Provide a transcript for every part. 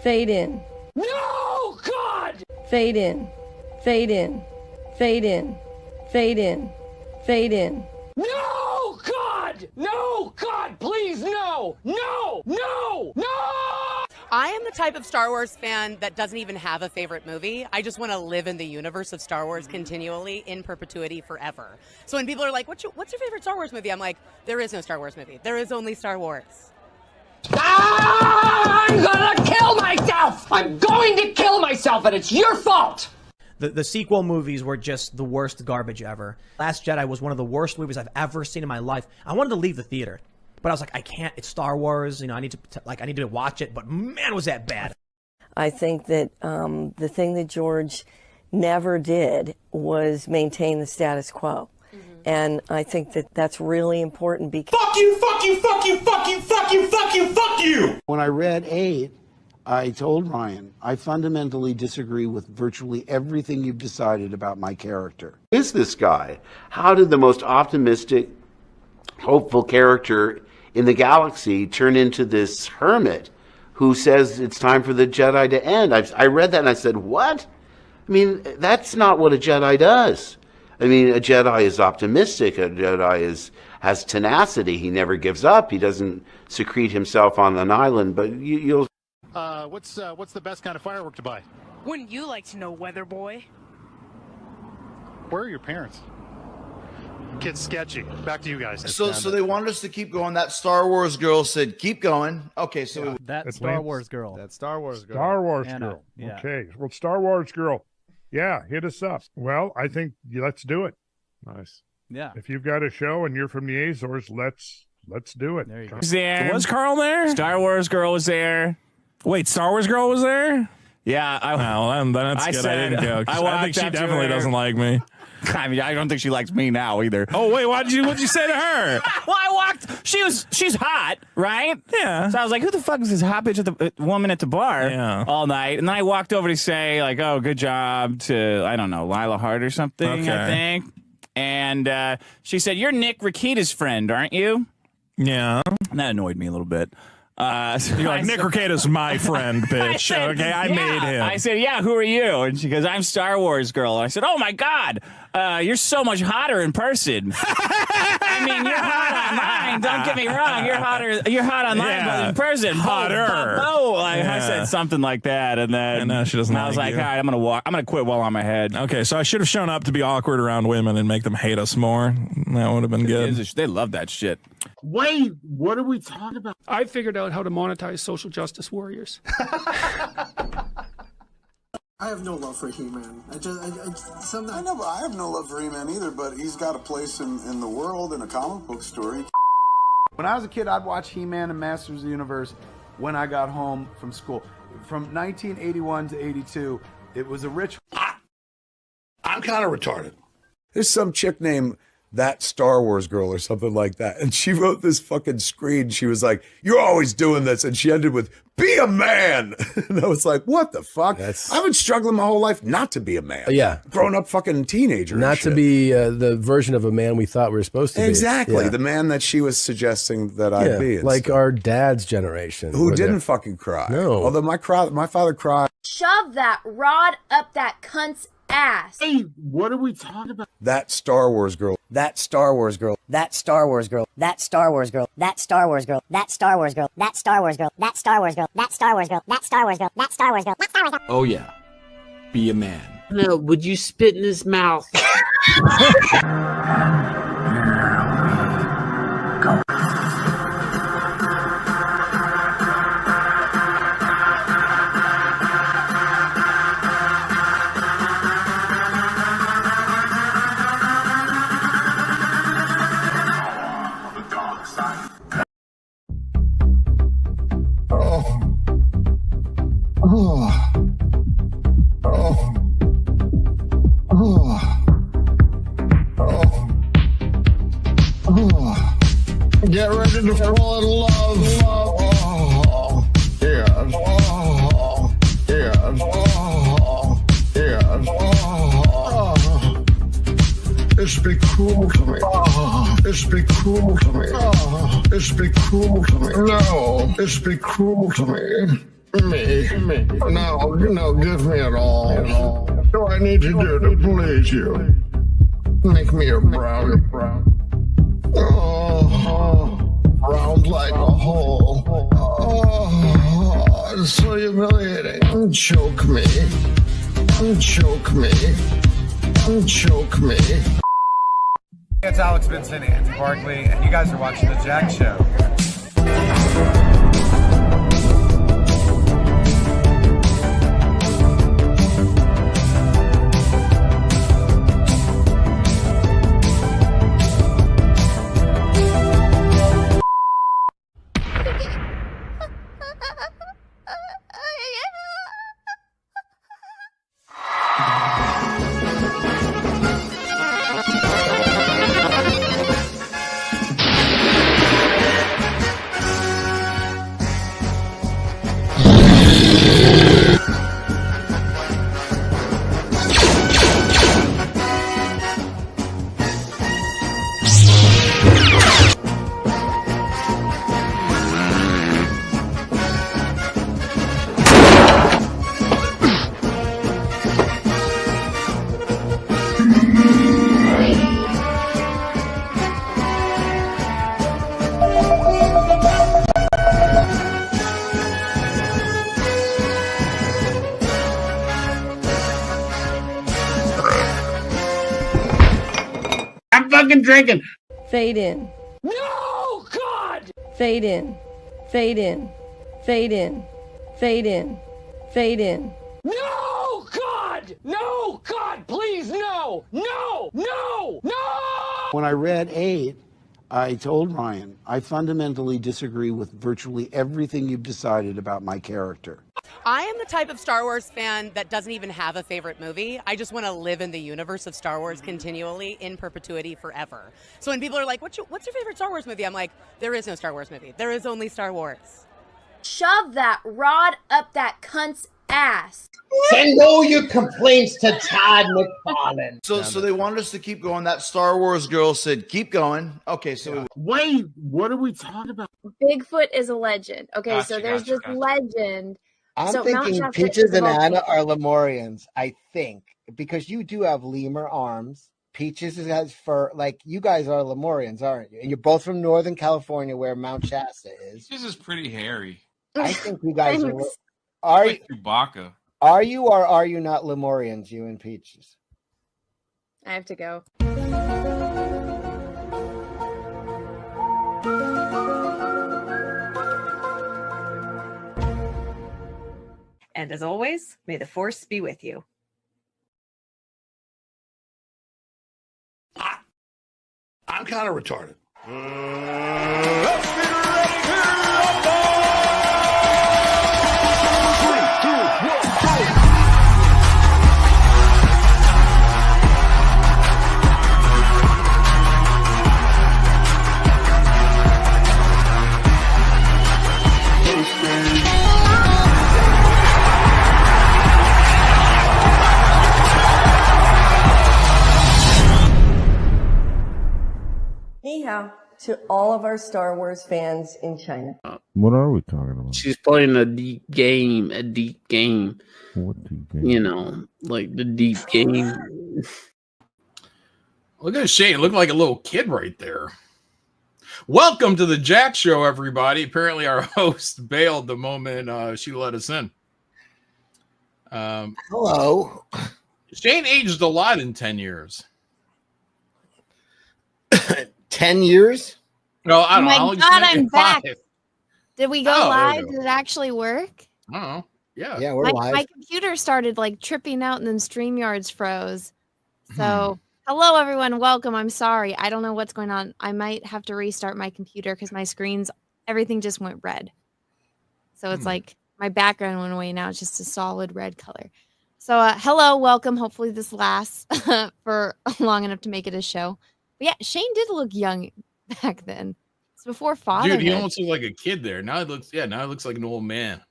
Fade in. No, God! Fade in. Fade in. Fade in. Fade in. Fade in. No, God! No, God, please, no! No! No! No! I am the type of Star Wars fan that doesn't even have a favorite movie. I just want to live in the universe of Star Wars continually, in perpetuity, forever. So when people are like, what's your favorite Star Wars movie? I'm like, there is no Star Wars movie. There is only Star Wars. Ah, I'm gonna kill myself! I'm going to kill myself, and it's your fault! The sequel movies were just the worst garbage ever. Last Jedi was one of the worst movies I've ever seen in my life. I wanted to leave the theater, but I was like, I can't. It's Star Wars. You know, I need to watch it. But man, was that bad. I think that the thing that George never did was maintain the status quo. And I think that that's really important because... Fuck you, fuck you, fuck you, fuck you, fuck you, fuck you, fuck you! When I read 8, I told Ryan, I fundamentally disagree with virtually everything you've decided about my character. Who is this guy? How did the most optimistic, hopeful character in the galaxy turn into this hermit who says it's time for the Jedi to end? I read that and I said, what? I mean, that's not what a Jedi does. I mean, a Jedi is optimistic. A Jedi has tenacity. He never gives up. He doesn't secrete himself on an island. But you'll. What's the best kind of firework to buy? Wouldn't you like to know, Weather Boy? Where are your parents? Kid's sketchy. Back to you guys. So they wanted us to keep going. That Star Wars girl said, keep going. Okay, so... Yeah, that Star Wars girl. That Star Wars girl. Star Wars Anna, girl. yeah. Okay. Well, Star Wars girl. Yeah, hit us up. Well, I think let's do it. Nice. Yeah. If you've got a show and you're from the Azores, let's do it. There you go. There. Was Carl there? Star Wars girl was there. Wait, Star Wars girl was there? Yeah. Well, then that's good. I didn't go. I think she definitely doesn't like me. I mean, I don't think she likes me now either. Oh wait, what'd you say to her? Well, I walked. She's hot, right? Yeah. So I was like, who the fuck is this hot bitch at the woman at the bar all night? And then I walked over to say like, oh, good job to, I don't know, Lila Hart or something, I think. And she said, you're Nick Rakita's friend, aren't you? Yeah. And that annoyed me a little bit. So you're like, Nick Rakita's my friend, bitch. I made him. I said, yeah, who are you? And she goes, I'm Star Wars girl. And I said, oh my God, you're so much hotter in person. I mean, you're hot online. Don't get me wrong. You're hot online, but in person, hotter. I said something like that, and then she doesn't. I was like, all right, I'm gonna quit while on my head. Okay, so I should have shown up to be awkward around women and make them hate us more. That would have been good. They love that shit. Wait, what are we talking about? I figured out how to monetize social justice warriors. I have no love for He-Man. I know, but I have no love for He-Man either, but he's got a place in the world in a comic book story. When I was a kid, I'd watch He-Man and Masters of the Universe when I got home from school. From 1981 to 82, it was a rich... I'm kind of retarded. There's some chick named That Star Wars Girl or something like that. And she wrote this fucking screen. She was like, you're always doing this. And she ended with, be a man. And I was like, what the fuck? I've been struggling my whole life not to be a man. Yeah. Grown up fucking teenager. Not to be the version of a man we thought we were supposed to be. Exactly. Yeah. The man that she was suggesting that I'd be. Like our dad's generation. Who didn't fucking cry. No. Although my father cried. Shove that rod up that cunt's ass. Hey, what are we talking about? That Star Wars girl. That Star Wars girl. That Star Wars girl. That Star Wars girl. That Star Wars girl. That Star Wars girl. That Star Wars girl. That Star Wars girl. That Star Wars girl. That Star Wars girl. That Star Wars girl. That Star Wars girl. Oh yeah. Be a man. No, would you spit in his mouth? Get ready to fall in love. Oh, yeah. Oh, yeah. Oh, yeah. Oh, it's be cool to me. Oh, it's be cool to me. Oh, it's be cool to me. No, it's be cool to me. Me. No, give me it all. What do I need to do to please you? Make me a brownie. Oh, round like a hole. Oh, it's so humiliating. Choke me. It's Alex Vincent, Andrew Barkley, and you guys are watching The Jack Show. I'm fucking drinking. Fade in. No, God! Fade in. Fade in. Fade in. Fade in. Fade in. No, God! No, God, please, no! No! No! No! When I read 8, I told Ryan, I fundamentally disagree with virtually everything you've decided about my character. I am the type of Star Wars fan that doesn't even have a favorite movie. I just want to live in the universe of Star Wars continually, in perpetuity, forever. So when people are like, what's your favorite Star Wars movie? I'm like, there is no Star Wars movie. There is only Star Wars. Shove that rod up that cunt's ass. Send all your complaints to Todd McFarlane. So they wanted us to keep going. That Star Wars girl said, keep going. Okay, so Wait, what are we talking about? Bigfoot is a legend. Okay, Gotcha, so there's gotcha, this legend. I'm So Mount thinking Shasta Peaches is and about- Anna are Lemurians, I think, because you do have lemur arms. Peaches has fur. Like, you guys are Lemurians, aren't you? And you're both from Northern California, where Mount Shasta is. This is pretty hairy. I think you guys are. Thanks. Are Like Chewbacca. are you or are you not Lemurians, you and Peaches? I have to go. And as always, may the force be with you. I'm kind of retarded. Ni hao to all of our Star Wars fans in China. What are we talking about? She's playing a deep game. What deep game? You know, like the deep game. Look at Shane, looking like a little kid right there. Welcome to the Jack Show, everybody. Apparently, our host bailed the moment she let us in. Hello. Shane aged a lot in 10 years. 10 years? No, I don't know. Oh my God, I'm back. Did we go Oh, there live? we go. Did it actually work? I don't know. Yeah. Yeah, we're My, live. my computer started like tripping out and then StreamYards froze. So, hello everyone. Welcome. I'm sorry. I don't know what's going on. I might have to restart my computer because my screens, everything just went red. So it's like my background went away. Now it's just a solid red color. So, hello, welcome. Hopefully this lasts for long enough to make it a show. But yeah, Shane did look young back then. It's before fatherhood. Dude, he almost looks like a kid there. Now it looks like an old man.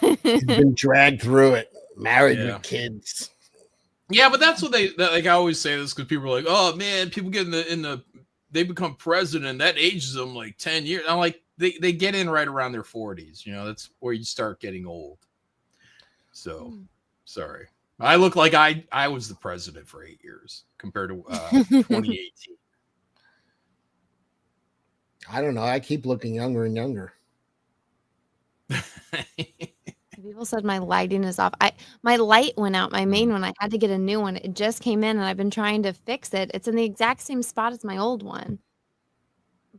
He's been dragged through it. Married Yeah. with kids. Yeah, but that's what like I always say this because people are like, oh man, people get in the they become president, that ages them like 10 years. I'm like, they get in right around their 40s. That's where you start getting old. So, sorry. I look like I was the president for 8 years compared to 2018. I don't know. I keep looking younger and younger. People said my lighting is off. My light went out, my main one. I had to get a new one. It just came in and I've been trying to fix it. It's in the exact same spot as my old one.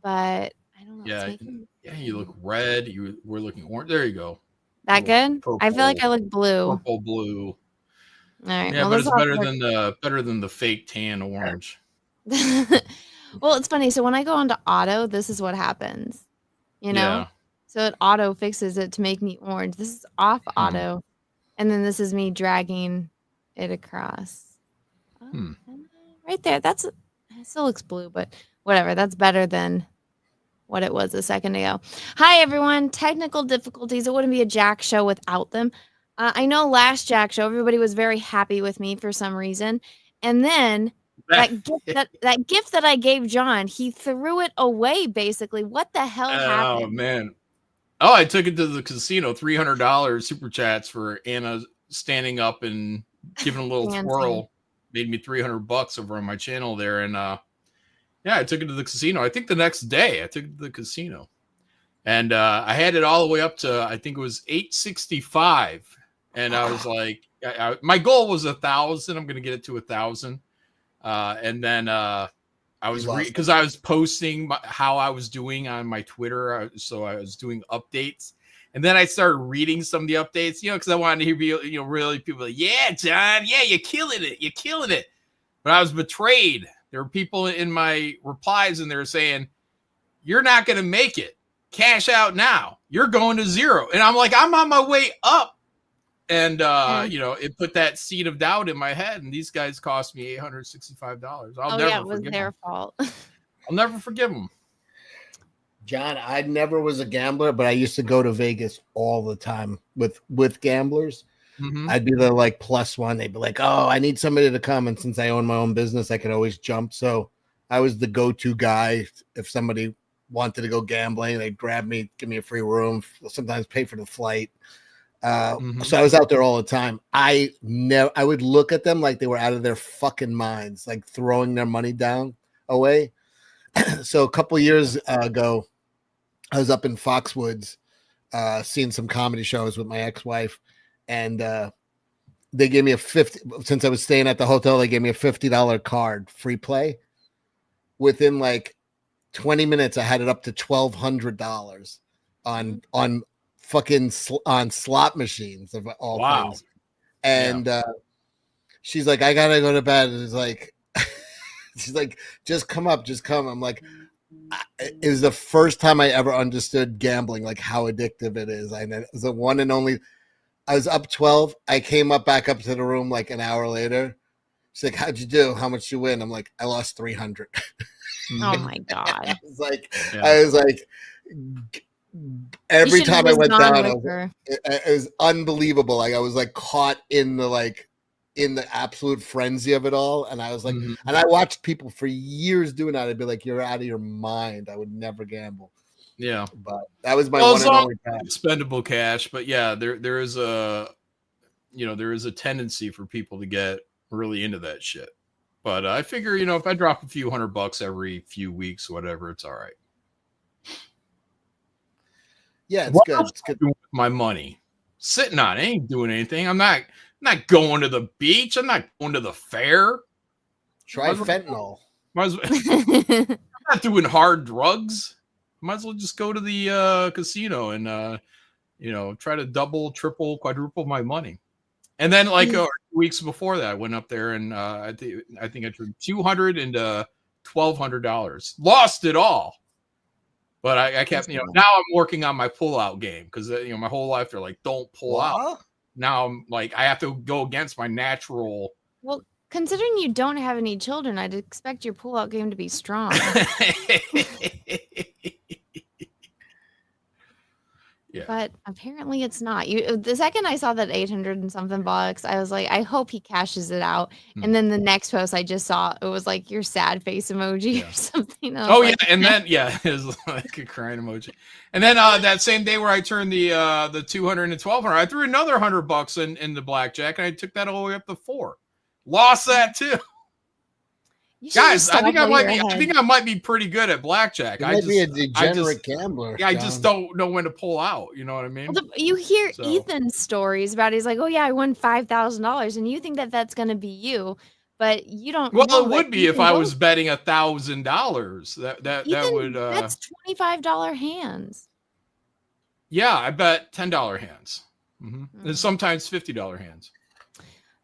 But I don't know. Yeah, you look red. We're looking orange. There you go. That good? Purple, I feel like I look blue. Purple blue. All right. Yeah, but it's better than the fake tan orange. Well, it's funny. So when I go onto auto, this is what happens. Yeah. So it auto fixes it to make me orange. This is off auto. And then this is me dragging it across. Right there. It still looks blue, but whatever. That's better than what it was a second ago. Hi, everyone. Technical difficulties. It wouldn't be a Jack show without them. I know last Jack show, everybody was very happy with me for some reason. And then that gift that I gave John, he threw it away, basically. What the hell happened? Oh, man. Oh, I took it to the casino. $300 super chats for Anna standing up and giving a little twirl. Made me $300 over on my channel there. And I took it to the casino. I think the next day I took it to the casino. And I had it all the way up to, I think it was 865. And I was like, my goal was 1,000. I'm going to get it to 1,000. And then I was because I was posting how I was doing on my Twitter. So I was doing updates. And then I started reading some of the updates, because I wanted to hear, really people like, yeah, John, yeah, you're killing it. You're killing it. But I was betrayed. There were people in my replies and they were saying, you're not going to make it. Cash out now. You're going to zero. And I'm like, I'm on my way up. And, it put that seed of doubt in my head. And these guys cost me $865. It was their fault. I'll never forgive them. John, I never was a gambler, but I used to go to Vegas all the time with gamblers. Mm-hmm. I'd be the +1. They'd be like, oh, I need somebody to come. And since I own my own business, I could always jump. So I was the go-to guy. If somebody wanted to go gambling, they'd grab me, give me a free room, sometimes pay for the flight. So I was out there all the time. I would look at them like they were out of their fucking minds, like throwing their money away. So a couple years ago, I was up in Foxwoods, seeing some comedy shows with my ex-wife, and they gave me since I was staying at the hotel, they gave me a $50 card, free play. Within 20 minutes, I had it up to $1,200 on fucking on slot machines of all things. And she's like, I gotta go to bed. And it's like, she's like, just come up, just come. I'm like, it was the first time I ever understood gambling, how addictive it is. It was the one and only. I was up 12. I came back up to the room an hour later. She's like, how'd you do? How much you win? I'm like, I lost 300. Oh my God. I was like, every time I went down, it was unbelievable. I was caught in the absolute frenzy of it all. And I was like, and I watched people for years doing that. I'd be like, you're out of your mind. I would never gamble. Yeah. But that was my one and only time. Expendable cash. But yeah, there is a tendency for people to get really into that shit. But I figure, if I drop a few $100 every few weeks, whatever, it's all right. Yeah, it's good. It's good. With my money sitting on it, ain't doing anything. I'm not going to the beach. I'm not going to the fair. Try fentanyl. I'm not doing hard drugs. Might as well just go to the casino and try to double, triple, quadruple my money. And then 2 weeks before that, I went up there and I think I took $200 and $1,200. Lost it all. But I kept, now I'm working on my pull-out game because, my whole life they're like, don't pull out. Now I'm I have to go against my natural. Well, considering you don't have any children, I'd expect your pull-out game to be strong. Yeah. But apparently it's not. The second I saw that 800 and something bucks, I was like, I hope he cashes it out. And then the next post I just saw, it was like your sad face emoji or something. Oh yeah, and then it was like a crying emoji. And then that same day where I turned the 200 and 1200, I threw another $100 in the blackjack, and I took that all the way up to 4. Lost that too. Guys, I think I might be pretty good at blackjack. You might be a degenerate gambler. Yeah, I just don't know when to pull out. You know what I mean? Well, you hear Ethan's stories about he's like, oh yeah, I won $5,000, and you think that that's going to be you, but you don't. Well, it would be if I was betting $1,000. That would. That's $25 hands. Yeah, I bet $10 hands. And sometimes $50 hands.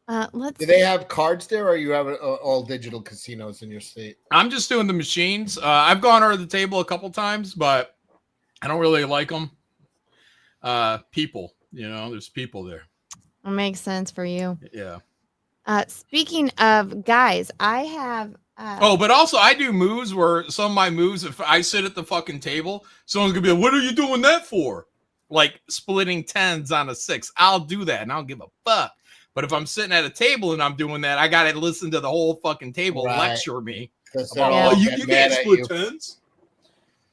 Do they have cards there, or you have all digital casinos in your state? I'm just doing the machines. I've gone over the table a couple times, but I don't really like them. People, there's people there. It makes sense for you. Yeah. Speaking of guys, I have. But also I do moves where some of my moves, if I sit at the fucking table, someone's gonna be like, "What are you doing that for?" Like splitting 10s on a 6. I'll do that, and I don't give a fuck. But if I'm sitting at a table and I'm doing that, I got to listen to the whole fucking table lecture me. About, you can't split 10s.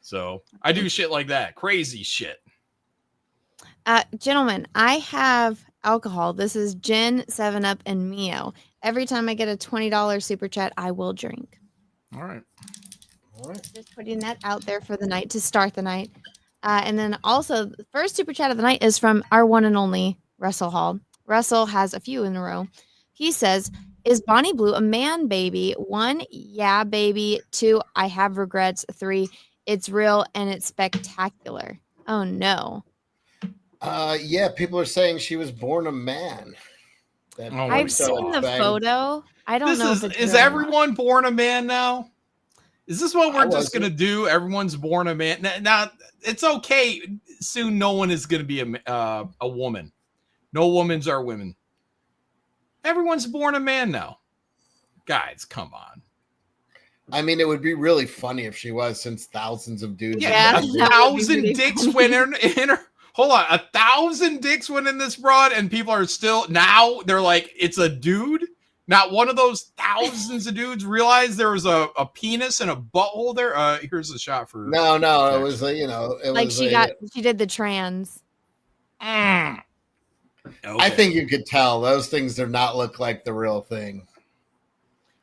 So I do shit like that. Crazy shit. Gentlemen, I have alcohol. This is gin, 7-Up, and Mio. Every time I get a $20 super chat, I will drink. All right. Just putting that out there for the night to start the night. And then also, the first super chat of the night is from our one and only Russell Hall. Russell has a few in a row. He says, is Bonnie Blue a man baby? 1, yeah, baby. 2, I have regrets. 3, it's real and it's spectacular. Oh, no. Yeah, people are saying she was born a man. I've seen the photo. I don't know. Is everyone born a man now? Is this what we're just going to do? Everyone's born a man. Now, it's okay. Soon, no one is going to be a woman. No womans are women. Everyone's born a man now. Guys, come on. I mean, it would be really funny if she was, since thousands of dudes. Yeah, 1,000 dicks went in her. Hold on, 1,000 dicks went in this broad, and people are still now. They're like, it's a dude. Not one of those thousands of dudes realized there was a penis and a butthole there. Here's a shot for. No, it was it like was she did the trans. Okay. I think you could tell those things do not look like the real thing.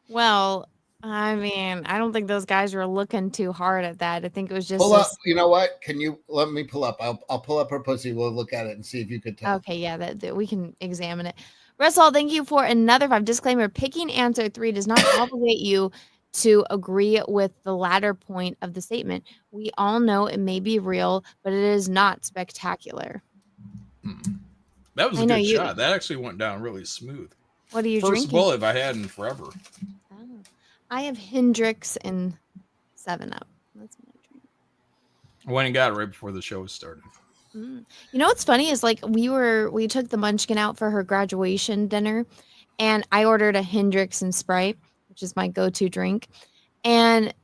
Well, I mean, I don't think those guys were looking too hard at that. I think it was just pull up. You know what? Can you let me pull up? I'll pull up her pussy. We'll look at it and see if you could tell. Okay, yeah, that we can examine it. Russell, thank you for another 5. Disclaimer: picking answer 3 does not obligate you to agree with the latter point of the statement. We all know it may be real, but it is not spectacular. That was a good shot. That actually went down really smooth. What are you drinking? First bullet I've had in forever. Oh. I have Hendrix and 7-Up. That's my drink. I went and got it right before the show started. You know what's funny is like we took the Munchkin out for her graduation dinner, and I ordered a Hendrix and Sprite, which is my go-to drink. And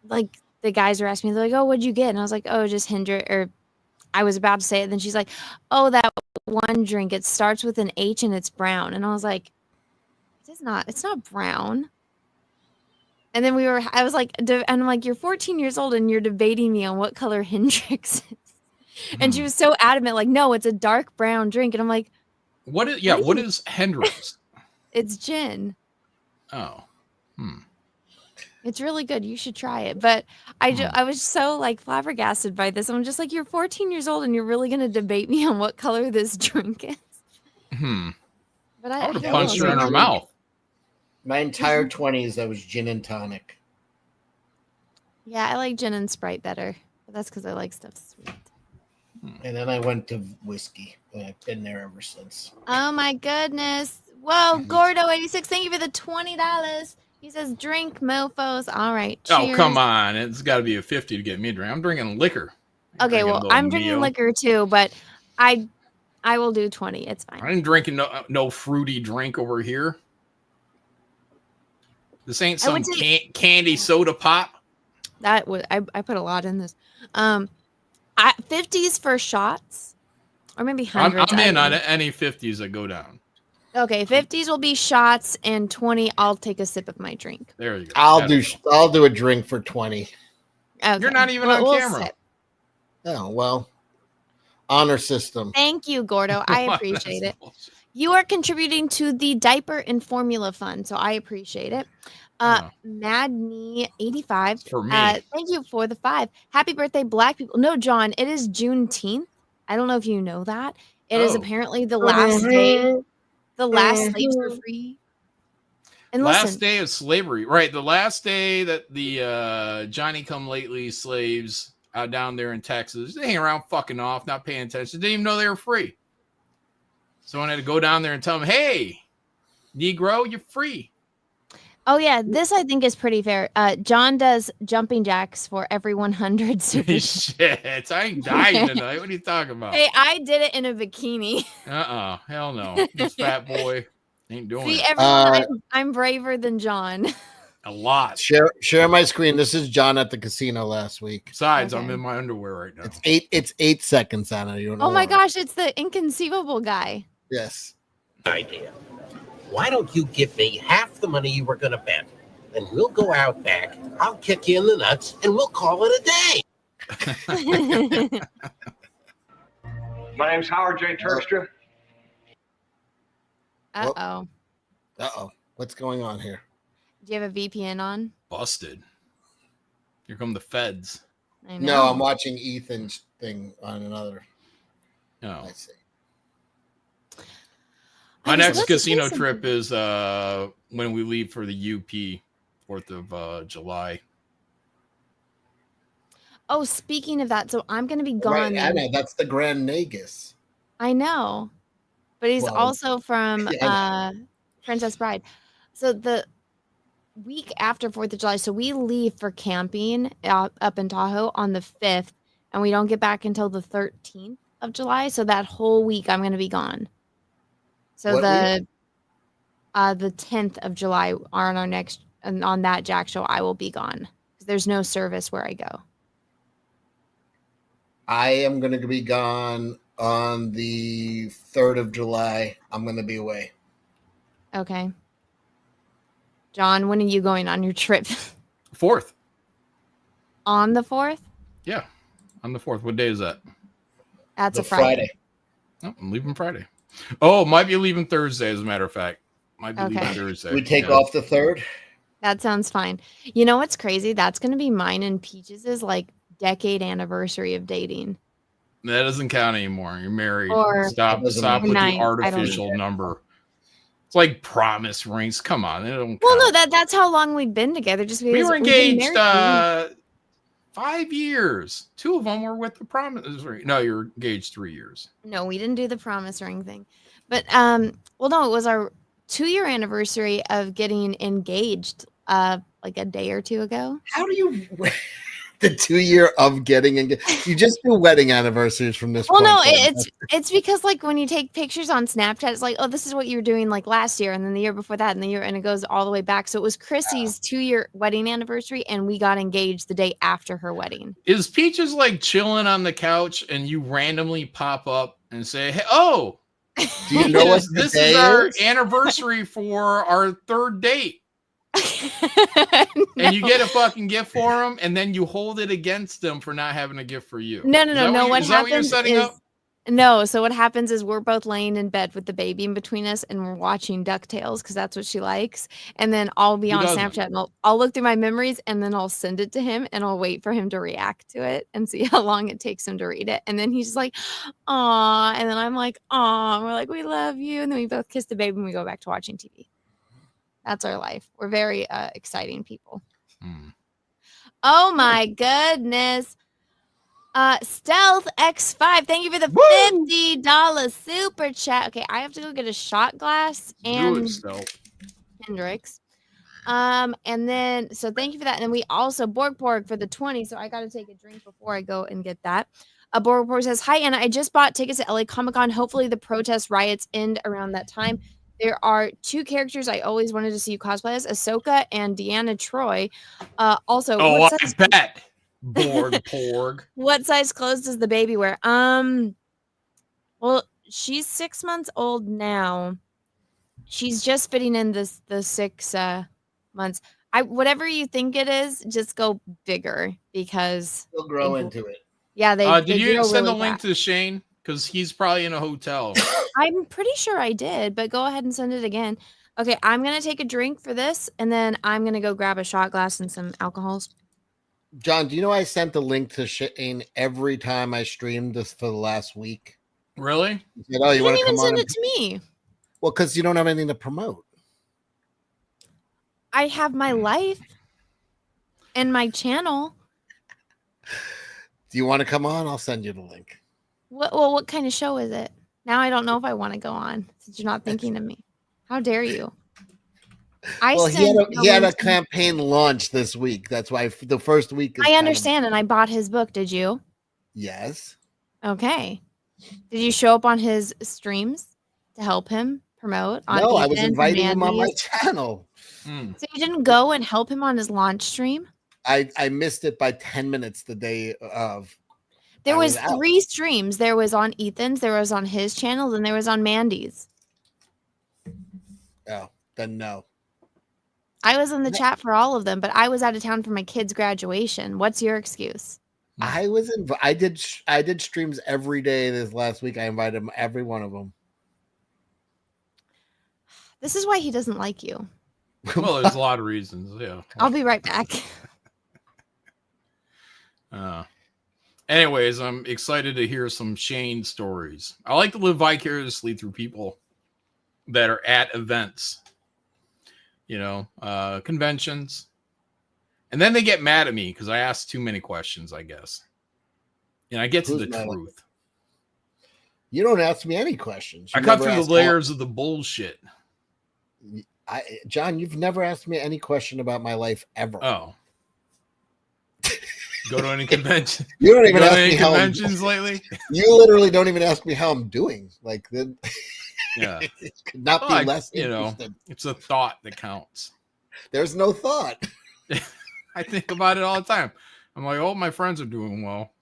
like the guys were asking me, they're like, "Oh, what'd you get?" And I was like, "Oh, just Hendrix." Or I was about to say it, then she's like, "Oh, that one drink. It starts with an H and it's brown." And I was like, "It's not brown." And then I was like, and I'm like, "You're 14 years old and you're debating me on what color Hendrix is." And she was so adamant, like, "No, it's a dark brown drink." And I'm like, what is Hendrix? It's gin. Oh. It's really good. You should try it. But I was so like flabbergasted by this. I'm just like, you're 14 years old and you're really going to debate me on what color this drink is. But I would have punched her in her mouth. My entire 20s, I was gin and tonic. Yeah, I like gin and Sprite better. But that's because I like stuff sweet. And then I went to whiskey. And I've been there ever since. Oh my goodness. Whoa, Gordo86, thank you for the $20. He says, "Drink, mofos." All right. Cheers. Oh, come on. It's got to be a 50 to get me a drink. I'm drinking liquor. Okay, well, I'm drinking liquor too, but I will do 20. It's fine. I'm drinking no fruity drink over here. This ain't some candy soda pop. That was I put a lot in this. 50s for shots. or maybe I'm hundreds. in on any 50s that go down. Okay, 50s will be shots, and 20, I'll take a sip of my drink. There you go. I'll do a drink for 20. Okay. You're not even on camera. Sip. Oh, well. Honor system. Thank you, Gordo. I appreciate it. You are contributing to the Diaper and Formula Fund, so I appreciate it. Madney85. For me. Thank you for the 5. Happy birthday, Black people. No, John, it is Juneteenth. I don't know if you know that. It is apparently the last day. The last slaves were free. And last day of slavery. Right. The last day that the Johnny-come-lately slaves down there in Texas, they hang around fucking off, not paying attention. They didn't even know they were free. Someone had to go down there and tell them, hey, Negro, you're free. Oh, yeah. This, I think, is pretty fair. John does jumping jacks for every 100 super. Shit. I ain't dying tonight. What are you talking about? Hey, I did it in a bikini. Hell no. This fat boy ain't doing See, it. everyone, I'm braver than John. A lot. Share my screen. This is John at the casino last week. Besides, I'm in my underwear right now. It's 8 seconds, Anna. You Oh my gosh, it's the inconceivable guy. Yes. Idea. Why don't you give me half the money you were going to bet? Then we'll go out back, I'll kick you in the nuts, and we'll call it a day. My name's Howard J. Terpstra. Uh-oh. Uh-oh. What's going on here? Do you have a VPN on? Busted. Here come the feds. I know. No, I'm watching Ethan's thing on another. No. I see. My next casino trip is when we leave for the UP, 4th of July. Oh, speaking of that, so I'm going to be gone. Right, Anna, that's the Grand Nagus. I know. But he's also from Princess Bride. So the week after 4th of July, so we leave for camping up in Tahoe on the 5th, and we don't get back until the 13th of July. So that whole week I'm going to be gone. So the 10th of July on our next, and on that Jack show, I will be gone because there's no service where I go. I am going to be gone on the 3rd of July. I'm going to be away. Okay. John, when are you going on your trip? 4th. On the 4th? Yeah, on the 4th. What day is that? That's a Friday. Oh, I'm leaving Friday. Oh, might be leaving Thursday, as a matter of fact. Might be leaving Thursday. We take off the 3rd? That sounds fine. You know what's crazy? That's going to be mine and Peaches' like decade anniversary of dating. That doesn't count anymore. You're married. Or Stop with night. the artificial number. It's like promise rings. Come on. They don't Well, count. no, that's how long we've been together. Just because We were we've been engaged married. 5 years. 2 of them were with the promise ring. No, you're engaged 3 years. No, we didn't do the promise ring thing. But well, no, it was our 2-year anniversary of getting engaged like a day or 2 ago. How do you the 2 year of getting engaged? You just do wedding anniversaries from this Well, point no, forward. it's because like when you take pictures on Snapchat, it's like, oh, this is what you were doing like last year, and then the year before that, and it goes all the way back. So it was Chrissie's 2-year wedding anniversary, and we got engaged the day after her wedding. Is Peaches like chilling on the couch and you randomly pop up and say, hey, oh, do you know what this is our anniversary for our 3rd date? And you get a fucking gift for them, and then you hold it against them for not having a gift for you. No. What Is that what you're happens setting is up? no. So what happens is we're both laying in bed with the baby in between us, and we're watching DuckTales because that's what she likes. And then I'll be Who on doesn't? Snapchat, and I'll look through my memories, and then I'll send it to him, and I'll wait for him to react to it and see how long it takes him to read it. And then he's just like, "Aw," and then I'm like, "Aw," and we're like, "We love you," and then we both kiss the baby, and we go back to watching TV. That's our life. We're very exciting people. Oh my goodness. Stealth X5, thank you for the $50 super chat. Okay, I have to go get a shot glass and Hendrix. And then so thank you for that. And then we also Borg for the 20. So I gotta take a drink before I go and get that. Borg says, hi Anna, I just bought tickets to LA Comic-Con. Hopefully the protest riots end around that time. There are 2 characters I always wanted to see you cosplay as, Ahsoka and Deanna Troy. Also, I bet. Porg. What size clothes does the baby wear? Well, she's 6 months old now. She's just fitting in the 6 months. Whatever you think it is, just go bigger because They'll grow into it. Yeah, they Did you grow send really the link fast. to Shane? Because he's probably in a hotel. I'm pretty sure I did, but go ahead and send it again. Okay, I'm gonna take a drink for this, and then I'm gonna go grab a shot glass and some alcohols. John, do you know I sent the link to Shane every time I streamed this for the last week? Really? He said, "Oh, you want to come on?" Send it to me. Well, because you don't have anything to promote. I have my life and my channel. Do you want to come on? I'll send you the link. What kind of show is it? Now I don't know if I want to go on since you're not thinking of me. How dare you? He had a campaign launch this week. That's why the first week is I understand, and I bought his book. Did you? Yes. Okay. Did you show up on his streams to help him promote? No, I was inviting him on my channel. So you didn't go and help him on his launch stream? I missed it by 10 minutes the day of. There was 3 streams. There was on Ethan's, there was on his channel, and there was on Mandy's. Oh, then no. I was in the chat for all of them, but I was out of town for my kid's graduation. What's your excuse? I did streams every day this last week. I invited him, every one of them. This is why he doesn't like you. Well, there's a lot of reasons. Yeah. I'll be right back. Anyways, I'm excited to hear some Shane stories. I like to live vicariously through people that are at events, conventions. And then they get mad at me because I ask too many questions, I guess. And I get to the truth. You don't ask me any questions. I cut through the layers of the bullshit. John, you've never asked me any question about my life ever. Oh. Go to any convention? You don't even ask me conventions lately? You literally don't even ask me how I'm doing. Like, yeah. It could not be less interested. It's a thought that counts. There's no thought. I think about it all the time. I'm like, oh, my friends are doing well.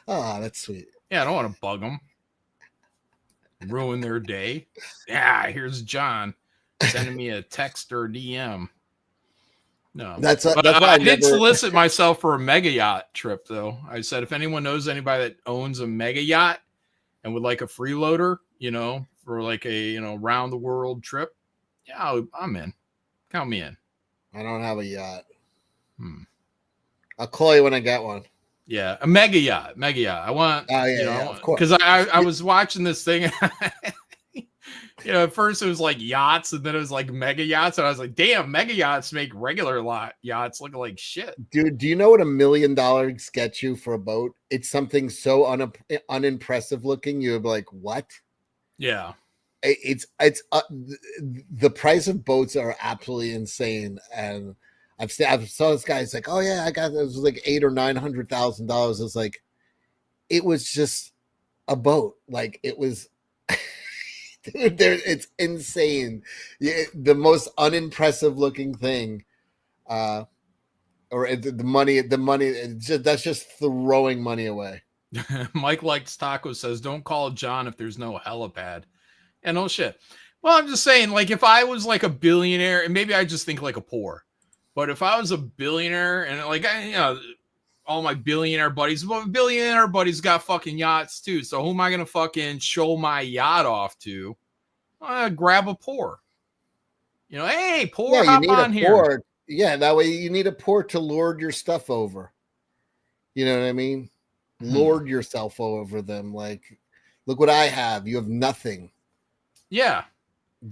Oh, that's sweet. Yeah, I don't want to bug them. Ruin their day. Yeah, here's John sending me a text or DM. No, that's why I did solicit myself for a mega yacht trip, though. I said, if anyone knows anybody that owns a mega yacht and would like a freeloader, for like a, round the world trip, yeah, I'm in. Count me in. I don't have a yacht. I'll call you when I get one. Yeah, a mega yacht. I want, of course. Because I was watching this thing. At first it was like yachts, and then it was like mega yachts, and I was like, damn, mega yachts make regular yachts look like shit. Dude, do you know what $1 million gets you for a boat? It's something so unimpressive looking. You're like, what? Yeah. It's the price of boats are absolutely insane, and I saw this guy. It's like, oh yeah, I got it was like $800,000 or $900,000. It's like, it was just a boat. Like it was. Dude, it's insane. The most unimpressive looking thing, or the money. That's just throwing money away. Mike Likes Taco says, "Don't call John if there's no helipad." And no shit. Well, I'm just saying, like, if I was like a billionaire, and maybe I just think like a poor, but if I was a billionaire and like all my billionaire buddies got fucking yachts too. So who am I gonna fucking show my yacht off to? Grab a poor. Hey, poor, hop on here. Yeah, that way you need a port to lord your stuff over. You know what I mean? Lord yourself over them. Like, look what I have. You have nothing. Yeah.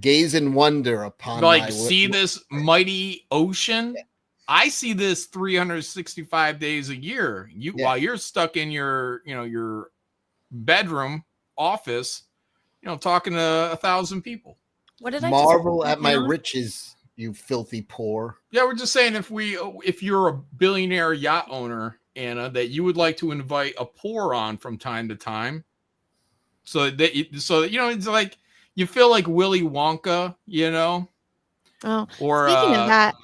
Gaze in wonder upon see this mighty ocean. I see this 365 days a year. While you're stuck in your bedroom office, talking to 1,000 people. What did I marvel at my riches, you filthy poor? Yeah, we're just saying if you're a billionaire yacht owner, Anna, that you would like to invite a poor on from time to time, so that it's like you feel like Willy Wonka, Oh, or speaking of that,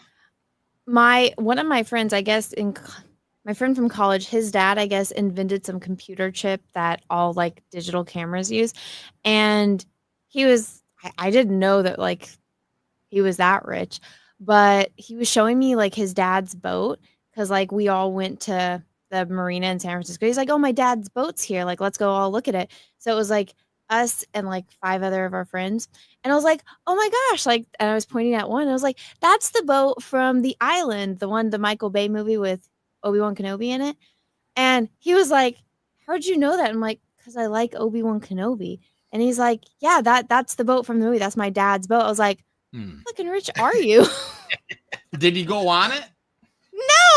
one of my friends, I guess my friend from college, his dad, I guess, invented some computer chip that all like digital cameras use. And he was, I didn't know that like he was that rich, but he was showing me like his dad's boat because like we all went to the marina in San Francisco. He's like, oh, my dad's boat's here. Like, let's go all look at it. So it was like us and like 5 other of our friends. And I was like, oh my gosh. Like, and I was pointing at one. I was like, that's the boat from The Island, the Michael Bay movie with Obi-Wan Kenobi in it. And he was like, how'd you know that? I'm like, because I like Obi-Wan Kenobi. And he's like, yeah, that's the boat from the movie. That's my dad's boat. I was like, fucking rich are you? Did he go on it?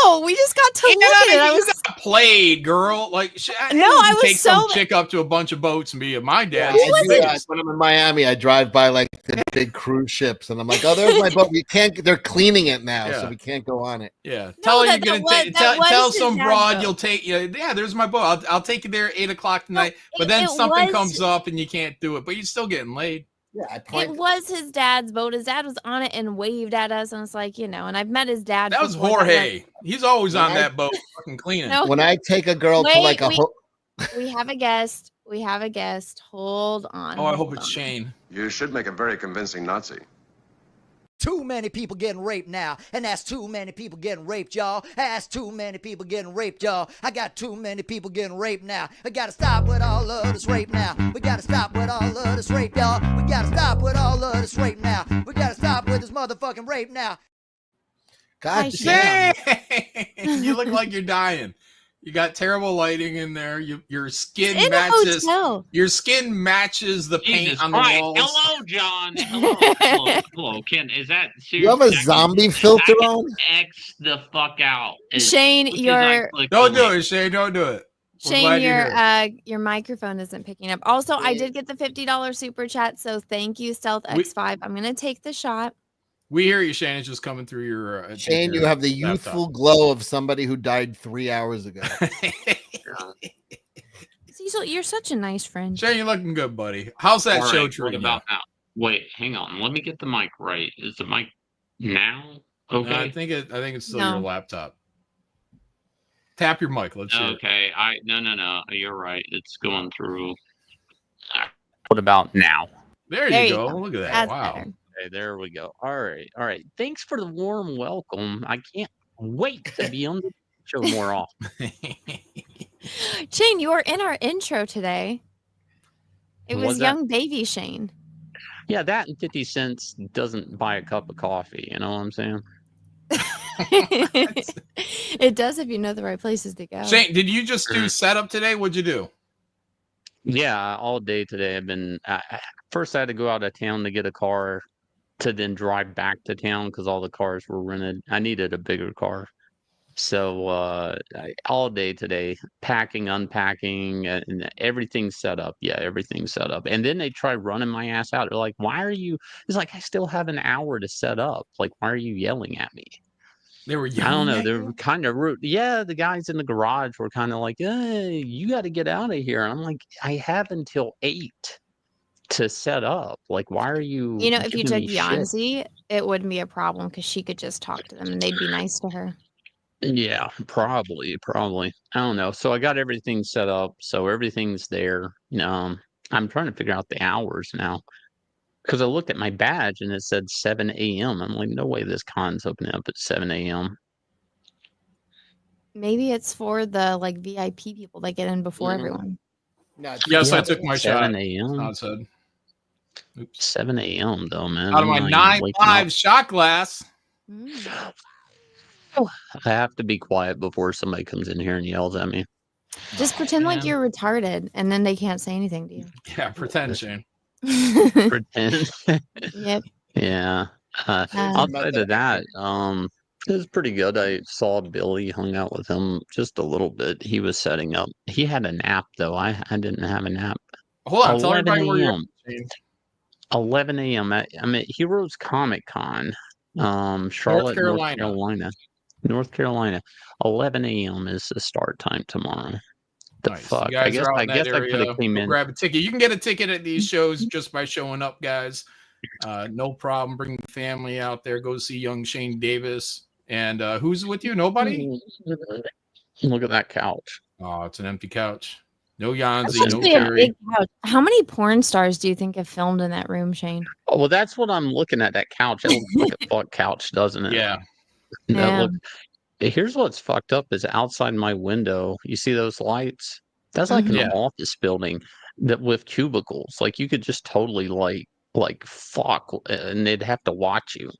No, we just got to look at it. I was got played, girl. Like, I was take some so chick up to a bunch of boats and be my dad. When I'm in Miami, I drive by like the big cruise ships, and I'm like, "Oh, there's my boat. We can't. They're cleaning it now, so we can't go on it." Yeah, tell her you're gonna tell some broad you'll take. Yeah, there's my boat. I'll take you there at 8:00 tonight. But then something comes up and you can't do it. But you're still getting laid. Yeah, it was his dad's boat. His dad was on it and waved at us, and it's like, and I've met his dad. That was before, Jorge. like, He's always on that boat, fucking cleaning. No. When I take a girl to like we have a guest. We have a guest. Hold on. Oh, I hope it's Shane. You should make a very convincing Nazi. Too many people getting raped now, and that's too many people getting raped, y'all. That's too many people getting raped, y'all. I got too many people getting raped now. I gotta stop with all of this rape now. We gotta stop with all of this rape, y'all. We gotta stop with all of this rape now. We gotta stop with this motherfucking rape now. God damn. You look like you're dying. You got terrible lighting in there. Your skin in matches. A hotel. Your skin matches the paint Jesus on the Christ. walls. Hello, John. Hello. Ken, is that serious? You have a zombie filter on? X the fuck out. Shane, Don't do it, Shane. Don't do it. Shane, your microphone isn't picking up. Also, I did get the $50 super chat, so thank you, Stealth X5. I'm gonna take the shot. We hear you, Shane. It's just coming through your. Shane, you have the youthful glow of somebody who died 3 hours ago. Cecil, you're such a nice friend. Shane, you're looking good, buddy. How's that All show right, treating what about now? Wait, hang on. Let me get the mic right. Is the mic now? Okay. No, I think it's still your laptop. Tap your mic. Let's see. Okay. No. You're right. It's going through. What about now? There you go. Look at that. That's wow. better. Okay, there we go. All right. Thanks for the warm welcome. I can't wait to be on the show more often. Shane, you were in our intro today. It was young baby Shane. Yeah, that and 50 cents doesn't buy a cup of coffee. You know what I'm saying? It does if you know the right places to go. Shane, did you just do setup today? What'd you do? Yeah, all day today. I've been. First, I had to go out of town to get a car, to then drive back to town because all the cars were rented. I needed a bigger car. So all day today, packing, unpacking, and everything's set up. Yeah, everything's set up. And then they try running my ass out. They're like, why are you? It's like, I still have an hour to set up. Like, why are you yelling at me? They were yelling. I don't know. At They're you? kind of rude. Yeah, the guys in the garage were kind of like, hey, you got to get out of here. And I'm like, I have until 8 to set up. Like, why are you? You know, if you giving took me shit? Yancey, it wouldn't be a problem because she could just talk to them and they'd be nice to her. Yeah, probably. I don't know. So I got everything set up. So everything's there. I'm trying to figure out the hours now because I looked at my badge and it said 7 a.m. I'm like, no way this con's opening up at 7 a.m. Maybe it's for the like VIP people that get in before everyone. Yes, I took my 7 shot. a.m. That's how it said. 7 a.m. though, man. Out of my I'm not even 9.5 shot glass. I have to be quiet before somebody comes in here and yells at me. Just pretend like you're retarded and then they can't say anything to you. Yeah, pretend, Shane. Pretend. Yep. Yeah. Outside of that, it was pretty good. I saw Billy, hung out with him just a little bit. He was setting up. He had a nap though. I didn't have a nap. Hold on, tell 11 everybody where you're a.m. at, Shane. 11 a.m. I'm at Heroes Comic Con, Charlotte, North Carolina. 11 a.m. is the start time tomorrow. The Nice. fuck? You guys I guess are out I in that guess I area, could have came go in. grab a ticket. You can get a ticket at these shows just by showing up, guys. No problem. Bring the family out there. Go see young Shane Davis. And who's with you? Nobody? Look at that couch. Oh, it's an empty couch. No That's Yanzi, no actually a Terry. big couch. How many porn stars do you think have filmed in that room, Shane? Oh, well, that's what I'm looking at. That couch. It looks like a fuck couch, doesn't it? Yeah. That Yeah. look. Here's what's fucked up is outside my window. You see those lights? That's like an Yeah. office building that with cubicles. Like you could just totally like fuck, and they'd have to watch you.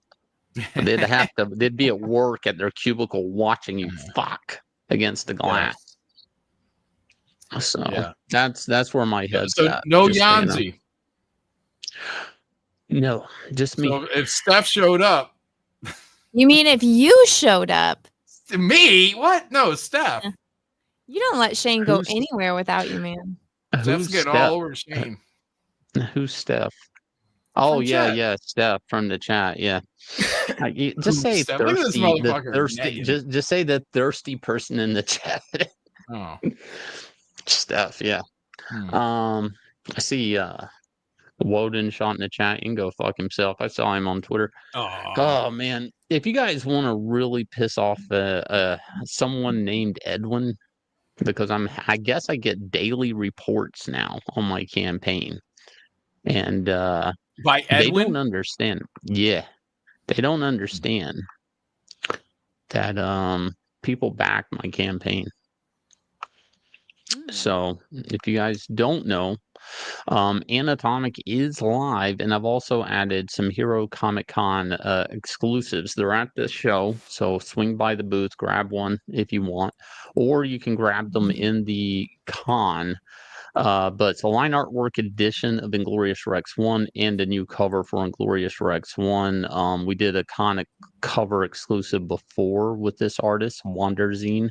They'd be at work at their cubicle watching you fuck against the glass. So Yeah. that's where my head's So at. no just so you know. Yanzi. No, just me. So if Steph showed up, You mean if you showed up? me? What? No, Steph. You don't let Shane go Who's- anywhere without you, man. Steph's Who's getting Steph? all over Shane. Who's Steph? Oh From yeah, chat. yeah, Steph from the chat. Yeah, just say Steph. Look at this thirsty. The motherfucker thirsty. nagging. Just say the thirsty person in the chat. Oh. Steph. Yeah. Hmm. I see. Woden shot in the chat. He can go fuck himself. I saw him on Twitter. Oh man, if you guys want to really piss off someone named Edwin, because I guess I get daily reports now on my campaign, and By they Edwin? don't understand. Yeah, they don't understand that people back my campaign. So if you guys don't know, Anatomic is live, and I've also added some Hero Comic Con exclusives. They're at the show, so swing by the booth, grab one if you want, or you can grab them in the con. But it's a line artwork edition of Inglorious Rex 1 and a new cover for Inglorious Rex 1. We did a comic cover exclusive before with this artist, Wanderzine.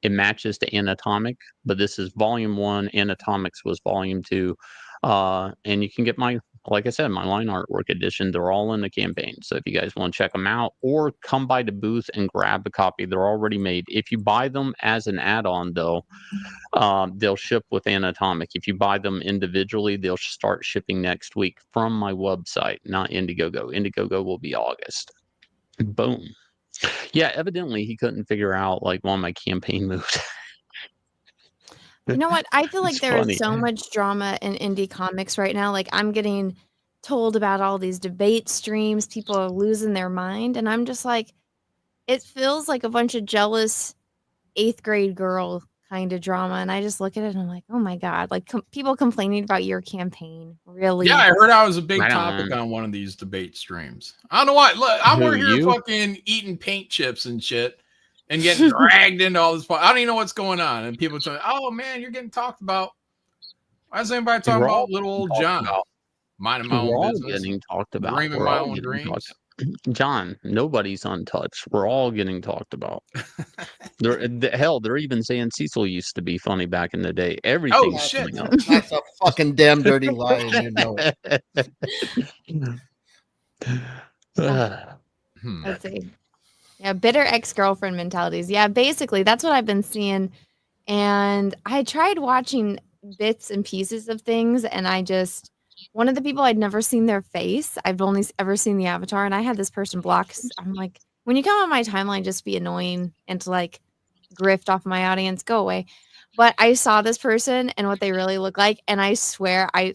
It matches to Anatomic, but this is volume 1. Anatomics was volume 2. And you can get like I said, my line artwork edition. They're all in the campaign. So if you guys want to check them out or come by the booth and grab a copy, they're already made. If you buy them as an add-on though, they'll ship with Anatomic. If you buy them individually, they'll start shipping next week from my website, not Indiegogo. Indiegogo will be August. Boom. Yeah, evidently he couldn't figure out like one of my campaign moves. You know what? I feel like It's there funny. is so much drama in indie comics right now. Like I'm getting told about all these debate streams. People are losing their mind, and I'm just like, it feels like a bunch of jealous 8th grade girl kind of drama. And I just look at it and I'm like, oh my god! Like people complaining about your campaign, really? Yeah, I heard I was a big Right topic on. on one of these debate streams. I don't know why. Look, I'm Who, over here you? fucking eating paint chips and shit and getting dragged into all this. I don't even know what's going on. And people tell me, oh man, you're getting talked about. Why is anybody talking We're all about little old talked John? about. Minding my We're own all business. getting talked about. Dreaming We're my all own getting dreams. talked about. John, nobody's untouched. We're all getting talked about. Hell, they're even saying Cecil used to be funny back in the day. Everything is shit. coming up. That's a fucking damn dirty lie, and you know it. Let's see. Yeah, bitter ex-girlfriend mentalities. Yeah, basically that's what I've been seeing. And I tried watching bits and pieces of things, and one of the people, I'd never seen their face. I've only ever seen the avatar, and I had this person blocked. I'm like, when you come on my timeline, just be annoying and to like grift off my audience, go away. But I saw this person and what they really look like, and I swear I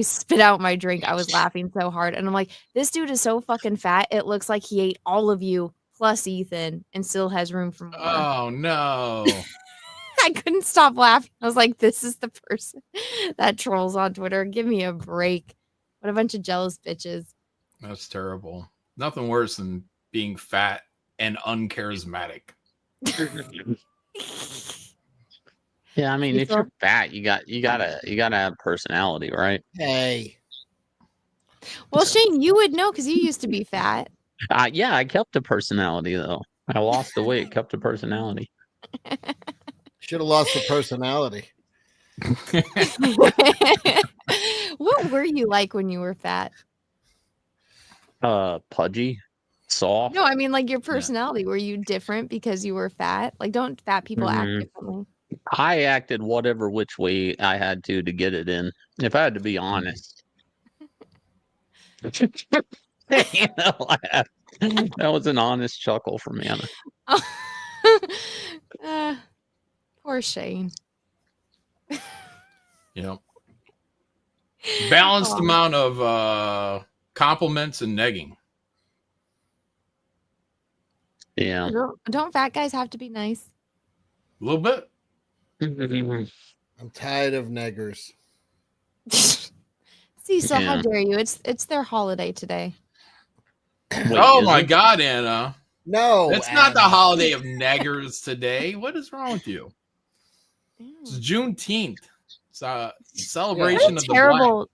spit out my drink. I was laughing so hard. And I'm like, this dude is so fucking fat. It looks like he ate all of you plus Ethan and still has room for more. Oh no. I couldn't stop laughing. I was like, this is the person that trolls on Twitter. Give me a break. What a bunch of jealous bitches. That's terrible. Nothing worse than being fat and uncharismatic. Yeah, I mean, if you're fat, you gotta have personality, right? Hey. Well, Shane, you would know because you used to be fat. Yeah, I kept the personality though. I lost the weight, kept the personality. Should have lost the personality. What were you like when you were fat? Pudgy, soft. No, I mean like your personality. Were you different because you were fat? Like, don't fat people act differently? I acted whatever which way I had to get it in. If I had to be honest. You know, that was an honest chuckle from Anna. Poor Shane. Yeah. Balanced Aw. amount of compliments and negging. Yeah. Don't fat guys have to be nice? A little bit. I'm tired of neggers. Cecil, how Yeah. dare you? It's their holiday today. Oh my God, Anna. No, It's not the holiday of neggers today. What is wrong with you? It's Juneteenth. It's a celebration of the black.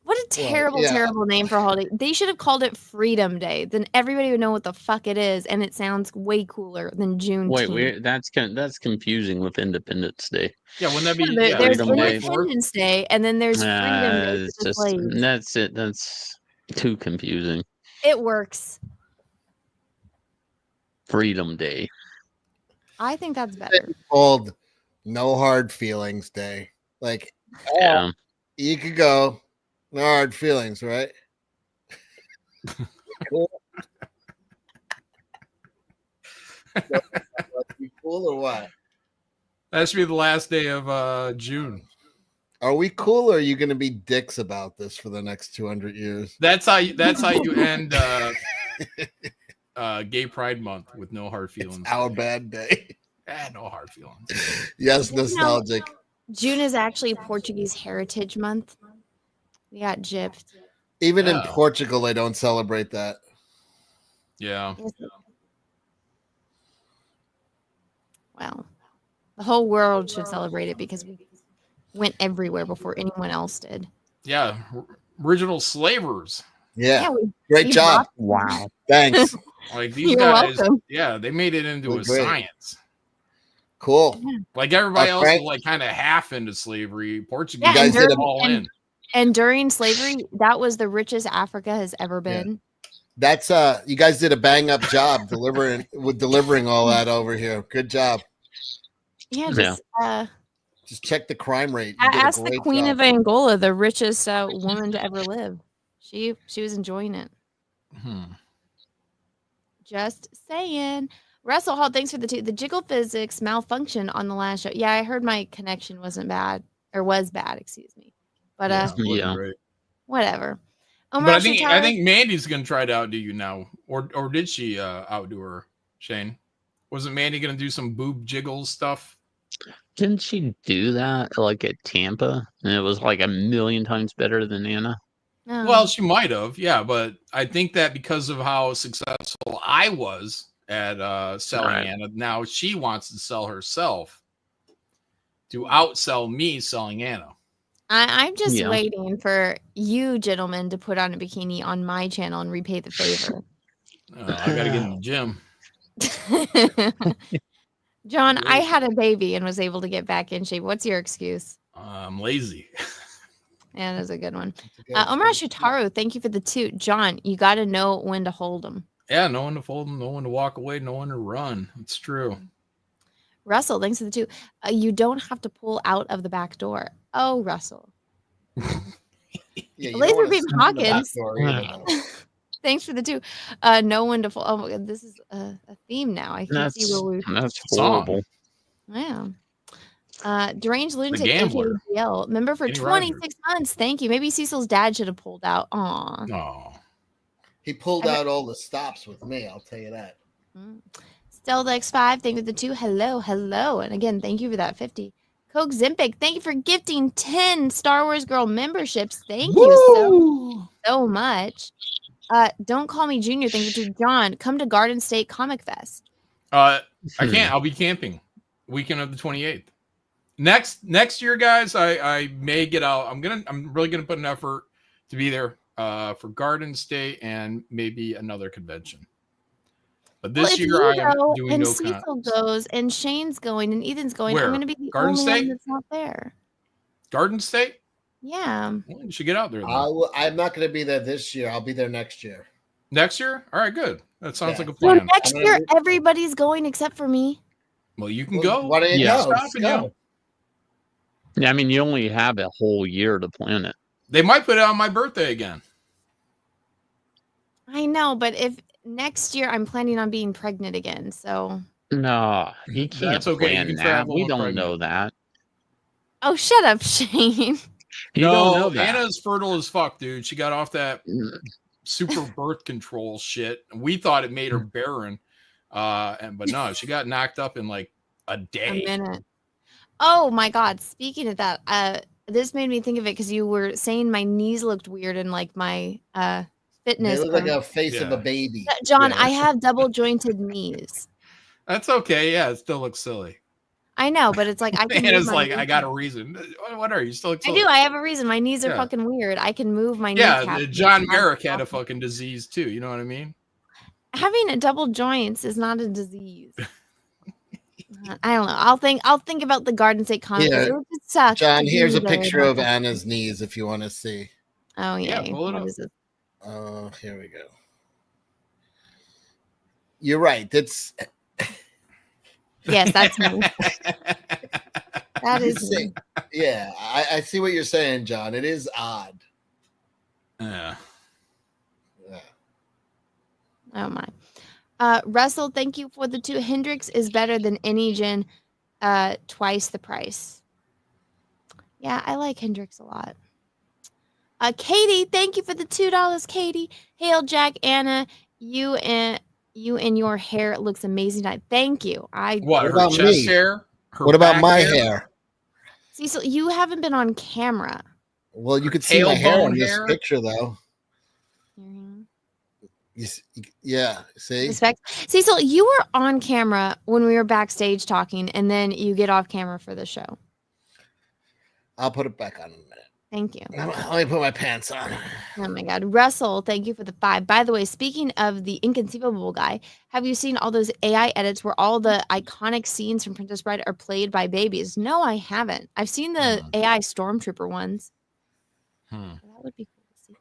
What a terrible name for a holiday. They should have called it Freedom Day. Then everybody would know what the fuck it is, and it sounds way cooler than Juneteenth. Wait, that's confusing with Independence Day. Yeah, wouldn't that be There's Freedom Day? Independence Day, and then there's Freedom Day. It's for the just slaves. that's it. That's too confusing. It works. Freedom Day. I think that's better. Called No Hard Feelings Day. Like, Yeah. you could go, no hard feelings, right? Cool. You cool or what? That should be the last day of June. Are we cool, or are you going to be dicks about this for the next 200 years? That's how you end Gay Pride Month with no hard feelings. It's our bad day. No hard feelings. Yes, nostalgic. June is actually Portuguese Heritage Month. We got gypped. Even in Portugal, they don't celebrate that. Yeah. Well, the whole world should celebrate it because we went everywhere before anyone else did. Yeah. Original slavers. Yeah. we- Great we job. brought- Wow. Thanks. Like these You're guys, welcome. yeah, they made it into Well, a great. science. Cool. Like everybody else Frank- was like kind of half into slavery. Portuguese Yeah, and guys did during- all in. And during slavery, that was the richest Africa has ever been. That's you guys did a bang up job delivering all that over here. Good job. Yeah, Just check the crime rate. You did a ask the great Queen job. of Angola, the richest woman to ever live. She was enjoying it. Just saying. Russell Hall, thanks for the jiggle physics malfunctioned on the last show. Yeah, I heard my connection wasn't bad or was bad, excuse me. But Yeah. Great. whatever. But I think Mandy's gonna try to outdo you now, or did she outdo her? Shane, wasn't Mandy gonna do some boob jiggle stuff? Didn't she do that like at Tampa? And it was like a million times better than Anna. Well, she might have, yeah, but I think that because of how successful I was at selling Right. Anna, now she wants to sell herself to outsell me selling Anna. I'm just Yeah. waiting for you gentlemen to put on a bikini on my channel and repay the favor. I gotta get in the gym. John, I had a baby and was able to get back in shape. What's your excuse? I'm lazy. Yeah, that's a good one. Omar Shitaru, thank you for the toot. John, you got to know when to hold them. Yeah, no one to fold them, no one to walk away, no one to run. It's true. Russell, thanks for the toot. You don't have to pull out of the back door. Oh, Russell. Laser Beam Hawkins. Thanks for the two. No one to fall. Oh my God, this is a theme now. I can see where we. That's horrible. Yeah. Deranged Lunatic, Gambler. AKL, member for Kenny 26 months. Thank you. Maybe Cecil's dad should have pulled out. Aw. No. He pulled out all the stops with me. I'll tell you that. Still X5, thank you for the two. Hello, hello. And again, thank you for that 50. Coke Zimpic, thank you for gifting 10 Star Wars Girl memberships. Thank you so much. Don't call me Junior. Thank you to John. Come to Garden State Comic Fest. I can't. I'll be camping weekend of the 28th. Next year, guys, I may get out. I'm really gonna put an effort to be there for Garden State and maybe another convention. But this year I am doing and no Cecil goes and Shane's going and Ethan's going. Where? I'm going to be the Garden only State? one that's not there. Garden State. Yeah. Well, you should get out there. Then. I'm not going to be there this year. I'll be there next year. Next year? All right, good. That sounds like a Well, plan. next year, everybody's going except for me. Well, you can go. Why don't you Stop go? and go. Yeah, I mean, you only have a whole year to plan it. They might put it on my birthday again. I know, but if next year I'm planning on being pregnant again, so No, you can't That's okay. You plan can that. travel We with don't pregnant. know that. Oh, shut up, Shane. You don't know that. Anna's fertile as fuck, dude. She got off that super birth control shit. We thought it made her barren. But no, she got knocked up in like a day. A minute. Oh my God. Speaking of that, this made me think of it because you were saying my knees looked weird and like my fitness. They look like a face of a baby. John, Yeah. I have double jointed knees. That's okay. Yeah, it still looks silly. I know, but it's like I can. Anna's move my like, I got a knees. reason. What are you still? I do. I have a reason. My knees are Yeah. fucking weird. I can move my Yeah, kneecaps. John Merrick had a fucking disease too. You know what I mean? Having a double joints is not a disease. I don't know. I'll think about the Garden State comic. Yeah. It would just suck. John, to here's be a there, picture but- of Anna's knees if you want to see. Oh yeah. pull it What up. is it? Oh, here we go. You're right. That's Yes, that's me. That You is see- me. yeah. I see what you're saying, John. It is odd. Yeah. Oh my. Russell, thank you for the 2. Hendrix is better than any gin, twice the price. Yeah, I like Hendrix a lot. Katie, thank you for the $2, Katie. Hail, Jack, Anna, you and your hair looks amazing tonight. Thank you. What What her about chest me? hair? Her What about back my hair? Cecil, you haven't been on camera. Well, you could see my hair tailbone in this hair? picture, though. Yeah, see? Respect. Cecil, you were on camera when we were backstage talking, and then you get off camera for the show. I'll put it back on in a minute. Thank you. Let me put my pants on. Oh my God. Russell, thank you for the 5. By the way, speaking of the inconceivable guy, have you seen all those AI edits where all the iconic scenes from Princess Bride are played by babies? No, I haven't. I've seen the AI Stormtrooper ones. That would be cool to see.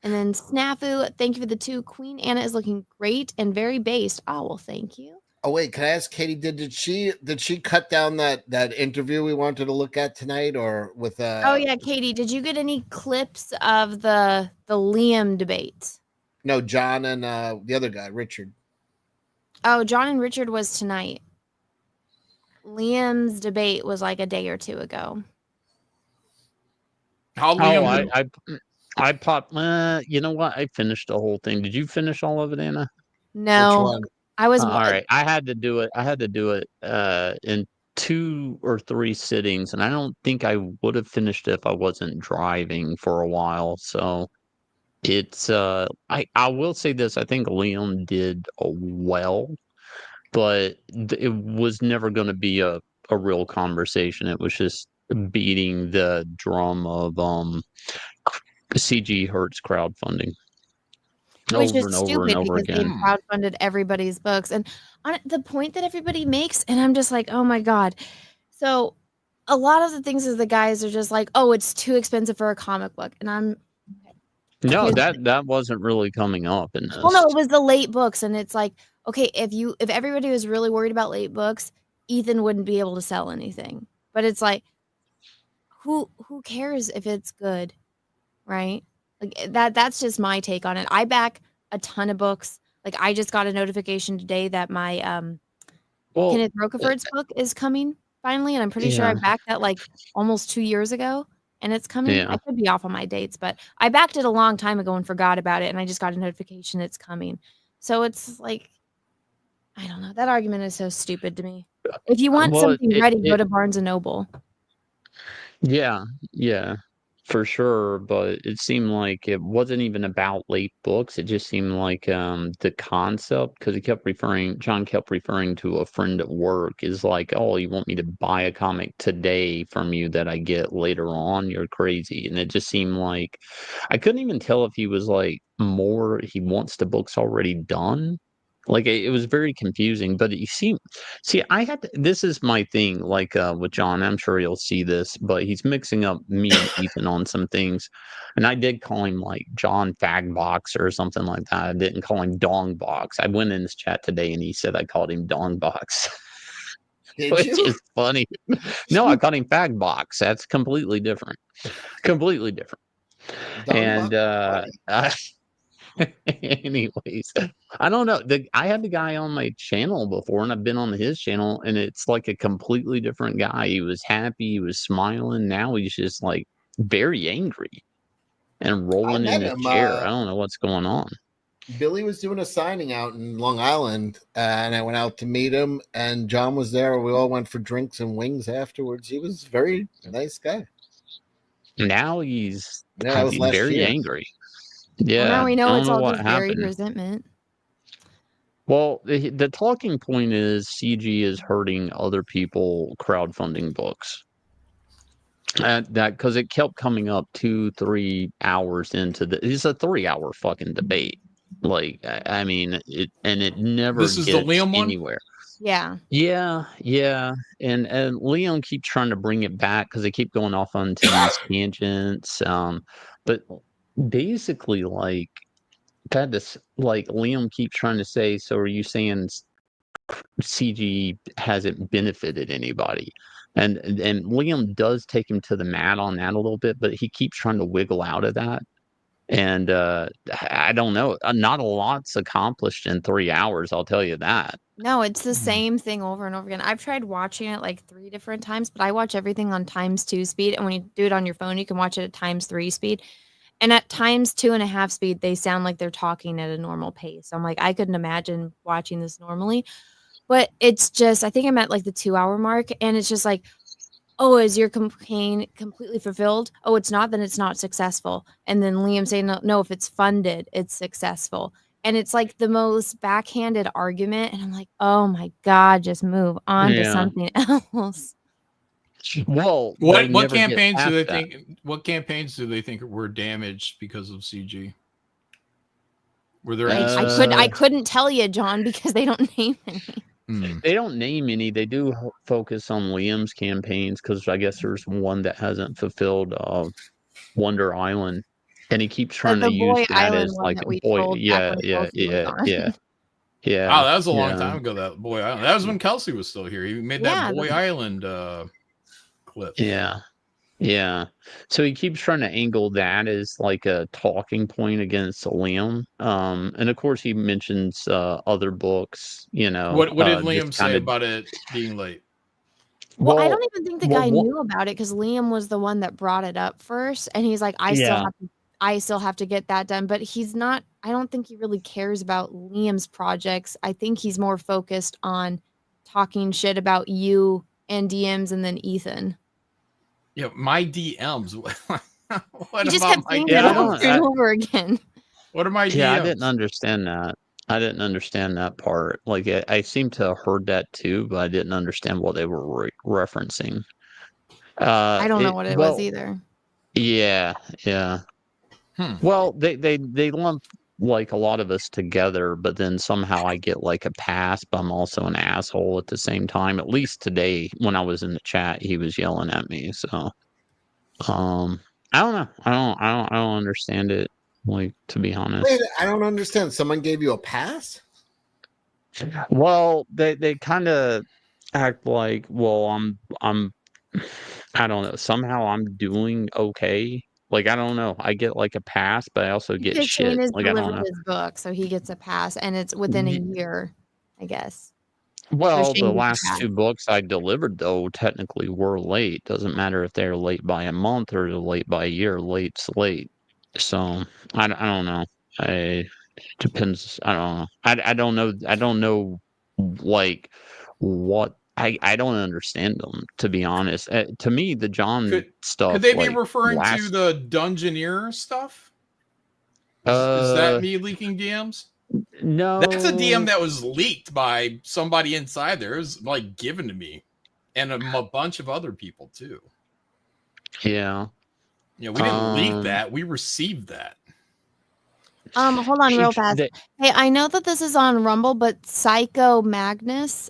And then Snafu, thank you for the 2. Queen Anna is looking great and very based. Oh, well, thank you. Oh wait, can I ask Katie? Did she cut down that interview we wanted to look at tonight, or with? Oh yeah, Katie, did you get any clips of the Liam debate? No, John and the other guy, Richard. Oh, John and Richard was tonight. Liam's debate was like a day or 2 ago. How Liam? I popped. You know what? I finished the whole thing. Did you finish all of it, Anna? No, I was. All right. I had to do it in 2 or 3 sittings, and I don't think I would have finished it if I wasn't driving for a while. So it's I will say this. I think Liam did well, but it was never going to be a real conversation. It was just beating the drum of CG hurts crowdfunding. Which Over is and over stupid and over because they've again. crowdfunded everybody's books. And on the point that everybody makes, and I'm just like, oh my God. So a lot of the things is the guys are just like, oh, it's too expensive for a comic book. And I'm No, here's the that wasn't really coming up in this. well, no, it was the late books. And it's like, okay, if everybody was really worried about late books, Ethan wouldn't be able to sell anything. But it's like, who cares if it's good? Right? Like that's just my take on it. I back a ton of books. Like I just got a notification today that my Kenneth Rocaford's book is coming finally, and I'm pretty sure I Yeah. backed that like almost 2 years ago, and it's coming. Yeah. I could be off on my dates, but I backed it a long time ago and forgot about it, and I just got a notification it's coming. So it's like, I don't know. That argument is so stupid to me. If you want Well, something ready, go to Barnes and Noble. Yeah, for sure. But it seemed like it wasn't even about late books. It just seemed like the concept, because John kept referring to a friend at work is like, oh, you want me to buy a comic today from you that I get later on? You're crazy. And it just seemed like I couldn't even tell if he was like he wants the books already done. Like it was very confusing, but this is my thing, like with John, I'm sure you'll see this, but he's mixing up me and Ethan on some things. And I did call him like John Fagbox or something like that. I didn't call him Dongbox. I went in his chat today and he said I called him Dongbox. Which is funny. No, I called him Fagbox. That's completely different. Completely different. And Anyways, I don't know. I had the guy on my channel before, and I've been on his channel, and it's like a completely different guy. He was happy, he was smiling. Now he's just like very angry and rolling in met his him. chair. I don't know what's going on. Billy was doing a signing out in Long Island, and I went out to meet him, and John was there. We all went for drinks and wings afterwards. He was a very nice guy. Now he's that was last very year. angry. Well, Yeah, now we know I don't it's know all what just buried happened. resentment. Well, the talking point is CG is hurting other people crowdfunding books. That because it kept coming up 2-3 hours into it's a 3-hour fucking debate. Like I mean it never This is the gets Liam one? anywhere. Yeah. Yeah, and Liam keeps trying to bring it back because they keep going off onto these tangents. But basically, like had this, like Liam keeps trying to say. So are you saying CG hasn't benefited anybody? And Liam does take him to the mat on that a little bit, but he keeps trying to wiggle out of that. And I don't know. Not a lot's accomplished in 3 hours. I'll tell you that. No, it's the same thing over and over again. I've tried watching it like 3 different times, but I watch everything on ×2 speed. And when you do it on your phone, you can watch it at ×3 speed. And at ×2.5 speed, they sound like they're talking at a normal pace. I'm like, I couldn't imagine watching this normally. But it's just, I think I'm at like the 2-hour mark, and it's just like, oh, is your campaign completely fulfilled? Oh, it's not, then it's not successful. And then Liam saying, no, if it's funded, it's successful. And it's like the most backhanded argument. And I'm like, oh my God, just move on to something else. Well, what campaigns do they think? What campaigns do they think were damaged because of CG? Were there? I couldn't tell you, John, because they don't name any. They don't name any. They do focus on Liam's campaigns because I guess there's one that hasn't fulfilled Wonder Island, and he keeps trying to use that as like boy. Yeah. Oh, that was a long time ago. That Boy Island. That was when Kelsey was still here. He made that Boy Island clip. Yeah. So he keeps trying to angle that as like a talking point against Liam. And of course he mentions other books, you know. What did Liam say about it being late? Well, I don't even think the guy knew about it because Liam was the one that brought it up first, and he's like, I still have to get that done. But he's not, I don't think he really cares about Liam's projects. I think he's more focused on talking shit about you and DMs and then Ethan. Yeah, my DMs. What you just about kept my saying it over and over again. What are my DMs? Yeah, I didn't understand that. I didn't understand that part. Like, I seem to have heard that too, but I didn't understand what they were referencing. I don't know what it was either. Yeah. Well, they lump like a lot of us together, but then somehow I get like a pass, but I'm also an asshole at the same time. At least today, when I was in the chat, he was yelling at me. So, I don't know. I don't understand it. Like, to be honest. Wait, I don't understand. Someone gave you a pass? Well, they kind of act like, well, I'm I don't know. Somehow I'm doing okay. Like, I don't know. I get like a pass, but I also get Because shit. Shane has Like, I don't delivered know. his book, so he gets a pass, and it's within a year, I guess. Well, So the Shane gets a last pass. 2 books I delivered, though, technically were late. Doesn't matter if they're late by a month or they're late by a year. Late's late. So I don't know. Depends. I don't know. I don't know. I don't know. Like what. I don't understand them, to be honest. To me, the John stuff. Could they be like, referring to the Dungeoneer stuff? Is that me leaking DMs? No. That's a DM that was leaked by somebody inside there. It was like given to me and a bunch of other people too. Yeah. Yeah, we didn't leak that. We received that. Hold on real fast. Hey, I know that this is on Rumble, but Psycho Magus,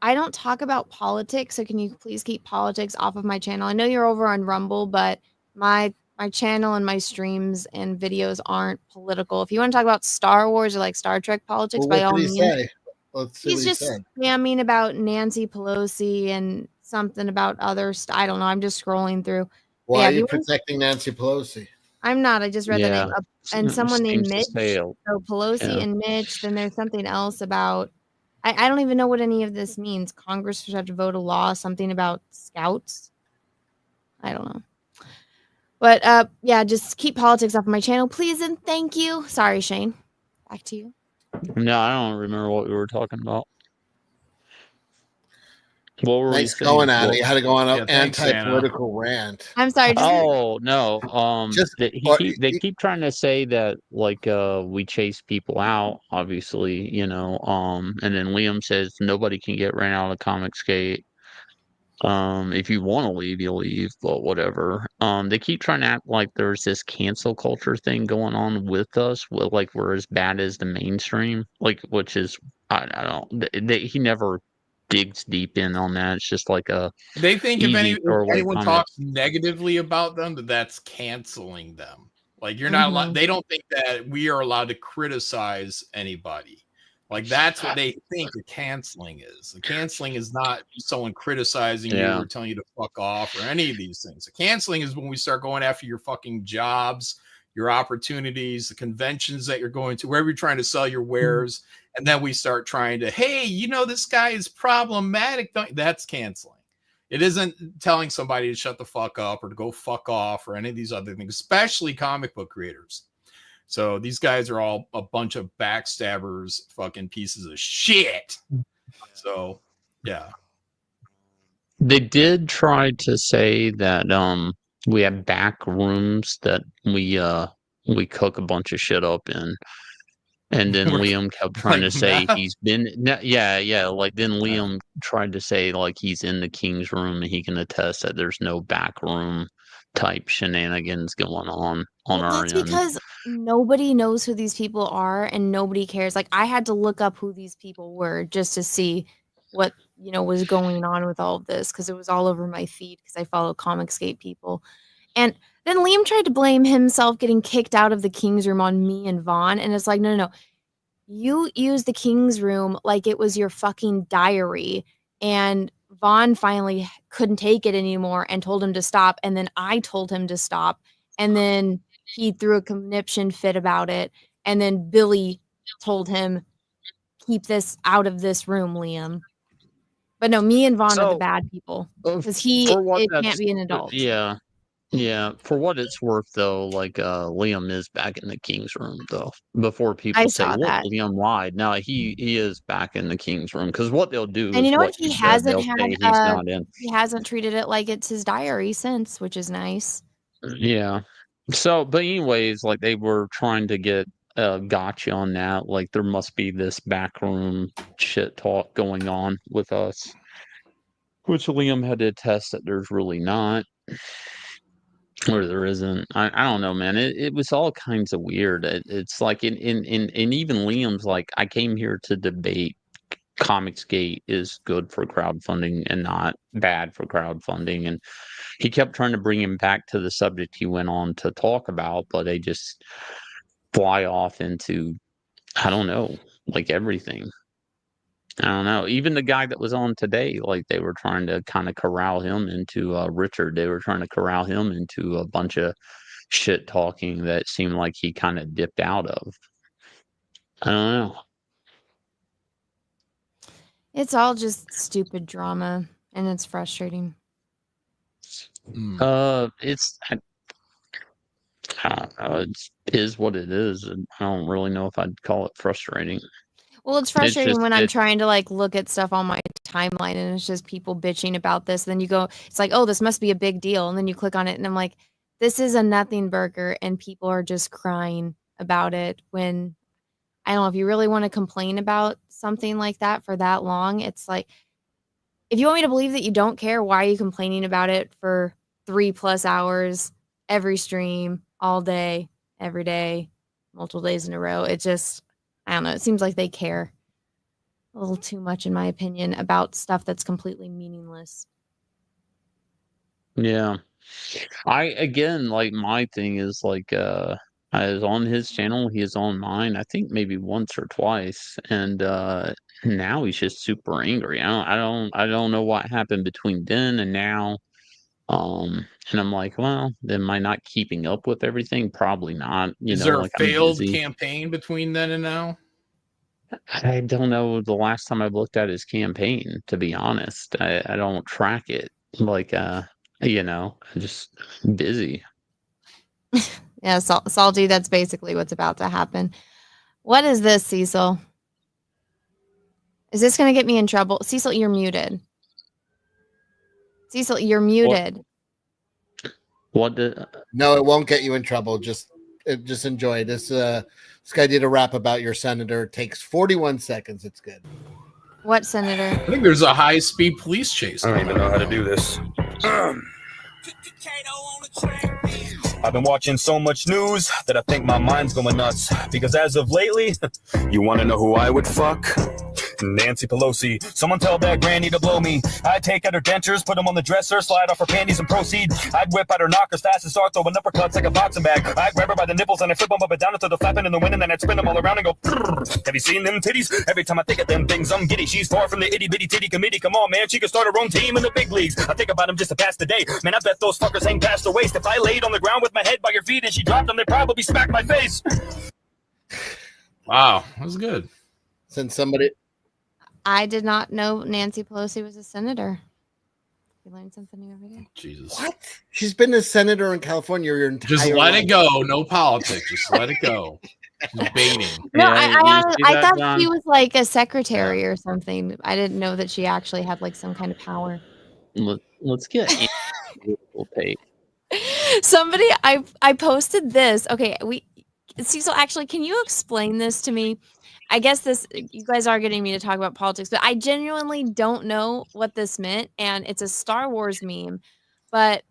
I don't talk about politics, so can you please keep politics off of my channel? I know you're over on Rumble, but my channel and my streams and videos aren't political. If you want to talk about Star Wars or like Star Trek politics, by all means. Say? Let's see He's what just he said. spamming about Nancy Pelosi and something about other I don't know. I'm just scrolling through. Why are you protecting Nancy Pelosi? I'm not. I just read the name. Yeah, And someone named seems to Mitch. say, So Pelosi yeah. and Mitch. Then there's something else about. I don't even know what any of this means. Congress should have to vote a law, something about scouts. I don't know. But yeah, just keep politics off my channel, please and thank you. Sorry, Shane. Back to you. No, I don't remember what we were talking about. What were we Nice saying? going, Anna. What- You had to go on an Yeah, thanks, Anna. anti-political rant. I'm sorry. Just Oh no. Just- They keep trying to say that like we chase people out, obviously, you know. And then Liam says nobody can get ran out of Comicsgate. If you want to leave, you leave, but whatever. They keep trying to act like there's this cancel culture thing going on with us, like we're as bad as the mainstream, like which is I don't. He never digs deep in on that. It's just like a They think if easy throwaway anyone comment. talks negatively about them, that's canceling them. Like you're not allowed. They don't think that we are allowed to criticize anybody. Like that's what they think the canceling is. The canceling is not someone criticizing you Yeah. or telling you to fuck off or any of these things. The canceling is when we start going after your fucking jobs, your opportunities, the conventions that you're going to, wherever you're trying to sell your wares, and then we start trying to, hey, you know, this guy is problematic. That's canceling. It isn't telling somebody to shut the fuck up or to go fuck off or any of these other things, especially comic book creators. So these guys are all a bunch of backstabbers, fucking pieces of shit. So, yeah. They did try to say that we have back rooms that we cook a bunch of shit up in. And then Liam kept trying to say he's been yeah, like then Liam tried to say like he's in the King's room and he can attest that there's no back room type shenanigans going on our that's end. because nobody knows who these people are and nobody cares. Like I had to look up who these people were just to see what was going on with all of this because it was all over my feed because I follow Comicsgate people. And then Liam tried to blame himself getting kicked out of the King's room on me and Vaughn. And it's like, no. You used the King's room like it was your fucking diary. And Vaughn finally couldn't take it anymore and told him to stop. And then I told him to stop. And then he threw a conniption fit about it. And then Billy told him, keep this out of this room, Liam. But no, me and Vaughn are the bad people. Because it can't be an adult. Yeah, for what it's worth, though, like Liam is back in the King's room, though. Before I people say, saw "Look, that. Liam lied," no, he is back in the King's room because what they'll do And is you know what? what you said. They'll say he's not in. He hasn't treated it like it's his diary since, which is nice. Yeah. So, but anyways, like they were trying to get gotcha on that. Like there must be this backroom shit talk going on with us, which Liam had to attest that there's really not. Or there isn't. I don't know, man. It was all kinds of weird. It's like in even Liam's like, I came here to debate Comicsgate is good for crowdfunding and not bad for crowdfunding. And he kept trying to bring him back to the subject he went on to talk about, but they just fly off into, I don't know, like everything. I don't know. Even the guy that was on today, like they were trying to kind of corral him into Richard. They were trying to corral him into a bunch of shit talking that seemed like he kind of dipped out of. I don't know. It's all just stupid drama, and it's frustrating. It's I don't know. It is what it is, and I don't really know if I'd call it frustrating. Well, it's frustrating when I'm trying to like look at stuff on my timeline and it's just people bitching about this. Then you go, it's like, oh, this must be a big deal. And then you click on it and I'm like, this is a nothing burger. And people are just crying about it when I don't know if you really want to complain about something like that for that long. It's like, if you want me to believe that you don't care, why are you complaining about it for 3+ hours every stream, all day, every day, multiple days in a row? It just, I don't know. It seems like they care a little too much, in my opinion, about stuff that's completely meaningless. Yeah. Again, like my thing is like, I was on his channel. He is on mine. I think maybe once or twice. And, now he's just super angry. I don't know what happened between then and now. And I'm like, well, am I not keeping up with everything? Probably not. Is there a like I'm failed busy. campaign between then and now? I don't know the last time I've looked at his campaign, to be honest. I don't track it. I'm just busy. Yeah, Salty, that's basically what's about to happen. What is this, Cecil? Is this going to get me in trouble? Cecil, you're muted. Cecil, you're muted. No, it won't get you in trouble. Just enjoy this. This guy did a rap about your senator. It takes 41 seconds. It's good. What senator? I think there's a high-speed police chase. I don't even know how to do this. I've been watching so much news that I think my mind's going nuts. Because as of lately, you want to know who I would fuck? Nancy Pelosi. Someone tell that granny to blow me. I'd take out her dentures, put them on the dresser, slide off her panties and proceed. I'd whip out her knockers fast and start throwing uppercuts like a boxing bag. I'd grab her by the nipples and I'd flip them up and down until they're flapping in the wind, and then I'd spin them all around and go, "Prrr. Have you seen them titties? Every time I think of them things, I'm giddy. She's far from the itty bitty titty committee. Come on, man, she could start her own team in the big leagues. I think about them just to pass the day. Man, I bet those fuckers hang past the waist. If I laid on the ground with my head by your feet and she dropped them, they'd probably smack my face. Wow, that was good. Since somebody... I did not know Nancy Pelosi was a senator. You learn something new every day. Jesus. What? She's been a senator in California your entire Just let life. it go. No politics. Just let it go. She's baiting. No, I thought she was like a secretary or something. I didn't know that she actually had like some kind of power. Let's get pay. Somebody, I posted this. Okay, Cecil, actually, can you explain this to me? I guess you guys are getting me to talk about politics, but I genuinely don't know what this meant, and it's a Star Wars meme. But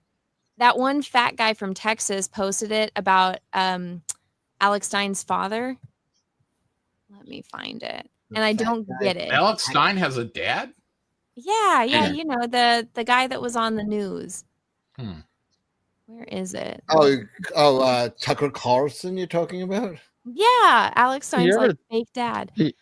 that one fat guy from Texas posted it about Alex Stein's father. Let me find it, and I don't get it. Alex Stein has a dad? Yeah, you know, the guy that was on the news. Where is it? Tucker Carlson you're talking about? Yeah, Alex Stein's like fake dad. You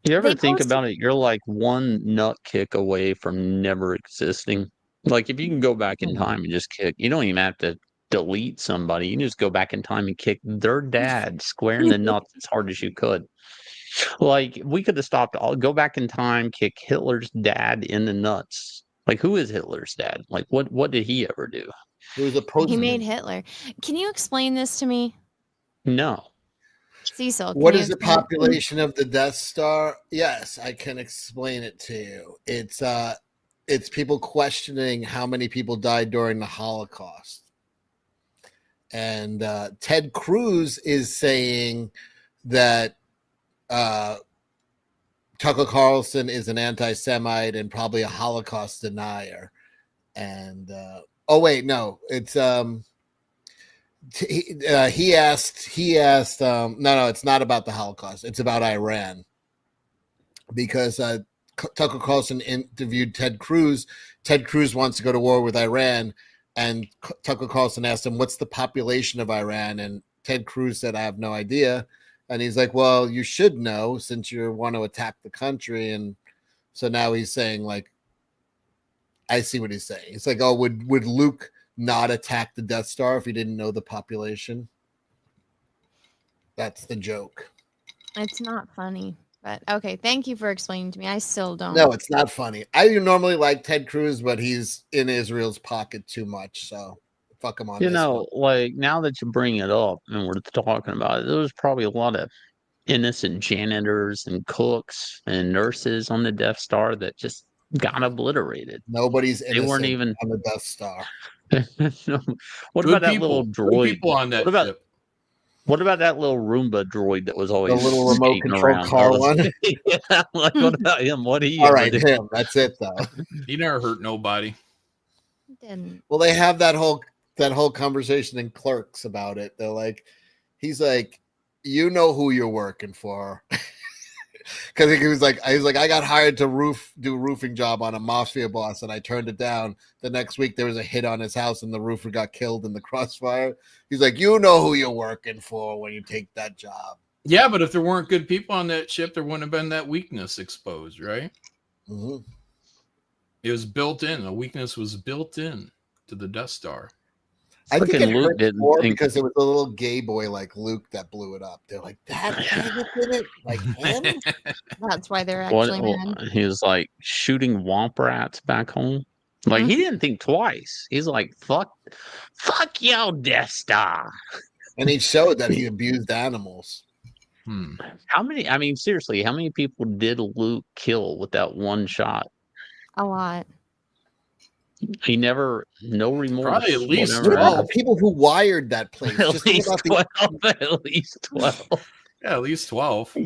ever think about it? You're like one nut kick away from never existing. Like if you can go back in time and just kick, you don't even have to delete somebody. You can just go back in time and kick their dad square in the nuts as hard as you could. Like we could have stopped. I'll go back in time, kick Hitler's dad in the nuts. Like who is Hitler's dad? Like what did he ever do? He was a He made Hitler. Can you explain this to me? No. Cecil, what is the population of the Death Star? Yes, I can explain it to you. It's people questioning how many people died during the Holocaust. And Ted Cruz is saying that Tucker Carlson is an anti-Semite and probably a Holocaust denier. And it's he asked no, it's not about the Holocaust, it's about Iran, because Tucker Carlson interviewed Ted Cruz wants to go to war with Iran, and Tucker Carlson asked him, what's the population of Iran? And Ted Cruz said, I have no idea. And he's like, well, you should know since you want to attack the country. And so now he's saying, like, I see what he's saying. It's like, oh, would Luke not attack the Death Star if he didn't know the population? That's the joke. It's not funny, but okay. Thank you for explaining to me. I still don't. No, it's not funny. I normally like Ted Cruz, but he's in Israel's pocket too much, so fuck him on. Like now that you bring it up and we're talking about it, there was probably a lot of innocent janitors and cooks and nurses on the Death Star that just got obliterated. Nobody's innocent. They weren't even on the Death Star. What about that little droid? People on that ship. What about that little Roomba droid that was always the little remote control car one? Yeah, like what about him? What he? All right, him. That's it though. He never hurt nobody. Didn't. Well, they have that whole conversation in Clerks about it. They're like, he's like, you know who you're working for. Because he was like, I got hired to do a roofing job on a mafia boss, and I turned it down. The next week, there was a hit on his house, and the roofer got killed in the crossfire. He's like, you know who you're working for when you take that job. Yeah, but if there weren't good people on that ship, there wouldn't have been that weakness exposed, right? Mm-hmm. It was built in. The weakness was built in. to the Death Star. I think Fucking it Luke hurt didn't more think- because it was a little gay boy like Luke that blew it up. They're like, that Anakin did it? Like him? That's why they're actually mad. He was like shooting womp rats back home. Like he didn't think twice. He's like, fuck yo, Death Star. And he showed that he abused animals. How many? I mean, seriously, how many people did Luke kill with that one shot? A lot. He never, no remorse. Probably at least whatever. What about the people who wired that place? At Just think least about 12. At least 12. Yeah, at least 12.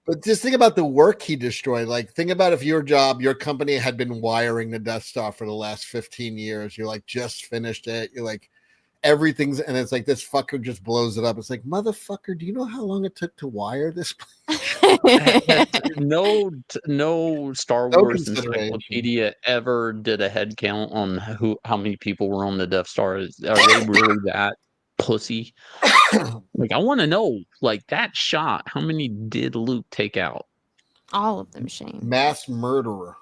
But just think about the work he destroyed. Like, think about if your company had been wiring the Death Star for the last 15 years. You're like, just finished it. You're like, everything's, and it's like, this fucker just blows it up. It's like, motherfucker, do you know how long it took to wire this place? No Star No Wars consideration. encyclopedia ever did a head count on how many people were on the Death Star. Are they really that pussy? Like, I want to know, like, that shot, how many did Luke take out? All of them, Shane. Mass murderer.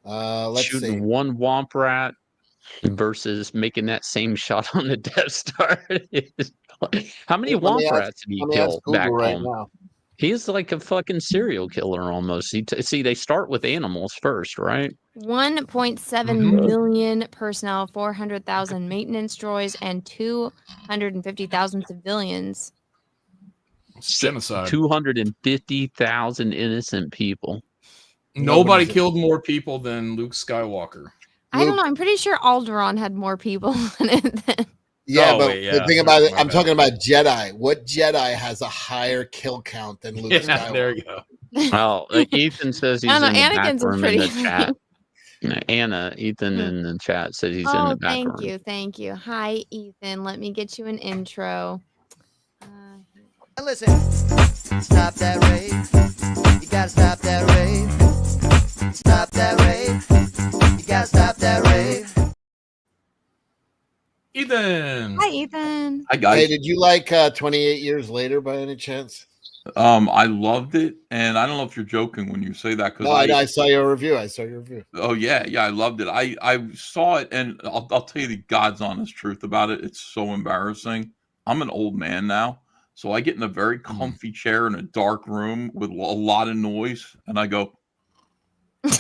Let's Shooting see. one womp rat versus making that same shot on the Death Star. How many Let me womp ask- rats did he let me ask kill Google back right home? now. He's like a fucking serial killer almost. See, they start with animals first, right? 1.7 million personnel, 400,000 maintenance droids, and 250,000 civilians. Genocide. 250,000 innocent people. Nobody killed more people than Luke Skywalker. I don't know. I'm pretty sure Alderaan had more people in it than. Yeah, Oh, but wait, yeah. the thing about it, My I'm bad. talking about Jedi. What Jedi has a higher kill count than Luke Yeah, Skywalker? there you go. Well, Ethan says he's I in don't the know, back Anakin's is room in the pretty- chat. Ethan in the chat said he's in Oh, the back thank room. you. Thank you. Hi, Ethan. Let me get you an intro. Listen, stop that rave. You gotta stop that rave. Stop that rave. You gotta stop that rave. Ethan. Hi, Ethan. Hi guys. Hey, did you like 28 Years Later by any chance? I loved it, and I don't know if you're joking when you say that because No, I saw your review. Oh yeah, I loved it. I saw it, and I'll tell you the God's honest truth about it. It's so embarrassing. I'm an old man now, so I get in a very comfy chair in a dark room with a lot of noise, and I go. You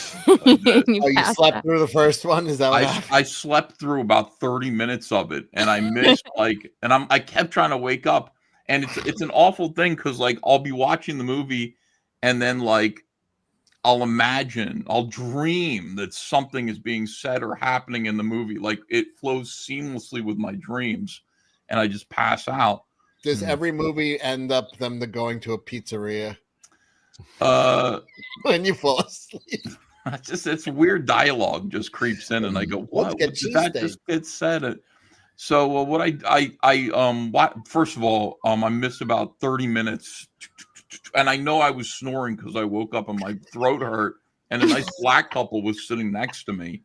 slept through the first one? Is that what happened? I slept through about 30 minutes of it, and I missed I kept trying to wake up, and it's an awful thing because I'll be watching the movie, and then I'll dream that something is being said or happening in the movie. Like it flows seamlessly with my dreams, and I just pass out. Does every movie end up them going to a pizzeria? When you fall asleep. It's weird dialogue just creeps in, and I go, "What? Let's get Did that cheesesteak." just get said?" So what first of all, I missed about 30 minutes, and I know I was snoring because I woke up and my throat hurt, and a nice black couple was sitting next to me,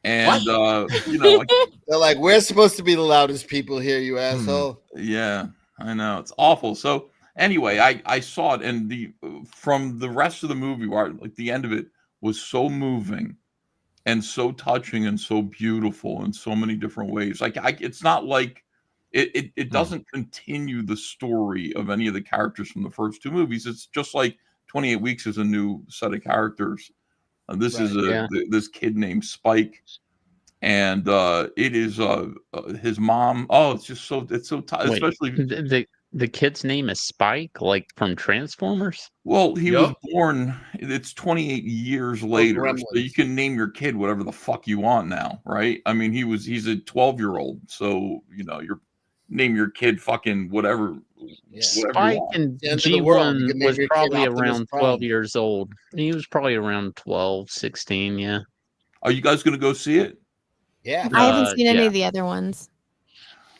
and they're like, "We're supposed to be the loudest people here, you asshole." Yeah, I know, it's awful. So anyway, I saw it, and from the rest of the movie, where the end of it was so moving and so touching and so beautiful in so many different ways. It's not like it doesn't continue the story of any of the characters from the first two movies. It's just like 28 Weeks is a new set of characters. This is this kid named Spike, and it is his mom. Oh, it's so especially the kid's name is Spike, like from Transformers. Well, he was born. It's 28 years later, so you can name your kid whatever the fuck you want now, right? I mean, he's a 12-year-old, so you name your kid fucking whatever. Spike and G1 was probably around 12 years old. He was probably around 12, 16, yeah. Are you guys gonna go see it? Yeah. I haven't seen any of the other ones.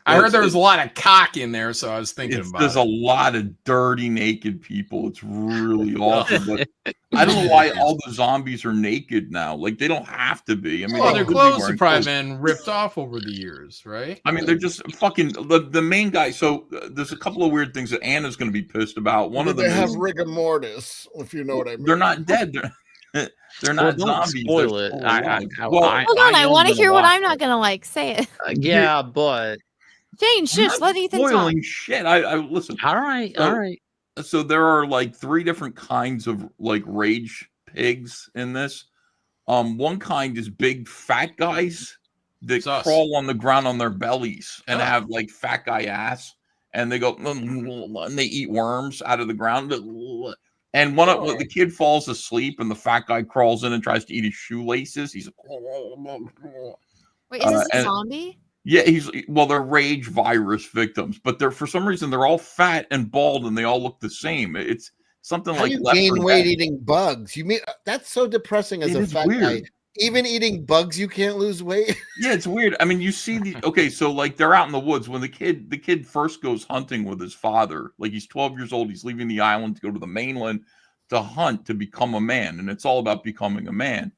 I heard there was a lot of cock in there, so I was thinking about there's it. a lot of dirty, naked people. It's really awful. But I don't know why all the zombies are naked now. Like, they don't have to be. I mean, Well, they their could be clothes wearing have probably clothes. been ripped off over the years, right? I mean, they're just fucking the main guy. So there's a couple of weird things that Anna's going to be pissed about. One of them They have is rigor mortis, if you know what I mean. they're not dead. They're Well, not don't zombies. spoil they're it. still I, alive. I, Well, I, Hold on, I am want to gonna hear what watch I'm not it. gonna like. Say it. Yeah, but Jane, I'm shush. not Let Ethan talk. spoiling shit. I listen. all right, So, all right. so there are like 3 different kinds of like rage pigs in this. One kind is big fat guys that Sus. crawl on the ground on their bellies and Ugh. have like fat guy ass, and they go and they eat worms out of the ground. And the kid falls asleep, and the fat guy crawls in and tries to eat his shoelaces. He's Wait, is this a and- zombie? yeah, they're rage virus victims, but they're for some reason they're all fat and bald, and they all look the same. It's something How like you Left gain 4 weight Dead. eating bugs? You mean that's so depressing as It a is fat weird. guy. Even eating bugs, you can't lose weight. Yeah, it's weird. I mean, you see okay, so like they're out in the woods when the kid first goes hunting with his father. Like he's 12 years old, he's leaving the island to go to the mainland to hunt to become a man, and it's all about becoming a man.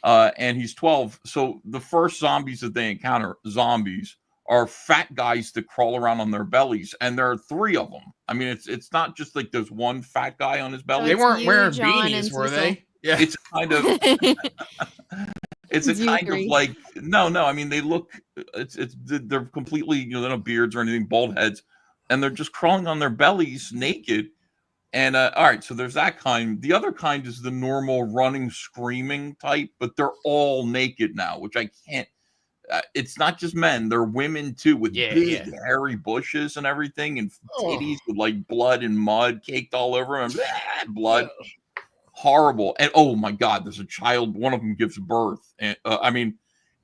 And he's 12. So the first zombies that they encounter, are fat guys that crawl around on their bellies, and there are 3 of them. I mean, it's not just like there's one fat guy on his belly. They weren't you, wearing John, beanies, and were Cecil. they? Yeah. It's kind of it's a You kind of three. like no. I mean, they look they're completely they don't have beards or anything, bald heads, and they're just crawling on their bellies naked. And all right, so there's that kind. The other kind is the normal running, screaming type, but they're all naked now, which I can't. It's not just men; they're women too, with big hairy bushes and everything, and titties with like blood and mud caked all over them, and blood. Horrible. And oh my God, there's a child. One of them gives birth. And I mean,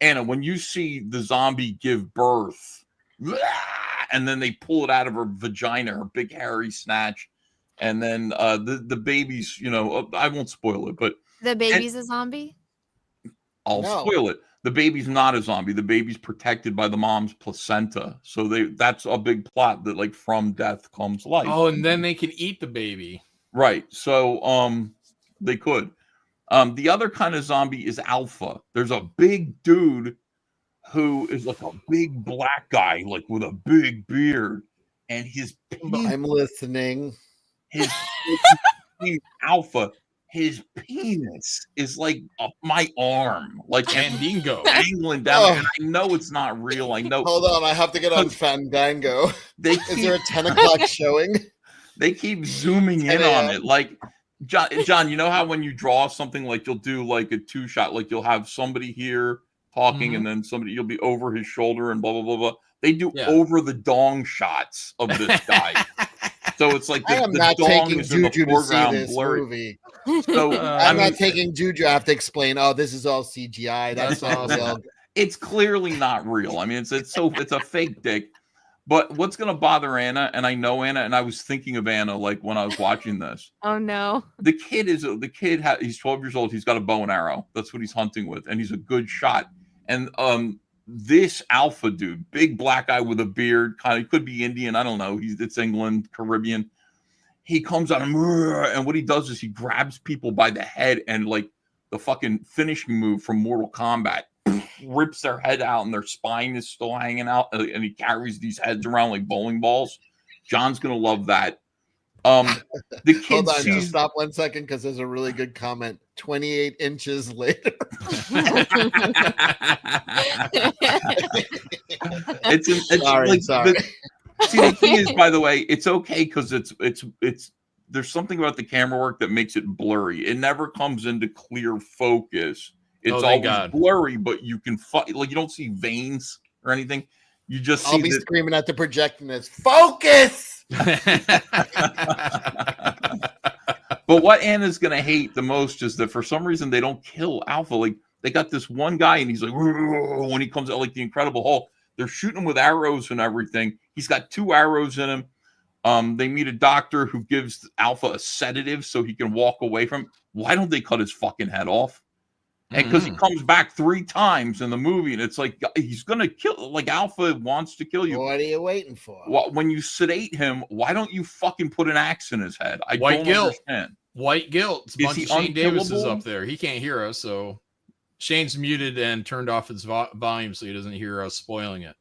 Anna, when you see the zombie give birth, and then they pull it out of her vagina, her big hairy snatch, and then the baby's, I won't spoil it, but The baby's a zombie? I'll spoil it. The baby's not a zombie. The baby's protected by the mom's placenta. So that's a big plot that like from death comes life. Oh, and then they can eat the baby. Right. So they could. The other kind of zombie is alpha. There's a big dude who is like a big black guy, like with a big beard, and his I'm listening. His alpha. His penis is like up my arm, like Fandango, dangling down. And I know it's not real. I know. Hold on, I have to get on Fandango. Is there a 10 o'clock showing? They keep zooming in on it, like. John, you know how when you draw something, like you'll do like a 2-shot, like you'll have somebody here talking and then you'll be over his shoulder and blah, blah, blah, blah. They do over the dong shots of this guy. So it's like I am not taking Juju to see this movie. So I'm not taking Juju. I have to explain, this is all CGI. That's all real. It's clearly not real. I mean, it's a fake dick. But what's going to bother Anna, and I know Anna, and I was thinking of Anna like when I was watching this. Oh no. He's 12 years old. He's got a bow and arrow. That's what he's hunting with, and he's a good shot. And this alpha dude, big black guy with a beard, kind of could be Indian, I don't know. It's England, Caribbean. He comes out and what he does is he grabs people by the head and like the fucking finishing move from Mortal Kombat. Rips their head out and their spine is still hanging out, and he carries these heads around like bowling balls. John's gonna love that. The kid Hold on, just stop 1 second because there's a really good comment. 28 inches later. Sorry. See, the thing is, by the way, it's okay because it's there's something about the camera work that makes it blurry. It never comes into clear focus. It's always blurry, but you can you don't see veins or anything. You just see. I'll be screaming at the projectionist. Focus. But what Anna's gonna hate the most is that for some reason they don't kill Alpha. Like they got this one guy, and he's like when he comes out like the Incredible Hulk. They're shooting him with arrows and everything. He's got 2 arrows in him. They meet a doctor who gives Alpha a sedative so he can walk away from him. Why don't they cut his fucking head off? And because he comes back 3 times in the movie, and it's like he's gonna kill. Like Alpha wants to kill you. What are you waiting for? When you sedate him, why don't you fucking put an axe in his head? I don't understand. White guilt. It's a bunch of Shane Davis is unkillable? up there. He can't hear us, so Shane's muted and turned off his volume so he doesn't hear us spoiling it.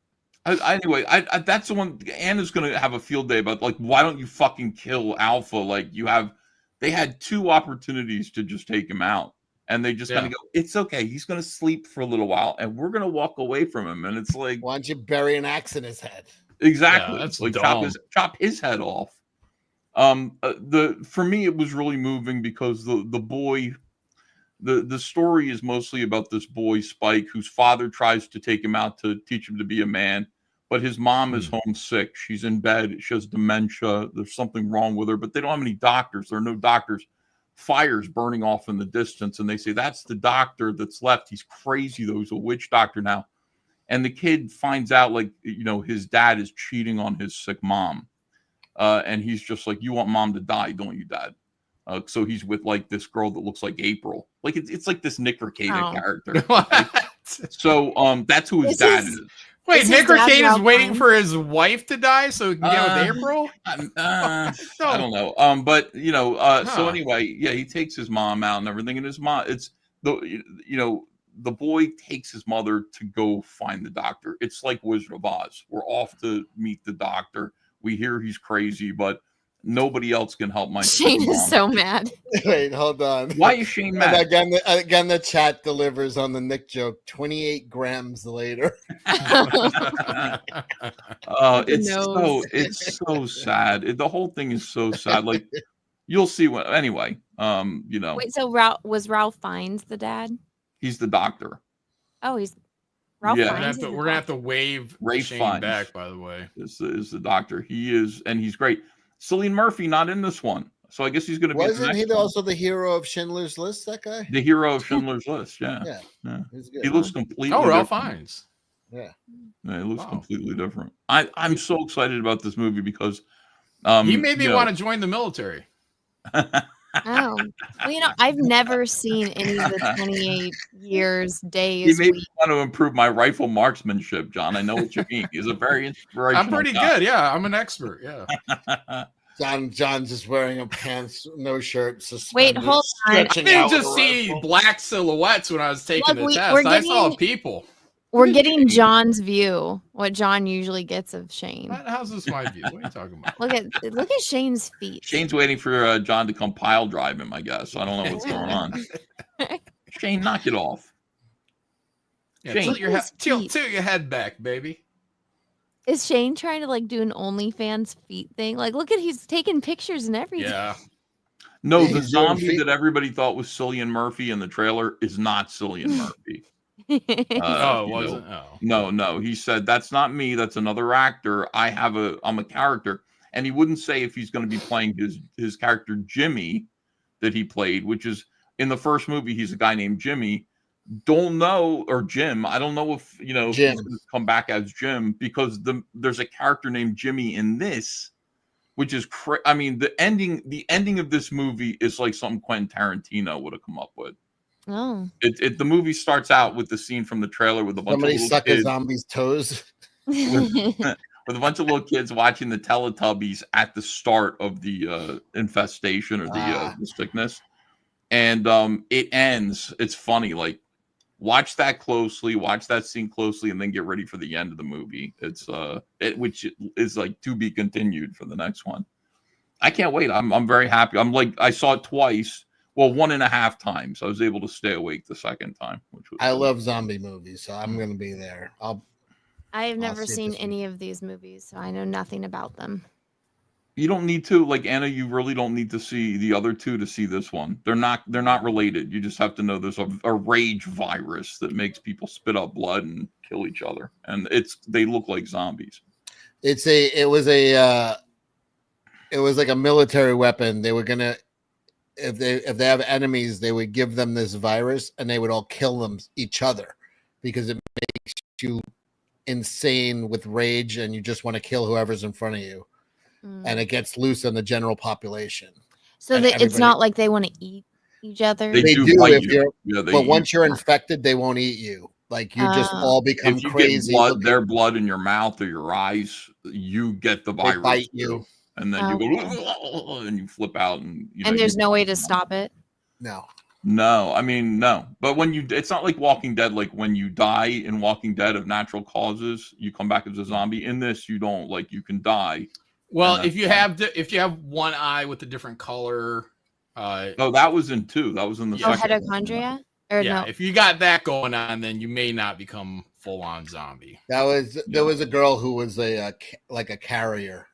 Anyway, that's the one. Anna's gonna have a field day about like why don't you fucking kill Alpha? Like they had 2 opportunities to just take him out. And they just kind of go, it's okay. He's going to sleep for a little while and we're going to walk away from him. And it's like, why don't you bury an axe in his head? Exactly. that's like dumb. chop his head off. For me, it was really moving because the boy, the story is mostly about this boy, Spike, whose father tries to take him out to teach him to be a man. But his mom is homesick. She's in bed. She has dementia. There's something wrong with her, but they don't have any doctors. There are no doctors. Fires burning off in the distance, and they say that's the doctor that's left. He's crazy though. He's a witch doctor now. And the kid finds out, like, his dad is cheating on his sick mom, and he's just like, you want mom to die, don't you, Dad? So he's with like this girl that looks like April. Like it's like this Nick Arcade character. So that's who his dad is. Wait, Nick Arcade is waiting for his wife to die so he can get with April? I don't know. But so anyway, he takes his mom out and everything, and his mom, it's the boy takes his mother to go find the doctor. It's like Wizard of Oz. We're off to meet the doctor. We hear he's crazy, but nobody else can help my Shane is mom. so mad. Wait, hold on. Why is Shane mad? And again, the chat delivers on the Nick joke 28 grams later. It's so sad. The whole thing is so sad. Like, you'll see what. Anyway, Wait, so was Ralph Fiennes the dad? He's the doctor. Oh, he's Ralph Fiennes. We're gonna have to wave Rafe Shane Fiennes back. By the way, is the doctor. He is, and he's great. Cillian Murphy not in this one, so I guess he's going to be. Wasn't he also the hero of Schindler's List? That guy, the hero of Schindler's List. Yeah. He's good. He looks completely. Oh, Ralph different. Fiennes. Yeah, he looks completely different. I'm so excited about this movie because he made me want to join the military. Oh, well, I've never seen any of the 28 years, He days. made me want to improve my rifle marksmanship, John. I know what you mean. He's a very inspirational. I'm pretty good. Yeah, I'm an expert. Yeah. John's just wearing a pants, no shirt. Wait, hold on. I didn't just see black silhouettes when I was taking the test. I saw people. We're getting John's view, what John usually gets of Shane. How's this my view? What are you talking about? Look at Shane's feet. Shane's waiting for John to come pile drive him, I guess. I don't know what's going on. Shane, knock it off. Yeah, Shane, tilt your head back, baby. Is Shane trying to do an OnlyFans feet thing? Look at he's taking pictures and everything. Yeah. No, the zombie that everybody thought was Cillian Murphy in the trailer is not Cillian Murphy. It wasn't. No. He said that's not me. That's another actor. I'm a character, and he wouldn't say if he's going to be playing his character Jimmy that he played, which is in the first movie. He's a guy named Jimmy. Don't know or Jim. I don't know if if he's going to come back as Jim because there's a character named Jimmy in this, which is I mean the ending of this movie is like something Quentin Tarantino would have come up with. Oh. The movie starts out with the scene from the trailer with a bunch somebody of little suck kids, a zombie's toes with a bunch of little kids watching the Teletubbies at the start of the infestation or the sickness, and it ends. It's funny. Watch that closely. Watch that scene closely, and then get ready for the end of the movie. It's which is to be continued for the next one. I can't wait. I'm very happy. I saw it twice. Well, 1.5 times. I was able to stay awake the second time, which was. I love zombie movies, so I'm going to be there. I have never seen any of these movies, so I know nothing about them. You don't need to, Anna. You really don't need to see the other two to see this one. They're not related. You just have to know there's a rage virus that makes people spit up blood and kill each other, and they look like zombies. It was like a military weapon. They were gonna. If they have enemies, they would give them this virus and they would all kill each other because it makes you insane with rage and you just want to kill whoever's in front of you. And it gets loose on the general population. So it's not like they want to eat each other. They do but once you're infected, they won't eat you. You just all become if you crazy. Get their blood in your mouth or your eyes, you get the virus. They bite you. And then you go and you flip out, and there's no way to stop it. No, I mean no. But it's not like Walking Dead. Like when you die in Walking Dead of natural causes, you come back as a zombie. In this, you don't. You can die. Well, if you have one eye with a different color, Oh, that was in 2. That was in the second one. Mitochondria? Or yeah, no? if you got that going on, then you may not become full on zombie. There was a girl who was like a carrier.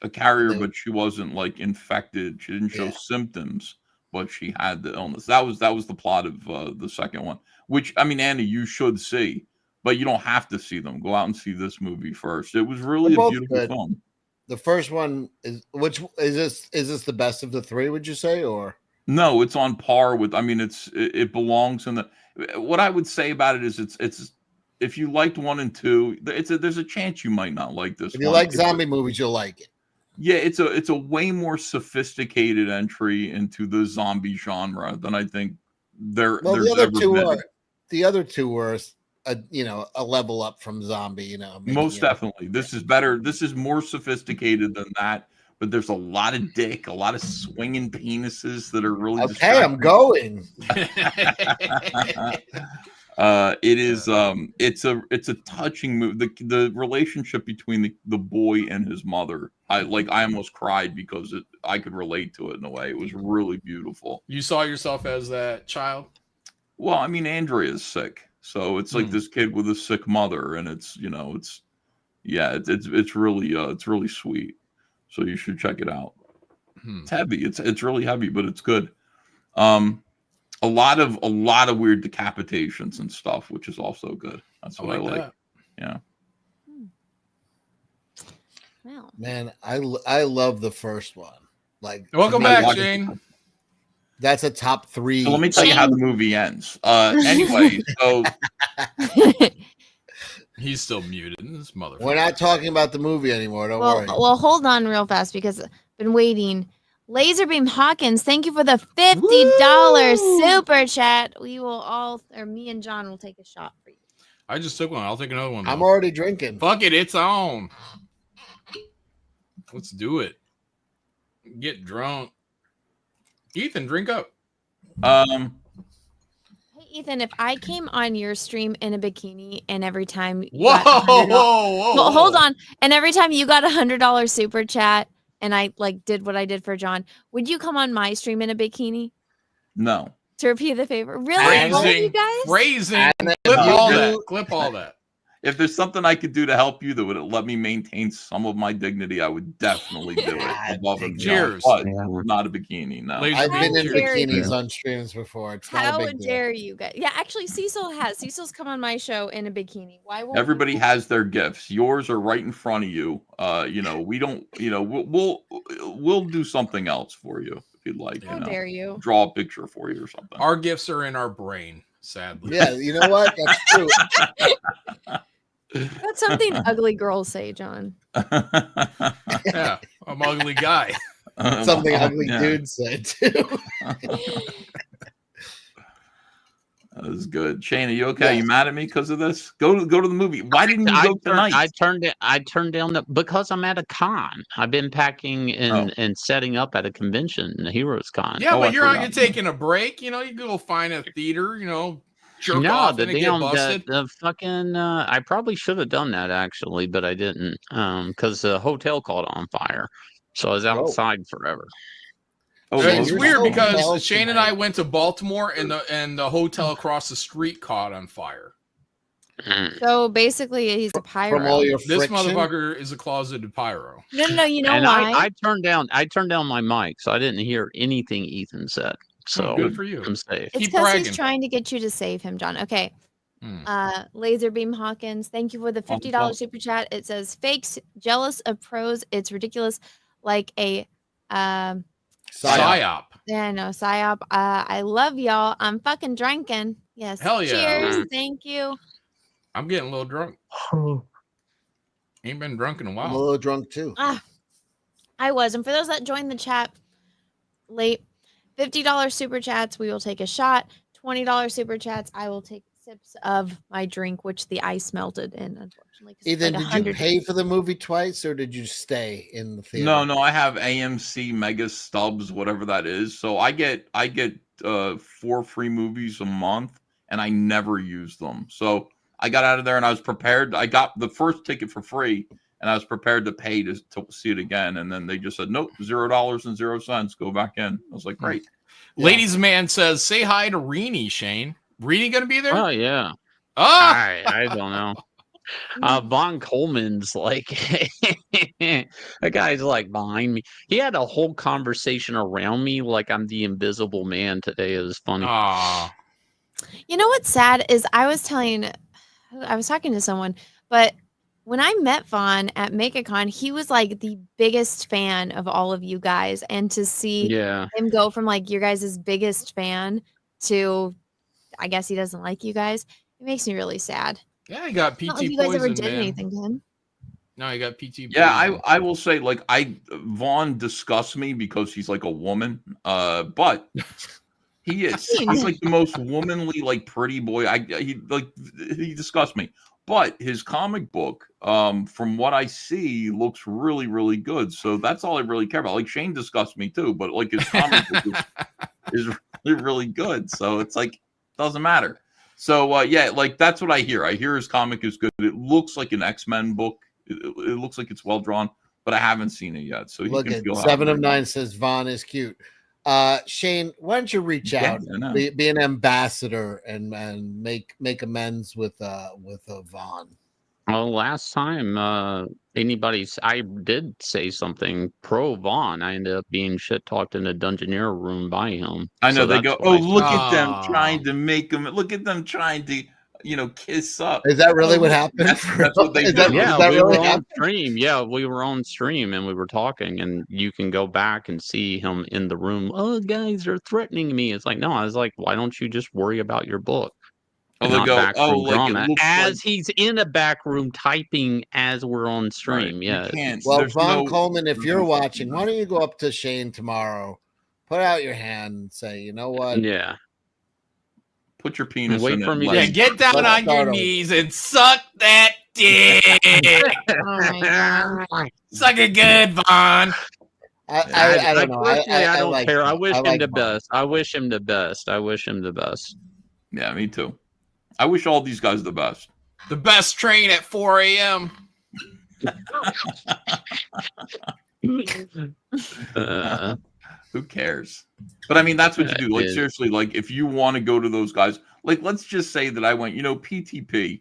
A carrier, but she wasn't like infected. She didn't show symptoms, but she had the illness. That was the plot of the second one. Which, I mean, Andy, you should see, but you don't have to see them. Go out and see this movie first. It was really a beautiful film. The first one is this the best of the 3? Would you say, or no? It's on par with. I mean, it belongs in the. What I would say about it is it's if you liked 1 and 2, there's a chance you might not like this. If you like zombie movies, you'll like it. Yeah, it's a way more sophisticated entry into the zombie genre than I think there's ever been. The other two were a level up from zombie. Most definitely, this is better. This is more sophisticated than that. But there's a lot of dick, a lot of swinging penises that are really okay. I'm going. It is. It's a touching movie. The relationship between the boy and his mother. I almost cried because I could relate to it in a way. It was really beautiful. You saw yourself as that child? Well, I mean, Andrea's sick, so it's like this kid with a sick mother, and it's really sweet. So you should check it out. It's heavy. It's really heavy, but it's good. A lot of weird decapitations and stuff, which is also good. That's what I like. Yeah. Wow. Man, I love the first one. Like, welcome back, Shane. That's a top 3. So let me tell you how the movie ends. Anyway, so he's still muted. This motherfucker. We're not talking about the movie anymore. Don't worry. Well, hold on real fast because I've been waiting. Laserbeam Hawkins, thank you for the $50 super chat. We will all, or me and John will take a shot for you. I just took one. I'll take another one. I'm already drinking. Fuck it. It's on. Let's do it. Get drunk. Ethan, drink up. Hey, Ethan, if I came on your stream in a bikini and every time whoa, hold on. And every time you got $100 super chat and I did what I did for John, would you come on my stream in a bikini? No. To repeat the favor. Really? All of you guys? Phrasing. Clip all that. If there's something I could do to help you that would let me maintain some of my dignity, I would definitely do it. Above and beyond. But not a bikini. No. I've been in bikinis on streams before. It's not a big deal. How dare you guys? Yeah, actually, Cecil has. Cecil's come on my show in a bikini. Why won't everybody has their gifts? Yours are right in front of you. We don't. We'll do something else for you if you'd like. How dare you? Draw a picture for you or something. Our gifts are in our brain. Sadly. Yeah, you know what? That's true. That's something ugly girls say, John. Yeah, I'm an ugly guy. Something ugly dudes say too. That was good. Shane, are you okay? You mad at me because of this? Go to the movie. Why didn't you go tonight? I turned down because I'm at a con. I've been packing and setting up at a convention, the Heroes Con. Yeah, but you're taking a break. You can go find a theater. Jerk off and get busted. The fucking I probably should have done that actually, but I didn't because the hotel caught on fire, so I was outside forever. It's weird because Shane and I went to Baltimore and the hotel across the street caught on fire. So basically, he's a pyro. From all your this friction? motherfucker is a closeted pyro. No, you know and why? I turned down my mic, so I didn't hear anything Ethan said. So good for you. I'm safe. It's because he's trying to get you to save him, John. Okay. Laserbeam Hawkins, thank you for the $50 super chat. It says fakes jealous of pros. It's ridiculous, like a psyop. Yeah, no psyop. I love y'all. I'm fucking drinking. Yes. Hell yeah. Cheers. Thank you. I'm getting a little drunk. Ain't been drunk in a while. I'm a little drunk too. I was. And for those that joined the chat late, $50 super chats, we will take a shot. $20 super chats, I will take sips of my drink, which the ice melted in, unfortunately. Ethan, did you pay for the movie twice or did you stay in the theater? No, I have AMC Mega Stubs, whatever that is. So I get 4 free movies a month and I never use them. So I got out of there and I was prepared. I got the first ticket for free and I was prepared to pay to see it again. And then they just said, nope, $0.00. Go back in. I was like, great. Ladies Man says, say hi to Reenie, Shane. Reenie going to be there? Oh, yeah. Oh! I don't know. Von Coleman's like, that guy's like behind me. He had a whole conversation around me like I'm the invisible man today. It was funny. You know what's sad is I was talking to someone, but when I met Vaughn at MakeaCon, he was like the biggest fan of all of you guys. And to see him go from like your guys' biggest fan to, I guess he doesn't like you guys, it makes me really sad. Yeah, he got PT Not like you poison, guys ever did man. anything to him. No, he got PT poison. Yeah, I will say, like, Vaughn disgusts me because he's like a woman. But he is. He's like the most womanly, like, pretty boy. He disgusts me. But his comic book, from what I see, looks really, really good. So that's all I really care about. Like, Shane disgusts me too, but like his comic book is really, really good. So it's like, doesn't matter. So yeah, like that's what I hear. I hear his comic is good. It looks like an X-Men book. It looks like it's well drawn, but I haven't seen it yet. So Look you at can feel 7 of 9 says Vaughn is cute. Shane, why don't you reach out, be an ambassador, and make amends with Vaughn? Well, last time I did say something pro Vaughn. I ended up being shit talked in a Dungeoneer room by him. I know, So they that's go, what I look said. at them trying to make them. Look at them trying to, kiss up. Is that really what happened? That's what they do. We were on stream. Yeah, we were on stream and we were talking, and you can go back and see him in the room. Oh, guys are threatening me. It's like, no, I was like, why don't you just worry about your book? Oh, they go, backroom like drama, it looks as he's in a back room typing as we're on stream. Yeah. Well, Vaughn Coleman, if you're watching, why don't you go up to Shane tomorrow, put out your hand, and say, you know what? Yeah. Put your penis Wait in for it. me. Yeah, get down on your knees and suck that dick. Suck it good, Vaughn. I don't know. Personally, I don't like care. him. I wish I him like the Vaughn. best. I wish him the best. I wish him the best. Yeah, me too. I wish all these guys the best. The best train at 4 a.m. Who cares? But I mean, that's what you do. Like, seriously, like if you want to go to those guys, like let's just say that I went, PTP.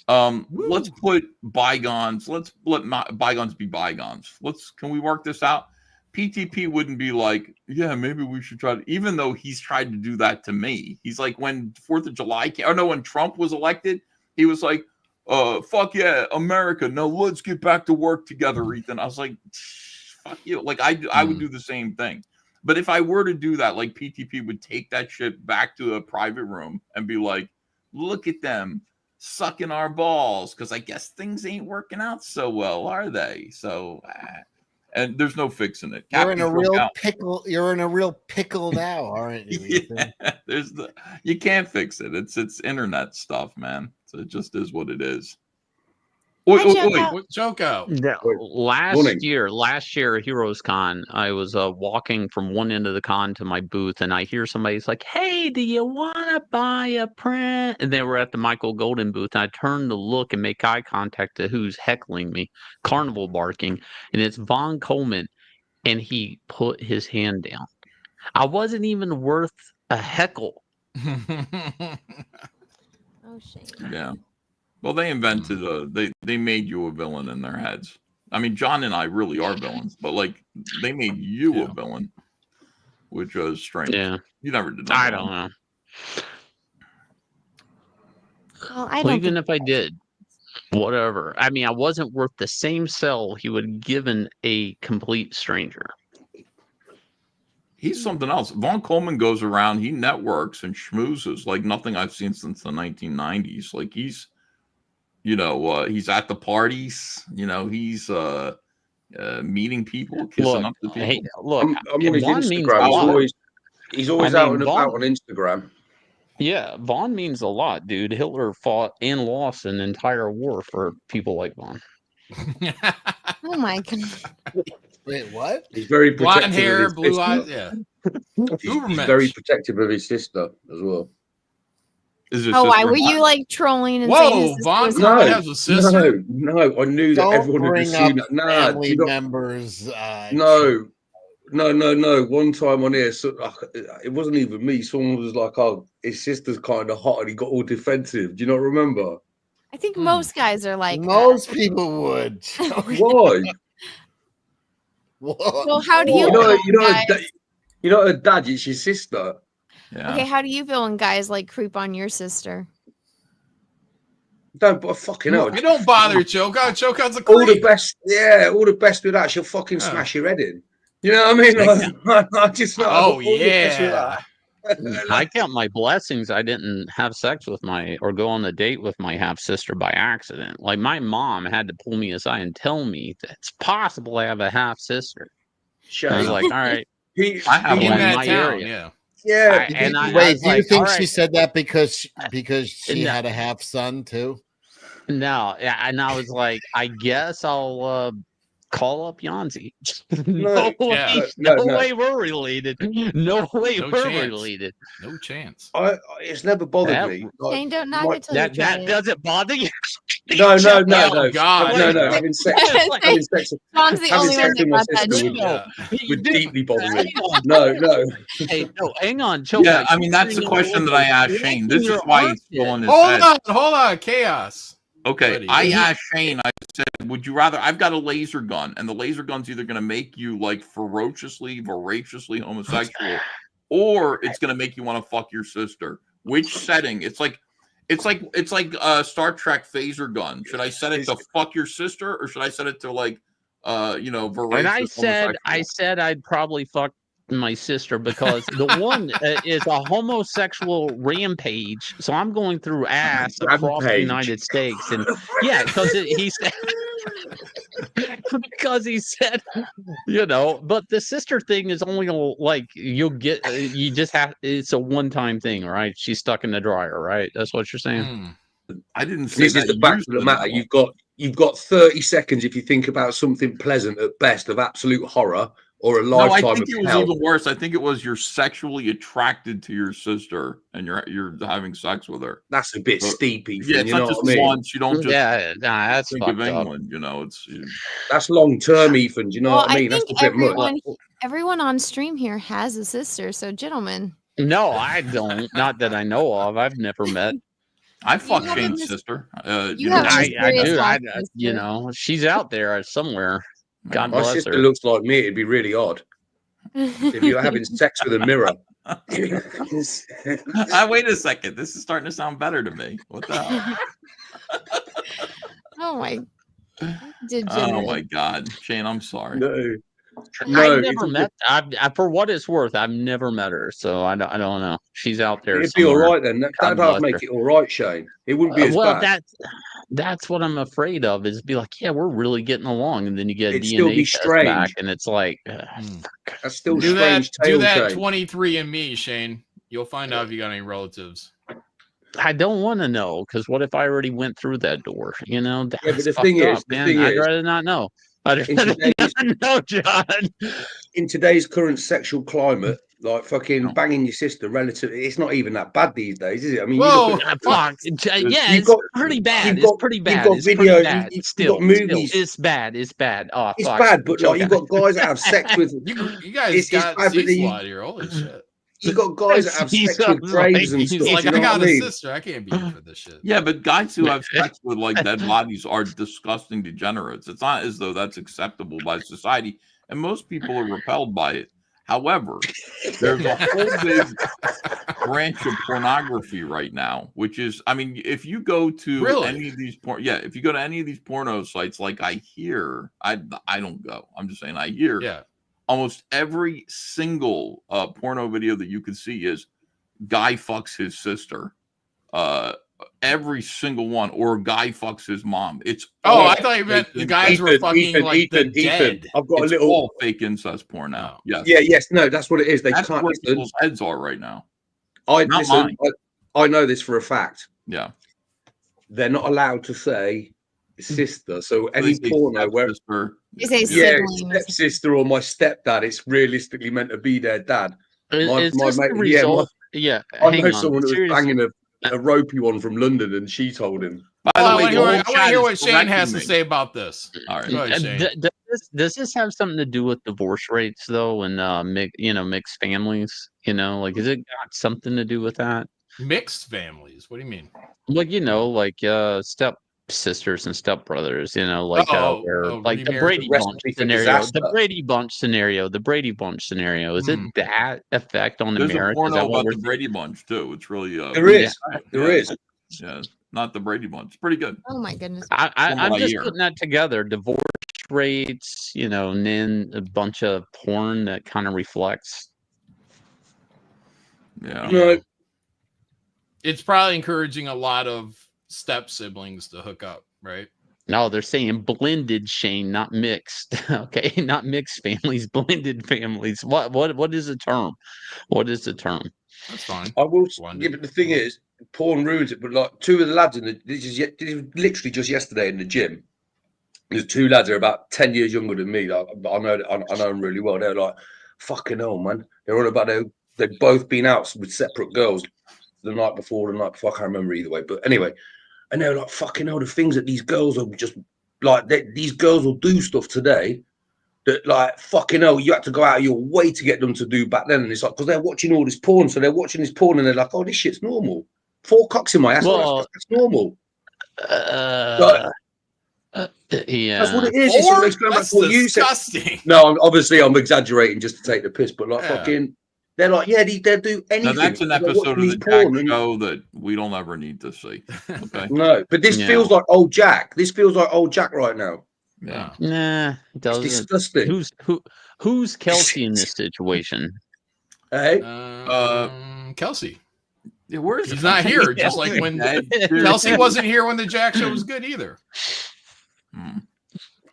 Let's put bygones. Let's let bygones be bygones. Can we work this out? PTP wouldn't be like, yeah, maybe we should try to, even though he's tried to do that to me. He's like, when 4th of July came, or no, when Trump was elected, he was like, fuck yeah, America. No, let's get back to work together, Ethan. I was like, fuck you. Like, I would do the same thing. But if I were to do that, like PTP would take that shit back to a private room and be like, look at them sucking our balls. Cause I guess things ain't working out so well, are they? So, and there's no fixing it. You're in a real pickle. You're in a real pickle now, aren't you? Yeah, you can't fix it. It's internet stuff, man. So it just is what it is. Joko. Yeah, last year at Heroes Con, I was walking from one end of the con to my booth, and I hear somebody's like, "Hey, do you want to buy a print?" And they were at the Michael Golden booth. And I turned to look and make eye contact to who's heckling me, carnival barking, and it's Vaughn Coleman, and he put his hand down. I wasn't even worth a heckle. Oh, shame. Yeah. Well, they invented they made you a villain in their heads. I mean, John and I really are villains, but like they made you a villain, which was strange. Yeah. You never did that. I don't know. Well, Even if I did, whatever. I mean, I wasn't worth the same cell he would have given a complete stranger. He's something else. Vaughn Coleman goes around, he networks and schmoozes like nothing I've seen since the 1990s. Like he's he's at the parties, he's meeting people, kissing up to people. Hey, look, I'm on his Instagram. He's always out and about on Instagram. Yeah, Vaughn means a lot, dude. Hitler fought and lost an entire war for people like Vaughn. Oh my god. Wait, what? He's very protective. Blonde hair, of his blue sister. eyes. Yeah. He's very protective of his sister as well. Is this Oh, why were you like trolling and saying his sister was hot? No, I knew that Don't everyone had bring assumed up that. Nah, family do you not- members. No. One time on here, it wasn't even me. Someone was like, "Oh, his sister's kind of hot," and he got all defensive. Do you not remember? I think most guys are like Most people would. Why? So how do you You're not a dad. It's your sister. Okay, how do you feel when guys like creep on your sister? Don't fucking hell. I don't bother Choke out. Choke out's a creep. All the best. Yeah, all the best with that. She'll fucking smash your head in. You know what I mean? I just oh yeah. I count my blessings. I didn't have sex with or go on a date with my half sister by accident. Like my mom had to pull me aside and tell me that it's possible I have a half sister. I was like, all right, I have one in my area. Yeah. Wait, do you think all she right. said that because she had a half son too? No, yeah, and I was like, I guess I'll call up Yanzi. No way we're related. No way No we're chance. related. No chance. It's never bothered me. Shane, don't knock it till you try That it. doesn't bother you. No. Oh, God. No. Having sex John's the only one that got that shit. would deeply bother me. No. Hey, no, hang on, Choke. Yeah, I mean that's the question that I asked Shane. This is why it's going his head. Hold on, chaos. Okay, I asked Shane, I said, would you rather, I've got a laser gun, and the laser gun's either going to make you like voraciously homosexual, or it's going to make you want to fuck your sister. Which setting? It's like Star Trek phaser gun. Should I set it to fuck your sister, or should I set it to like, voracious And I homosexual? said I'd probably fuck my sister because the one is a homosexual rampage. So I'm going through ass across the United States, and yeah, because he said but the sister thing is only like you'll get you just have it's a one-time thing, right? She's stuck in the dryer, right? That's what you're saying. I didn't say This that. is the fact of the matter. You've got 30 seconds if you think about something pleasant at best of absolute horror, or a lifetime No, I think of it was hell. even worse. I think it was you're sexually attracted to your sister and you're having sex with her. That's a bit steep, Ethan. Yeah, it's you know not just what I mean? once. You don't just that's think of fucked up. England. You know, that's long term, Ethan. Do you know Well, what I mean? think That's a bit much. everyone on stream here has a sister, so gentlemen. No, I don't. Not that I know of. I've never met. I fucked have Shane's this- sister. you You have know, a I mysterious do. half You sister. know, she's out there somewhere. God My bless sister her. looks like me. It'd be really odd if you're having sex with a mirror. wait a second. This is starting to sound better to me. What the hell? Oh my. Oh my God, Shane, I'm sorry. I've never met. For what it's worth, I've never met her, so I don't know. She's out there. It'd be all right then. God That'd bless make her. it all right, Shane. It wouldn't be as well, bad. that's what I'm afraid of. Is be like, yeah, we're really getting along, and then you get a It'd still DNA be test strange. back, and it's like, That's still Do strange. that 23andMe, Shane. You'll find out if you got any relatives. I don't want to know because what if I already went through that door? You know, that's but the fucked thing up, is, the man. thing I'd is- rather not know. I'd rather not know, John. In today's current sexual climate, like fucking banging your sister relatively, it's not even that bad these days, is it? I mean, Whoa, you look at fuck. Yeah, it's pretty bad. It's pretty bad. You've got It's video, pretty bad. you've Still, got movies. it's bad. It's bad. Oh, It's fuck. bad, but like you've got guys that have sex with You guys it's got bad, but Cecil out here. Holy shit. You've got guys that have sex Cecil, with graves and He's stuff. like, you I know got what a I mean? sister. I can't be here for this shit. Yeah, but guys who have sex with like dead bodies are disgusting degenerates. It's not as though that's acceptable by society, and most people are repelled by it. However, there's a whole big branch of pornography right now, which is, I mean, if you go to any of these if you go to any of these porno sites, like I don't go. I'm just saying I hear. Almost every single porno video that you can see is guy fucks his sister. Every single one, or guy fucks his mom. It's I thought you meant the guys were fucking the dead. I've got it's a little all fake incest porn now. Yes. Yeah, yes, no, that's what it is. That's can't where listen. people's heads are right now. I Not listen. mine. I know this for a fact. Yeah, they're not allowed to say sister. So any say porno where You say sibling. stepsister or my stepdad, it's realistically meant to be their dad. Is this the mate, result? Yeah, I hang know on. someone who was Seriously. banging a a ropey one from London, and she told him. By the way, I want to hear what Shane has to say about this. All right, go ahead, Shane. Does this have something to do with divorce rates though, and mixed families? Like, is it got something to do with that? Mixed families? What do you mean? Like, step sisters and step brothers. Where the Brady Bunch scenario. The Brady Bunch scenario. The Brady Bunch scenario. Is it that effect on the There's marriage? a porno about the Brady Bunch too. It's really there is. There is. Yeah, not the Brady Bunch. It's pretty good. Oh my goodness. I'm just putting that together. Divorce rates, and then a bunch of porn that kind of reflects. Yeah. It's probably encouraging a lot of step siblings to hook up, right? No, they're saying blended, Shane, not mixed. Okay, not mixed families, blended families. What is the term? What is the term? That's fine. I will. Yeah, but the thing is, porn ruins it. But like two of the lads this is literally just yesterday in the gym. There's two lads who are about 10 years younger than me. Like, I know them really well. They're like, fucking hell, man. They're all about they've both been out with separate girls the night before. I can't remember either way. But anyway, and they're like, fucking hell, the things that these girls are just like, these girls will do stuff today that, like, fucking hell, you had to go out of your way to get them to do back then. And it's like, because they're watching all this porn. So they're watching this porn and they're like, oh, this shit's normal. 4 cocks in my ass. That's normal. Yeah, that's what it is. That's disgusting. No, I'm exaggerating just to take the piss, but like fucking, they're like, yeah, they'll do anything. Now that's an episode of the Jack Show that we don't ever need to see. Okay. No, but this feels like old Jack. This feels like old Jack right now. Yeah. Nah, it doesn't. It's disgusting. Who's Kelsey in this situation? Hey, Kelsey. Yeah, where is he's not here? Just like when Kelsey wasn't here when the Jack Show was good either.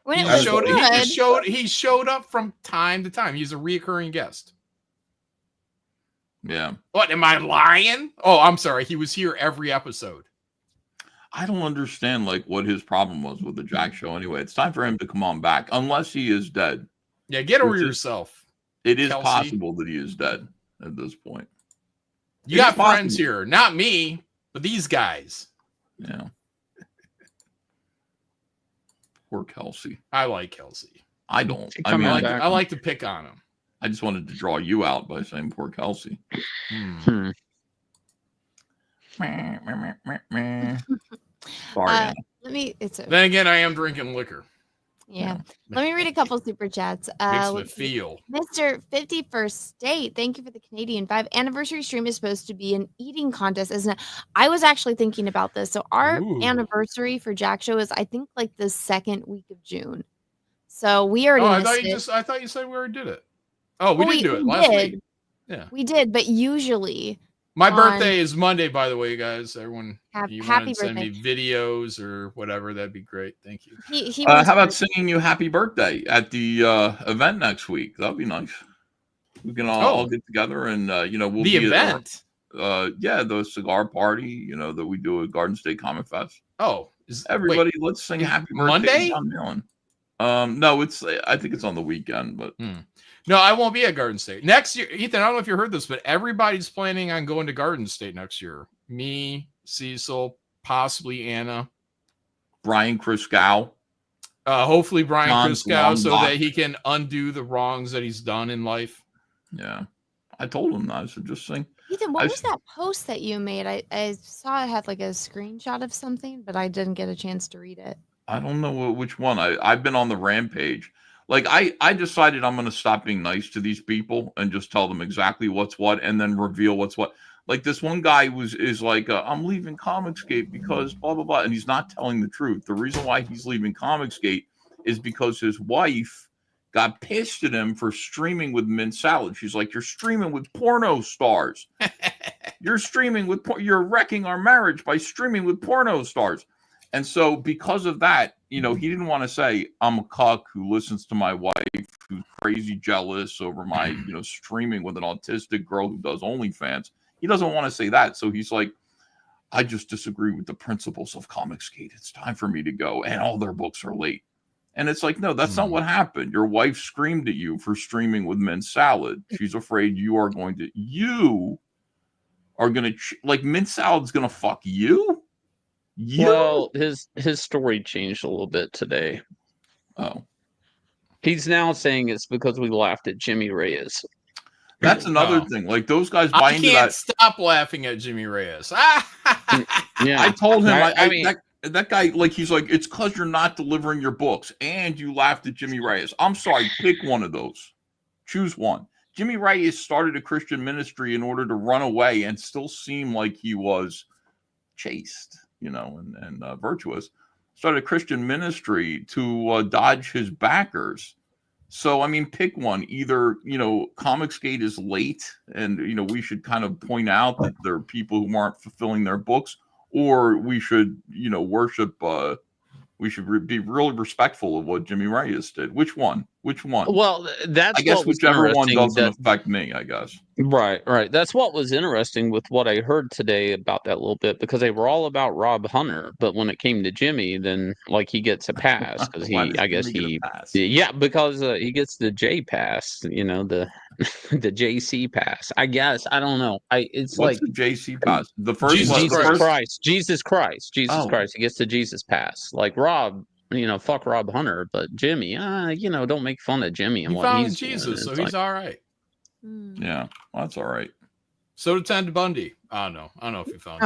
When he showed up from time to time. He's a reoccurring guest. Yeah. What, am I lying? Oh, I'm sorry. He was here every episode. I don't understand like what his problem was with the Jack Show anyway. It's time for him to come on back, unless he is dead. Yeah, get over yourself. It is Kelsey. possible that he is dead at this point. You got friends here, not me, but these guys. Yeah. Poor Kelsey. I like Kelsey. I don't. I like to pick on him. I just wanted to draw you out by saying poor Kelsey. Sorry. Then again, I am drinking liquor. Yeah. Let me read a couple super chats. Makes me feel. Mr. 51st State, thank you for the Canadian 5 anniversary stream is supposed to be an eating contest, isn't it? I was actually thinking about this. So our anniversary for Jack Show is, I think, like the 2nd week of June. So we already. I thought you said we already did it. Oh, we did do it last week. Yeah, we did, but usually. My birthday is Monday, by the way, guys. Everyone, happy birthday. Send birthday. me videos or whatever. That'd be great. Thank you. How about singing you happy birthday at the event next week? That'd be nice. We can all get together and we'll the event. The cigar party. That we do at Garden State Comic Fest. Oh, everybody, let's sing happy birthday. Monday? No, I think it's on the weekend, but. No, I won't be at Garden State next year. Ethan, I don't know if you heard this, but everybody's planning on going to Garden State next year. Me, Cecil, possibly Anna, Brian Chriscow. Hopefully Brian Chriscow, so that he can undo the wrongs that he's done in life. Yeah, I told him that. I said, just sing. Ethan, what was that post that you made? I saw it had like a screenshot of something, but I didn't get a chance to read it. I don't know which one. I've been on the rampage. Like, I decided I'm going to stop being nice to these people and just tell them exactly what's what and then reveal what's what. Like, this one guy is like, I'm leaving Comicsgate because blah, blah, blah. And he's not telling the truth. The reason why he's leaving Comicsgate is because his wife got pissed at him for streaming with mint salad. She's like, you're streaming with porno stars. You're wrecking our marriage by streaming with porno stars. And so because of that, he didn't want to say, I'm a cuck who listens to my wife, who's crazy jealous over my, streaming with an autistic girl who does OnlyFans. He doesn't want to say that. So he's like, I just disagree with the principles of Comicsgate. It's time for me to go. And all their books are late. And it's like, no, that's not what happened. Your wife screamed at you for streaming with mint salad. She's afraid you are are gonna like mint salad's gonna fuck you. Well, his story changed a little bit today. Oh, he's now saying it's because we laughed at Jimmy Reyes. That's another thing. Like those guys buy I into can't that. stop laughing at Jimmy Reyes. Yeah, I told him I mean, that guy, like, he's like, it's because you're not delivering your books and you laughed at Jimmy Reyes. I'm sorry, pick one of those. Choose one. Jimmy Reyes started a Christian ministry in order to run away and still seem like he was chaste, and virtuous. Started a Christian ministry to dodge his backers. So, I mean, pick one. Either, Comicsgate is late and, we should kind of point out that there are people who aren't fulfilling their books, or we should, worship, we should be really respectful of what Jimmy Reyes did. Which one? Well, that's I guess what was whichever one interesting doesn't affect me, I guess. Right. That's what was interesting with what I heard today about that little bit, because they were all about Rob Hunter, but when it came to Jimmy, then like he gets a pass because because he gets the J pass, the the J.C. pass. I guess I don't know. What's the J.C. pass? The first Jesus Christ. He gets the Jesus pass. Like Rob. Fuck Rob Hunter, but Jimmy, don't make fun of Jimmy and he what found he's Jesus, doing. so he's all right. Yeah, well, that's all right. So did Ted Bundy. I don't know if he found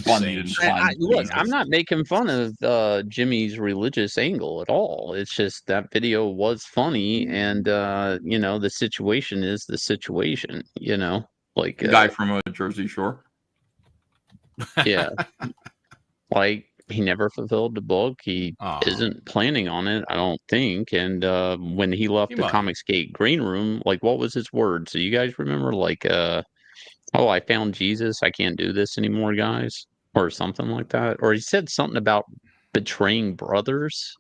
Bundy didn't find look, I'm not making fun of Jimmy's religious angle at all. It's just that video was funny, and the situation is the situation. Like the guy from Jersey Shore. Yeah, like. He never fulfilled the book. He isn't planning on it, I don't think. And when he left the Comicsgate green room, like, what was his words? Do you guys remember? Like, I found Jesus. I can't do this anymore, guys, or something like that. Or he said something about betraying brothers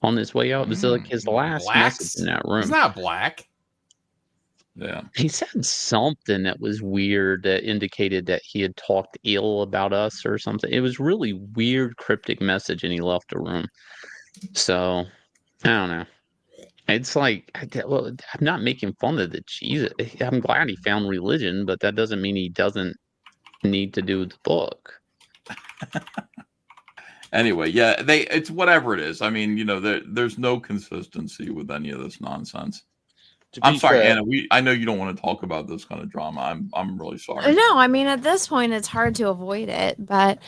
on his way out. It was like his last message in that room. He's not black. Yeah. He said something that was weird that indicated that he had talked ill about us or something. It was really weird, cryptic message, and he left the room. So, I don't know. It's like, I'm not making fun of the Jesus. I'm glad he found religion, but that doesn't mean he doesn't need to do the book. Anyway, yeah, it's whatever it is. I mean, there's no consistency with any of this nonsense. I'm sorry, fair, Anna. I know you don't want to talk about this kind of drama. I'm really sorry. No, I mean, at this point, it's hard to avoid it. But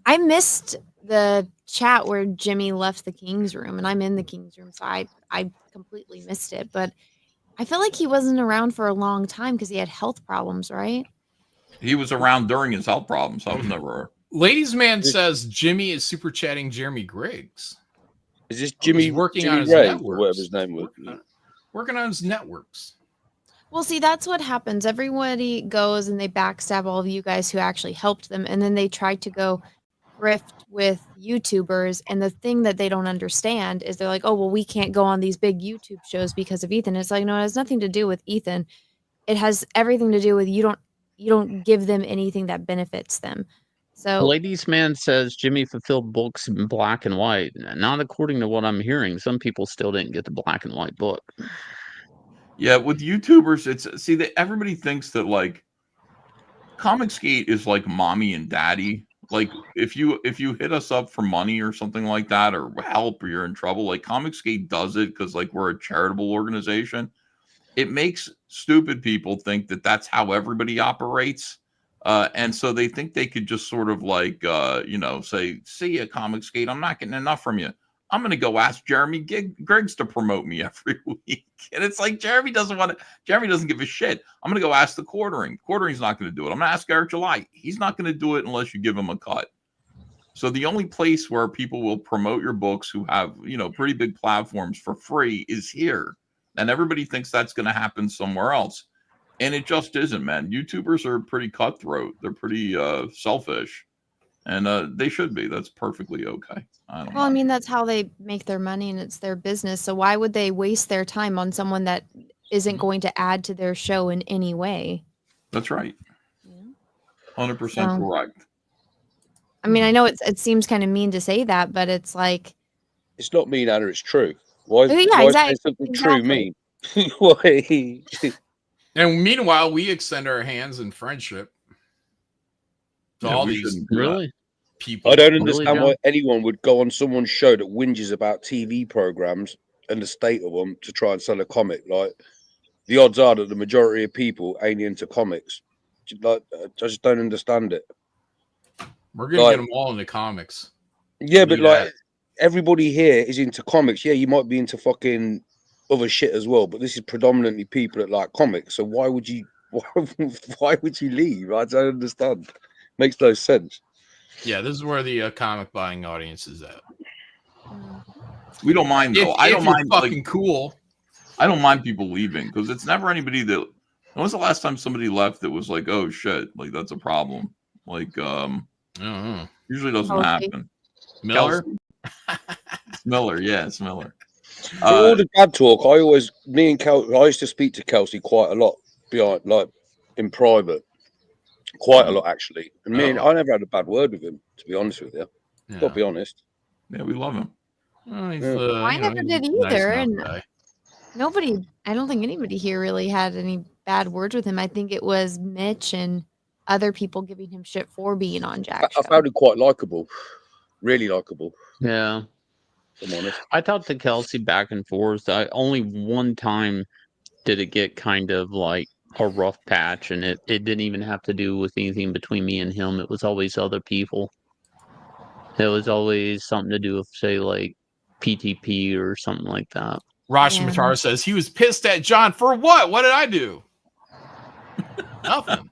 I missed the chat where Jimmy left the King's room, and I'm in the King's room, so I completely missed it. But I feel like he wasn't around for a long time because he had health problems, right? He was around during his health problems. I was never. Ladies Man says Jimmy is super chatting Jeremy Griggs. Is this Jimmy working Jimmy on his Ray, networks? or whatever his name was? Working on his networks. Well, see, that's what happens. Everybody goes and they backstab all of you guys who actually helped them, and then they try to go grift with YouTubers. And the thing that they don't understand is they're like, oh, well, we can't go on these big YouTube shows because of Ethan. It's like, no, it has nothing to do with Ethan. It has everything to do with you don't give them anything that benefits them. So Ladies Man says Jimmy fulfilled books in black and white. Not according to what I'm hearing. Some people still didn't get the black and white book. Yeah, with YouTubers, everybody thinks that like Comicsgate is like mommy and daddy. Like if you hit us up for money or something like that, or help, or you're in trouble, like Comicsgate does it because like we're a charitable organization. It makes stupid people think that that's how everybody operates. And so they think they could just sort of like, say, see ya, Comicsgate, I'm not getting enough from you. I'm going to go ask Jeremy Griggs to promote me every week. And it's like, Jeremy doesn't give a shit. I'm going to go ask the Quartering. Quartering's not going to do it. I'm going to ask Eric July. He's not going to do it unless you give him a cut. So the only place where people will promote your books who have, pretty big platforms for free is here. And everybody thinks that's going to happen somewhere else. And it just isn't, man. YouTubers are pretty cutthroat. They're pretty selfish. And they should be. That's perfectly okay. I mean, that's how they make their money, and it's their business. So why would they waste their time on someone that isn't going to add to their show in any way? That's right. 100% correct. I mean, I know it seems kind of mean to say that, but it's like... It's not mean, Anna. It's true. Why exactly. is something true mean? Why? And meanwhile, we extend our hands in friendship. So Yeah, all we these shouldn't do that. people. I don't Really understand don't. why anyone would go on someone's show that whinges about TV programs and the state of them to try and sell a comic. Like, the odds are that the majority of people ain't into comics. Like, I just don't understand it. We're gonna get them all into comics. Yeah, but Believe like that. everybody here is into comics. Yeah, you might be into fucking other shit as well, but this is predominantly people that like comics. So why would you why would you leave? I don't understand. Makes no sense. Yeah, this is where the comic buying audience is at. We don't mind though. I don't you're mind fucking cool. I don't mind people leaving because it's never anybody that. When was the last time somebody left that was like, "Oh shit," like that's a problem? Like, usually doesn't happen. Miller? It's Miller, yeah, it's Miller. For all the bad talk, I used to speak to Kelsey quite a lot behind, like in private, quite a lot actually. And I never had a bad word with him, to be honest with you. Got to be honest. Yeah, we love him. I never did either, and nobody. I don't think anybody here really had any bad words with him. I think it was Mitch and other people giving him shit for being on Jack. I found him quite likable, really likable. Yeah. I'm honest. I thought the Kelsey back and forth, only one time did it get kind of like a rough patch, and it didn't even have to do with anything between me and him. It was always other people. It was always something to do with, say, like PTP or something like that. Rashi Matar says he was pissed at John for what? What did I do? Nothing.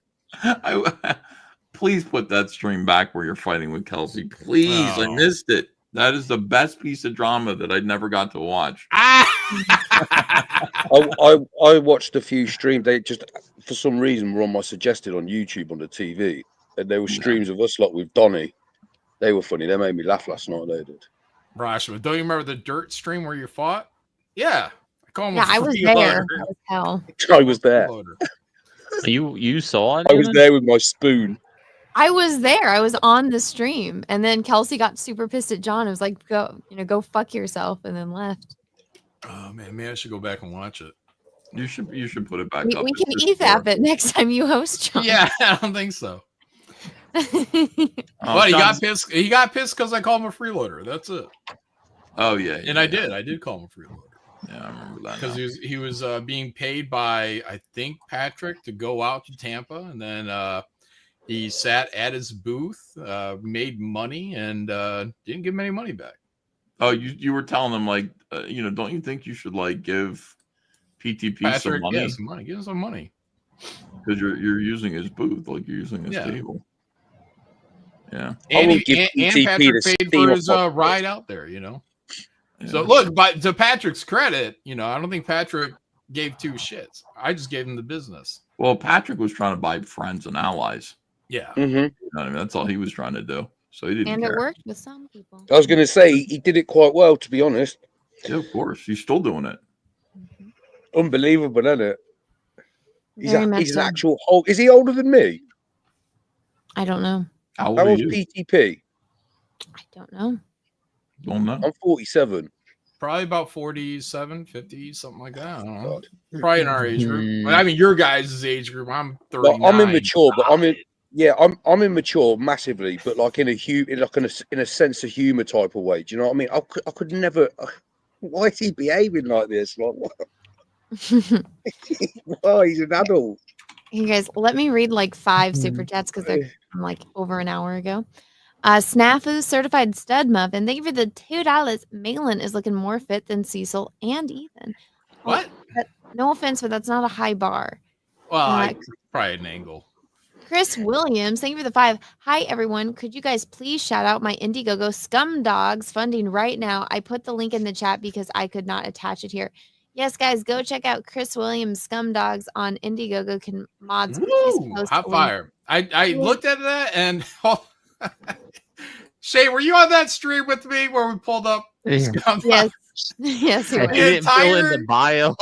Please put that stream back where you're fighting with Kelsey. Please, I missed it. That is the best piece of drama that I never got to watch. I watched a few streams. They just, for some reason, were on my suggested on YouTube on the TV, and there were streams of us lot with Donnie. They were funny. They made me laugh last night. They did. Rashma, don't you remember the dirt stream where you fought? Yeah, I was there. That was hell. I was there. You saw it? I was there with my spoon. I was there. I was on the stream, and then Kelsey got super pissed at John. It was like, go fuck yourself, and then left. Oh man, maybe I should go back and watch it. You should put it back up. We can EFAP it next time you host, John. Yeah, I don't think so. But he got pissed. He got pissed because I called him a freeloader. That's it. Oh yeah, and I did call him a freeloader. Yeah, I remember that. Because he was being paid by, I think, Patrick to go out to Tampa, and then he sat at his booth, made money, and didn't give him any money back. Oh, you were telling them like, don't you think you should like give PTP Patrick, some money? Yeah, some money. Give him some money. Because you're using his booth, like you're using his table. Yeah. And Patrick paid for his ride out there, Yeah. So look, but to Patrick's credit, I don't think Patrick gave two shits. I just gave him the business. Well, Patrick was trying to buy friends and allies. Yeah. Mm-hmm. You know what I mean? That's all he was trying to do. So he didn't care. It worked with some people. I was going to say he did it quite well, to be honest. Yeah, of course. He's still doing it. Unbelievable, isn't it? He's an so. actual old. Is he older than me? I don't know. How old How are old's you? PTP? I don't know. Don't know. I'm 47. Probably about 47, 50, something like that. I don't know. Probably in our age group. I mean, your guys' age group. I'm 39. Well, I'm immature, but I'm immature massively, but like in a sense of humor type of way. Do you know what I mean? I could never. Why is he behaving like this? Like what? Well, he's an adult. Hey guys, let me read like 5 super chats because they're from like over an hour ago. Snafu certified stud muffin. Thank you for the $2. Malin is looking more fit than Cecil and Ethan. What? No offense, but that's not a high bar. Well, probably an angle. Chris Williams, thank you for the 5. Hi everyone. Could you guys please shout out my Indiegogo Scum Dogs funding right now? I put the link in the chat because I could not attach it here. Yes, guys, go check out Chris Williams Scum Dogs on Indiegogo. Can mods hot fire. I looked at that and Shay, were you on that stream with me where we pulled up Scum Dogs? Yes, I didn't fill in the bio.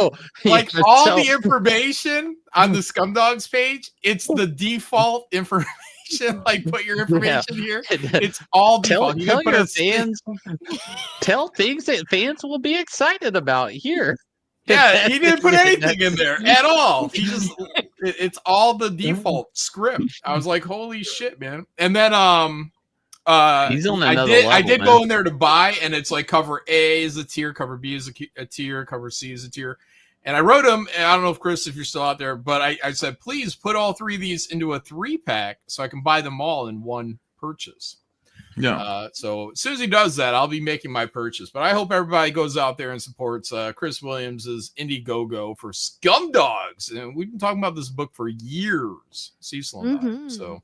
Like all the information on the Scum Dogs page, it's the default information. Like put your information here. It's all default. Tell your fans. Tell things that fans will be excited about here. Yeah, he didn't put anything in there at all. He just It's all the default script. I was like, holy shit, man. And then He's on I another did level, go man. in there to buy, and it's like cover A is a tier, cover B is a tier, cover C is a tier. And I wrote him, and I don't know if Chris, if you're still out there, but I said, please put all 3 of these into a 3-pack so I can buy them all in one purchase. Yeah. So as soon as he does that, I'll be making my purchase. But I hope everybody goes out there and supports Chris Williams's Indiegogo for Scumdogs. And we've been talking about this book for years, Cecil and I. So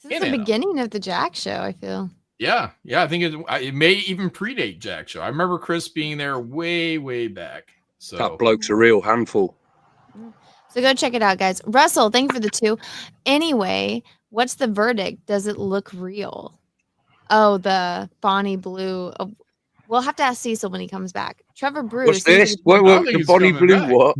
this is the beginning of the Jack Show, I feel. Yeah. I think it may even predate Jack Show. I remember Chris being there way back. So that bloke's a real handful. So go check it out, guys. Russell, thank you for the 2. Anyway, what's the verdict? Does it look real? Oh, the Bonnie Blue. Oh, we'll have to ask Cecil when he comes back. Trevor Bruce. What's this? What, the Bonnie Blue back. what?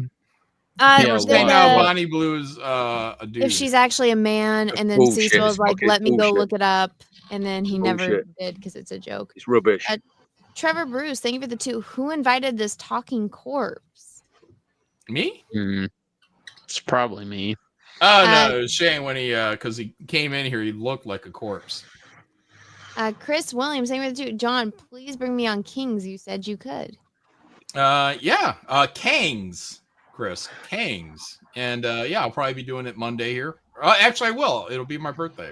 Bonnie Blue is a dude. If she's actually a man, and then Bullshit. Cecil was like, let me go Bullshit. look it up. And then he never Bullshit. did because it's a joke. It's rubbish. Trevor Bruce, thank you for the 2. Who invited this talking corpse? Me? It's probably me. Oh, no, it was Shane when he, because he came in here, he looked like a corpse. Chris Williams, thank you for the 2. John, please bring me on Kings. You said you could. Kangs, Chris. Kangs. And yeah, I'll probably be doing it Monday here. Actually, I will. It'll be my birthday.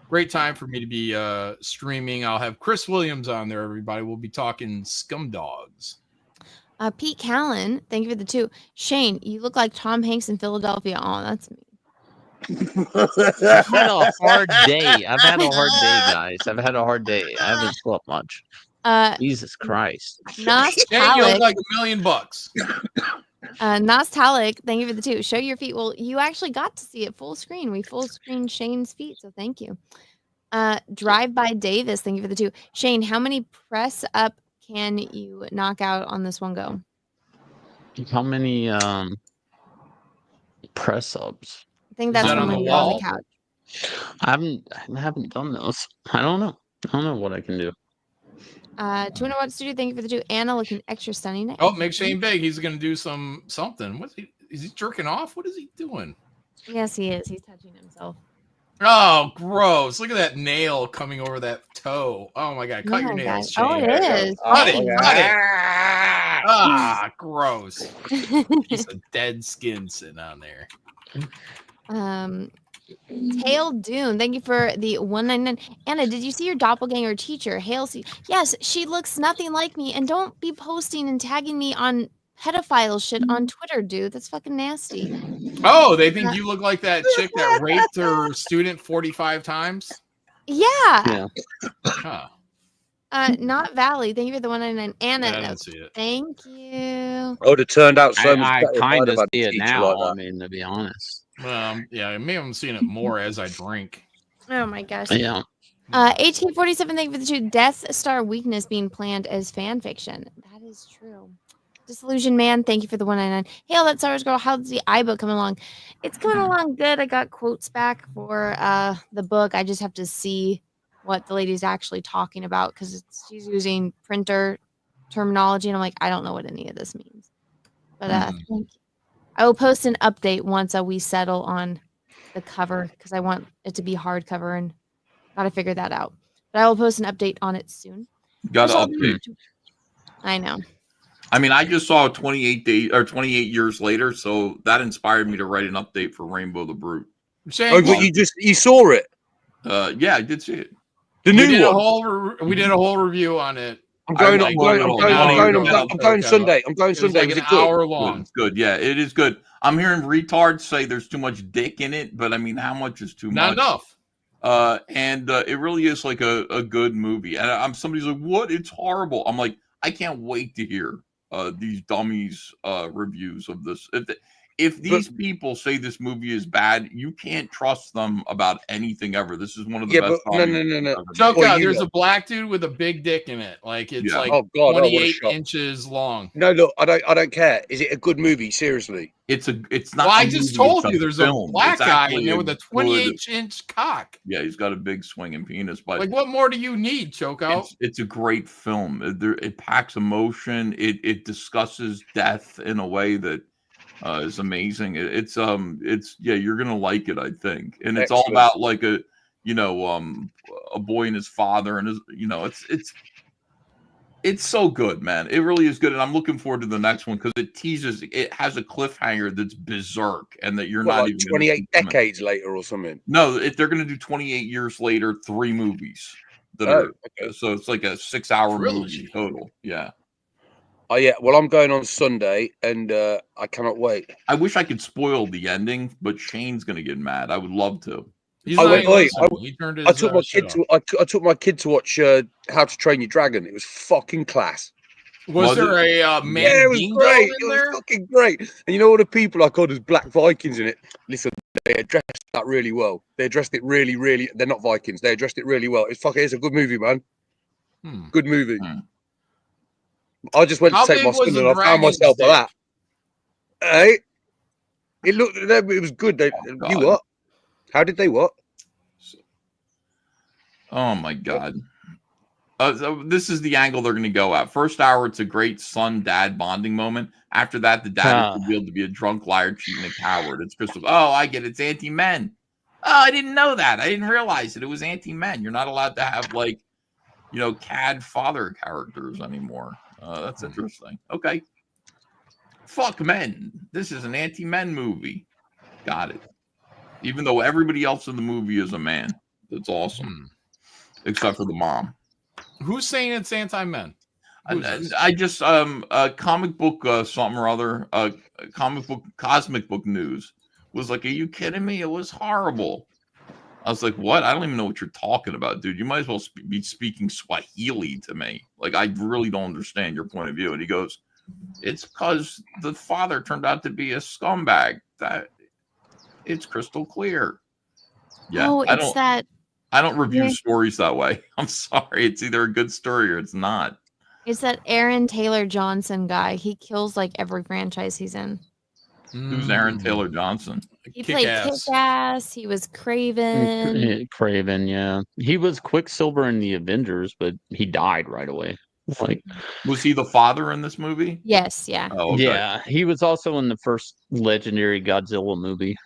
Great time for me to be streaming. I'll have Chris Williams on there, everybody. We'll be talking Scumdogs. Pete Callan, thank you for the 2. Shane, you look like Tom Hanks in Philadelphia. Oh, that's me. I've had a hard day. Guys. I've had a hard day. I haven't slept much. Jesus Christ. Shane, you look like $1 million. Nostalic, thank you for the 2. Show your feet. Well, you actually got to see it full screen. We full screened Shane's feet, so thank you. Drive by Davis, thank you for the 2. Shane, how many press up can you knock out on this one go? How many press ups? I think that's on when the you're on wall? the couch. I haven't done those. I don't know what I can do. 200 Watt Studio, thank you for the 2. Anna looking extra stunning. Oh, make Shane big. He's going to do something. What's he? Is he jerking off? What is he doing? Yes, he is. He's touching himself. Oh, gross. Look at that nail coming over that toe. Oh, my God. Cut your nails, Shane. Oh, it is. Cut it. Ah, gross. Piece of dead skin sitting on there. Hail Dune, thank you for the 199. Anna, did you see your doppelganger teacher? Hail, yes, she looks nothing like me. And don't be posting and tagging me on pedophile shit on Twitter, dude. That's fucking nasty. Oh, they think you look like that chick that raped her student 45 times? Yeah. Huh. Not Valley. Thank you for the 199. Anna, I didn't see it. thank you. I would have turned out so much I better. if kind I'd of have had see a it teacher now. like that. I mean, to be honest. Yeah, maybe I'm seeing it more as I drink. Oh my gosh. Yeah. HK47, thank you for the 2. Death Star Weakness being planned as fan fiction. That is true. Disillusion Man, thank you for the 199. Hail, that Star Wars Girl. How's the iBook coming along? It's coming along good. I got quotes back for the book. I just have to see what the lady's actually talking about because she's using printer terminology, and I'm like, I don't know what any of this means. But thank you. I will post an update once we settle on the cover because I want it to be hardcover and got to figure that out. But I will post an update on it soon. Got to update. I know. I mean, I just saw 28 days or 28 years later, so that inspired me to write an update for Rainbow the Brute. Oh, but you saw it? Yeah, I did see it. The new one. We did a whole review on it. I'm going Sunday. I'm going Sunday. Like an hour long. It's good. Yeah, it is good. I'm hearing retards say there's too much dick in it, but I mean, how much is too much? Not enough. And it really is like a good movie. And somebody's like, "What? It's horrible." I'm like, I can't wait to hear these dummies reviews of this. If these people say this movie is bad, you can't trust them about anything ever. This is one of the best. No. Choke out. There's a black dude with a big dick in it. Like it's 28 inches long. No, look, I don't care. Is it a good movie? Seriously, it's not. Well, I just told you there's a black guy in there with a 28-inch cock. Yeah, he's got a big swinging penis. But like, what more do you need, Choke out? It's a great film. It packs emotion. It discusses death in a way that is amazing. It's yeah, you're gonna like it, I think. And it's all Excellent. about like a a boy and his father, and his it's so good, man. It really is good, and I'm looking forward to the next one because it has a cliffhanger that's berserk, and that you're not like even 28 decades later or something. No, they're going to do 28 years later, 3 movies that Oh, are so it's like a 6-hour movie total. Yeah. Oh yeah, well I'm going on Sunday, and I cannot wait. I wish I could spoil the ending, but Shane's going to get mad. I would love to. I took my kid to I took my kid to watch How to Train Your Dragon. It was fucking class. Was there a man? Yeah, it was great. It was fucking great. And you know all the people I called as Black Vikings in it. Listen, they addressed that really well. They addressed it really, really. They're not Vikings. They addressed it really well. It's a good movie, man. Good movie. I just went to take my son and I found myself like that. Hey, it was good. You what? How did they what? Oh my God. So this is the angle they're going to go at. First hour, it's a great son-dad bonding moment. After that, the dad is revealed to be a drunk liar, cheating, a coward. It's Crystal. Oh, I get it. It's anti-men. Oh, I didn't know that. I didn't realize it. It was anti-men. You're not allowed to have CAD father characters anymore. That's interesting. Okay. Fuck men. This is an anti-men movie. Got it. Even though everybody else in the movie is a man. That's awesome. Except for the mom. Who's saying it's anti-men? I just comic book something or other, cosmic book news was like, are you kidding me? It was horrible. I was like, what? I don't even know what you're talking about, dude. You might as well be speaking Swahili to me. Like, I really don't understand your point of view. And he goes, it's because the father turned out to be a scumbag. That it's crystal clear. Yeah, Oh, it's that. I don't review stories that way. I'm sorry. It's either a good story or it's not. It's that Aaron Taylor Johnson guy. He kills like every franchise he's in. Who's Aaron Taylor Johnson? He played Kick-Ass. He was Craven. Craven, yeah. He was Quicksilver in the Avengers, but he died right away. Like, was he the father in this movie? Yes, yeah. Oh, okay. Yeah. He was also in the first legendary Godzilla movie.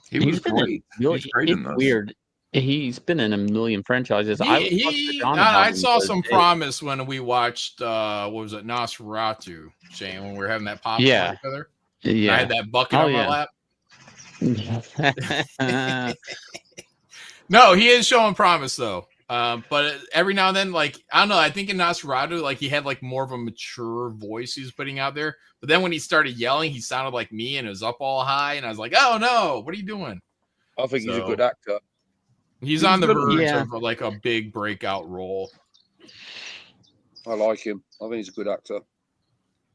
He was great. He's great in this. Weird. He's been in a million franchises. I saw some promise when we watched what was it, Nosferatu, Shane, when we were having that pop together. Yeah. I had that bucket on my lap. No, he is showing promise though. But every now and then, like, I don't know, I think in Nosferatu, like, he had like more of a mature voice he was putting out there. But then when he started yelling, he sounded like me and it was up all high, and I was like, oh no, what are you doing? I think he's a good actor. He's on the verge of like a big breakout role. I like him. I think he's a good actor.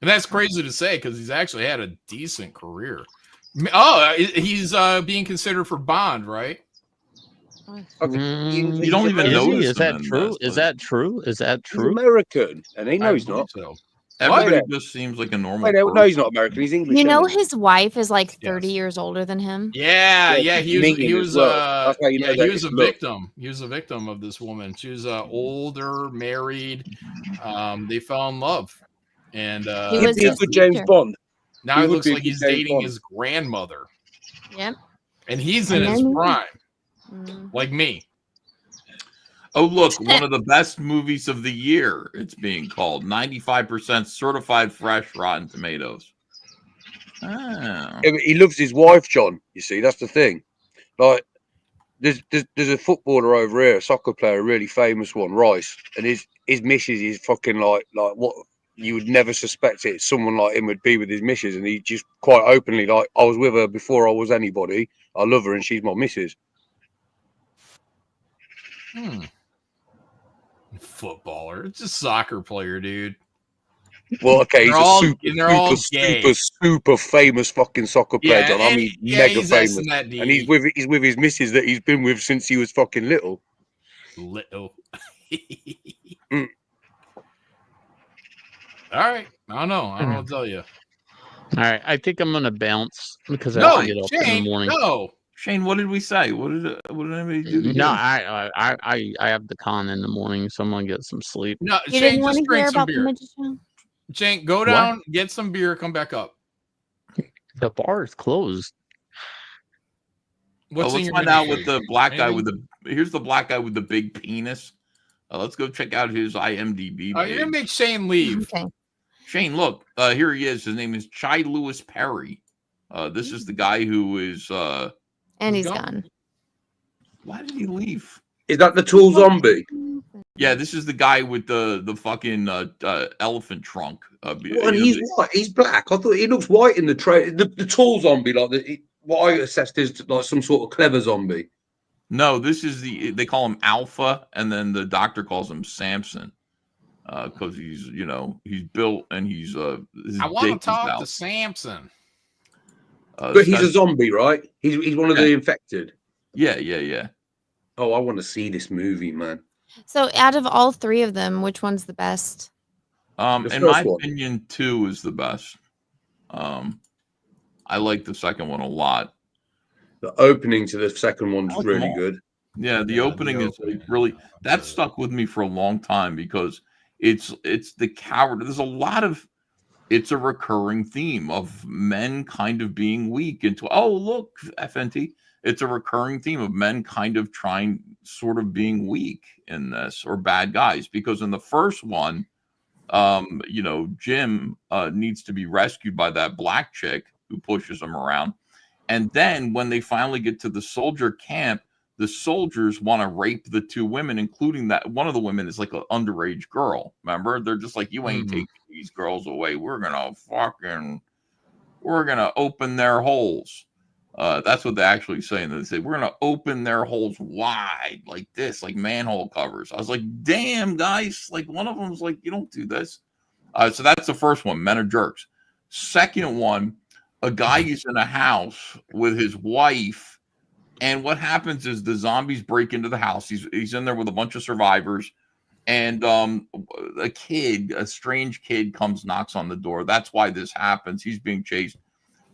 And that's crazy to say because he's actually had a decent career. Oh, he's being considered for Bond, right? You don't even know. Is that true? Is that true? Is that true? He's American, and he knows he's not. So. Everybody just seems like a normal. No, he's not American. He's English. You know, his wife is like 30 years older than him. Yeah. He was a look. victim. He was a victim of this woman. She was older, married. They fell in love, and he was a good James Bond. Now he looks like he's dating his grandmother. Yep. And he's in his prime, like me. Oh, look, one of the best movies of the year, it's being called. 95% certified fresh Rotten Tomatoes. Oh. He loves his wife, John. You see, that's the thing. Like, there's a footballer over here, a soccer player, a really famous one, Rice, and his missus is fucking like what you would never suspect it. Someone like him would be with his missus, and he just quite openly, like, I was with her before I was anybody. I love her, and she's my missus. Footballer. It's a soccer player, dude. Well, okay, he's a super famous fucking soccer player, John. I mean, mega famous. And he's with his missus that he's been with since he was fucking little. All right. I don't know. I don't know what to tell you. All right. I think I'm gonna bounce because I have to get up in the morning. No. Shane, what did we say? What did anybody do? No, I have the con in the morning, so I'm gonna get some sleep. No, You Shane, didn't want just to hear drink some about the beer. magician? Shane, go down, get some beer, come back up. The bar is closed. What's in let's your find out mini what the fridge? black guy Anything? with the here's the black guy with the big penis. Let's go check out his IMDb Oh, you're gonna page. make Shane leave. Okay. Shane, look, here he is. His name is Chai Lewis Perry. This is the guy who is And he's gone. Why did he leave? Is that the tall zombie? Yeah, this is the guy with the fucking elephant trunk. Well, and he's white. He's black. I thought he looks white in the trailer. The tall zombie, like what I assessed is like some sort of clever zombie. No, this is they call him Alpha, and then the doctor calls him Samson, because he's he's built and he's his I want dick to talk is to out. Samson. But he's a zombie, right? He's one of the infected. Yeah. Oh, I want to see this movie, man. So out of all three of them, which one's the best? In my opinion, 2 is the best. I like the second one a lot. The opening to the second one's really good. Yeah, the opening is like really that stuck with me for a long time because it's the coward. There's a lot of it's a recurring theme of men kind of being weak into look, FNT. It's a recurring theme of men kind of trying sort of being weak in this or bad guys because in the first one, Jim needs to be rescued by that black chick who pushes him around. And then when they finally get to the soldier camp, the soldiers want to rape the 2 women, including that one of the women is like an underage girl. Remember? They're just like, you ain't taking these girls away. We're going to open their holes. That's what they actually say. And they say, we're going to open their holes wide like this, like manhole covers. I was like, damn, guys. Like one of them's like, you don't do this. So that's the first one. Men are jerks. Second one, a guy is in a house with his wife. And what happens is the zombies break into the house. He's in there with a bunch of survivors. And a strange kid comes, knocks on the door. That's why this happens. He's being chased.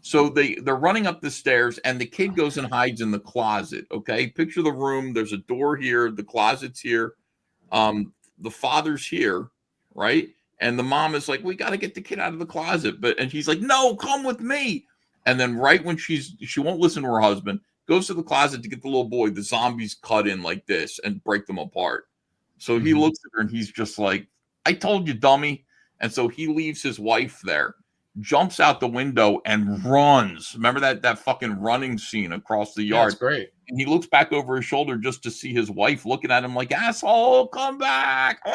So they're running up the stairs, and the kid goes and hides in the closet. Okay, picture the room. There's a door here. The closet's here. The father's here, right? And the mom is like, "We got to get the kid out of the closet." And he's like, "No, come with me." And then right when she won't listen to her husband, goes to the closet to get the little boy. The zombies cut in like this and break them apart. So he looks at her and he's just like, "I told you, dummy." And so he leaves his wife there, jumps out the window and runs. Remember that fucking running scene across the yard? That's great. And he looks back over his shoulder just to see his wife looking at him like, "Asshole, come back." Or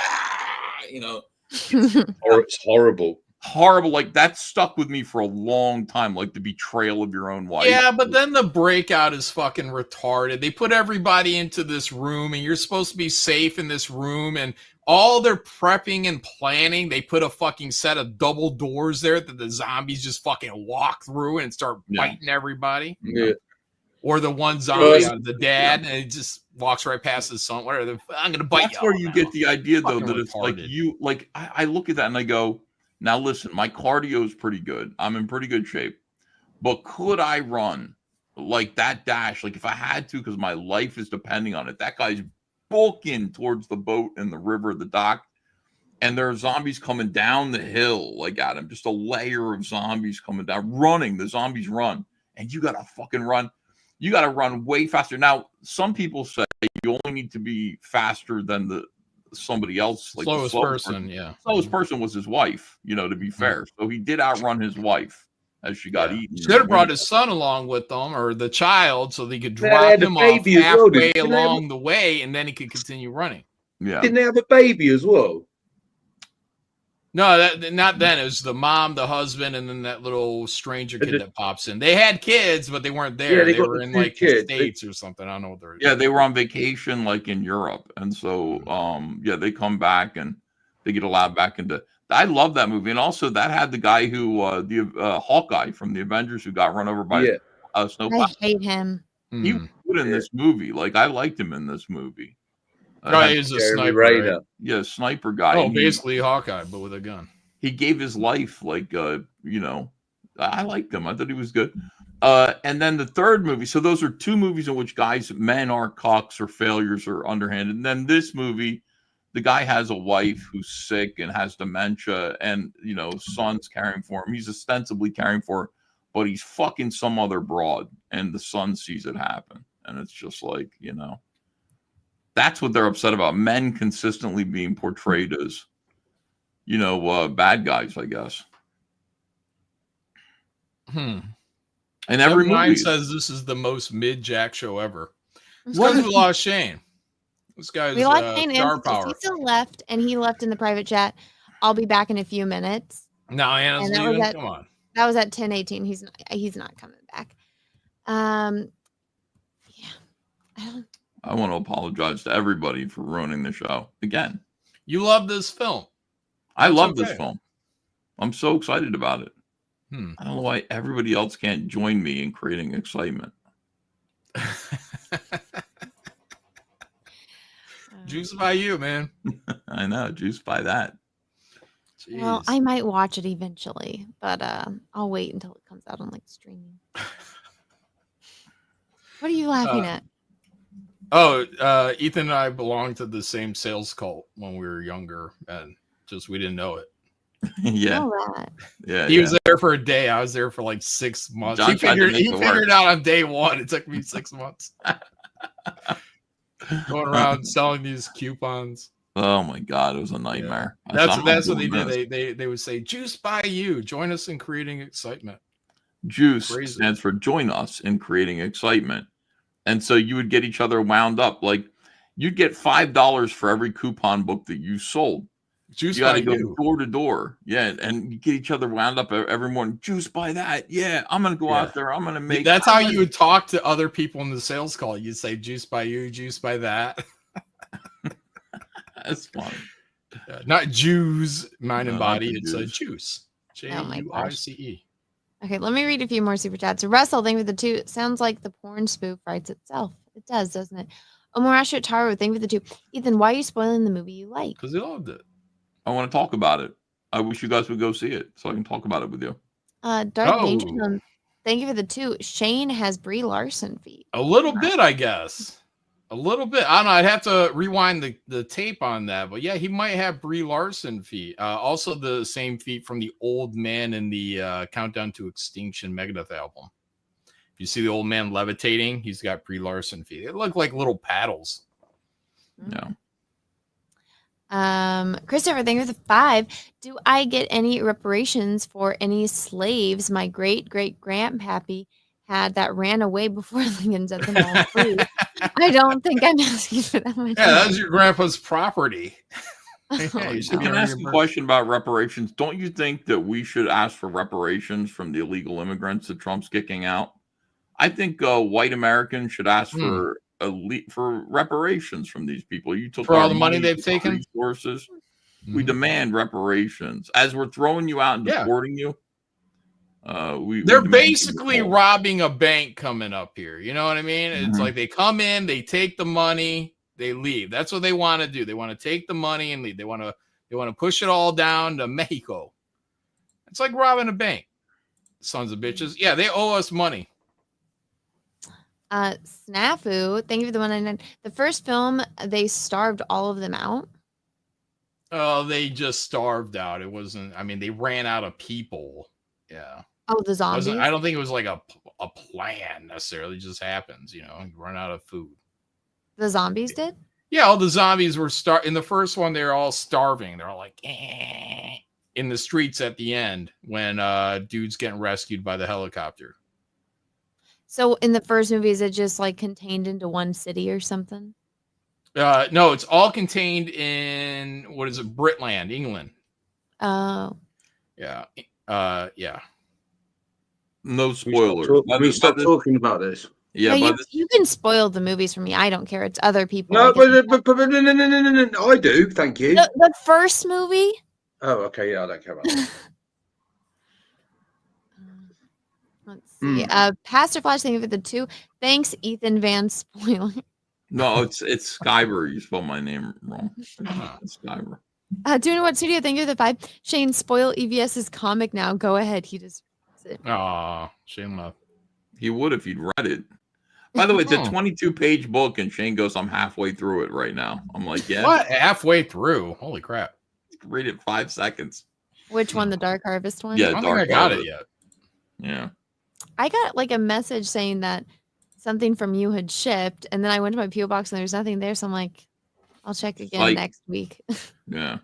it's horrible. Like that stuck with me for a long time, like the betrayal of your own wife. Yeah, but then the breakout is fucking retarded. They put everybody into this room and you're supposed to be safe in this room and all their prepping and planning, they put a fucking set of double doors there that the zombies just fucking walk through and start biting everybody. Yeah. Or the one zombie, the dad, and he just walks right past his son. Whatever, I'm gonna bite you. That's where you get the idea, though, Fucking that it's like you like. I look at that and I go, now listen, my cardio is pretty good. I'm in pretty good shape, but could I run like that dash? Like if I had to, because my life is depending on it. That guy's bulking towards the boat and the river, the dock, and there are zombies coming down the hill like at him. Just a layer of zombies coming down, running. The zombies run, and you gotta fucking run. You got to run way faster. Now, some people say you only need to be faster than somebody else. Like slowest the person, yeah. Slowest person was his wife, to be fair. So he did outrun his wife as she got eaten. Should have brought his son along with them or the child so they could They drop had a him off baby as well, halfway didn't they? along the way and then he could continue running. Yeah. Didn't they have a baby as well? No, not then. It was the mom, the husband, and then that little stranger kid that pops in. They had kids, but they weren't there. Yeah, they got were the in two like the kids. States or something. I don't know what they're. Yeah, they were on vacation like in Europe. And so, they come back and they get allowed back into. I love that movie. And also that had the guy who, the Hawkeye from the Avengers who got run over by snowplow. I hate him. He was good in this movie. Like I liked him in this movie. He's a sniper. Right? Yeah, sniper guy. Oh, basically Hawkeye, but with a gun. He gave his life like I liked him. I thought he was good. And then the third movie, so those are two movies in which men are cocks or failures or underhanded. And then this movie, the guy has a wife who's sick and has dementia and sons caring for him. He's ostensibly caring for her, but he's fucking some other broad, and the son sees it happen, and it's just like, you know, that's what they're upset about. Men consistently being portrayed as, you know, bad guys, I guess. And every Line movie says this is the most mid Jack show ever. It's because we lost Shane. This guy's We lost Shane star and power. Cecil left, and he left in the private chat. I'll be back in a few minutes. No, Anna's leaving. Come on. That was at 10:18. He's not coming back. I want to apologize to everybody for ruining the show again. You love this film. I That's love okay. this film. I'm so excited about it. I don't know why everybody else can't join me in creating excitement. Juice by you, man. I know, juice by that. Well, I might watch it eventually, but I'll wait until it comes out on like streaming. What are you laughing at? Oh, Ethan and I belonged to the same sales cult when we were younger, and just we didn't know it. Yeah. Yeah. He was there for a day. I was there for like 6 months. John He tried to figured make he it figured work. it out on day one. It took me 6 months. Going around selling these coupons. Oh my God, it was a nightmare. I That's said, I'm not what they doing did. this. They would say, "Juice by you. Join us in creating excitement." Juice Crazy. stands for join us in creating excitement. And so you would get each other wound up. Like you'd get $5 for every coupon book that you sold. Juice you got to by go you. door to door. Yeah. And you get each other wound up every morning. Juice by that. Yeah. I'm going to go out there. I'm going to make. That's how you would talk to other people in the sales call. You'd say, "Juice by you. Juice by that." That's funny. Not Jews, mind and No, not body. the It's a Jews. juice. Oh my gosh. Juice. Okay, let me read a few more super chats. So Russell, thank you for the 2. It sounds like the porn spoof writes itself. It does, doesn't it? Omorasha Taro, thank you for the 2. Ethan, why are you spoiling the movie you like? Because he loved it. I want to talk about it. I wish you guys would go see it so I can talk about it with you. Dark Danger, thank you for the 2. Shane has Brie Larson feet. A little bit, I guess. A little bit. I don't know. I'd have to rewind the tape on that. But yeah, he might have Brie Larson feet. Also the same feet from the old man in the Countdown to Extinction Megadeth album. If you see the old man levitating, he's got Brie Larson feet. They look like little paddles. Yeah. Christopher, thank you for the 5. Do I get any reparations for any slaves my great-great-grandpappy had that ran away before Lincoln set them all free? I don't think I'm asking for that much. Yeah, that was your grandpa's property. Yeah, you can ask a question about reparations. Don't you think that we should ask for reparations from the illegal immigrants that Trump's kicking out? I think white Americans should ask for reparations from these people. You took For all our the money they've our taken? resources. We demand reparations as we're throwing you out and deporting you. They're basically robbing a bank coming up here. You know what I mean? It's Mhm. like they come in, they take the money, they leave. That's what they want to do. They want to take the money and leave. They want to push it all down to Mexico. It's like robbing a bank. Sons of bitches. Yeah, they owe us money. Snafu, thank you for the 199. The first film, they starved all of them out. Oh, they just starved out. It wasn't. I mean, they ran out of people. Yeah. Oh, the zombies. I don't think it was like a plan necessarily. It just happens, you run out of food. The zombies did? Yeah, all the zombies were in the first one. They're all starving. They're all like in the streets at the end when dude's getting rescued by the helicopter. So in the first movie, is it just like contained into one city or something? No, it's all contained in Britland, England. Oh. Yeah. Yeah. No spoilers. We stop talking about this. Yeah, No, you can spoil the movies for me. I don't care. It's other people. No, but no, I do. Thank you. The first movie? Oh, okay. Yeah, I don't care about that. Let's see. Pastor Flash, thank you for the 2. Thanks, Ethan Van spoiling. No, it's Skyber. You spelled my name wrong. It's Skyber. Do you know what studio? Thank you for the 5. Shane, spoil EVS's comic now. Go ahead. He just. Aw, Shane left. He would if he'd read it. By the way, it's a 22-page book, and Shane goes, "I'm halfway through it right now." I'm like, "Yeah, What? Halfway through? Holy crap! Read it 5 seconds." Which one? The Dark Harvest one? Yeah, I don't think I got it yet. Yeah. I got like a message saying that something from you had shipped, and then I went to my PO box and there's nothing there. So I'm like, I'll check again next week. Yeah.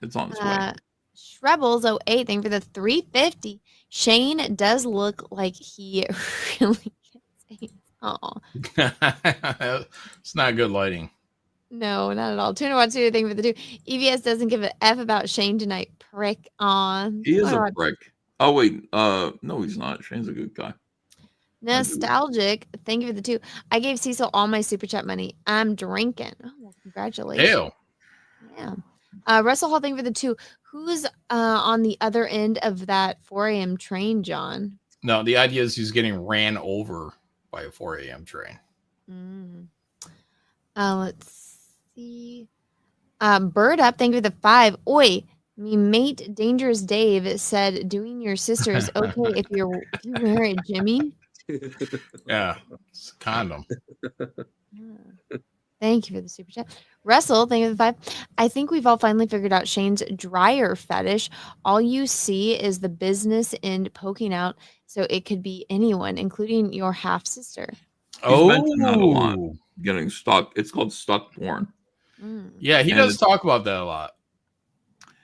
It's on its way. Shrebbles 08, thank you for the 350. Shane does look like he really gets AIDS. Oh, It's not good lighting. no, not at all. Tuna Watsu, thank you for the 2. EVS doesn't give an F about Shane tonight. Prick on. He is a prick. Oh wait, no, he's not. Shane's a good guy. Nostalgic, thank you for the 2. I gave Cecil all my super chat money. I'm drinking. Oh, well, congratulations. Ew. Yeah. Russell Hall, thank you for the 2. Who's on the other end of that 4 a.m. train, John? No, the idea is he's getting ran over by a 4 a.m. train. Let's see. Bird Up, thank you for the 5. Oi, me mate Dangerous Dave said doing your sister is okay if you wear it, Jimmy. Yeah, it's a condom. Thank you for the super chat. Russell, thank you for the 5. I think we've all finally figured out Shane's dryer fetish. All you see is the business end poking out, so it could be anyone, including your half sister. He's mentioned that a lot. Getting stuck. It's called stuck porn. Yeah, he does talk about that a lot.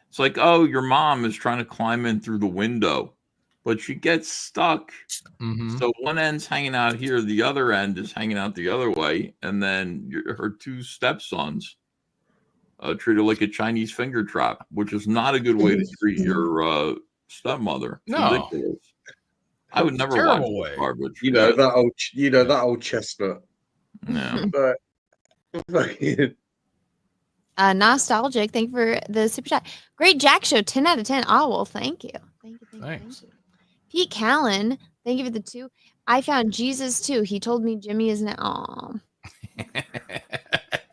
It's like, oh, your mom is trying to climb in through the window, but she gets stuck. So one end's hanging out here, the other end is hanging out the other way, and then her 2 stepsons treat her like a Chinese finger trap, which is not a good way to treat your stepmother. It's ridiculous. I would never watch this garbage. You know that old chestnut. Yeah. But Nostalgic, thank you for the super chat. Great Jack Show, 10 out of 10. Oh, well, thank you. Thank you. Pete Callan, thank you for the 2. I found Jesus too. He told me Jimmy is now. Aw.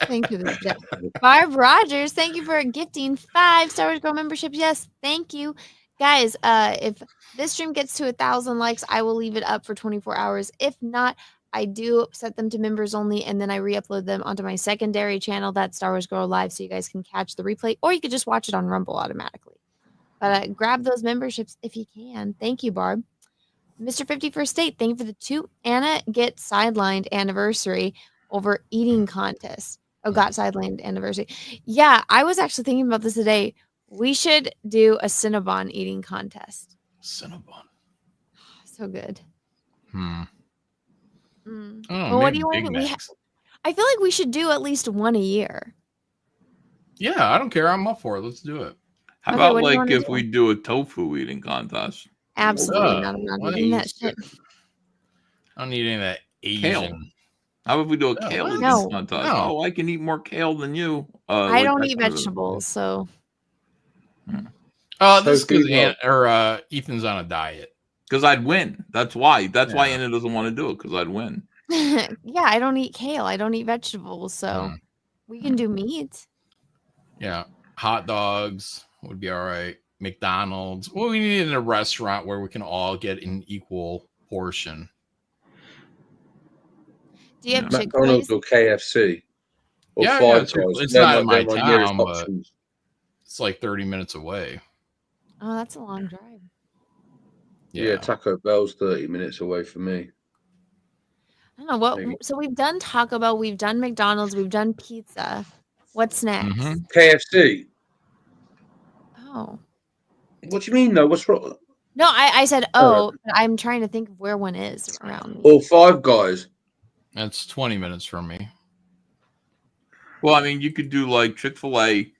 Thank you for the super chat. Barb Rogers, thank you for gifting 5 Star Wars Girl memberships. Yes, thank you. Guys, if this stream gets to 1,000 likes, I will leave it up for 24 hours. If not, I do set them to members only, and then I re-upload them onto my secondary channel, that's Star Wars Girl Live, so you guys can catch the replay, or you could just watch it on Rumble automatically. But grab those memberships if you can. Thank you, Barb. Mr. 51st State, thank you for the 2. Anna gets sidelined anniversary over eating contest. Oh, got sidelined anniversary. Yeah, I was actually thinking about this today. We should do a Cinnabon eating contest. Cinnabon. So good. Oh, Well, what do you want? I feel like we should do at least one a year. Yeah, I don't care. I'm up for it. Let's do it. How about like if we do a tofu eating contest? Absolutely not. I'm not eating that shit. I don't need any of that Asian. Kale. How about we do a kale eating contest? No. Oh, I can eat more kale than you. I don't eat vegetables, so. This is because Ethan's on a diet. Because I'd win. That's why. That's why Anna doesn't want to do it, because I'd win. Yeah, I don't eat kale. I don't eat vegetables, so we can do meat. Yeah, hot dogs would be all right. McDonald's. Well, we need a restaurant where we can all get an equal portion. Do you have McDonald's or KFC? Or Yeah, Five it's Guys? not in my nearest town, but options. it's like 30 minutes away. Oh, that's a long drive. Yeah, Taco Bell's 30 minutes away from me. I don't know what. So we've done Taco Bell, we've done McDonald's, we've done pizza. What's next? KFC. Oh. What do you mean, though? What's wrong? No, I said but I'm trying to think of where one is around me. Or Five Guys. That's 20 minutes from me. Well, I mean, you could do like Chick-fil-A,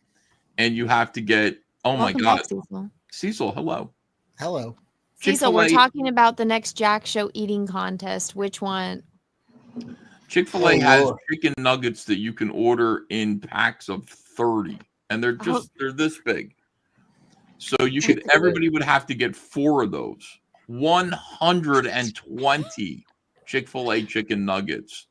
and you have to get. Oh Welcome my God, back, Cecil. Cecil, hello. Hello. Cecil, we're talking about the next Jack Show eating contest. Which one? Chick-fil-A has chicken nuggets that you can order in packs of 30, and they're this big. So everybody would have to get 4 of those. 120 Chick-fil-A chicken nuggets.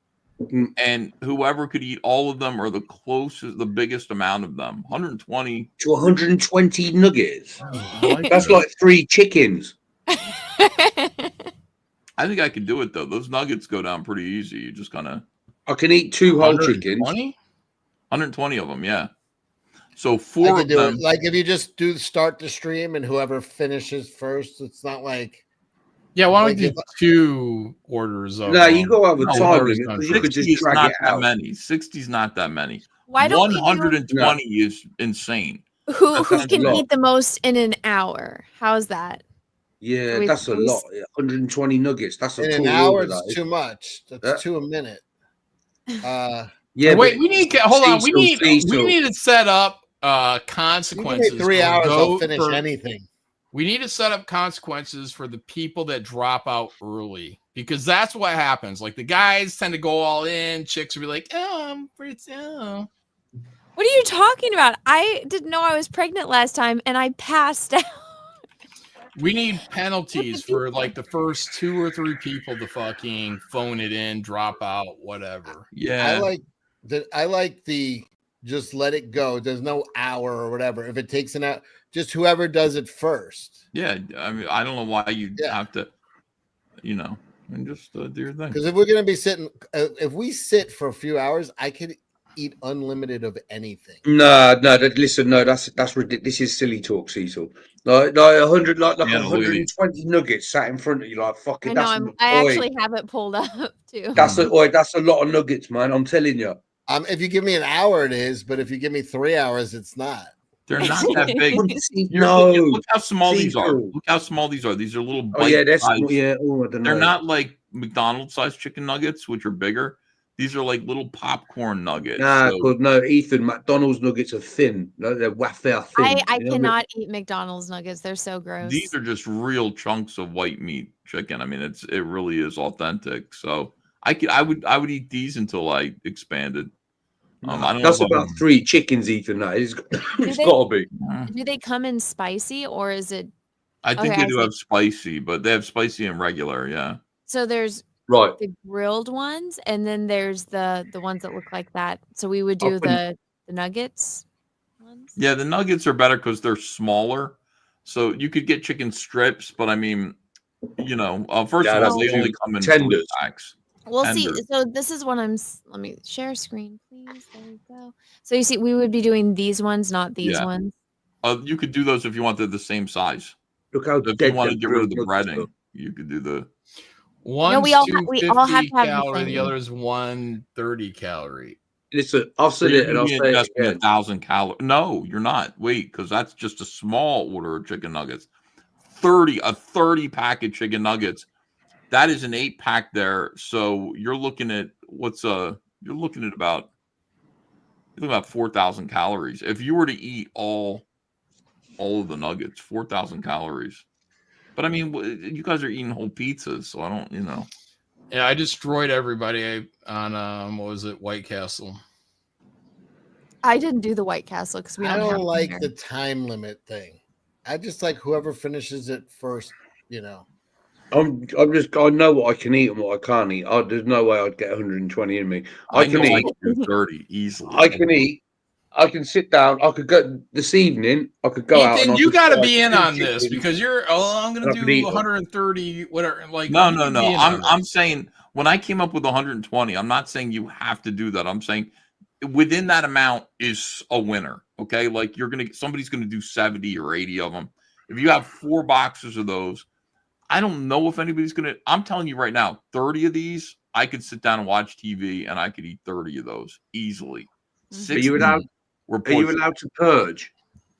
And whoever could eat all of them or the biggest amount of them. 120 to 120 nuggets. That's like 3 chickens. I think I could do it though. Those nuggets go down pretty easy. You just kind of. I can eat 2 whole chickens. 120 of them, yeah. So 4 of do them. it. Like if you just start the stream and whoever finishes first, it's not like. Yeah, why don't like we do 2 orders of? No, you got to have a No, time limit because you could 60 just is drag not it that out. many. 60 is not that many. Why don't we do- 120 is insane. Who That's can a lot. eat the most in an hour? How's that? Yeah, we- that's a we- lot. 120 nuggets. That's a In tall an hour, order. it's too much. That's 2 a minute. Yeah, wait, but we need hold on. We Cecil. need to set up consequences. Give me 3 for hours, I'll those- finish for- anything. We need to set up consequences for the people that drop out early because that's what happens. Like the guys tend to go all in. Chicks will be like, "Oh, I'm pretty." Oh. What are you talking about? I didn't know I was pregnant last time and I passed out. We need penalties for like the first 2 or 3 people to fucking phone it in, drop out, whatever. Yeah. I like the just let it go. There's no hour or whatever. If it takes an hour, just whoever does it first. Yeah, I mean, I don't know why you have to, and just do your thing. Because if we're gonna be sitting, if we sit for a few hours, I could eat unlimited of anything. No, listen, no, that's ridiculous. This is silly talk, Cecil. Like 100, like Yeah, look at 120 nuggets sat in front of you, like fucking. I know. That's I actually have it pulled up too. That's a lot of nuggets, man. I'm telling you. If you give me an hour, it is. But if you give me 3 hours, it's not. They're not that big. No, look how small these are. Look how small these are. These are little. Oh yeah, that's bite-sized. yeah. Oh, I don't know. They're not like McDonald's-sized chicken nuggets, which are bigger. These are like little popcorn nuggets. Nah, So- no, Ethan. McDonald's nuggets are thin. They're wafer thin. I You know what I mean? cannot eat McDonald's nuggets. They're so gross. These are just real chunks of white meat chicken. I mean, it really is authentic. So I would eat these until I expanded. I don't That's know about 3 chickens, Ethan. That it's got to be. Do they come in spicy or is it? I think Okay, they do have spicy, but they have spicy and regular. Yeah. So there's Right. the grilled ones, and then there's the ones that look like that. So we would do the nuggets. Yeah, the nuggets are better because they're smaller. So you could get chicken strips, but I mean, first Yeah, of all, that's they only come in tenders. 3 packs. We'll see. Tenders. So this is what let me share screen, please. There we go. So you see, we would be doing these ones, not these Yeah. ones. You could do those if you wanted the same size. Look how if dead you want to them get rid of the grilled nuggets breading, you could do the. One's we all have to 250 have the calorie, the same. other is 130 calorie. Listen, I've said it and I'll say it investing again. 1,000 calories. No, you're not. Wait, because that's just a small order of chicken nuggets. 30 pack of chicken nuggets. That is an 8-pack there. So you're looking at about 4,000 calories. If you were to eat all of the nuggets, 4,000 calories. But I mean, you guys are eating whole pizzas, so I don't, Yeah, I destroyed everybody on what was it, White Castle. I didn't do the White Castle because we I don't don't have like here. the time limit thing. I just like whoever finishes it first. I know what I can eat and what I can't eat. There's no way I'd get 120 in me. I can know eat. I can do 30 easily. I can eat. I can sit down. I could go this evening. I could go out. Ethan, And I you could got to buy be in 2 on this chickens. because I'm going I to could eat do them. 130, whatever. Like No. you can be in on I'm this. saying when I came up with 120, I'm not saying you have to do that. I'm saying within that amount is a winner. Okay, like somebody's gonna do 70 or 80 of them. If you have 4 boxes of those, I don't know if anybody's gonna. I'm telling you right now, 30 of these, I could sit down and watch TV, and I could eat 30 of those easily. Are you allowed? Are you allowed to purge?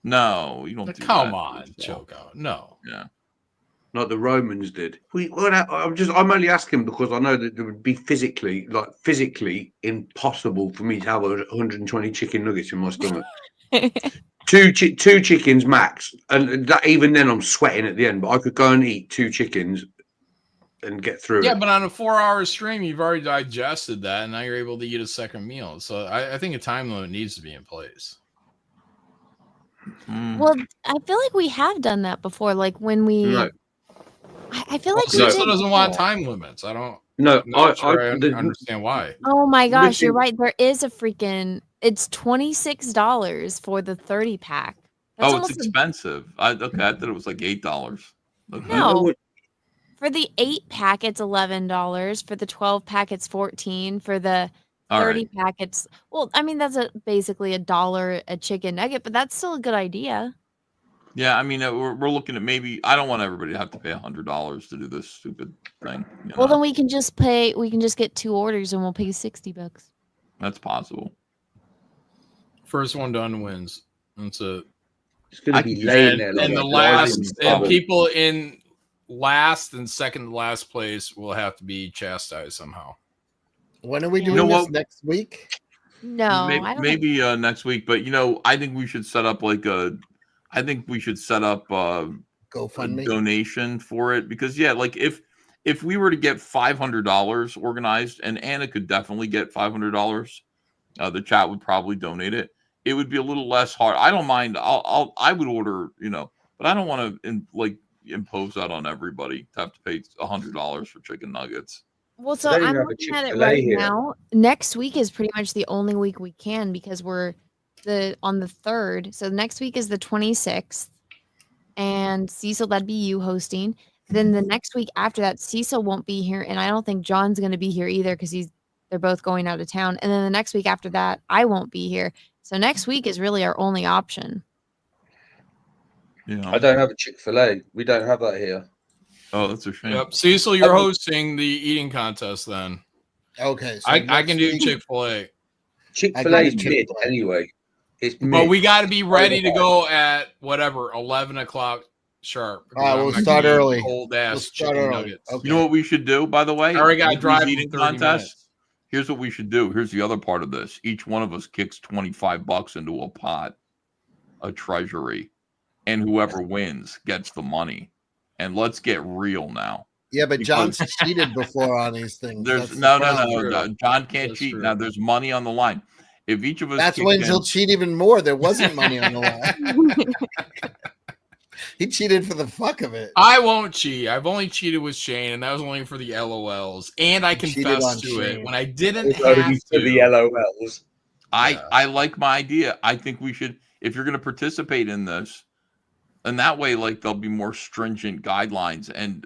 No, you don't. Do Come that. on, Choco. No. Yeah. Like the Romans did. I'm only asking because I know that it would be physically impossible for me to have 120 chicken nuggets in my stomach. two chickens max, and that even then I'm sweating at the end. But I could go and eat 2 chickens and get through Yeah, it. but on a 4-hour stream, you've already digested that, and now you're able to eat a second meal. So I think a time limit needs to be in place. Well, I feel like we have done that before. Like when we, No. I feel like we Cecil did doesn't want before. time limits. I don't. No, I'm not sure I the- understand why. Oh my gosh, thing- you're right. There is a freaking. It's $26 for the 30 pack. That's Oh, it's almost expensive. I thought it was like $8. Okay. No. For the 8 pack, it's $11. For the 12 pack, it's $14. For the All 30 packets. Well, I mean, that's basically $1 a chicken nugget, but that's still a good idea. Yeah, I mean, we're looking at maybe. I don't want everybody to have to pay $100 to do this stupid thing. Well, then we can just get 2 orders and we'll pay $60. That's possible. First one done wins. That's it. It's going to be laying there. And the last, and people in last and second to last place will have to be chastised somehow. When are we doing this next week? No, maybe next week. But I think we should set up a GoFundMe donation for it, because if we were to get $500 organized, and Anna could definitely get $500, the chat would probably donate it. It would be a little less hard. I don't mind. I would order, but I don't want to impose that on everybody to have to pay $100 for chicken nuggets. Well, so I'm looking at it right now. Next week is pretty much the only week we can, because we're on the 3rd. So next week is the 26th, and Cecil, that'd be you hosting. Then the next week after that, Cecil won't be here, and I don't think John's going to be here either, because they're both going out of town. And then the next week after that, I won't be here. So next week is really our only option. I don't have a Chick-fil-A. We don't have that here. Oh, that's a shame. Yep. Cecil, you're hosting the eating contest then. Okay. So I can do Chick-fil-A. Chick-fil-A is mid anyway. It's mid. But we got to be ready to go at 11 o'clock sharp. We'll start early. Old ass chicken nuggets. Okay. You know what we should do, by the way? I already got to drive eating contest. Here's what we should do. Here's the other part of this. Each one of us kicks $25 into a pot, a treasury, and whoever wins gets the money. And let's get real now. Yeah, but John's cheated before on these things. No. John can't cheat. True. Now there's money on the line. If each of us, that's when he'll cheat even more. There wasn't money on the line. He cheated for the fuck of it. I won't cheat. I've only cheated with Shane, and that was only for the LOLs. And I confessed to it when I didn't have to. For the LOLs. I like my idea. I think we should, if you're going to participate in this, and that way, there'll be more stringent guidelines, and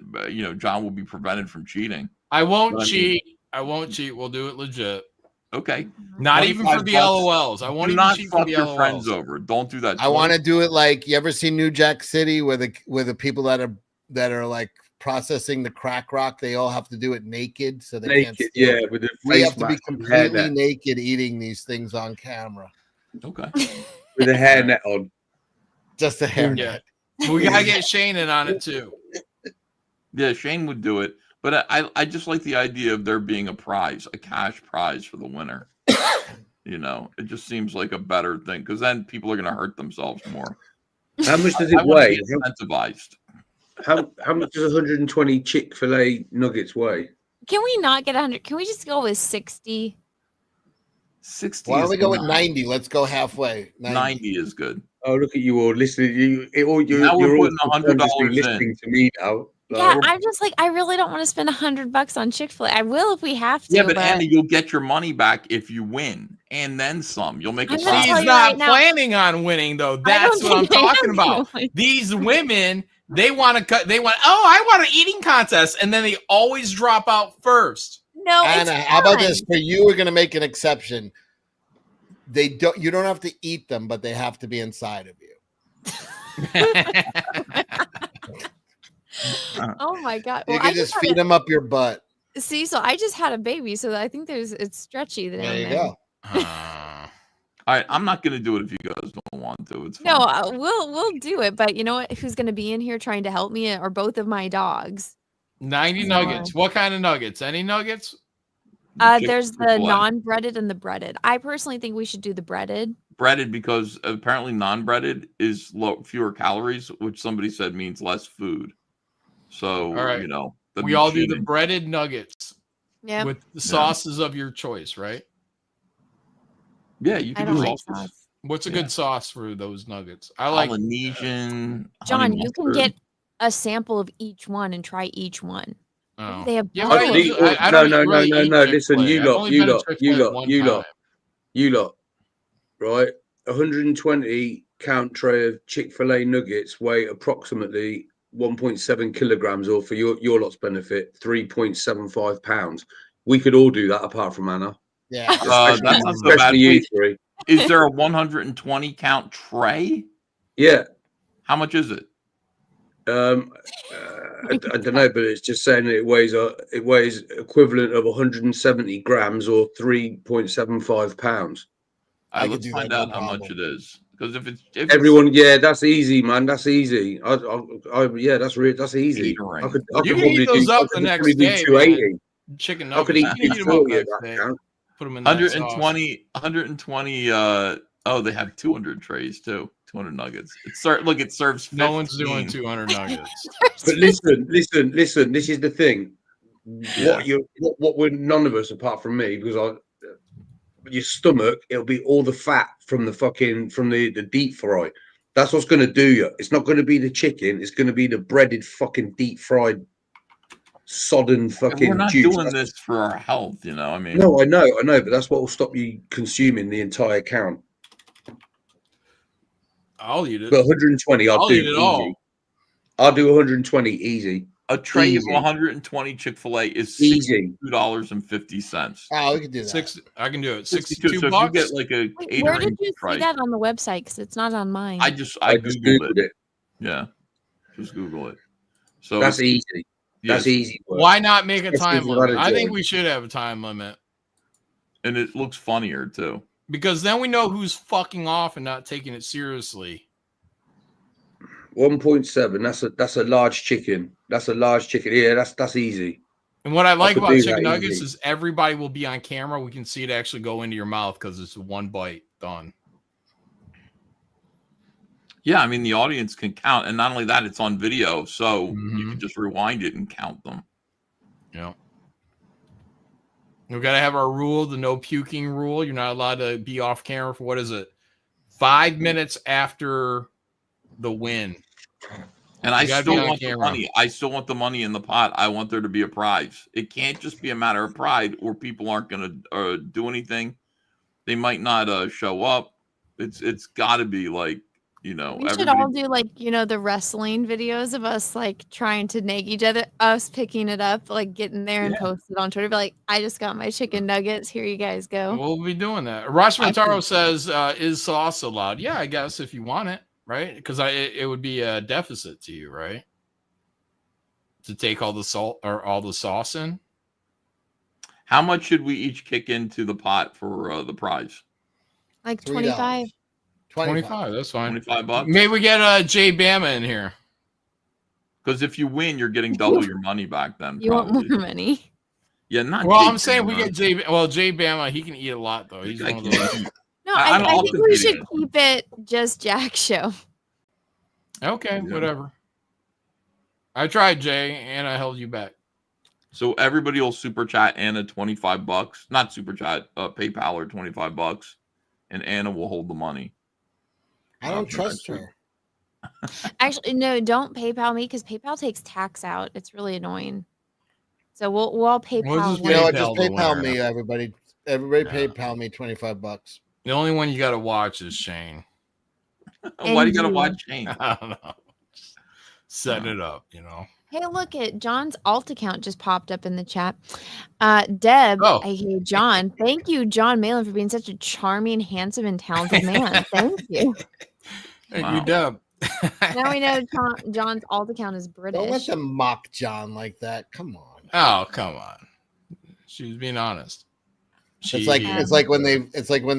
John will be prevented from cheating. I won't cheat. I won't cheat. We'll do it legit. Okay. Not even for the LOLs. I won't even cheat for the your LOLs. friends over. Don't do that. I want to do it like, you ever see New Jack City, where the people that are like processing the crack rock, they all have to do it naked, so they can't. Yeah, with the we have to be completely naked eating these things on camera. Okay. With a hairnet on. Just a hairnet. We gotta get Shane in on it too. Yeah, Shane would do it. But I just like the idea of there being a prize, a cash prize for the winner. It just seems like a better thing, because then people are going to hurt themselves more. How much does it weigh? Incentivized. How much does 120 Chick-fil-A nuggets weigh? Can we not get 100? Can we just go with 60? 60. Why don't we go with 90? Let's go halfway. 90 is good. Oh, look at you all listening. You're all $100 listening to me now. Yeah, I'm just like, I really don't want to spend $100 on Chick-fil-A. I will if we have to. Yeah, but Anna, you'll get your money back if you win, and then some. You'll make a profit. He's not planning on winning, though. That's what I'm talking about. These women, they want to cut. They want. Oh, I want an eating contest, and then they always drop out first. No, Anna, how about this? For you, we're gonna make an exception. You don't have to eat them, but they have to be inside of you. Oh my God! You can just feed them up your butt. See, so I just had a baby, so I think it's stretchy down there. There you go. All right, I'm not going to do it if you guys don't want to. It's no, we'll do it. But you know what? Who's going to be in here trying to help me are both of my dogs. 90 nuggets. What kind of nuggets? Any nuggets? There's the non-breaded and the breaded. I personally think we should do the breaded. Breaded, because apparently non-breaded is fewer calories, which somebody said means less food. So, all right. We all do the breaded nuggets. Yeah. With the sauces of your choice, right? Yeah, you can do sauces. What's a good sauce for those nuggets? I like Polynesian. John, you can get a sample of each one and try each one. Oh. They have no. Listen, you lot. Right, 120 count tray of Chick-fil-A nuggets weigh approximately 1.7 kilograms, or for your lot's benefit, 3.75 pounds. We could all do that apart from Anna. Yeah. That's not so bad. Especially you three. Is there a 120 count tray? Yeah. How much is it? I don't know, but it's just saying that it weighs equivalent of 170 grams or 3.75 pounds. Let's find out how much it is. Because if Everyone, yeah, that's easy, man. That's easy. Yeah, that's easy. Catering. I could You can probably heat those do. up I the could next probably do day, 280. man. Chicken I could nuggets. eat You can heat them up 240 the at next that day. count. Put them in that sauce. 120. Oh, they have 200 trays too. 200 nuggets. Look, it serves 15. No one's doing 200 nuggets. But listen. This is the thing. Yeah. What we're none of us apart from me, because your stomach, it'll be all the fat from the deep fry. That's what's going to do you. It's not going to be the chicken. It's going to be the breaded fucking deep fried, sodden fucking. We're not juice. doing this for our health, you know. I mean, No, I know, but that's what will stop you consuming the entire count. I'll eat it. But 120, I'll do eat it easy. all. I'll do 120 easy. A tray Easy. of 120 Chick-fil-A is Easy. $62.50. Oh, we can do that. I can do it. 62. 62 So if bucks. you get like a catering Where did you tray, see that on the website? Because it's not on mine. I just Googled Googled it. Yeah, just Google it. So That's easy. That's yes. easy. work. Why not make a Especially time if you've limit? got a I think job. we should have a time limit And it looks funnier too. because then we know who's fucking off and not taking it seriously. 1.7. That's a large chicken. That's a large chicken. Yeah, that's easy. And what I like could about do chicken that nuggets easy. is everybody will be on camera. We can see it actually go into your mouth because it's one bite done. Yeah, I mean the audience can count, and not only that, it's on video, so you Mm-hmm. can just rewind it and count them. Yeah. We've got to have our rule, the no puking rule. You're not allowed to be off camera for 5 minutes after the win. And I You gotta still be on want the camera. money. I still want the money in the pot. I want there to be a prize. It can't just be a matter of pride, or people aren't going to do anything. They might not show up. It's got to be like, you know, We should everybody. all do like, the wrestling videos of us like trying to nag each other, us picking it up, like getting there and post it on Twitter. Be like, I just got my chicken nuggets. Here you guys go. We'll be doing that. Ross Montaro says, is sauce allowed? Yeah, I guess if you want it, right? Because it would be a deficit to you, right? To take all the salt or all the sauce in. How much should we each kick into the pot for the prize? Like $3. 25. 25, that's fine. $25. Maybe we get Jay Bama in here. Because if you win, you're getting double your money back then. You want probably. more money? Yeah, not. Well, Jay I'm saying we Bama. get Jay. Well, Jay Bama, he can eat a lot though. He's one of those. No, I I don't think often we do should that. keep it just Jack show. Okay, Yeah. whatever. I tried, Jay, and I held you back. So everybody will super chat Anna $25, not super chat, PayPal or $25, and Anna will hold the money. I don't trust her. Actually, no, don't PayPal me because PayPal takes tax out. It's really annoying. So we'll all PayPal. just You know what? PayPal Just the PayPal winner. me, everybody. Everybody Yeah. PayPal me $25. The only one you got to watch is Shane. Why do you got to you. watch Shane? I don't know. Just setting it up, Hey, look at John's alt account just popped up in the chat. Deb, Oh. aka John, thank you, John Malin, for being such a charming, handsome, and talented man. Thank you. Thank Wow. you, Deb. Now we know John's alt account is Don't let British. them mock John like that. Come on. Oh, come on. She was being honest. It's like when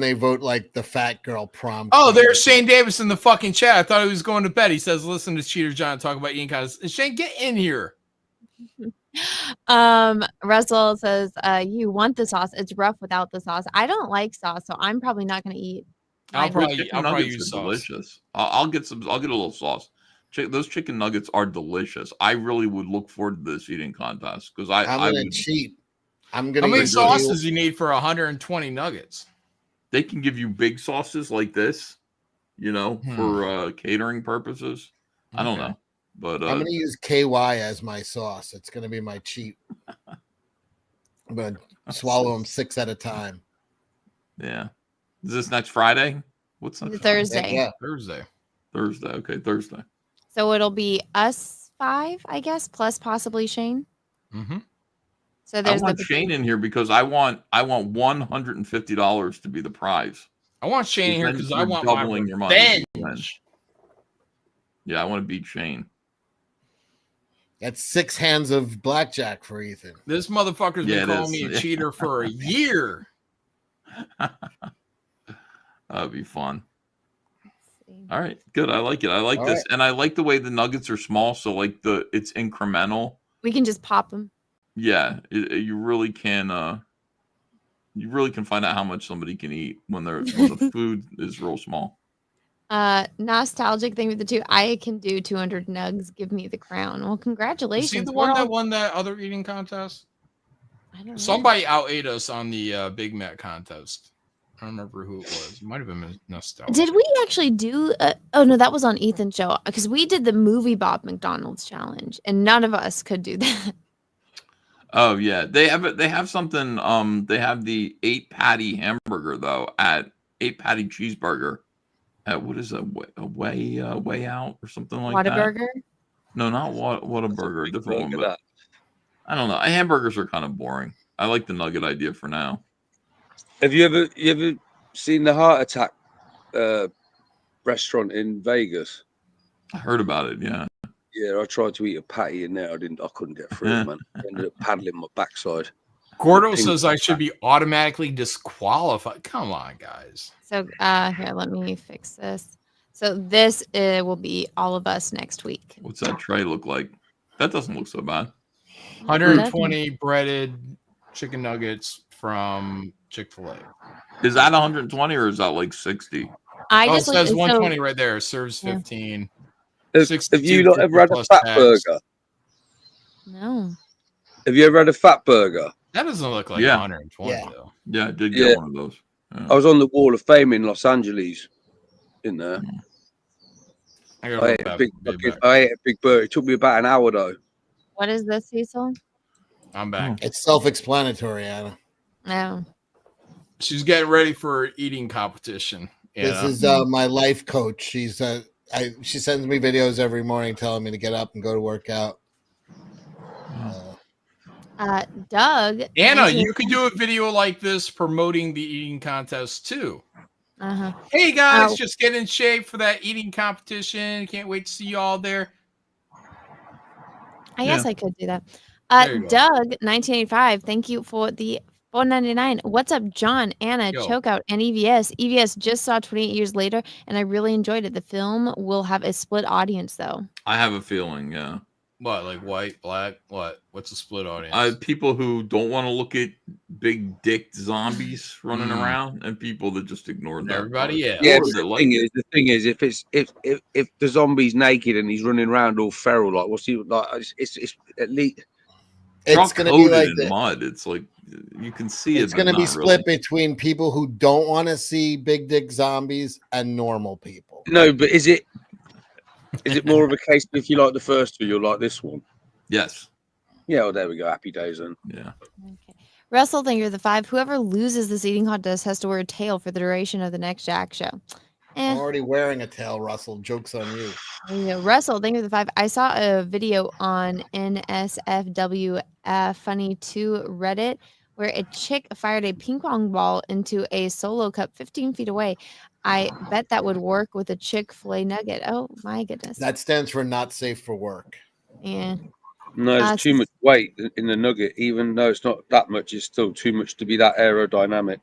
they vote like the fat girl prom. Oh, queen. there's Shane Davis in the fucking chat. I thought he was going to bed. He says, listen to Cheater John talk about eating contests. Shane, get in here. Russell says, you want the sauce. It's rough without the sauce. I don't like sauce, so I'm probably not going to eat. I'll mine. probably Chicken nuggets use are sauce. delicious. I'll get a little sauce. Those chicken nuggets are delicious. I really would look forward to this eating contest because I'm I gonna would. cheat. I'm How gonna. many eat sauces you need for 120 nuggets? They can give you big sauces like this, for catering purposes. I don't Okay. know, but I'm gonna use KY as my sauce. It's gonna be my cheat. I'm gonna swallow them 6 at a time. yeah. Is this next Friday? What's next? Thursday. Yeah. Thursday. Thursday. Okay, Thursday. So it'll be us 5, I guess, plus possibly Shane. Mm-hmm. So I there's want the Shane in here because I want $150 to be the prize. I want Shane in here because I want doubling my your money. revenge. Yeah, I want to beat Shane. That's 6 hands of blackjack for Ethan. This motherfucker's Yeah, been it calling is. me a cheater for a year. That'd be fun. All right, good. I like it. I like All this, right. and I like the way the nuggets are small. So like it's incremental. We can just pop them. Yeah, you really can. You really can find out how much somebody can eat when the food is real small. Nostalgic thing with the 2. I can do 200 nugs. Give me the crown. Well, congratulations. Is he the We're one that all- won that other eating contest? I don't know. Somebody outate us on the Big Mac contest. I don't remember who it was. It might have been Nostalgia. Did we actually do? Oh no, that was on Ethan's show because we did the movie Bob McDonald's challenge, and none of us could do that. Oh yeah, they have something. They have the 8-patty hamburger though at 8-patty cheeseburger at what is a way out or something like that. Whataburger? No, not Whataburger. A different one, burger, but that. I don't know. Hamburgers are kind of boring. I like the nugget idea for now. Have you ever seen the Heart Attack restaurant in Vegas? I heard about it. Yeah. Yeah, I tried to eat a patty in there. I couldn't get through it, man. I ended up paddling my backside. Gordo says I should be automatically disqualified. Come on, guys. So here, let me fix this. So this will be all of us next week. What's that tray look like? That doesn't look so bad. 120 breaded chicken nuggets from Chick-fil-A. Is that 120 or is that like 60? I it just says looked- 120 so- right there. Serves Yeah. 15. Have you not ever had a plus fat tax. burger? No. Have you ever had a fat burger? That doesn't look like Yeah. 120 though. Yeah, I did get one of those. Yeah. I was on the Wall of Fame in Los Angeles. In there, I ate a big burger. It took me about an hour though. What is this, Cecil? I'm back. It's self-explanatory, Anna. No. She's getting ready for eating competition. This is my life coach. She sends me videos every morning telling me to get up and go to work out. Doug. Anna, you could do a video like this promoting the eating contest too. Uh-huh. Hey guys, Oh. just get in shape for that eating competition. Can't wait to see you all there. I guess I could do that. There you go. Doug, 1985. Thank you for the $4.99. What's up, John, Anna, Yo. Chokeout, and EVS? EVS just saw 28 years later, and I really enjoyed it. The film will have a split audience, though. I have a feeling, yeah. What, like white, black? What? What's a split audience? People who don't want to look at big dick zombies running Mm. around, and people that just ignore that. Everybody, part. Yeah, Or but that the like thing it. is, if the zombie's naked and he's running around all feral, like what's he like? It's at least It's all going to be coated like in this. mud. It's like you can see it. It's but going to be not split really. between people who don't want to see big dick zombies and normal people. no. But is it more of a case if you like the first two, you'll like this one? Yes. Yeah. Well, there we go. Happy days then. Yeah. Russell, thank you for the 5. Whoever loses this eating contest has to wear a tail for the duration of the next Jack show. I'm already wearing a tail, Russell. Joke's on you. There you go. Russell, thank you for the 5. I saw a video on NSFW Funny 2 Reddit where a chick fired a ping pong ball into a solo cup 15 feet away. I bet that would work with a Chick-fil-A nugget. Oh my goodness. That stands for not safe for work. Yeah. No, there's too much weight in the nugget. Even though it's not that much, it's still too much to be that aerodynamic.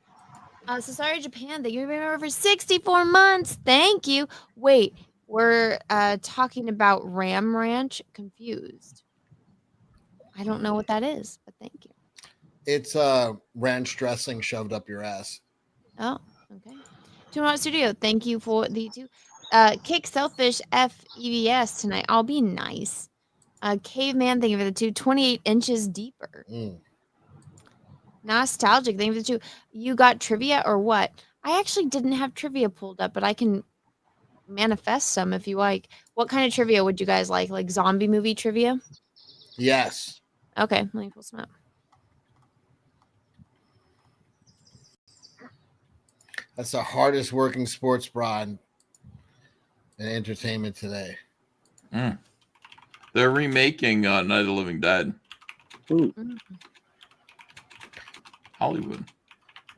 So sorry, Japan, that you remember for 64 months. Thank you. Wait, we're talking about Ram Ranch. Confused. I don't know what that is, but thank you. It's ranch dressing shoved up your ass. Oh, okay. Two Studio, thank you for the 2. Kick Selfish FEVS tonight. I'll be nice. Caveman, thank you for the 2. 28 inches deeper. Nostalgic, thank you for the 2. You got trivia or what? I actually didn't have trivia pulled up, but I can manifest some if you like. What kind of trivia would you guys like? Like zombie movie trivia? Yes. Okay, let me pull some up. That's the hardest working sports bra in entertainment today. They're remaking Night of the Living Dead. Ooh. Hollywood.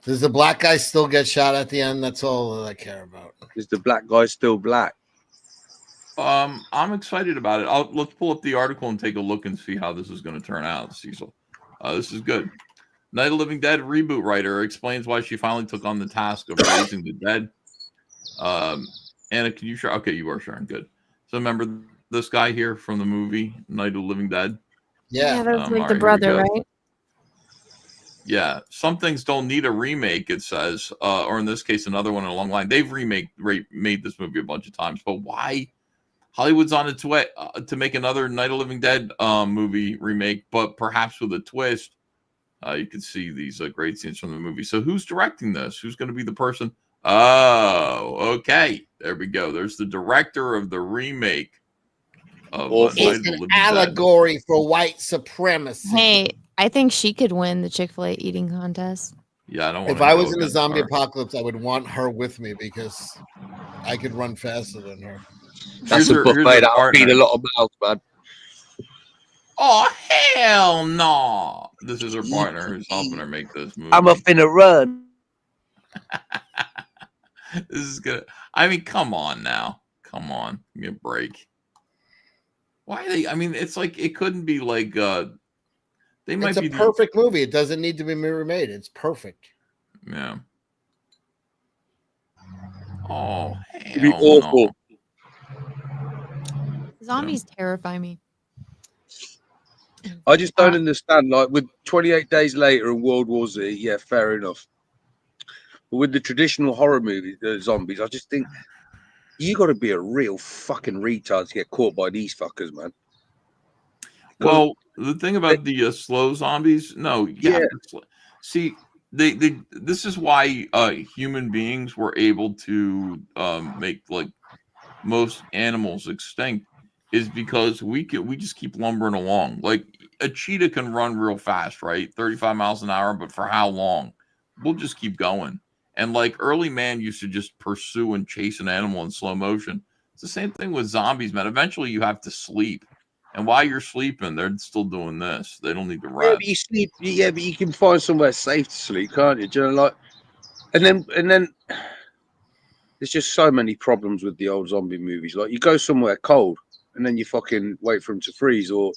Does the black guy still get shot at the end? That's all that I care about. Is the black guy still black? I'm excited about it. Let's pull up the article and take a look and see how this is going to turn out, Cecil. This is good. Night of the Living Dead reboot writer explains why she finally took on the task of raising the dead. Anna, can you share? Okay, you are sharing. Good. So remember this guy here from the movie Night of the Living Dead? Yeah, that's like the right, brother, right? Yeah, some things don't need a remake, it says, or in this case, another one in a long line. They've made this movie a bunch of times, but why? Hollywood's on its way to make another Night of the Living Dead movie remake, but perhaps with a twist. You can see these great scenes from the movie. So who's directing this? Who's going to be the person? Oh, okay. There we go. There's the director of the remake of It's an allegory for white supremacy. Hey, I think she could win the Chick-fil-A eating contest. Yeah, I don't. If I was in a zombie apocalypse, I would want her with me because I could run faster than her. That's a buffet that'll feed a lot of mouths, man. Oh, hell no. This is her partner who's helping her make this movie. I'm finna run. This is good. I mean, come on now. Come on. Give me a break. Why are they? I mean, it's like it couldn't be like they might be a perfect movie. It doesn't need to be remade. It's perfect. Yeah. Oh, it'd be awful. No. Zombies terrify me. I just don't understand. Like with 28 Days Later and World War Z, yeah, fair enough. But with the traditional horror movie, the zombies, I just think you got to be a real fucking retard to get caught by these fuckers, man. Well, the thing about the slow zombies, no, yeah. See, they this is why human beings were able to make like most animals extinct, is because we just keep lumbering along. Like a cheetah can run real fast, right? 35 miles an hour, but for how long? We'll just keep going. And like early man used to just pursue and chase an animal in slow motion. It's the same thing with zombies, man. Eventually you have to sleep. And while you're sleeping, they're still doing this. They don't need to rest. Yeah, but you sleep. Yeah, but you can find somewhere safe to sleep, can't you? Do you know, like, and then there's just so many problems with the old zombie movies. Like, you go somewhere cold, and then you fucking wait for them to freeze. Or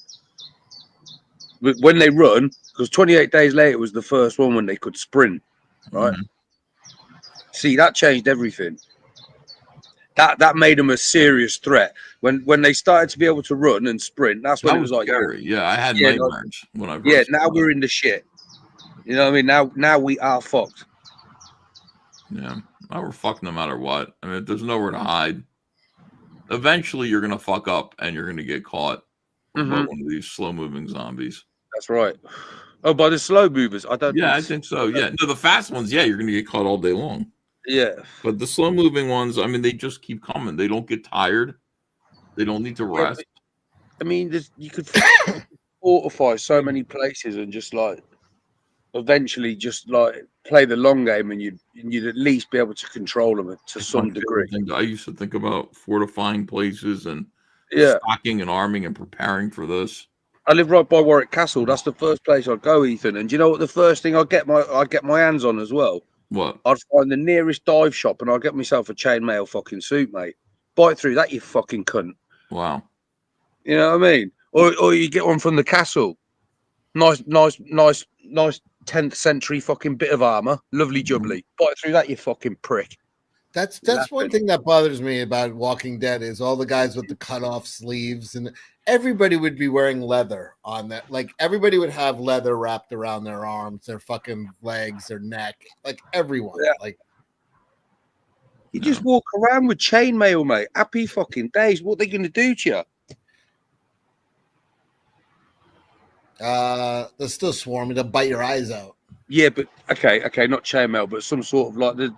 when they run, because 28 Days Later was the first one when they could sprint, right? Mm-hmm. See, that changed everything. That made them a serious threat. When they started to be able to run and sprint, that's when it was like, scary. Yeah, I had nightmares when I. Yeah, now we're in the shit. You know what I mean? Now we are fucked. Yeah, now we're fucked no matter what. I mean, there's nowhere to hide. Eventually, you're gonna fuck up and you're gonna get caught by one of these slow-moving zombies. That's right. Oh, by the slow movers, I don't. Yeah, I think so. Yeah, no, the fast ones. Yeah, you're gonna get caught all day long. Yeah, but the slow-moving ones, I mean, they just keep coming. They don't get tired. They don't need to rest. I mean, you could fortify so many places and just like eventually just like play the long game, and you'd at least be able to control them to some degree. I used to think about fortifying places and stocking and arming and preparing for this. I live right by Warwick Castle. That's the first place I'd go, Ethan. And do you know what the first thing I'd get my hands on as well? What? I'd find the nearest dive shop and I'd get myself a chainmail fucking suit, mate. Bite through that, you fucking cunt. Wow. You know what I mean? Or you get one from the castle. Nice 10th century fucking bit of armor. Lovely jubbly. Bite through that, you fucking prick. That's one thing that bothers me about Walking Dead is all the guys with the cut off sleeves, and everybody would be wearing leather on that. Like everybody would have leather wrapped around their arms, their fucking legs, their neck. Like everyone. Yeah. Like you just walk around with chainmail, mate. Happy fucking days. What are they gonna do to you? They're still swarming. They'll bite your eyes out. Yeah, but okay, not chainmail, but some sort of like there's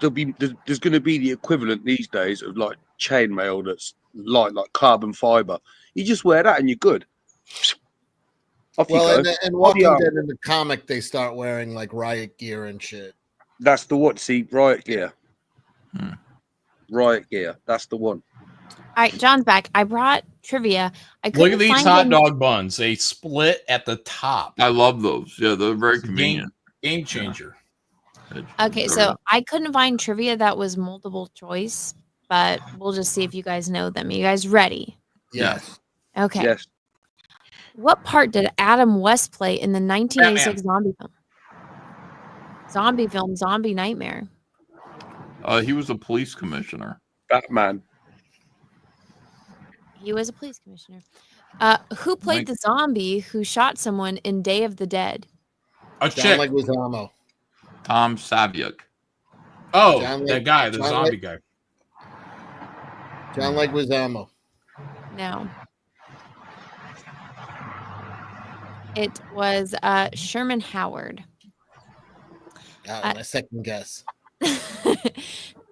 going to be the equivalent these days of like chainmail that's like carbon fiber. You just wear that and you're good. Off well, and Walking Dead in the comic, they start wearing like riot gear and shit. That's the one. See, riot gear. Riot gear. That's the one. All right, John's back. I brought trivia. Look at these hot dog buns. They split at the top. I love those. Yeah, they're very convenient. Game changer. Okay, so I couldn't find trivia that was multiple choice, but we'll just see if you guys know them. You guys ready? Yes. Okay. Yes. What part did Adam West play in the 1986 zombie film? Zombie Nightmare. He was a police commissioner. Batman. He was a police commissioner. Who played the zombie who shot someone in Day of the Dead? A John chick. Leguizamo. Tom Saviuk. Oh, John that guy, the zombie guy. John Leguizamo. No. It was Sherman Howard. My second guess.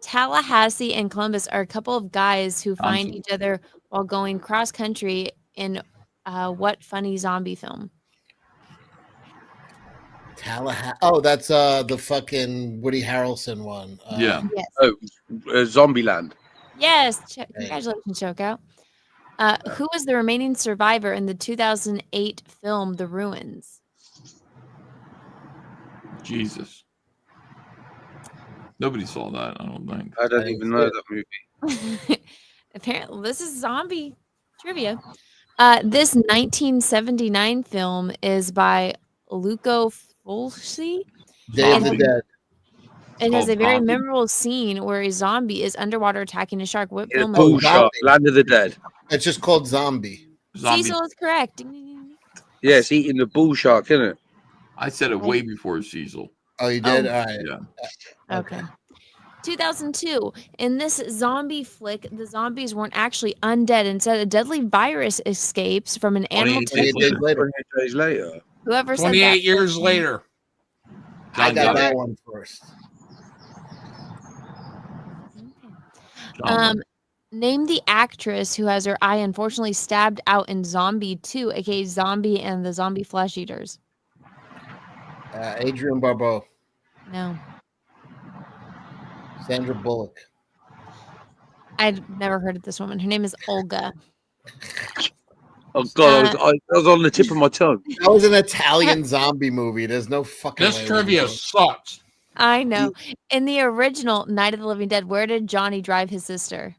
Tallahassee and Columbus are a couple of guys who find each other while going cross country in what funny zombie film? Tallahassee. Oh, that's the fucking Woody Harrelson one. Yeah. Yes. Oh, Zombieland. Yes. Congratulations, Shoko. Who was the remaining survivor in the 2008 film The Ruins? Jesus. Nobody saw that, I don't think. I don't even know that movie. Apparently, this is zombie trivia. This 1979 film is by Luco Fulci. Day of the Dead. It has a very Zombie. memorable scene where a zombie is underwater attacking a shark. What film Bull is Shark, Land of the Dead. It's just called Zombie. Cecil is correct. Ding, ding, ding. Yeah, it's eating the bull shark, isn't it? I said it way before Cecil. Oh, you did? Oh. All right. Yeah. Okay. 2002. In this zombie flick, the zombies weren't actually undead. Instead, a deadly virus escapes from an animal. 28 days later. Whoever said 28 that. years later. I got John that one first. Name the actress who has her eye unfortunately stabbed out in Zombie 2, aka Zombie and the Zombie Flesh Eaters. Adrienne Barbeau. No. Sandra Bullock. I'd never heard of this woman. Her name is Olga. Oh God, I was on the tip of my tongue. That was an Italian zombie movie. There's no fucking. This way trivia sucks. I know. In the original Night of the Living Dead, where did Johnny drive his sister?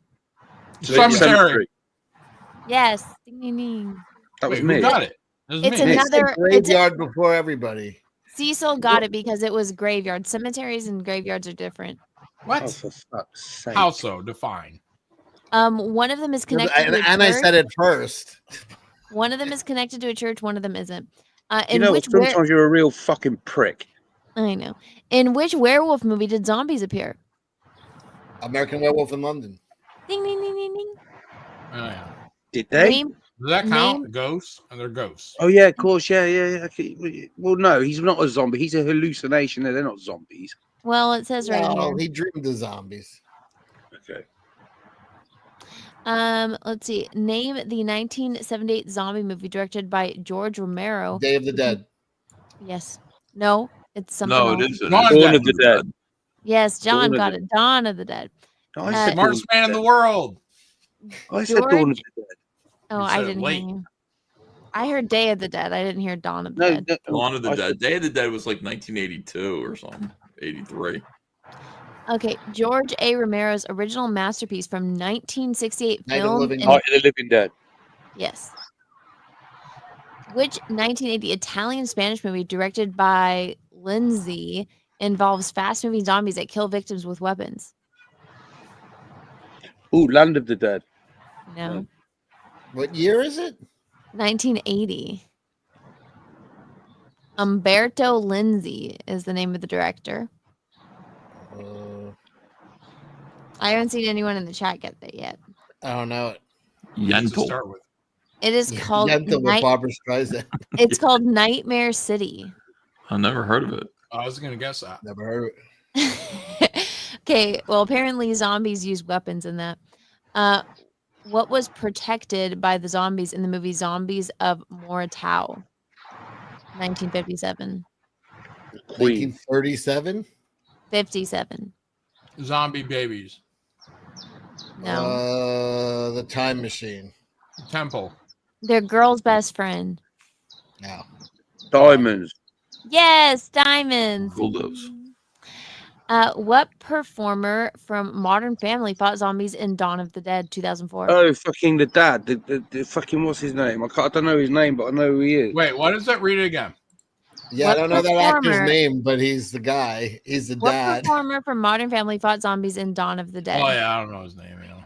Cemetery. Yes. Ding, ding, ding. That was Wait, me. Who got it? That was It's me. another Graveyard before everybody. Cecil got it because it was graveyard. Cemeteries and graveyards are different. What? Oh, for fuck's sake. How so? Define. One of them is connected to a And I church. said it first. One of them is connected to a church. One of them isn't. You In know, which sometimes you're a real fucking prick. I know. In which werewolf movie did zombies appear? American Werewolf in London. Ding ding ding ding ding. Oh, yeah. Did they? Name, Does that count? Name- Ghosts? And they're ghosts. Oh yeah, of course, yeah. Okay. Well, no, he's not a zombie. He's a hallucination. They're not zombies. well, it says right No, here. he dreamed of zombies. Okay. Let's see. Name the 1978 zombie movie directed by George Romero. Day of the Dead. Yes. No, it's something No, else. it isn't. Dawn of the Dead. Yes, John Dawn of got the- it. Dawn of the Dead. I said Smartest Dawn man of in the the Dead. world. I said Dawn of the Dead. Oh, You I said didn't late. hear you. I heard Day of the Dead. I didn't hear Dawn of the No, Dead. Dawn of the I Dead. said- Day of the Dead was like 1982 or something. 83. Okay, George A. Romero's original masterpiece from 1968 Night of the film. Living in- Night of the Living Dead. Yes. Which 1980 Italian-Spanish movie directed by Lindsay involves fast-moving zombies that kill victims with weapons? Ooh, Land of the Dead. No. What year is it? 1980. Umberto Lindsay is the name of the director. I haven't seen anyone in the chat get that yet. I don't know it. To Yentl. start with. It is called Yentl with Barbara Streisand. It's called Nightmare City. I never heard of it. I was gonna guess that. Never heard of it. Okay, well, apparently zombies use weapons in that. What was protected by the zombies in the movie Zombies of Moritau? 1957. 1937. 57. Zombie babies. No. The Time Machine. Temple. Their girl's best friend. No. Diamonds. Yes, diamonds. Dildos. What performer from Modern Family fought zombies in Dawn of the Dead 2004? Oh, fucking the dad. The fucking what's his name? I don't know his name, but I know who he is. Wait, what is that? Read it again. Yeah, What I don't know that actor's performer- name, but he's the guy. He's the What dad. performer from Modern Family fought zombies in Dawn of the Dead? Oh yeah, I don't know his name. You know.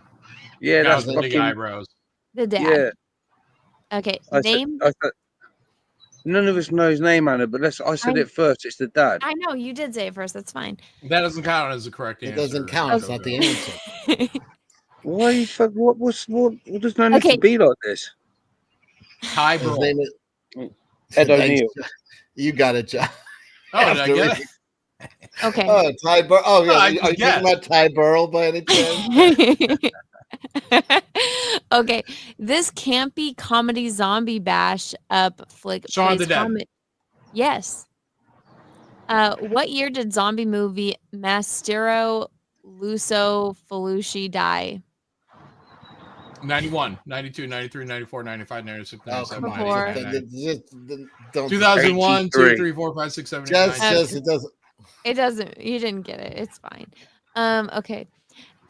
Yeah, Guy that's with the big fucking eyebrows. The dad. Yeah. Okay, I name. said, none of us know his name, Anna, but I said it first. It's the dad. I know you did say it first. That's fine. That doesn't count as the correct answer. It doesn't count. It's not the answer. Why you fuck? What does no need to be like this? Ty His Burrell. name is Ed Thanks, O'Neill. You got it, John. Oh, did I get it? Okay. Oh, Ty Burrell. Oh, yeah. I Are you forget. talking about Ty Burrell by any chance? Okay, this campy comedy zombie bash up flick. Shaun of plays the Dead. Yes. What year did zombie movie Mastero Luso Felucci die? 91, 92, 93, 94, 95, 96, Oh, 97, come on. 98, 99. Don't 2001, 2, 3, 4, 5, 6, 7, 8, 9, Just it doesn't. It doesn't. You didn't get it. It's fine. Okay.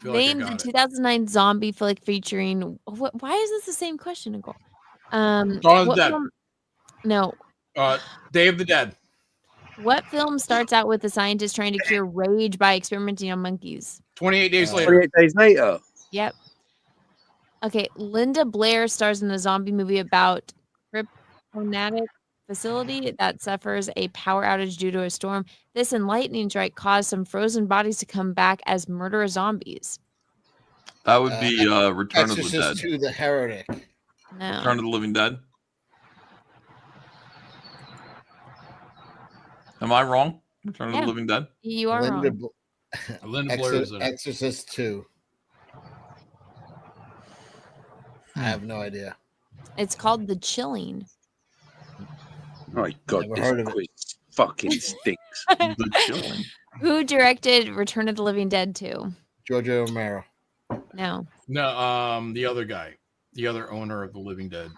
Feel like I Name the got it. 2009 zombie flick featuring. Why is this the same question, Nicole? Dawn of the what Dead. film- no. Day of the Dead. What film starts out with a scientist trying to cure rage by experimenting on monkeys? 28 days later. 28 days later. Yep. Okay, Linda Blair stars in a zombie movie about cryptonatic facility that suffers a power outage due to a storm. This and lightning strike caused some frozen bodies to come back as murderous zombies. That would be Return of the Dead. Exorcist II, the Heretic. No. Return of the Living Dead. Am I wrong? Return of Yeah. the Living Dead. You are Linda, wrong. Linda Blair is in it. Exorcist II. I have no idea. It's called The Chilling. My God, Never this heard of it. quiz fucking stinks. The Chilling. Who directed Return of the Living Dead 2? Giorgio Romero. No. No, the other guy, the other owner of the Living Dead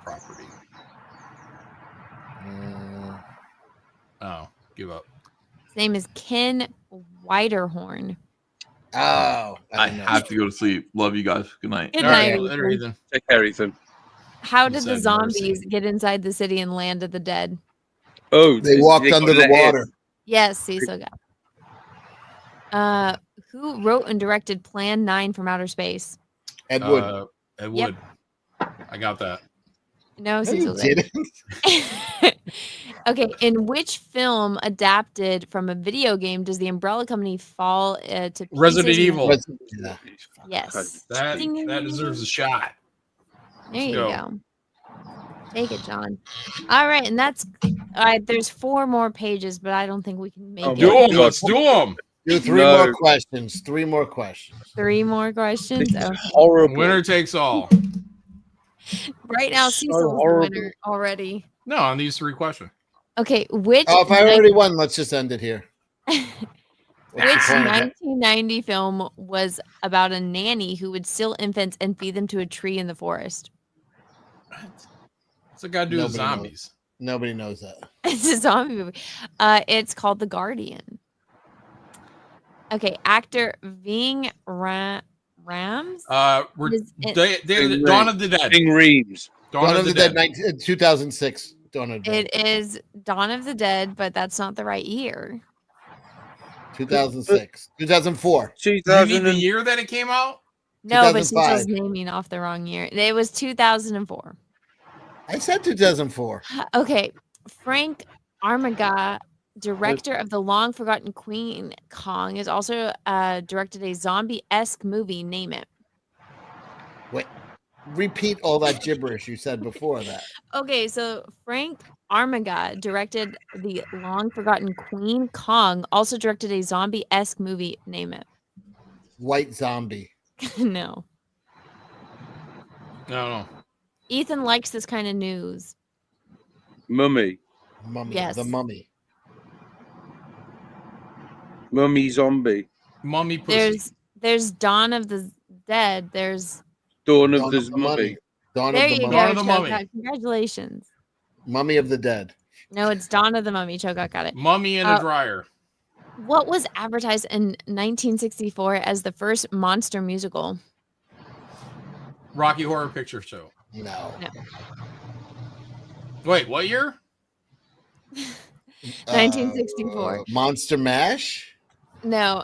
property. Oh, give up. His name is Ken Widerhorn. Oh, I have to go to sleep. Love you guys. Good night. Good All right, night, later, Ethan. Ethan. Take care, Ethan. How did the Said zombies mercy. get inside the city and land of the dead? Oh, They walked under the water. Yes, Cecil got. Who wrote and directed Plan 9 from Outer Space? Ed Wood. Ed Yep. Wood. I got that. No, No, you Cecil did. didn't. Okay, in which film adapted from a video game does the Umbrella Company fall to pieces? Resident Evil. Yeah. Yes. That deserves a shot. There you go. go. Take it, John. All right, and that's all right. There's 4 more pages, but I don't think we can make Oh, it. Do them. Let's do them. Do 3 No. more questions. 3 more questions. 3 more questions. This is Okay. horrible. Winner takes all. Right now, So Cecil's the horrible. winner already. No, on these 3 questions. Okay, which Oh, if I already won, let's just end it here. which What's the point of it? 1990 film was about a nanny who would steal infants and feed them to a tree in the forest? What's it got to do with Nobody knows. Uh, zombies? Nobody knows that. It's a zombie movie. It's called The Guardian. Okay, actor Ving Rams. We're Is it- Dawn of the Dead. Bing Reeves. Dawn of the Dead. 2006. Dawn of the Dead. It is Dawn of the Dead, but that's not the right year. 2006. 2004. You mean 2000 the year that it came out? No, but 2005. Cecil's naming off the wrong year. It was 2004. I said 2004. Okay, Frank Armiga, director of the long forgotten Queen Kong, has also directed a zombie-esque movie. Name it. Wait. Repeat all that gibberish you said before that. Okay, so Frank Armiga directed the long forgotten Queen Kong, also directed a zombie-esque movie. Name it. White Zombie. No. No. Ethan likes this kind of news. Mummy. Mummy. Yes. The Mummy. Mummy zombie. Mummy pussy. There's Dawn of the Dead. There's Dawn of Dawn the of the Mummy. Mummy. Dawn there of the you Mummy. go. Dawn of the Mummy. Showtime. Congratulations. Mummy of the Dead. No, it's Dawn of the Mummy. Chogot got it. Mummy in a dryer. What was advertised in 1964 as the first monster musical? Rocky Horror Picture Show. No. Wait, what year? 1964. Monster Mash? No.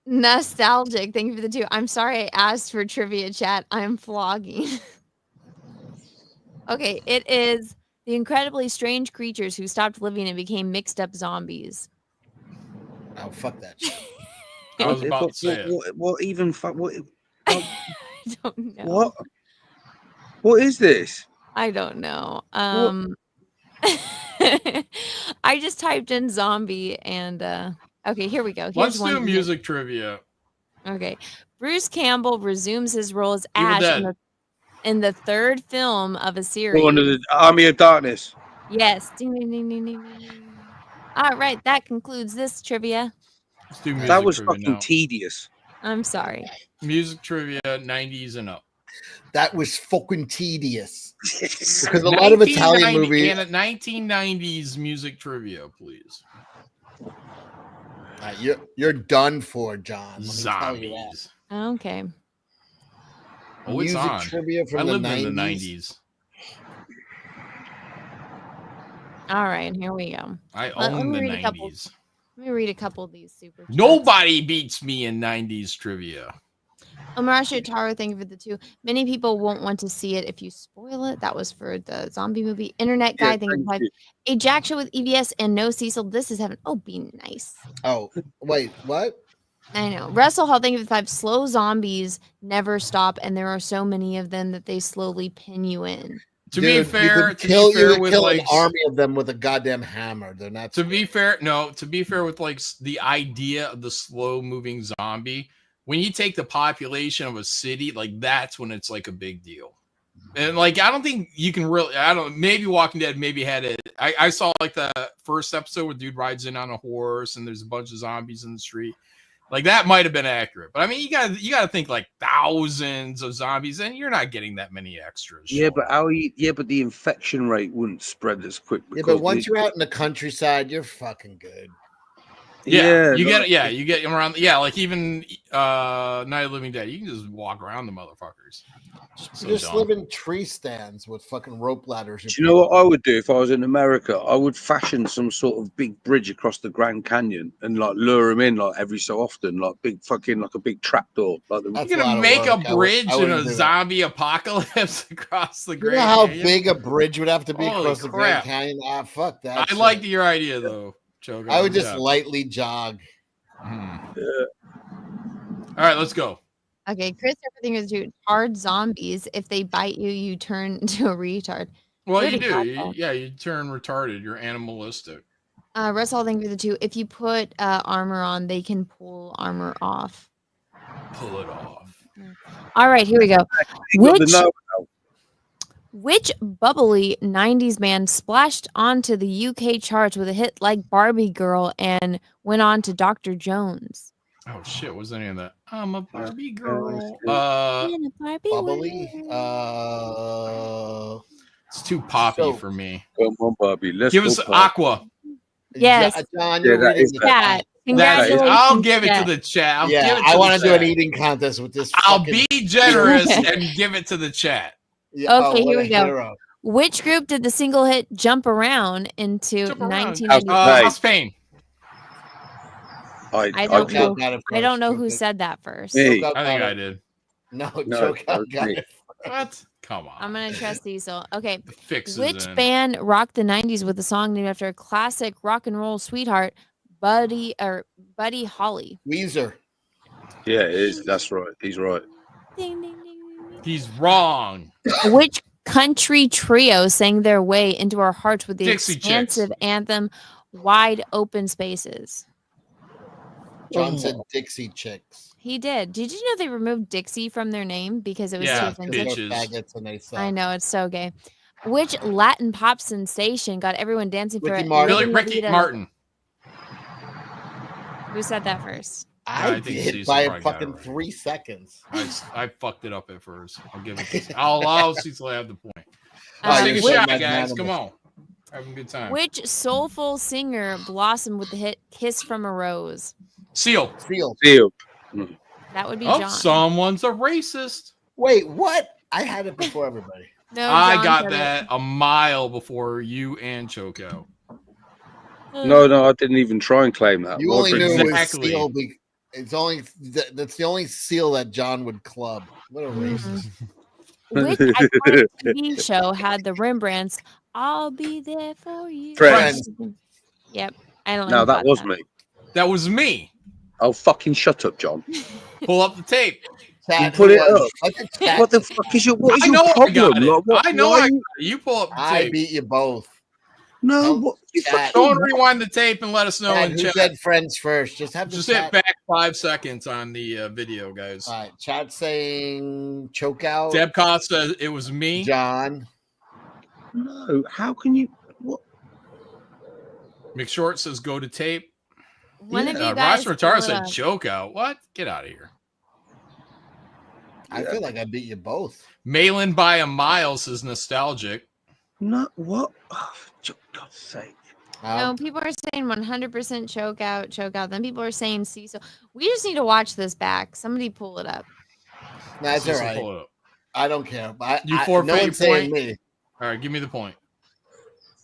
Nostalgic. Thank you for the 2. I'm sorry I asked for trivia chat. I'm flogging. Okay, it is the incredibly strange creatures who stopped living and became mixed up zombies. Oh, fuck that shit. I was about to say it. What even fuck? What? I don't know. What? What is this? I don't know. I just typed in zombie and okay, here we go. Here's Let's one do for you. music trivia. Okay. Bruce Campbell resumes his role as Evil Ash Dead. in the 3rd film of a series. One of the Army of Darkness. Yes. Ding, ding, ding, ding, ding, ding. All right, that concludes this trivia. Let's do music That was trivia fucking now. tedious. I'm sorry. Music trivia 90s and up. That was fucking tedious. Because a lot of Italian movies. And 1990s music trivia, please. You're done for, John. Let me tell you that. Zombies. Okay. Oh, it's Music on. trivia from I the lived 90s. in the 90s. All right, here we go. I Let own me the read a couple. 90s. Let me read a couple of these super chats. Nobody beats me in 90s trivia. Amarasha Taro, thank you for the 2. Many people won't want to see it if you spoil it. That was for the zombie movie. Internet guy, thank you for 5. A Jack Show with EVS and no Cecil. This is heaven. Oh, be nice. Oh, wait, what? I know. Russell Hall, thank you for the 5. Slow zombies never stop, and there are so many of them that they slowly pin you in. To be fair, you could with kill like an army of them with a goddamn hammer. They're not. to be fair with like the idea of the slow moving zombie, when you take the population of a city, like that's when it's like a big deal. And like I don't think you can really maybe Walking Dead maybe had it. I saw like the first episode where dude rides in on a horse and there's a bunch of zombies in the street. Like that might have been accurate, but I mean, you gotta think like thousands of zombies, and you're not getting that many extras. Yeah, but but the infection rate wouldn't spread as quick. Yeah, but once you're out in the countryside, you're fucking good. Yeah, you get them around. Yeah, like even Night of the Living Dead, you can just walk around the motherfuckers. You just live in tree stands with fucking rope ladders. Do you know what I would do if I was in America? I would fashion some sort of big bridge across the Grand Canyon and like lure them in like every so often, like big fucking like a big trapdoor. Like You're gonna make a bridge in a zombie apocalypse across the Grand You know how Canyon? big a bridge would have to be Holy across the Grand crap. Canyon? Ah, fuck that. I like your idea though, Chogo. I would just Yeah. lightly jog. All right, let's go. Okay, Chris, everything is you. Hard zombies. If they bite you, you turn into a retard. Well, Pretty you do. thoughtful. You turn retarded. You're animalistic. Russell, thank you for the 2. If you put armor on, they can pull armor off. Pull it off. All right, here we go. You got the know-how. Which bubbly 90s band splashed onto the UK charts with a hit like Barbie Girl and went on to Dr. Jones? Oh shit! What's the name of that? I'm a Barbie girl. In a Barbie Bubbly. It's too poppy for me. Come on, Barbie. Let's Give go us party. Aqua. Yes. John, Yeah, you're that reading is the better. Chat. That is, Congratulations. I'll give it to chat. the chat. I'll Yeah, give it to I the want to do an chat. eating contest with this. I'll fucking- be generous and give it to the chat. Yeah, Okay, what here a we go. hero. Which group did the single hit Jump Around into Jump Around. 1990? House Pain. I don't know. got it I don't first. know who said that first. Me. I think I did. No, No, Joke that was got me. it. What? Come on. I'm gonna trust Cecil. Okay. The fix is Which in. band rocked the 90s with a song named after a classic rock and roll sweetheart, Buddy Holly? Weezer. Yeah, it is. That's right. He's right. Ding, ding, ding, ding, ding. He's wrong. Which country trio sang their way into our hearts with the Dixie Chicks. expansive anthem "Wide Open Spaces"? John said Dixie Chicks. He did. Did you know they removed Dixie from their name because it was Yeah, too Because offensive? they're bitches. faggots and they suck. I know, it's so gay. Which Latin pop sensation got everyone dancing for Ricky it? Martin. Really, Ricky Martin. Who said that first? I I think did Cecil by probably got it fucking right. 3 seconds. I fucked it up at first. I'll give it. I'll allow Cecil to have the point. Oh, Let's you're take a so shot, guys. magnanimous. Come on. Having a good time. Which soulful singer blossomed with the hit "Kiss from a Rose"? Seal. That would be Oh, John. someone's a racist. Wait, what? I had it before everybody. No, I John got said that a mile before you and Choco. No, I didn't even try and claim that. You Well, only knew it was Exactly. Seal. It's only that's the only Seal that John would club. What a racist! Which iconic TV show had the Rembrandts "I'll Be There for You"? Friends. Yep. I don't know. No, who that got was me. That was me. Oh, fucking shut up, John. Pull up the tape. You put it up. What the fuck is your I know I got it. Like, what- I know why I got you- it. You pull up the I tape. beat you both. No, what? Don't rewind the tape and let us know Chad, in who chat. said friends first? Just have the Just chat. hit back 5 seconds on the video, guys. All right, chat saying choke out. Deb Cost says it was me. John. No, how can you? What? McShort says go to tape. One of you guys Ross pull Rotaro it said up. choke out. What? Get out of here. I feel like I beat you both. Malin by a mile says nostalgic. No, what? Oh, for God's sake. No, people are saying 100% choke out. Then people are saying Cecil. We just need to watch this back. Somebody pull it up. That's all Cecil, right. pull it up. I don't care. You no forfeit your one's saying point. me. All right, give me the point.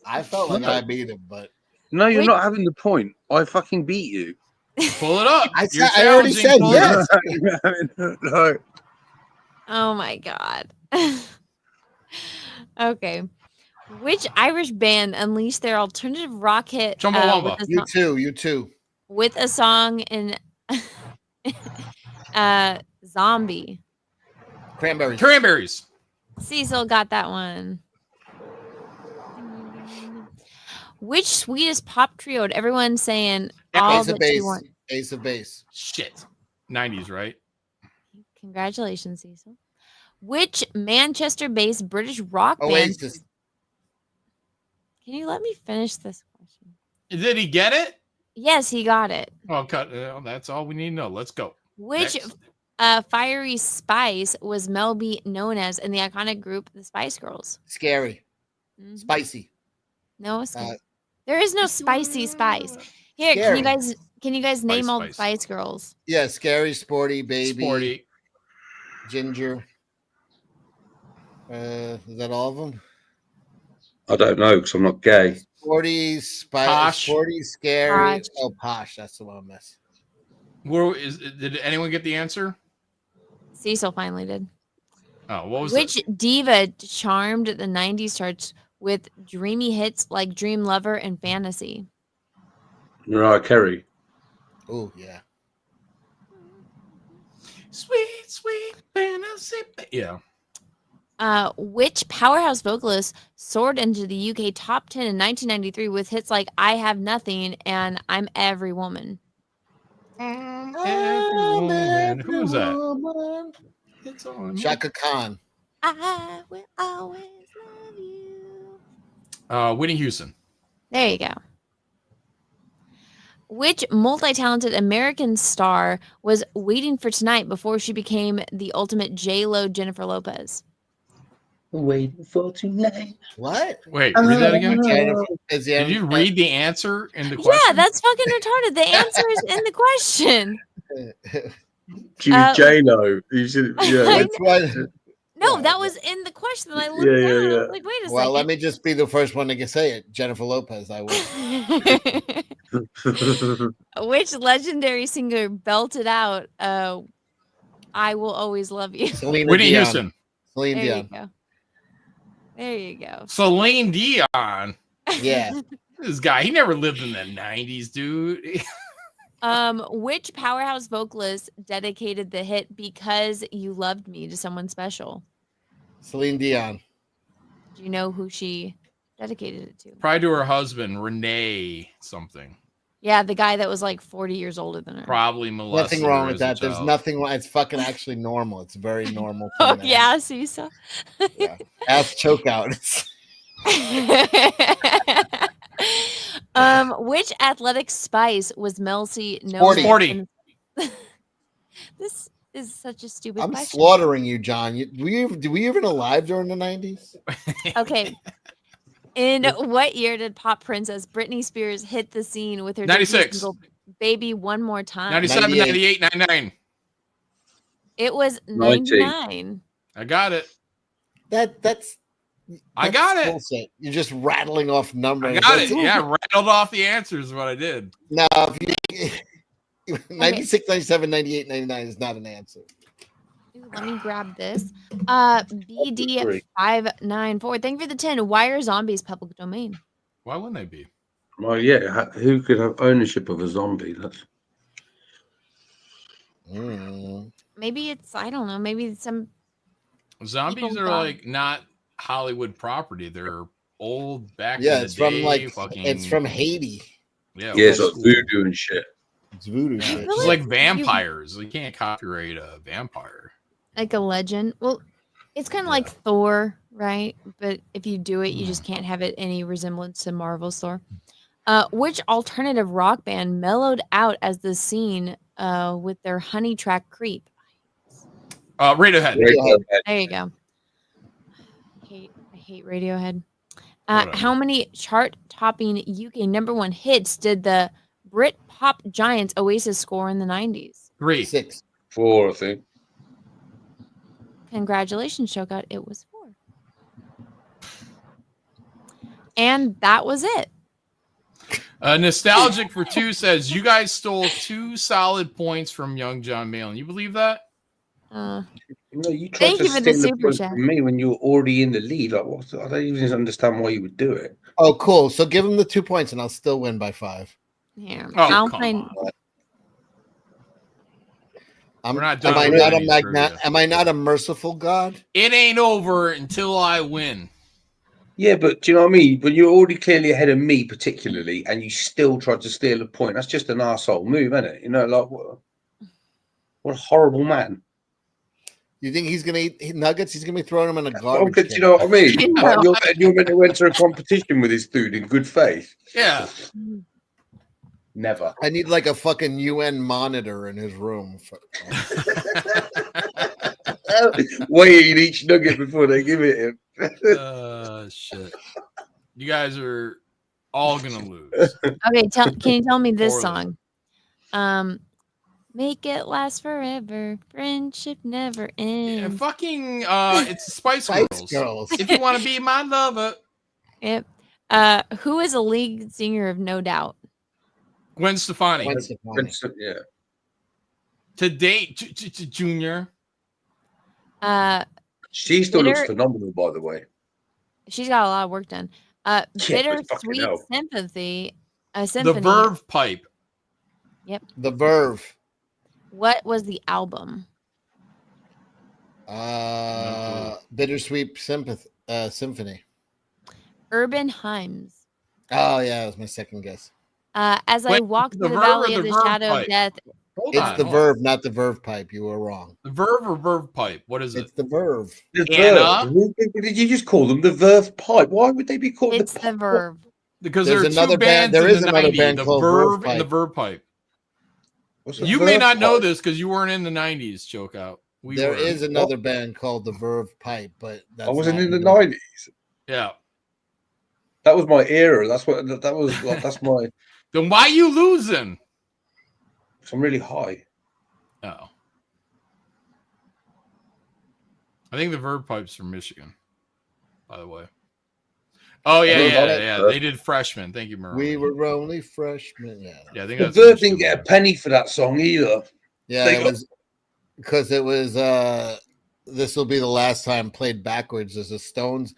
I felt like I beat him, but No, you're not having the point. I fucking beat you. Pull it up. I You're said- I already challenging, said pull it up. yes. No. Oh my god. Okay. Which Irish band unleashed their alternative rock hit Chumbawamba. You too. with a song in Zombie? Cranberries. Cranberries. Cecil got that one. Which Swedish pop trio did everyone saying all Ace of that she base. want? Ace of base. Shit. 90s, right? Congratulations, Cecil. Which Manchester-based British rock band? Oasis. Can you let me finish this question? Did he get it? Yes, he got it. Well, that's all we need to know. Let's go. Which Next. fiery spice was Mel B known as in the iconic group the Spice Girls? Scary. Mhm. Spicy. No, there is no spicy spice. Here, Scary. can you guys name all the Spice. Spice Girls? Yeah, scary, sporty, baby, Sporty. ginger. Is that all of them? I don't know because I'm not gay. Sporty, Posh. sporty, scary. Posh. Oh, posh. That's the one I missed. Did anyone get the answer? Cecil finally did. Oh, what was Which diva charmed the 90s charts with dreamy hits like Dream Lover and Fantasy? Mariah Carey. Oh, yeah. Sweet, sweet fantasy. Yeah. Which powerhouse vocalist soared into the UK top 10 in 1993 with hits like I Have Nothing and I'm Every Woman? Who was that? It's on. Shaka Khan. I will always love you. Whitney Houston. There you go. Which multi-talented American star was waiting for tonight before she became the ultimate J.Lo Jennifer Lopez? Waiting for tonight. What? Wait, read that again. Did you read the answer in the question? Yeah, that's fucking retarded. The answer is in the question. J-Lo. You should, yeah. Which one? No, that was in the question. And I looked Yeah, down. yeah, I was yeah. like, wait a Well, second. let me just be the first one to say it. Jennifer Lopez, I will. Which legendary singer belted out I Will Always Love You? Whitney Houston. Celine There Dion. you go. There you go. Celine Dion. Yeah. This guy, he never lived in the 90s, dude. Which powerhouse vocalist dedicated the hit Because You Loved Me to someone special? Celine Dion. Do you know who she dedicated it to? Probably to her husband, Renee something. Yeah, the guy that was like 40 years older than her. Probably molested. Nothing wrong her with as a that. There's child. nothing wrong. It's fucking actually normal. It's very normal. Oh, yeah, Cecil. Ask choke out. Which athletic spice was Mel C known Sporty. as? Sporty. This is such a stupid I'm question. slaughtering you, John. Were we even alive during the 90s? Okay. In what year did pop princess Britney Spears hit the scene with her debut 96. single Baby One More Time? 97, 98, 99. It was 90. 99. I got it. That's I got it. bullshit. You're just rattling off numbers. I got it. Yeah, I rattled off the answers is what I did. No, if you, 96, 97, 98, 99 is not an answer. Let me grab this. BD594. Thank you for the 10. Why are zombies public domain? Why wouldn't they be? Well, yeah. Who could have ownership of a zombie? That's Maybe it's, I don't know. Maybe some zombies people are thought- like not Hollywood property. They're old back in Yeah, the it's day. from like fucking, it's from Haiti. Yeah, it's old like school. voodoo and shit. It's voodoo shit. It's like vampires. You can't copyright a vampire. like a legend. Well, it's kind of like Thor, right? But if you do it, you just can't have it any resemblance to Marvel's Thor. Which alternative rock band mellowed out as the scene with their honey track Creep? Radiohead. There you go. I hate Radiohead. How many chart-topping UK #1 hits did the Brit pop giants Oasis score in the 90s? 3. 6. 4, I think. Congratulations, Shogout. It was 4. And that was it. Nostalgic for 2 says, you guys stole 2 solid points from young John Malin. You believe that? You tried Thank to you for the steal super point chat. from me when you were already in the lead. Like, what? I don't even understand why you would do it. Oh, cool. So give him the 2 points and I'll still win by 5. Here, Oh, I'll come find. Am We're not done I with not a these trivia. am I not a merciful God? It ain't over until I win. Yeah, but do you know what I mean? But you're already clearly ahead of me, particularly, and you still tried to steal a point. That's just an arsehole move, isn't it? You know, like what a horrible man. You think he's gonna eat nuggets? He's gonna be throwing them in a Oh, garbage but can. you know what I mean? No. Like, you're meant to enter a competition with this dude in good faith. Yeah. Never. I need like a fucking UN monitor in his room. Weighing each nugget before they give it him. Shit. You guys are all gonna lose. Okay, can you tell me this Poorly. song? Make it last forever. Friendship never ends. And fucking it's the Spice Girls. If you want to be my lover. Yep. Who is a lead singer of No Doubt? Gwen Stefani. Yeah. To date, Junior. She still looks Bitter- phenomenal, by the way. She's got a lot of work done. but fucking Bittersweet hell. Sympathy. The Symphony. Verve Pipe. Yep. The Verve. What was the album? Bittersweet Symphony. Urban Hymns. Oh yeah, that was my second guess. As I Wait, walk the through the Verve valley or of the the Verve shadow Pipe? of death. Hold It's on, the hold on. Verve, not the Verve Pipe. You were wrong. The Verve or Verve Pipe? What is it? It's the Verve. The Anna? Verve. Did you just call them the Verve Pipe? Why would they be called It's the Verve. Because There's there are another two band- bands there in is the another 90s, band the called Verve Verve and the Pipe. Verve Pipe. What's the You may Verve not know Pipe? this because you weren't in the 90s, Choke Out. There is another band called the Verve Pipe, but that's I wasn't not in the the- 90s. Yeah. That was my era. That's what that was. Like, that's my. Then why you losing? I'm really high. Oh. I think the Verve Pipe's from Michigan, by the way. Oh, yeah, yeah. They did Freshman. Thank you, Merle. We were only freshmen. Yeah. Yeah, I think The that's Verve didn't get a penny for that song either. Yeah, They it got- was because it was This Will Be the Last Time played backwards as the Stones.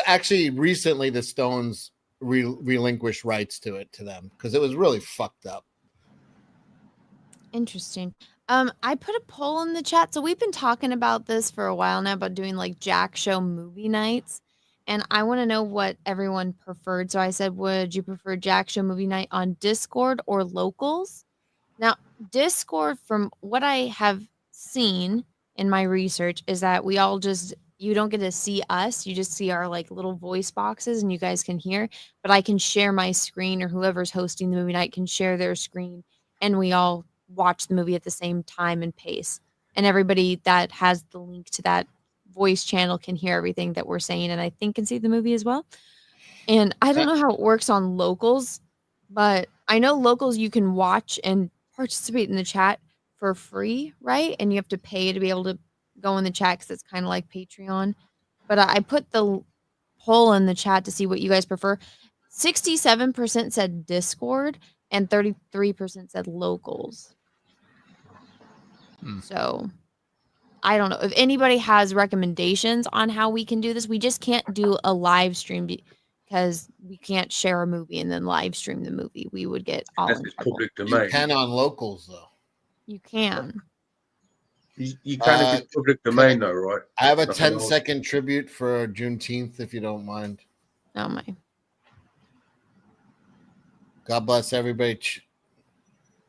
Actually, recently the Stones relinquished rights to it to them because it was really fucked up. Interesting. I put a poll in the chat. So we've been talking about this for a while now about doing like J.A.C.K Show movie nights. And I want to know what everyone preferred. So I said, would you prefer J.A.C.K Show movie night on Discord or locals? Now, Discord, from what I have seen in my research, is that we all just, you don't get to see us. You just see our like little voice boxes and you guys can hear. But I can share my screen, or whoever's hosting the movie night can share their screen. And we all watch the movie at the same time and pace. And everybody that has the link to that voice channel can hear everything that we're saying, and I think can see the movie as well. And I don't know how it works on locals, but I know locals you can watch and participate in the chat for free, right? And you have to pay to be able to go in the chat because it's kind of like Patreon. But I put the poll in the chat to see what you guys prefer. 67% said Discord and 33% said locals. So I don't know if anybody has recommendations on how we can do this. We just can't do a live stream because we can't share a movie and then live stream the movie. We would get all in trouble. Public domain. You can on locals though. You can. You can if it's public domain though, right? I have a Nothing 10-second tribute for Juneteenth, if you don't mind. Oh my. God bless everybody.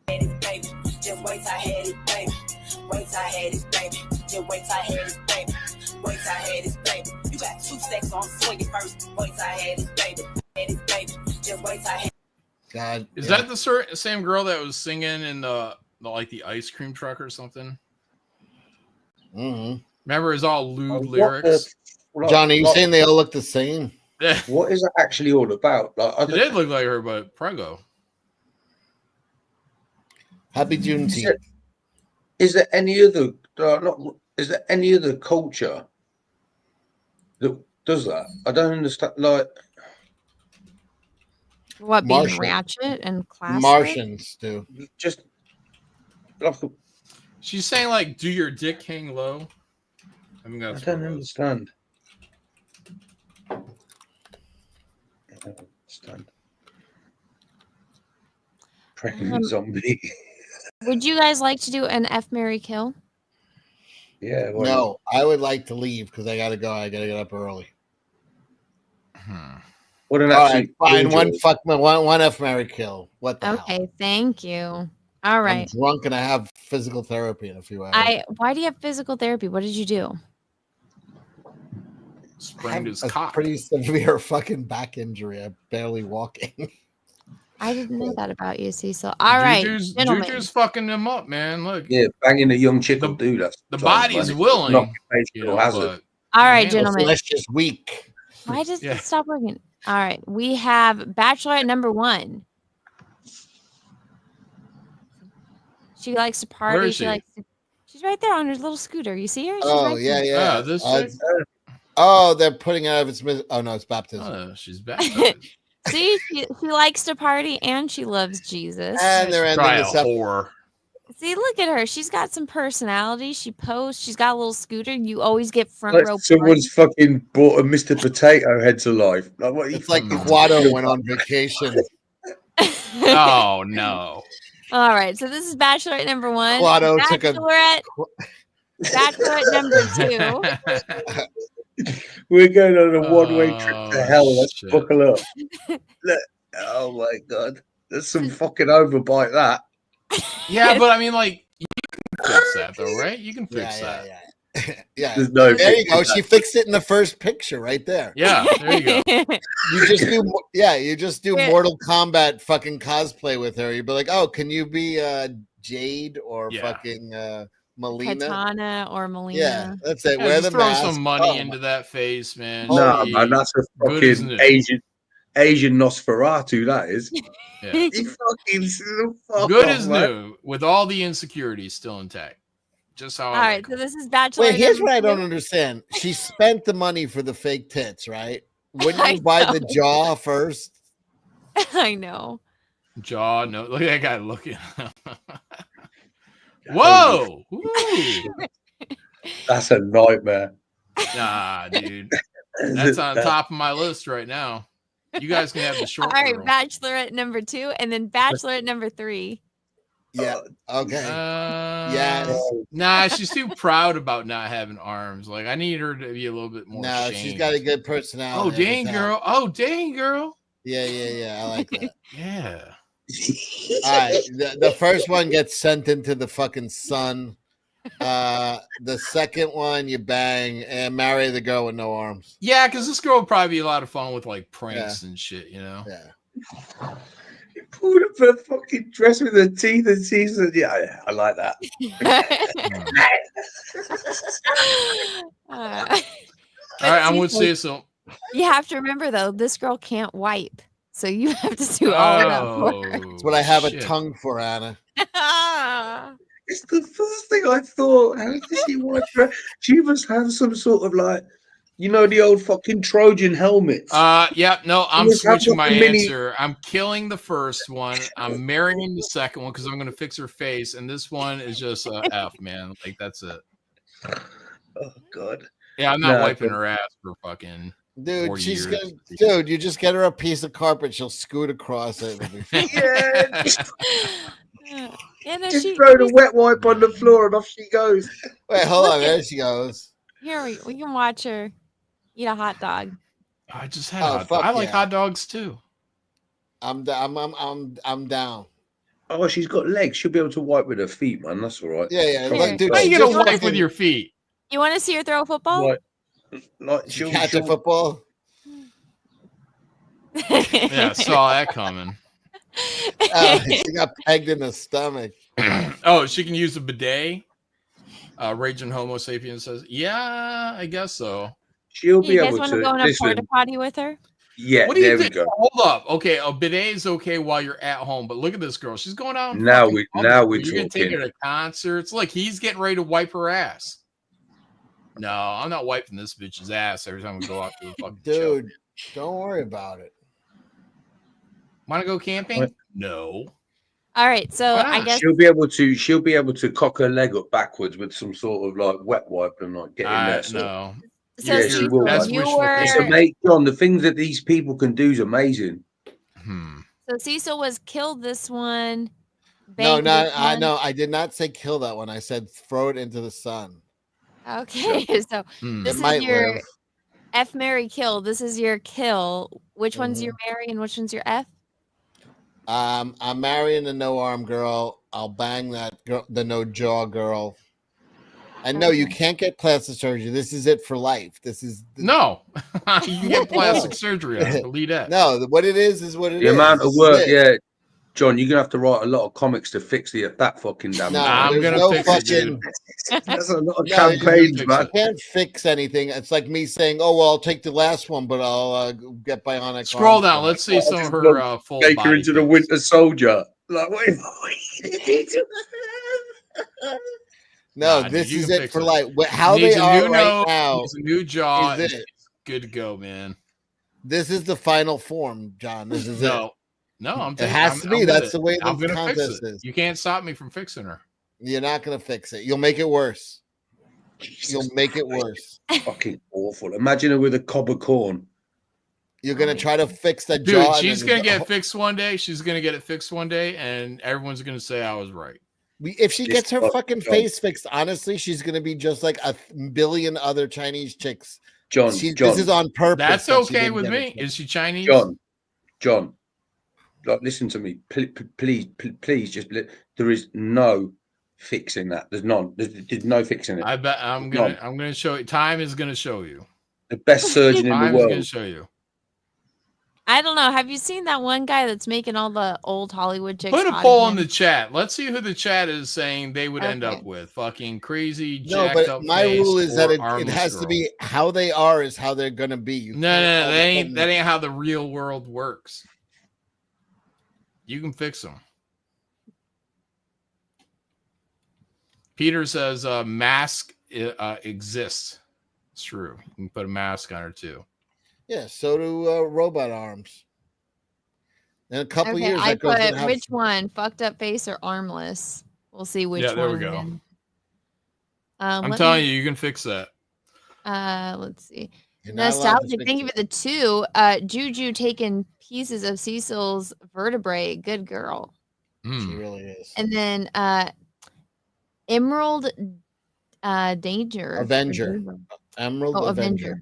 Just wait, I had it, baby. Wait, I had it, baby. Just wait, I had it, baby. Wait, I had it, baby. You got 2 seconds on swing it first. Wait, I had it, baby. Had it, baby. Just wait, I had it. God, Is that the same girl that was singing in the ice cream truck or something? Mm-hmm. Remember, it's all lewd lyrics. Johnny, you saying they all look the same? What is it actually all about? Like, It did look like her, but prego. Happy Juneteenth. Is there any other? Is there any other culture that does that? I don't understand. Like, What, being Martian. ratchet and classic? Martians do. Just like She's saying like, "Do your dick hang low?" I mean, I don't understand. I don't understand. Pregnant zombie. Would you guys like to do an F, Marry, Kill? Yeah. No, I would like to leave because I gotta go. I gotta get up early. What an All absolute right, fine. angel. One F Marry Kill. What the hell? Okay, thank you. All right. I'm drunk and I have physical therapy in a few hours. Why do you have physical therapy? What did you do? Sprained his a cock. pretty severe fucking back injury. I'm barely walking. I didn't know that about you, Cecil. All right, gentlemen. Juju's fucking them up, man. Look. Yeah, banging a young chick will do that. The body's willing. You know, hazard. All right, gentlemen. Flesh is weak. Why does it stop working? All right, we have Bachelorette number 1. She likes to party. Where is she? She's right there on her little scooter. You see her? She's Oh right yeah, there. yeah. this they're putting out of its. Oh no, it's baptism. Oh, she's baptized. See, she likes to party and she loves Jesus. And they're ending Try a this up. whore. See, look at her. She's got some personality. She posts. She's got a little scooter. You always get front Like row. someone's fucking brought a Mr. Potato Head to life. Like, what It's like Quado went on vacation. Oh no. All right, so this is Bachelorette number 1. Quado took a- Bachelorette number 2. We're going on a one-way trip to hell. Let's shit. buckle up. Look, oh my god, there's some fucking overbite that. Yeah, but I mean, like, you can fix that though, right? You can fix that. Yeah. There's no There you fixing go. that. She fixed it in the first picture right there. Yeah, there you go. You just do Mortal Kombat fucking cosplay with her. You'd be like, oh, can you be Jade or fucking Melina? Katana or Melina. Yeah, that's it. Yeah, Wear just the throw mask. some money Oh, into that face, man. No, She- man, that's a good as fucking new. Asian Nosferatu. That is. Yeah. You fucking fuck Good off, as man. new, with all the insecurities still intact. Just how All I right, like so this is Bachelorette. Wait, here's number what I 2. don't understand. She spent the money for the fake tits, right? Wouldn't I you buy know. the jaw first? I know. Jaw, no, look at that guy looking. Whoa! Ooh. That's a nightmare. Nah, dude. That's on top of my list right now. You guys can have the All short right, girl. Bachelorette number 2, and then Bachelorette number 3. Yeah. Okay. Yes. Nah, she's too proud about not having arms. Like, I need her to be a little bit more. No, she's shamed. got a good personality. Oh, dang, girl. Oh, dang, girl. Yeah. I like that. Yeah. All right. The first one gets sent into the fucking sun. The second one you bang and marry the girl with no arms. Yeah, because this girl would probably be a lot of fun with like pranks and shit, you know? Yeah. You pulled up a fucking dress with her teeth and teeth. Yeah, I like that. All right, I'm with Cecil. You have to remember though, this girl can't wipe, so you have to do all of that work. That's what I have a tongue for, Anna. It's the first thing I thought. How did she wipe her? She must have some sort of like, you know, the old fucking Trojan helmets. Yeah, no, I'm must have switching my like a mini- answer. I'm killing the first one. I'm marrying the second one because I'm going to fix her face, and this one is just a F, man. Like that's it. Oh God. Yeah, I'm not No, wiping but- her ass for fucking Dude, 40 she's years. gonna. Dude, you just get her a piece of carpet. She'll scoot across it. It'll be fine. Yeah. Yeah, no, Just throw the wet wipe on the floor and off she goes. Wait, hold Look on. at- There she goes. Here we can watch her eat a hot dog. I just had Oh, hot fuck dog. I like yeah. hot dogs too. I'm down. Oh, she's got legs. She'll be able to wipe with her feet, man. That's all right. Yeah, yeah. Try Like, and- dude, How she you gonna just wipe fucking- with your feet? You want to see her throw a football? like She catch a football. Yeah, saw that coming. She got pegged in the stomach. Oh, she can use a bidet. Raging Homo Sapiens says, "Yeah, I guess so." She'll You be guys able want to to go in a listen. porta potty with her? Yeah, What do you there we think? go. Hold up. Okay, a bidet is okay while you're at home, but look at this girl. She's going out. and Now fucking we- public. now we're You're gonna take her talking. to concerts. Look, he's getting ready to wipe her ass. No, I'm not wiping this bitch's ass every time we go out to a fucking show. Dude, don't worry about it. Want to go camping? What? No. All right, so Why I not? guess She'll be able to cock her leg up backwards with some sort of like wet wipe and like get in there. No. so. Yeah, she will. That's Cecil, you wishful were It's thinking. amazing, John. The things that these people can do is amazing. so Cecil was killed this one. No, banged no, this I one. know. I did not say kill that one. I said throw it into the sun. Okay, so this It is might your live. F Mary kill. This is your kill. Which one's Mm-hmm. your Mary and which one's your F? I'm marrying the no arm girl. I'll bang that girl, the no jaw girl. And no, you can't get plastic surgery. This is it for life. This is No. You can get plastic surgery on it. Believe that. No, what it is what it is. The amount of This is work, it. yeah. John, you're gonna have to write a lot of comics to fix that fucking damage. No, I'm there's gonna no fix it, dude. That's a lot of No, campaigns, you man. can't fix anything. It's like me saying, "Oh, well, I'll take the last one, but I'll get bionic." Scroll arms down. for it." Let's see some of her full Take her body into the pics. Winter Soldier. Like, wait. No, Nah, this dude, you is can it fix for it. life. How Needs they a are new right nose, now needs a new jaw. is and it. Good to go, man. This is the final form, John. This is No, it. no, I'm It taking, has I'm- to be. I'm with That's it. the way the I'm gonna fix contest it. is. You can't stop me from fixing her. You're not gonna fix it. You'll make it worse. You'll make it worse. Fucking awful. Imagine her with a cob of corn. You're gonna try to fix that Dude, jaw. and she's then gonna the- get it fixed one day. She's gonna get it fixed one day, and everyone's gonna say I was right. If she This gets her fuck- fucking John. face fixed, honestly, she's gonna be just like a billion other Chinese chicks. John, This is on purpose. That's that she okay didn't with get me. it fixed. Is she Chinese? John. Like, listen to me, please. Just there is no fixing that. There's none. There's no fixing it. I bet I'm gonna show you. Time is gonna show you. The best surgeon in the Time is gonna world. show you. I don't know. Have you seen that one guy that's making all the old Hollywood chicks? Put a hot poll in again? the chat. Let's see who the chat is saying they would end up Okay. with. Fucking crazy, No, jacked but up my face rule is that or it armless has to girl. be how they are is how they're gonna be. You No, can't no, all of that a ain't sudden- how the real world works. You can fix them. Peter says mask exists. It's true. You can put a mask on her too. Yeah, so do robot arms. In a couple Okay, years, I that girl's put gonna have which one? Fucked up face or armless? We'll see which Yeah, one. there we go. wins. I'm Let telling me- you can fix that. Let's see. You're not allowed to Nostalgic. fix Thank you it. for the 2. Juju taking pieces of Cecil's vertebrae. Good girl. She really is. And then Emerald Danger. Avenger. Emerald Oh, Avenger.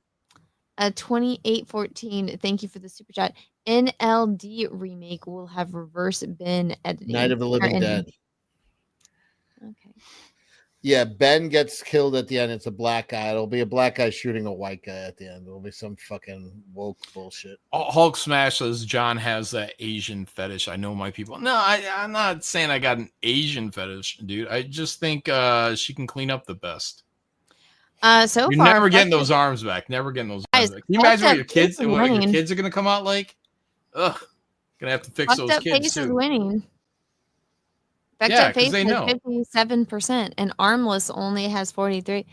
Avenger. 2814. Thank you for the super chat. NLD remake will have reverse bin editing. Night of the or Living ending. Dead. Okay. Yeah, Ben gets killed at the end. It's a black guy. It'll be a black guy shooting a white guy at the end. It'll be some fucking woke bullshit. Hulk Smash says John has that Asian fetish. I know my people. No, I'm not saying I got an Asian fetish, dude. I just think she can clean up the best. So You're far, never getting Fucked those Up- arms back. Never getting those Guys, arms back. Can you Fucked imagine Up what your kids, Face is what your winning. kids are gonna come out like? Ugh, gonna have to fix Fucked those Up kids Face is too. winning. Fucked Yeah, Up 'cause Face they has know. 57%, and Armless only has 43.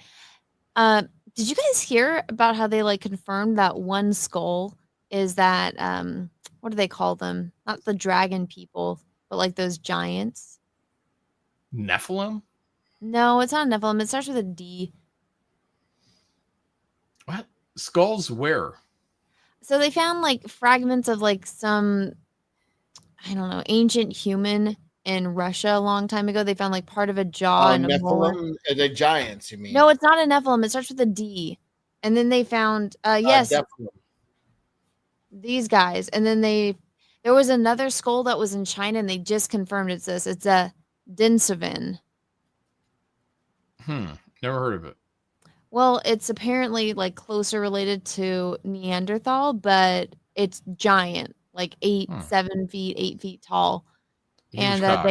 Did you guys hear about how they like confirmed that one skull is that what do they call them? Not the dragon people, but like those giants. Nephilim? No, it's not Nephilim. It starts with a D. What? Skulls where? So they found like fragments of like some, I don't know, ancient human in Russia a long time ago. They found like part of a jaw Oh, and a molar. Nephilim, the giants, you mean? No, it's not a Nephilim. It starts with a D. And then they found yes, Nephilim. these guys. And then there was another skull that was in China, and they just confirmed it's this. It's a Densovin. Never heard of it. Well, it's apparently like closer related to Neanderthal, but it's giant, like 7 feet, 8 feet tall. Huge And cock.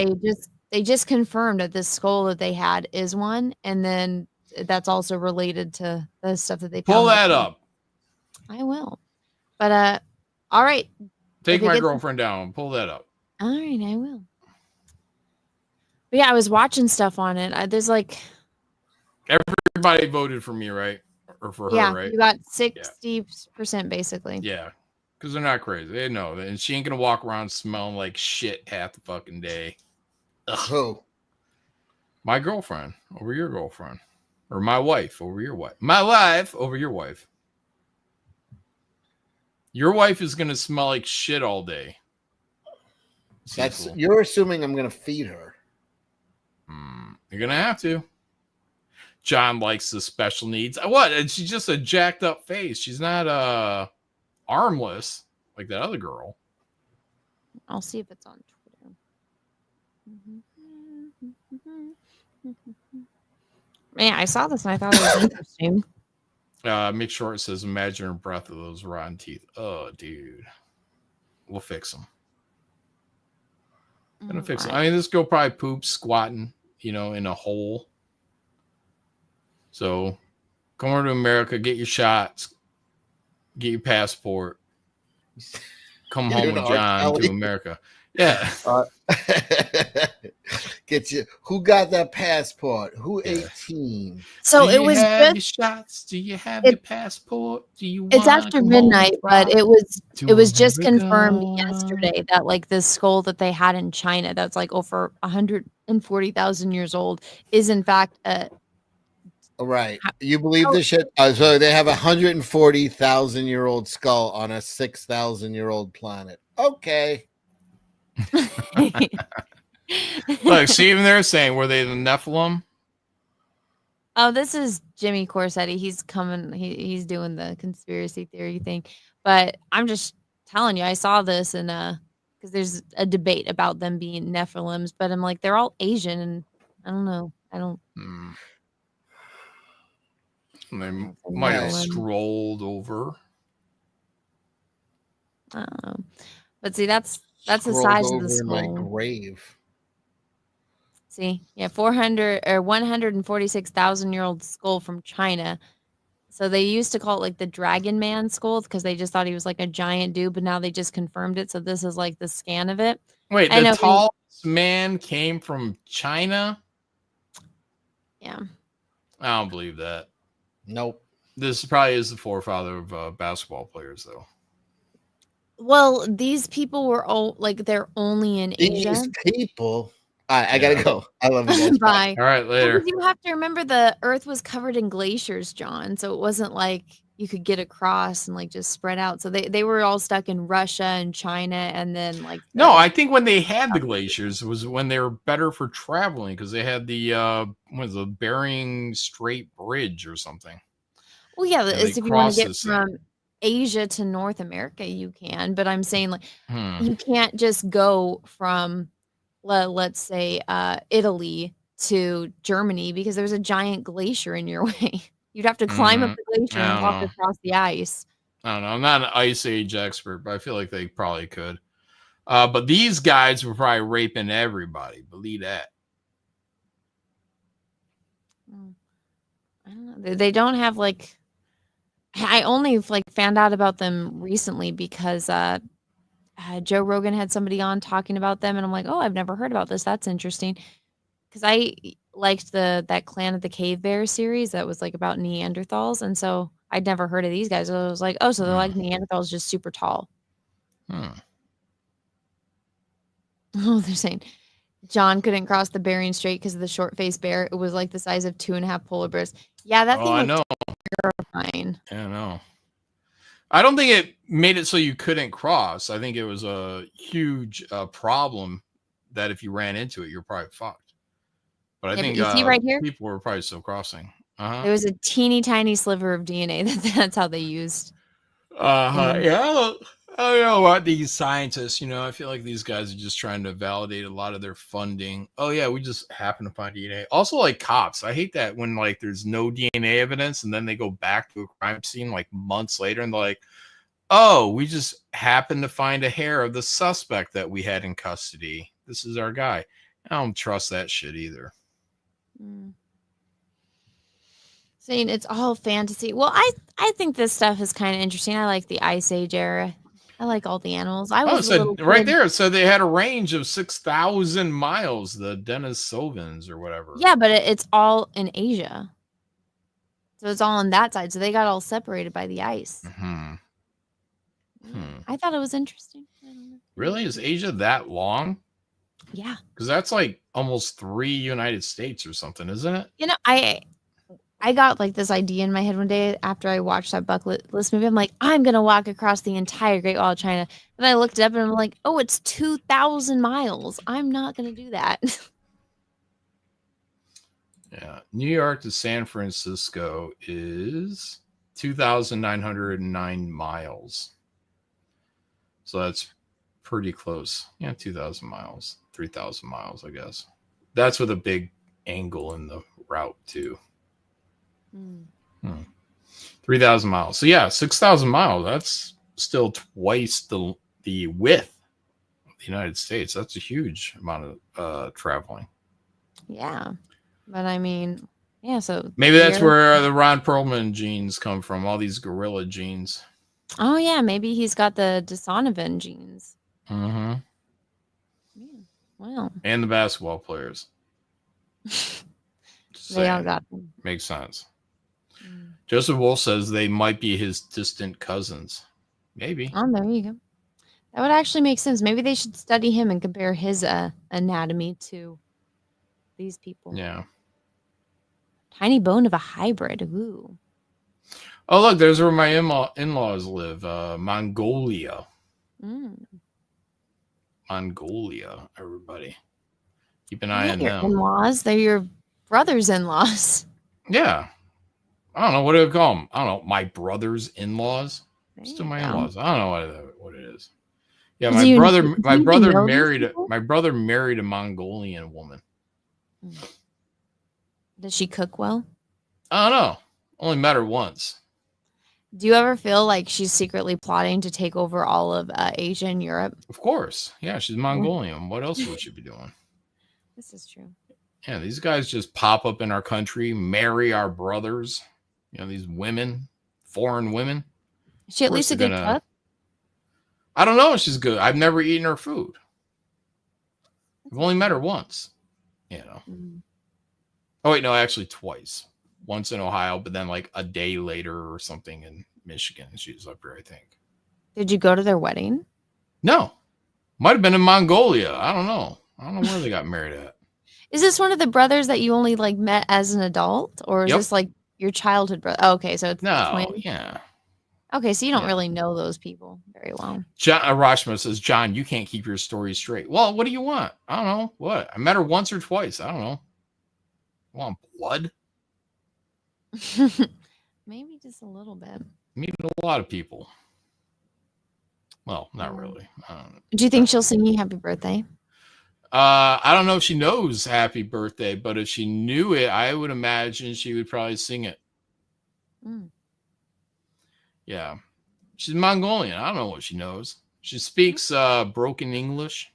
they just confirmed that this skull that they had is one, and then that's also related to the stuff that they Pull found. that up. I will. But all right. Take If it my gets- girlfriend down. Pull that up. All right, I will. But yeah, I was watching stuff on it. There's like Everybody voted for me, right? Or for yeah, her, right? you got 60% basically. Yeah. Because they're not crazy. They know. And she ain't going to walk around smelling like shit half the fucking day. Ugh. Who? My girlfriend over your girlfriend. Or my wife over your wife. My wife over your wife. Your wife is going to smell like shit all day. Cecil. You're assuming I'm going to feed her. You're going to have to. John likes the special needs. What? And she's just a jacked up face. She's not armless like that other girl. I'll see if it's on Twitter. Man, I saw this and I thought it was interesting. Make sure it says imaginary breath of those rotten teeth. Oh, dude. We'll fix them. Gonna fix them. I mean, this girl probably poops squatting, in a hole. So come over to America, get your shots, get your passport, come home with John to America. Yeah. Get you. Who got that passport? Who 18? So Do it you was have just your shots? Do you have your passport? Do you? it's wanna after come midnight, home but it to was just America? confirmed yesterday that like this skull that they had in China that's like over 140,000 years old is in fact a Right. You believe this shit? So they have 140,000-year-old skull on a 6,000-year-old planet. Okay. Look, see even they're saying, were they the Nephilim? Oh, this is Jimmy Corsetti. He's coming. He's doing the conspiracy theory thing. But I'm just telling you, I saw this and because there's a debate about them being Nephilims, but I'm like, they're all Asian, and I don't know. I don't. They might have Nephilim. strolled over. I don't know. But see, that's the Scrolled size of the over in my skull. grave. See, yeah, 146,000-year-old skull from China. So they used to call it like the Dragon Man skull because they just thought he was like a giant dude, but now they just confirmed it. So this is like the scan of it. Wait, I know the tallest man came from China? Yeah. I don't believe that. Nope. This probably is the forefather of basketball players, though. Well, these people were all like they're only in Asia. These people. All right, I gotta go. I love you guys. Bye. All right, later. Because you have to remember the Earth was covered in glaciers, John. So it wasn't like you could get across and like just spread out. So they were all stuck in Russia and China, and then like No, I think when they had the glaciers was when they were better for traveling because they had the what is it, the Bering Strait Bridge or something. well, yeah, they it's if you want to get crossed this from Asia to North America, you can. But I'm saying like Hmm. you can't just go from let's say Italy to Germany because there's a giant glacier in your way. You'd have to climb up the glacier I and don't walk know. across the ice. I don't know. I'm not an ice age expert, but I feel like they probably could. But these guys were probably raping everybody. Believe that. I don't know. They don't have like. I only like found out about them recently because Joe Rogan had somebody on talking about them, and I'm like, oh, I've never heard about this. That's interesting. Because I liked that Clan of the Cave Bear series that was like about Neanderthals, and so I'd never heard of these guys. I was like, oh, so they're like Neanderthals, just super tall. Hmm. Oh, they're saying John couldn't cross the Bering Strait because of the short-faced bear. It was like the size of 2.5 polar bears. Yeah, that thing I was know. terrifying. Yeah, I know. I don't think it made it so you couldn't cross. I think it was a huge problem that if you ran into it, you're probably fucked. But I Yeah, think but you see right here? people were probably still crossing. There was a teeny tiny sliver of DNA that's how they used. Yeah. I don't know about these scientists. I feel like these guys are just trying to validate a lot of their funding. Oh yeah, we just happen to find DNA. Also, like cops, I hate that when like there's no DNA evidence and then they go back to a crime scene like months later and they're like, oh, we just happened to find a hair of the suspect that we had in custody. This is our guy. I don't trust that shit either. Saying it's all fantasy. Well, I think this stuff is kind of interesting. I like the Ice Age era. I like all the animals. I was a little right kid. there. So they had a range of 6,000 miles, the Denisovans or whatever. Yeah, but it's all in Asia. So it's all on that side. So they got all separated by the ice. I thought it was interesting. Really? Is Asia that long? Yeah. Because that's like almost 3 United States or something, isn't it? You know, I got like this idea in my head one day after I watched that bucket list movie. I'm like, I'm gonna walk across the entire Great Wall of China. And I looked it up and I'm like, oh, it's 2,000 miles. I'm not gonna do that. Yeah. New York to San Francisco is 2,909 miles. So that's pretty close. Yeah, 2,000 miles, 3,000 miles, I guess. That's with a big angle in the route too. 3,000 miles. So yeah, 6,000 miles. That's still twice the width of the United States. That's a huge amount of traveling. Yeah. But I mean, yeah, so maybe that's where the Ron Perlman genes come from, all these gorilla genes. Oh yeah, maybe he's got the Donovan genes. Mm-hmm. Yeah. Wow. And the basketball players. They all got them. Makes sense. Joseph Wolf says they might be his distant cousins. Maybe. Oh, there you go. That would actually make sense. Maybe they should study him and compare his anatomy to these people. Yeah. Tiny bone of a hybrid. Ooh. Oh, look, there's where my in-laws live. Mongolia. Mongolia, everybody. Keep an eye on your them. In-laws. They're your brother's in-laws. Yeah. I don't know. What do I call them? I don't know. My brother's in-laws. Still my in-laws. I don't know what it is. Yeah, my brother married a Mongolian woman. Does she cook well? I don't know. Only met her once. Do you ever feel like she's secretly plotting to take over all of Asia and Europe? Of course. Yeah, she's Mongolian. What else would she be doing? This is true. Yeah, these guys just pop up in our country, marry our brothers. These women, foreign women. Is she at least a good cook? I don't know if she's good. I've never eaten her food. I've only met her once. Oh, wait, no, actually twice. Once in Ohio, but then like a day later or something in Michigan. She was up here, I think. Did you go to their wedding? No. Might have been in Mongolia. I don't know. I don't know where they got married at. Is this one of the brothers that you only like met as an adult? Or is this like your childhood brother? Oh, okay, so it's twins. Yeah. Okay, so you don't really know those people very well. John Rashma says, John, you can't keep your story straight. Well, what do you want? I don't know. What? I met her once or twice. I don't know. You want blood? Maybe just a little bit. Meet a lot of people. Well, not really. Do you think she'll sing you happy birthday? I don't know if she knows happy birthday, but if she knew it, I would imagine she would probably sing it. Yeah. She's Mongolian. I don't know what she knows. She speaks broken English,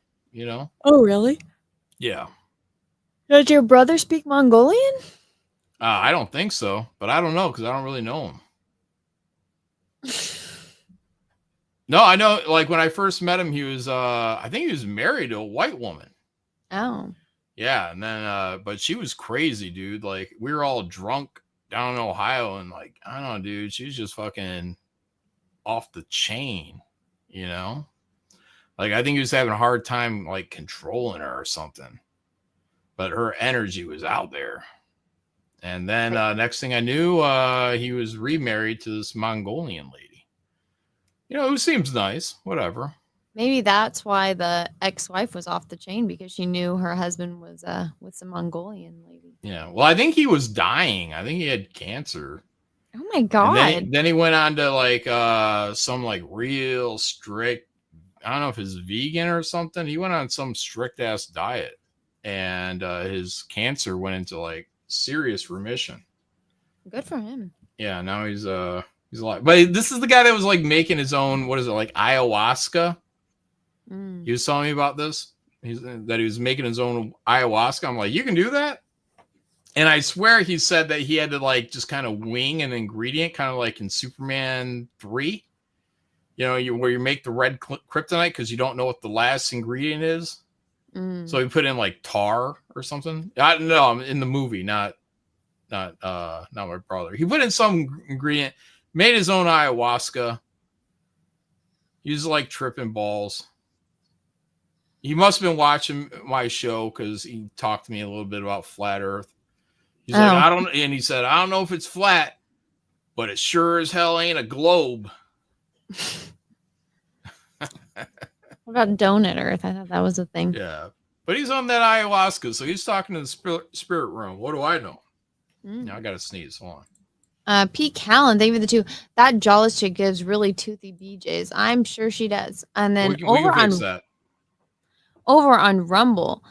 Oh, really? Yeah. Does your brother speak Mongolian? I don't think so, but I don't know because I don't really know him. No, I know. Like when I first met him, he was I think he was married to a white woman. Oh. Yeah, and then but she was crazy, dude. Like we were all drunk down in Ohio, and like I don't know, dude, she was just fucking off the chain, you know? Like I think he was having a hard time like controlling her or something. But her energy was out there. And then next thing I knew, he was remarried to this Mongolian lady. You know, who seems nice, whatever. Maybe that's why the ex-wife was off the chain, because she knew her husband was with some Mongolian lady. Yeah. Well, I think he was dying. I think he had cancer. Oh my God. And then he went on to like some like real strict, I don't know if it's vegan or something. He went on some strict ass diet, and his cancer went into like serious remission. Good for him. Yeah, now he's alive. But this is the guy that was like making his own, what is it, like ayahuasca? Mm. He was telling me about this. That he was making his own ayahuasca. I'm like, you can do that? And I swear he said that he had to like just kind of wing an ingredient, kind of like in Superman 3. You know, where you make the red kryptonite because you don't know what the last ingredient is. Mm. So he put in like tar or something. I don't know. I'm in the movie, not my brother. He put in some ingredient, made his own ayahuasca. He was like tripping balls. He must have been watching my show because he talked to me a little bit about flat Earth. He's like, and he said, I don't know if it's flat, but it sure as hell ain't a globe. What about donut Earth? I thought that was a thing. Yeah, but he's on that ayahuasca, so he's talking to the spirit room. What do I know? Now I gotta sneeze. Hold on. Pete Callan, thank you for the 2. That jawless chick gives really toothy BJs. I'm sure she does. And then we can fix that. Over on Rumble,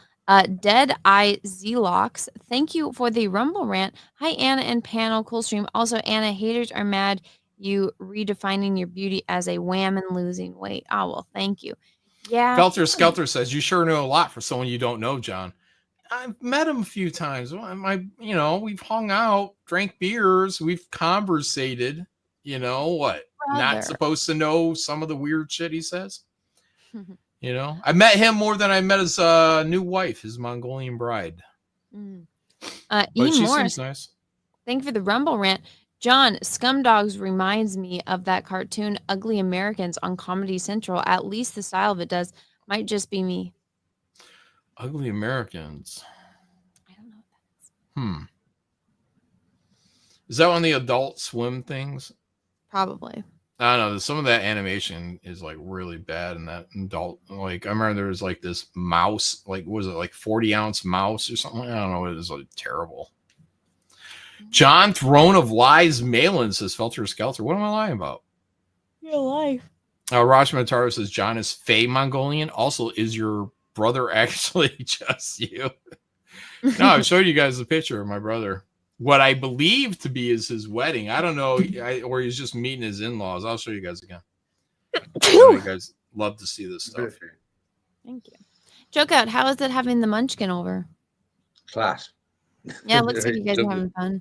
Dead Eye Zlocks, thank you for the Rumble rant. Hi, Anna and panel. Cool stream. Also, Anna, haters are mad you redefining your beauty as a wham and losing weight. Oh, well, thank you. Yeah. Felter Skelter says, you sure know a lot for someone you don't know, John. I've met him a few times. We've hung out, drank beers, we've conversated. You know what? Brother. Not supposed to know some of the weird shit he says. You know, I met him more than I met his new wife, his Mongolian bride. But she seems nice. Thank you for the Rumble rant. John, Scumdogs reminds me of that cartoon Ugly Americans on Comedy Central. At least the style of it does. Might just be me. Ugly Americans. I don't know what that is. Is that one of the Adult Swim things? Probably. I don't know. Some of that animation is like really bad in that adult. Like I remember there was like this mouse, like was it like 40-ounce mouse or something? I don't know. It was like terrible. John Throne of Lies Malin says Felter Skelter. What am I lying about? Your life. Raj Mataro says John is Fey Mongolian. Also, is your brother actually just you? No, I showed you guys a picture of my brother. What I believe to be is his wedding. I don't know, or he's just meeting his in-laws. I'll show you guys again. You guys love to see this stuff. Thank you. Joke out. How is it having the Munchkin over? Class. Yeah, it looks like you guys are having fun.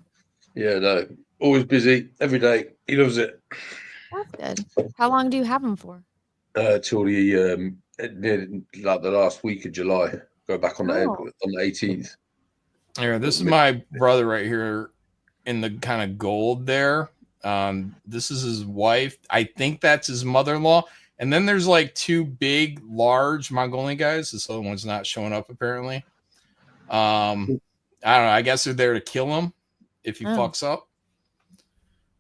Yeah, no. Always busy every day. He loves it. That's good. How long do you have him for? Till the like the last week of July. Go back on the 18th. Here, this is my brother right here in the kind of gold there. This is his wife. I think that's his mother-in-law. And then there's like 2 big, large Mongolian guys. This other one's not showing up apparently. I don't know. I guess they're there to kill him if he fucks up.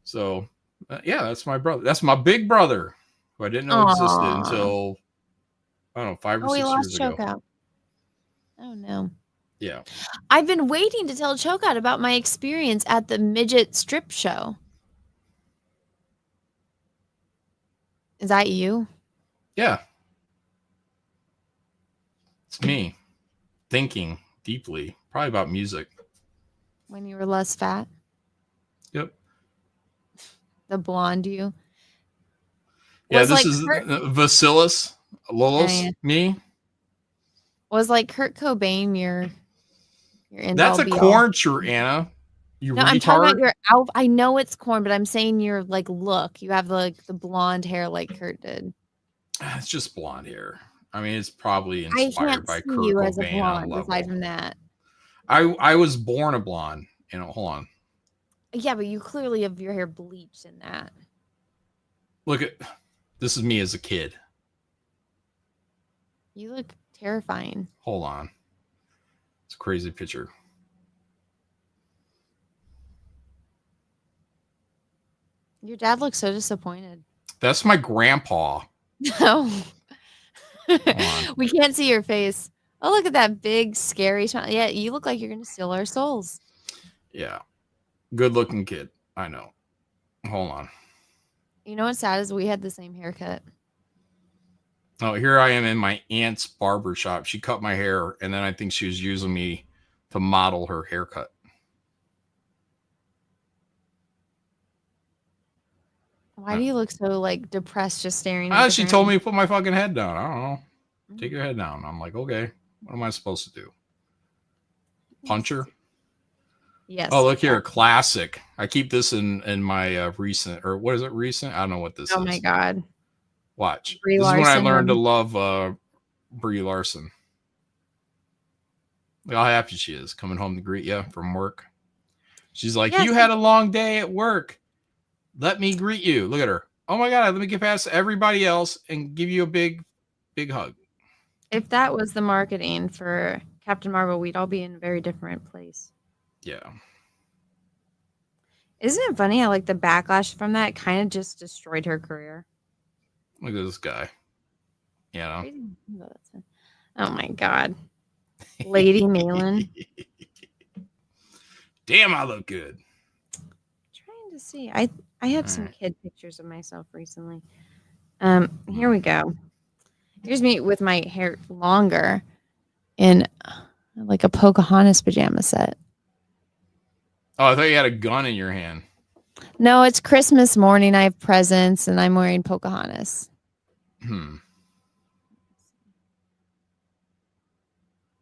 So, yeah, that's my brother. That's my big brother, who I didn't know existed until, I don't know, 5 or 6 years ago. Chokeout. Oh, no. Yeah. I've been waiting to tell Chokeout about my experience at the midget strip show. Is that you? Yeah. It's me thinking deeply, probably about music. When you were less fat? Yep. The blonde you? Yeah, this is Vasilis Lolos, me. Was like Kurt Cobain your That's a corn shirt, Anna. You No, I'm talking about retard. your out. I know it's corn, but I'm saying your like look. You have like the blonde hair like Kurt did. It's just blonde hair. I mean, it's probably I inspired can't by see Kurt you as a Cobain on a blonde. level. Aside from that, I was born a blonde. You know, hold on. yeah, but you clearly have your hair bleached in that. Look at this is me as a kid. You look terrifying. Hold on. It's a crazy picture. Your dad looks so disappointed. That's my grandpa. No. We can't see your face. Oh, look at that big, scary smile. Yeah, you look like you're going to steal our souls. Yeah. Good looking kid. I know. Hold on. You know what's sad is we had the same haircut. Oh, here I am in my aunt's barber shop. She cut my hair, and then I think she was using me to model her haircut. Why do you look so like depressed just staring at the She ground? told me to put my fucking head down. I don't know. Take your head down. I'm like, okay. What am I supposed to do? Punch her? Yes. Oh, look here. Classic. I keep this in my recent, or what is it, recent? I don't know what this is. Oh my God. Watch. Brie This is when I Larson learned to and- love Brie Larson. Look how happy she is coming home to greet you from work. She's like, Yes. you had a long day at work. Let me greet you. Look at her. Oh my God. Let me get past everybody else and give you a big, big hug. If that was the marketing for Captain Marvel, we'd all be in a very different place. Yeah. Isn't it funny how like the backlash from that kind of just destroyed her career? Look at this guy. You know? Oh my God. Lady Malin. Damn, I look good. Trying to see. I have some kid pictures of myself recently. Here we go. Here's me with my hair longer in like a Pocahontas pajama set. Oh, I thought you had a gun in your hand. No, it's Christmas morning. I have presents and I'm wearing Pocahontas.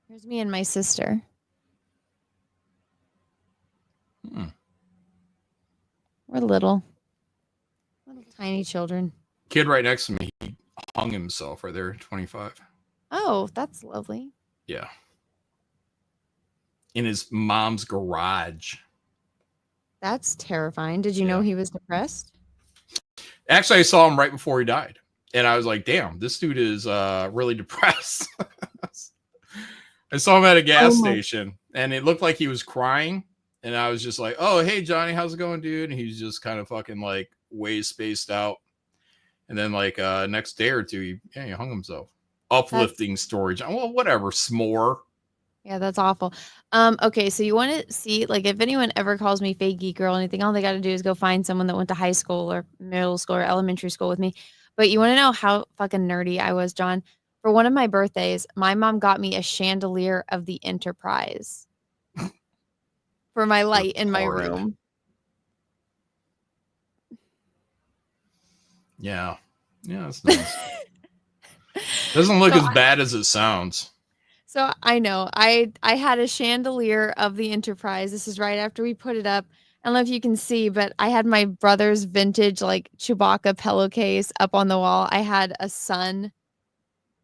Here's me and my sister. We're little tiny children. Kid right next to me, he hung himself right there, 25. Oh, that's lovely. Yeah. In his mom's garage. That's terrifying. Did you know he was depressed? Actually, I saw him right before he died. And I was like, damn, this dude is really depressed. I saw him at a gas station and it looked like he was crying. And I was just like, oh, hey, Johnny, how's it going, dude? And he's just kind of fucking like way spaced out. And then like next day or two, he hung himself. Uplifting storage. Well, whatever, s'more. Yeah, that's awful. Okay, so you want to see, like, if anyone ever calls me fake geek girl or anything, all they got to do is go find someone that went to high school or middle school or elementary school with me. But you want to know how fucking nerdy I was, John? For one of my birthdays, my mom got me a chandelier of the Enterprise for my light in my room. Yeah. Yeah, that's nice. Doesn't look as bad as it sounds. So I know I had a chandelier of the Enterprise. This is right after we put it up. I don't know if you can see, but I had my brother's vintage like Chewbacca pillowcase up on the wall. I had a sun.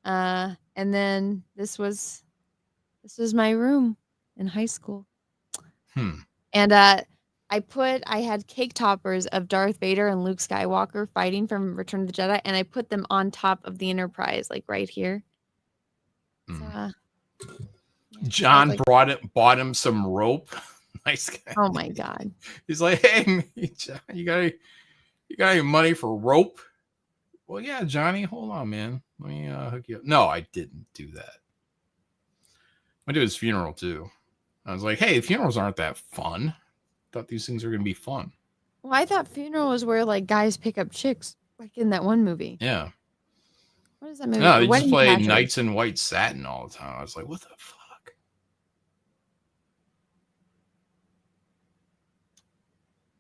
And then this was my room in high school. And I had cake toppers of Darth Vader and Luke Skywalker fighting from Return of the Jedi, and I put them on top of the Enterprise, like right here. So, John bought him some rope. Nice guy. Oh my God. He's like, hey, John, you got any money for rope? Well, yeah, Johnny, hold on, man. Let me hook you up. No, I didn't do that. I went to his funeral too. I was like, hey, funerals aren't that fun. Thought these things are gonna be fun. Well, I thought funeral was where like guys pick up chicks, like in that one movie. Yeah. What is that movie? No, they Wedding just play Crashers. Knights in White Satin all the time. I was like, what the fuck?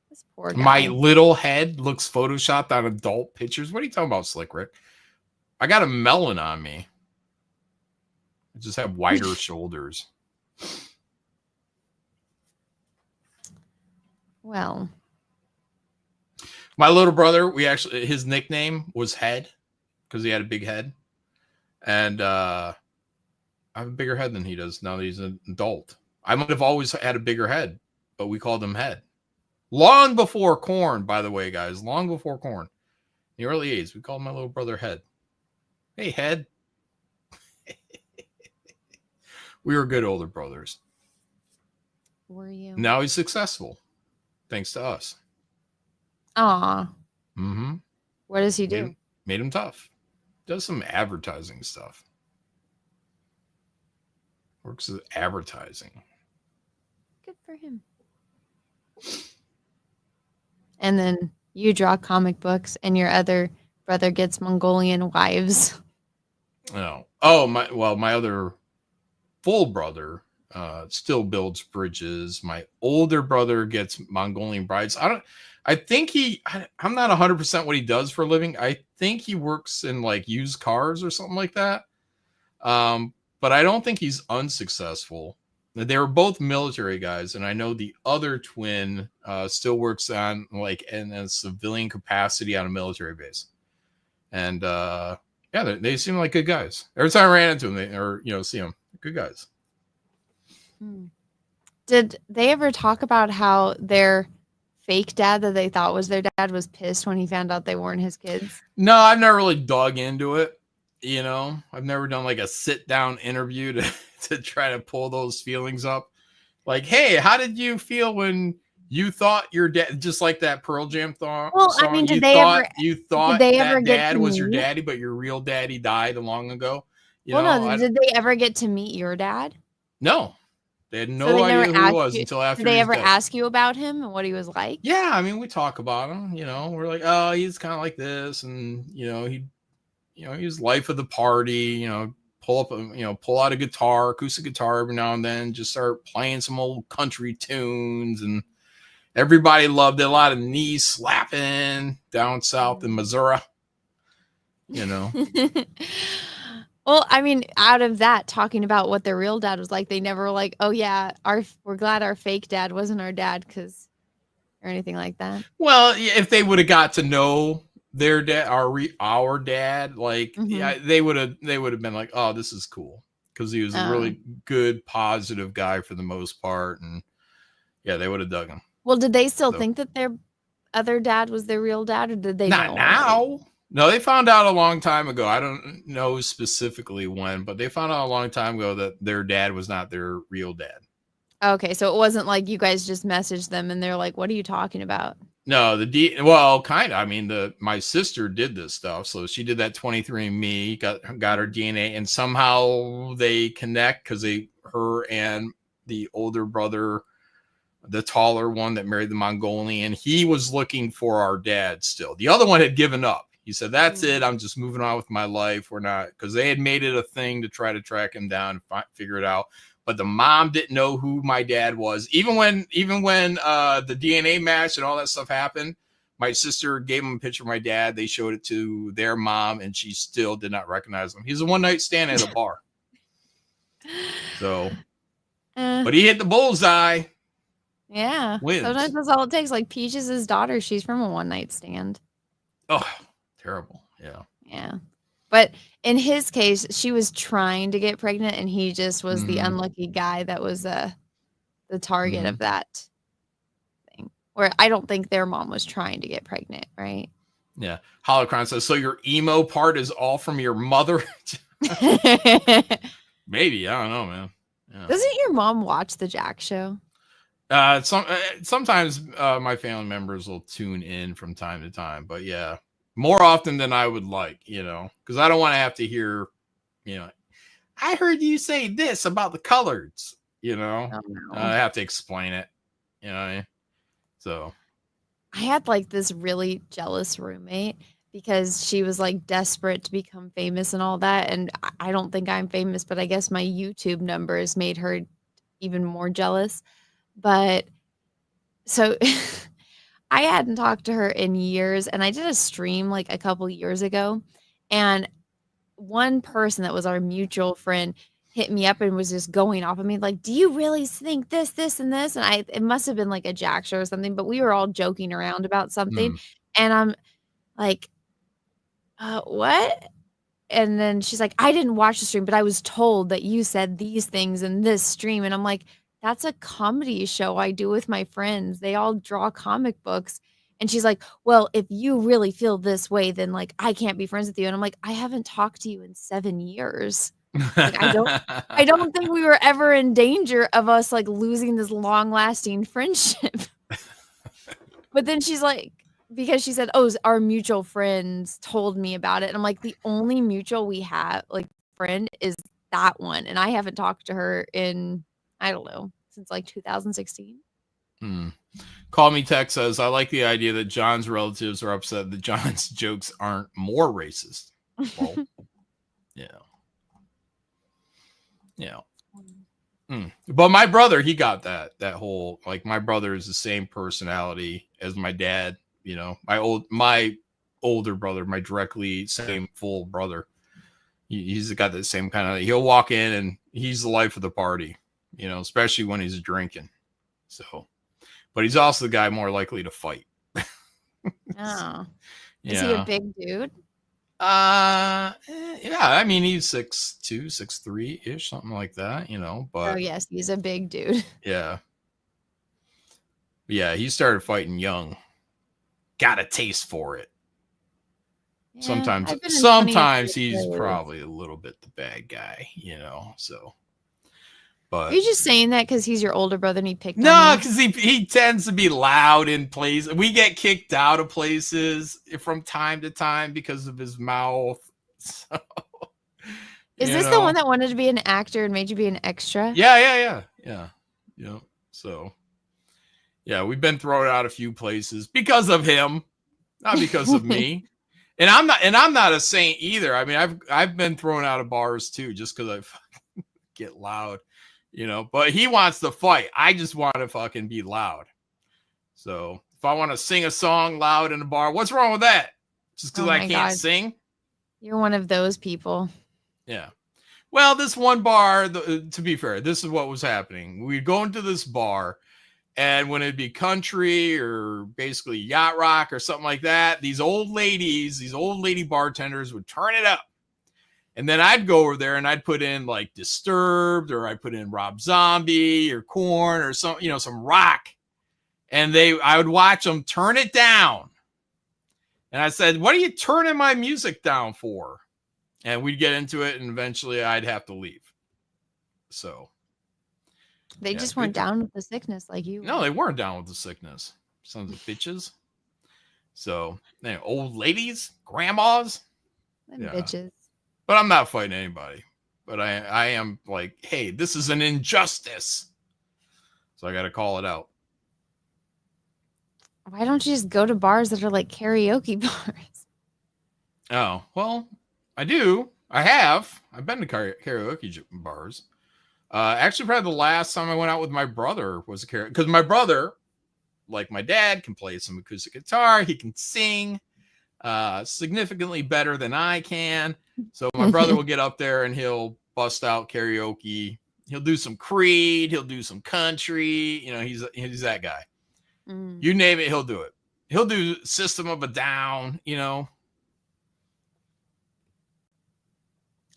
This poor guy. My little head looks photoshopped on adult pictures. What are you talking about, Slick Rick? I got a melon on me. I just have wider shoulders. Well, my little brother, his nickname was Head because he had a big head. And I have a bigger head than he does now that he's an adult. I might have always had a bigger head, but we called him Head. Long before Corn, by the way, guys. Long before Corn. In the early 80s, we called my little brother Head. Hey, Head. We were good older brothers. were you? Now he's successful, thanks to us. Aw. Mm-hmm. What does he do? Made him tough. Does some advertising stuff. Works as advertising. Good for him. And then you draw comic books, and your other brother gets Mongolian wives. No. Oh, my other full brother still builds bridges. My older brother gets Mongolian brides. I'm not 100% what he does for a living. I think he works in like used cars or something like that. But I don't think he's unsuccessful. They were both military guys, and I know the other twin still works on like in a civilian capacity on a military base. And they seem like good guys. Every time I ran into them, see them, good guys. Did they ever talk about how their fake dad that they thought was their dad was pissed when he found out they weren't his kids? No, I've never really dug into it. I've never done like a sit down interview to try to pull those feelings up. Like, hey, how did you feel when you thought your dad, just like that Pearl Jam song? Well, I mean, you thought that dad was your daddy, but your real daddy died long ago. Did they ever get to meet your dad? No, they had no idea who he was until after. Did they ever ask you about him and what he was like? Yeah, I mean, we talk about him. We're like, oh, he's kind of like this, and he was life of the party. Pull out a guitar, acoustic guitar every now and then, just start playing some old country tunes, and everybody loved it. A lot of knee slapping down south in Missouri. Well, I mean, out of that, talking about what their real dad was like, they never were like, oh yeah, we're glad our fake dad wasn't our dad, or anything like that. Well, if they would have got to know their dad, our dad, like, yeah, they would have been like, oh, this is cool, because he was a really good, positive guy for the most part, and yeah, they would have dug him. Well, did they still think that their other dad was their real dad, or did they not know now? already? No, they found out a long time ago. I don't know specifically when, but they found out a long time ago that their dad was not their real dad. Okay, so it wasn't like you guys just messaged them and they're like, "What are you talking about?" No, kind of. I mean, my sister did this stuff, so she did that 23andMe, got her DNA, and somehow they connect because her and the older brother, the taller one that married the Mongolian, he was looking for our dad still. The other one had given up. He said, "That's it. I'm just moving on with my life. We're not," because they had made it a thing to try to track him down and figure it out. But the mom didn't know who my dad was. Even when the DNA match and all that stuff happened, my sister gave him a picture of my dad. They showed it to their mom, and she still did not recognize him. He's a one-night stand at a bar. So, but he hit the bullseye. Yeah. Wins. Sometimes that's all it takes. Like Peaches' daughter, she's from a one-night stand. Oh, terrible. Yeah. Yeah. But in his case, she was trying to get pregnant, and he just was the unlucky guy that was the target of that thing. Where I don't think their mom was trying to get pregnant, right? Yeah. Holocron says, so your emo part is all from your mother? Maybe. I don't know, man. Yeah. Doesn't your mom watch the J.A.C.K Show? Sometimes my family members will tune in from time to time, but yeah, more often than I would like, because I don't want to have to hear, I heard you say this about the colors, I have to explain it, what I mean? So I had like this really jealous roommate because she was like desperate to become famous and all that. And I don't think I'm famous, but I guess my YouTube numbers made her even more jealous. But so I hadn't talked to her in years, and I did a stream like a couple years ago, and one person that was our mutual friend, hit me up and was just going off of me like, do you really think this, this, and this? And it must have been like a Jack show or something, but we were all joking around about something. And I'm like, what? And then she's like, I didn't watch the stream, but I was told that you said these things in this stream. And I'm like, that's a comedy show I do with my friends. They all draw comic books. And she's like, well, if you really feel this way, then like, I can't be friends with you. And I'm like, I haven't talked to you in 7 years. Like, I don't think we were ever in danger of us like losing this long lasting friendship. But then she's like, because she said, oh, our mutual friends told me about it. And I'm like, the only mutual we have, like, friend is that one. And I haven't talked to her in, I don't know, since like 2016. Call Me Tech says, I like the idea that John's relatives are upset that John's jokes aren't more racist. Well, yeah. But my brother, he got that whole, like, my brother is the same personality as my dad. You know, my older brother, my directly same full brother. He's got the same kind of, he'll walk in and he's the life of the party, you know, especially when he's drinking. So, but he's also the guy more likely to fight. Oh, is he a big dude? Yeah, I mean, he's 6'2", 6'3" ish, something like that, you know, but oh yes, he's a big dude. Yeah. He started fighting young. Got a taste for it. Yeah, Sometimes he's probably a little bit the bad guy, you know. So, but are you just saying that because he's your older brother and he picked? No, because he tends to be loud in places. We get kicked out of places from time to time because of his mouth. So, is this the one that wanted to be an actor and made you be an extra? Yeah. So. Yeah, we've been thrown out a few places because of him, not because of me. And I'm not a saint either. I mean, I've been thrown out of bars too, just because I get loud, you know. But he wants to fight. I just want to fucking be loud. So if I want to sing a song loud in a bar, what's wrong with that? Just because I can't sing? You're one of those people. Yeah. Well, this one bar, to be fair, this is what was happening. We'd go into this bar. And when it'd be country or basically yacht rock or something like that, these old lady bartenders would turn it up. And then I'd go over there and I'd put in like Disturbed, or I put in Rob Zombie or Korn or some, you know, some rock. And I would watch them turn it down. And I said, what are you turning my music down for? And we'd get into it and eventually I'd have to leave. So. They just weren't down with the sickness like you. No, they weren't down with the sickness. Sons of bitches. So, old ladies, grandmas. Bitches. But I'm not fighting anybody. But I am like, hey, this is an injustice. So I got to call it out. Why don't you just go to bars that are like karaoke bars? Oh, well, I do. I've been to karaoke bars. Actually, probably the last time I went out with my brother was a karaoke, because my brother, like my dad, can play some acoustic guitar. He can sing significantly better than I can. So my brother will get up there and he'll bust out karaoke. He'll do some Creed. He'll do some country. You know, he's that guy. You name it, he'll do it. He'll do System of a Down, you know.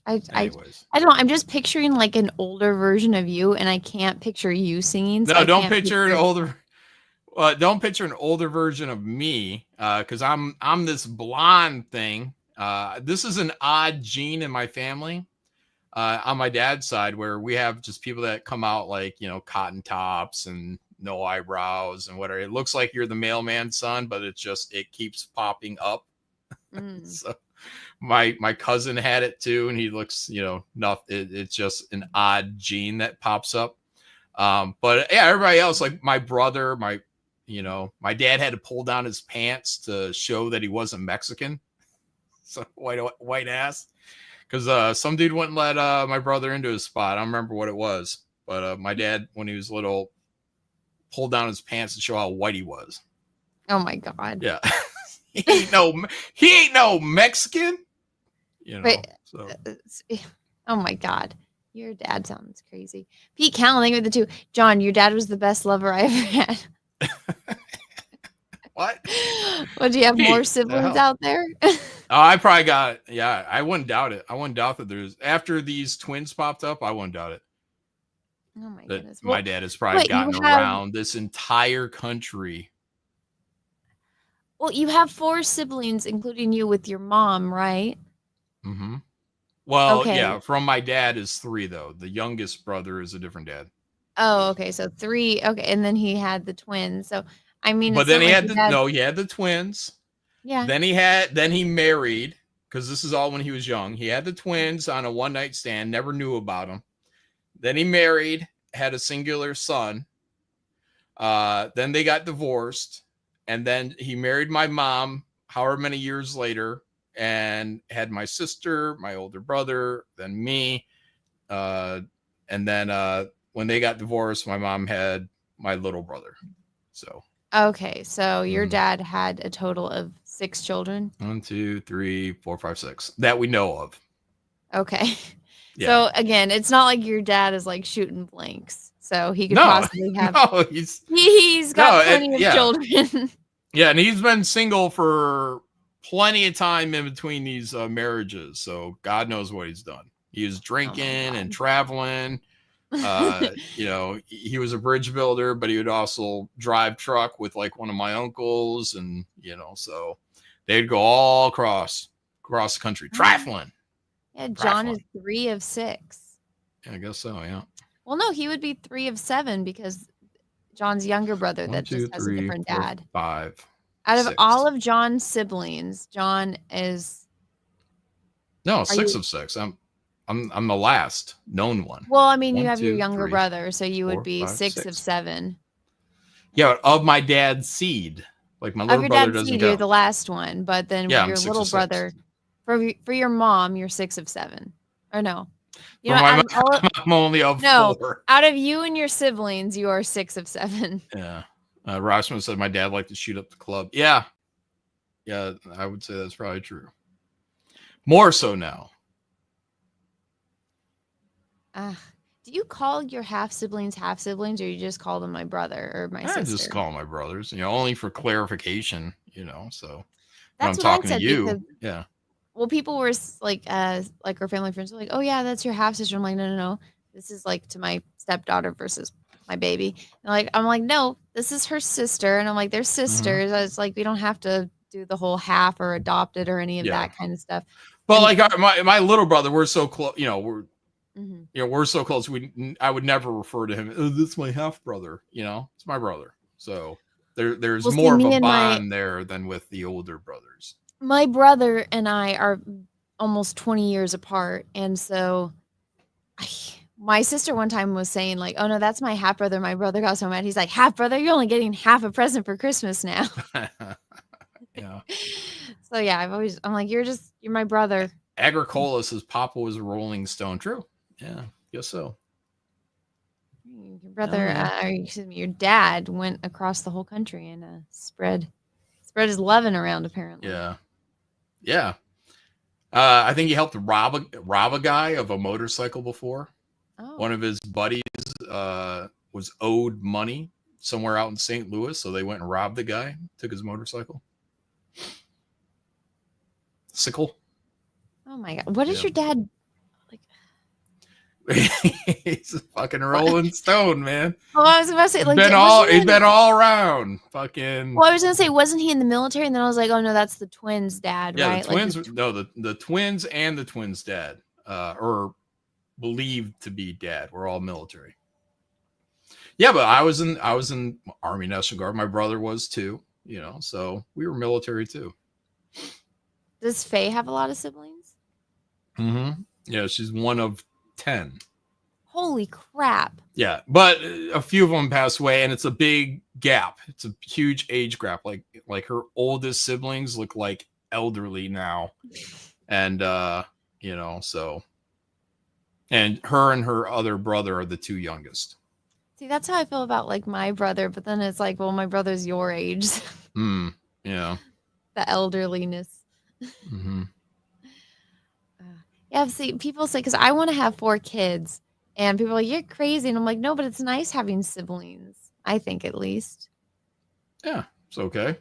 I don't know. I'm just picturing like an older version of you, and I can't picture you singing. So no, don't picture an older. Don't picture an older version of me, because I'm this blonde thing. This is an odd gene in my family. On my dad's side, where we have just people that come out like, you know, cotton tops and no eyebrows and whatever. It looks like you're the mailman's son, but it keeps popping up. So my cousin had it too, and he looks, you know, it's just an odd gene that pops up. But yeah, everybody else, like my brother, my dad had to pull down his pants to show that he wasn't Mexican. So white ass. Because some dude wouldn't let my brother into his spot. I don't remember what it was. But my dad, when he was little, pulled down his pants to show how white he was. Oh my God. Yeah. he ain't no Mexican. You know. Oh my God. Your dad sounds crazy. Pete Callan, thank you for the 2. John, your dad was the best lover I ever had. What? Well, do you have Pete, more the siblings hell? out there? I probably got, yeah, I wouldn't doubt it. I wouldn't doubt that there's, after these twins popped up, I wouldn't doubt it. Oh my That goodness. my dad has probably wait, you gotten have- around this entire country. Well, you have 4 siblings, including you with your mom, right? Mm-hmm. Well, Okay. yeah, from my dad is 3, though. The youngest brother is a different dad. Oh, okay. So 3. Okay. And then he had the twins. So, I mean, But it's then not he like had your the, dad- no, he had the twins. Yeah. Then he married, because this is all when he was young. He had the twins on a one-night stand, never knew about them. Then he married, had a singular son. Then they got divorced. And then he married my mom, however many years later, and had my sister, my older brother, then me. And then when they got divorced, my mom had my little brother. So. Okay. So your dad had a total of 6 children. 1, 2, 3, 4, 5, 6 that we know of. Okay. Yeah. So again, it's not like your dad is like shooting blanks. So he could No, possibly have. no, He's got plenty of yeah. children. Yeah, and he's been single for plenty of time in between these marriages. So God knows what he's done. He was drinking and traveling. You know, he was a bridge builder, but he would also drive truck with like one of my uncles, and you know, so they'd go all across the country traveling. Yeah, John is 3 of 6. Yeah, I guess so. Yeah. Well, no, he would be 3 of 7 because John's younger brother 1, that 2, just has a 3, different 4, dad. 5. Out of 6. all of John's siblings, John is. No, 6 you- of 6. I'm the last known one. Well, I mean, you 1, have your 2, younger 3, brother, so you 4, would be 5, 6 of 6. 7. Yeah, of my dad's seed. Like my Of little your brother dad's doesn't seed, count. you're the last one, but then Yeah, I'm your 6 little of 6. brother, for your mom, you're 6 of 7, or no? You For know, my out of all of- I'm only of no, 4. out of you and your siblings, you are 6 of 7. Yeah. Rossman said my dad liked to shoot up the club. Yeah. Yeah, I would say that's probably true. More so now. Do you call your half siblings, or you just call them my brother or my I sister? just call my brothers, you know, only for clarification, you know. So when That's I'm what I talking to said, you, because- yeah. Well, people were like our family friends were like, "Oh yeah, that's your half sister." I'm like, no. This is like to my stepdaughter versus my baby. And I'm like, no, this is her sister. And I'm like, they're sisters. I was like, we don't have to do the whole half or adopted or any of that kind of stuff. But like my little brother, we're so close, you know, Mhm. you know, we're so close. I would never refer to him. Oh, this is my half brother. You know, it's my brother. So there's Well, see, more of me a and bond there than with the older brothers. My brother and I are almost 20 years apart. And so my sister one time was saying like, oh no, that's my half brother. My brother got so mad. He's like, half brother, you're only getting half a present for Christmas now. Yeah. So yeah, I'm like, you're my brother. Agricola says Papa was a Rolling Stone. True. Yeah, guess so. Your brother, excuse me, your dad went across the whole country and spread his loving around apparently. Yeah. Yeah. I think he helped rob a guy of a motorcycle before. Oh. One of his buddies was owed money somewhere out in St. Louis, so they went and robbed the guy, took his motorcycle. Sickle. Oh my god. What is your dad like? He's a fucking Rolling Stone, man. Oh, I was about to say, like, he's been all around. Fucking. Well, I was gonna say, wasn't he in the military? And then I was like, oh no, that's the twins' dad, Yeah, right? the twins. Like, the twins and the twins' dad, or believed to be dad, were all military. Yeah, but I was in Army National Guard. My brother was too. You know, so we were military too. does Faye have a lot of siblings? Mm-hmm. Yeah, she's one of 10. Holy crap! Yeah, but a few of them passed away, and it's a big gap. It's a huge age gap. Like her oldest siblings look like elderly now, and you know, so, and her other brother are the 2 youngest. See, that's how I feel about like my brother, but then it's like, well, my brother's your age. Yeah. The elderliness. Mm-hmm. Yeah, see, people say, because I want to have 4 kids, And people are like, you're crazy. And I'm like, no, but it's nice having siblings. I think at least. Yeah, it's okay.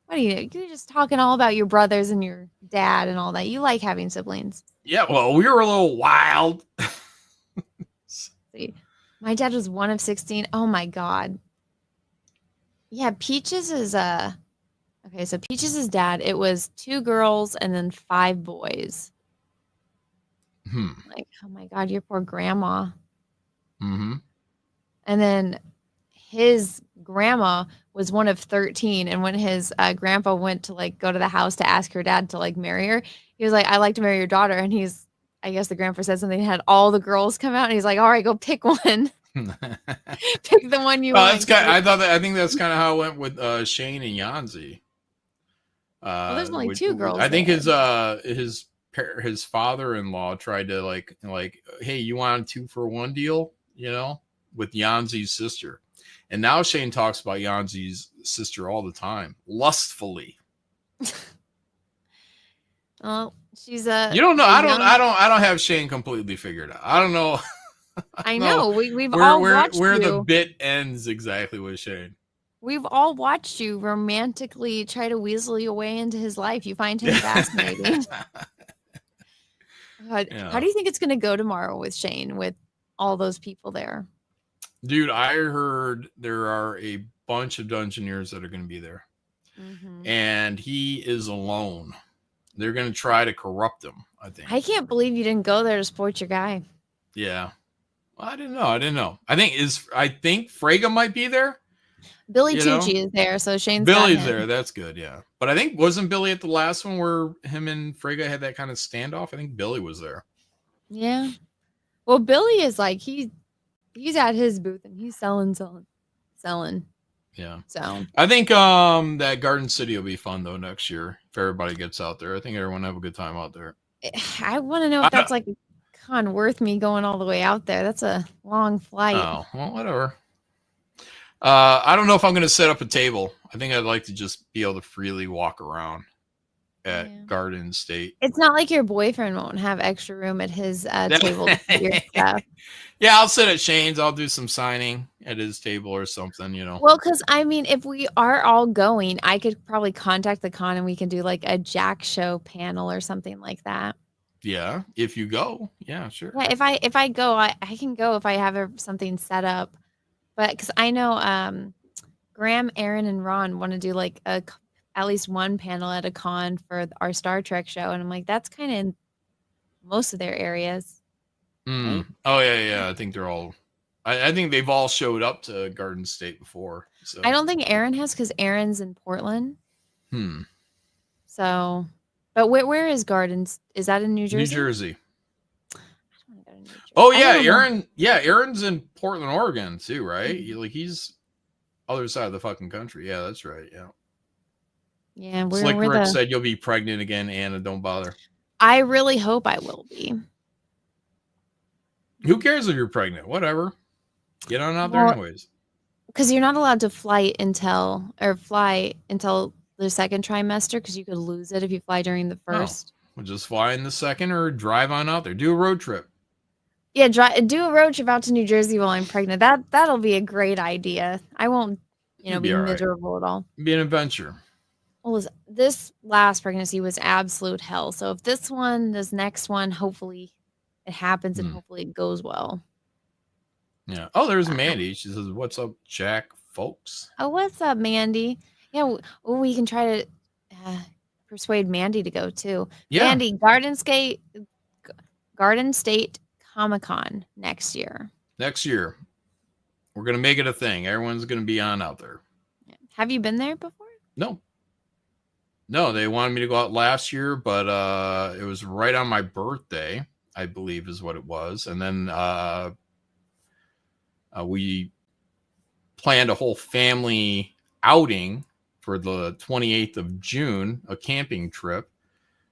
What are you? You're just talking all about your brothers and your dad and all that. You like having siblings. Yeah, well, we were a little wild. See, my dad was one of 16. Oh my God. Yeah, Peaches is okay, so Peaches' dad, it was 2 girls and then 5 boys. Like, oh my God, your poor grandma. Mm-hmm. And then his grandma was one of 13. And when his grandpa went to like go to the house to ask her dad to like marry her, he was like, I'd like to marry your daughter. And I guess the grandpa said something, had all the girls come out, and he's like, all right, go pick one. Pick the one you want. I think that's kind of how it went with Shane and Yanzi. Well, there's only 2 girls. I think his father-in-law tried to like, hey, you want a 2-for-1 deal, with Yanzi's sister. And now Shane talks about Yanzi's sister all the time, lustfully. Oh, she's you don't know. I don't have Shane completely figured out. I don't know. I know. We've all watched where you. the bit ends exactly with Shane. We've all watched you romantically try to weasel your way into his life. You find him fascinating. Yeah. How do you think it's going to go tomorrow with Shane, with all those people there? Dude, I heard there are a bunch of Dungeoneers that are going to be there. Mm-hmm. And he is alone. They're going to try to corrupt him, I think. I can't believe you didn't go there to support your guy. Yeah. Well, I didn't know. I think Frege might be there. Billy Tucci is there, so Shane's Billy's there. That's good, yeah. But I think, wasn't Billy at the last one where him and Frege had that kind of standoff? I think Billy was there. Yeah. Well, Billy is like, he's at his booth and he's selling. Yeah. So I think that Garden City will be fun though next year if everybody gets out there. I think everyone will have a good time out there. I want to know if that's like a con worth me going all the way out there. That's a long flight. Oh, well, whatever. I don't know if I'm going to set up a table. I think I'd like to just be able to freely walk around at Garden State. It's not like your boyfriend won't have extra room at his table to put your stuff. Yeah, I'll sit at Shane's. I'll do some signing at his table or something, Well, because I mean, if we are all going, I could probably contact the con and we can do like a J.A.C.K Show panel or something like that. Yeah, if you go, yeah, sure. Yeah, if I go, I can go if I have something set up. But because I know Graham, Aaron, and Ron want to do like at least one panel at a con for our Star Trek show, and I'm like, that's kind of in most of their areas. Right? Oh yeah. I think they're all. I think they've all showed up to Garden State before. So I don't think Aaron has because Aaron's in Portland. So, but where is Gardens? Is that in New Jersey? New Jersey. Oh yeah, Aaron. Yeah, Aaron's in Portland, Oregon too, right? He's other side of the fucking country. Yeah, that's right. Yeah. Yeah, it's like Rick said, you'll be pregnant again, Anna. Don't bother. I really hope I will be. Who cares if you're pregnant? Whatever. Get on out there anyways. Because you're not allowed to fly until the second trimester because you could lose it if you fly during the first. We'll just fly in the second or drive on out there. Do a road trip. Yeah, do a road trip out to New Jersey while I'm pregnant. That'll be a great idea. I won't, be miserable at all. It'll be an adventure. Well, this last pregnancy was absolute hell. So if this next one, hopefully it happens and hopefully it goes well. Yeah. Oh, there's Mandy. She says, "What's up, Jack, folks?" Oh, what's up, Mandy? Yeah, we can try to persuade Mandy to go too. Yeah. Mandy, Garden State Comic-Con next year. Next year, we're gonna make it a thing. Everyone's gonna be on out there. Yeah. Have you been there before? No, they wanted me to go out last year, but it was right on my birthday, I believe is what it was. And then we planned a whole family outing for the 28th of June, a camping trip.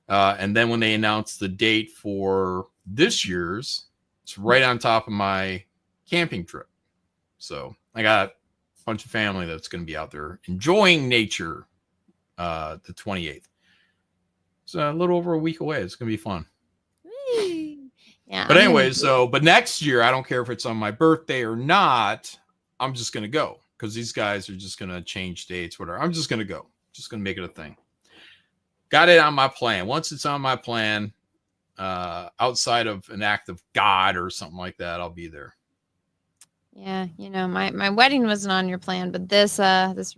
And then when they announced the date for this year's, it's right on top of my camping trip. So I got a bunch of family that's going to be out there enjoying nature the 28th. It's a little over a week away. It's going to be fun. Yeah. But I'm gonna anyway, do but next year, I don't care if it's on my birthday or not. I'm just going to go because these guys are just going to change dates, whatever. I'm just going to go. Just going to make it a thing. Got it on my plan. Once it's on my plan, outside of an act of God or something like that, I'll be there. Yeah, my wedding wasn't on your plan, but this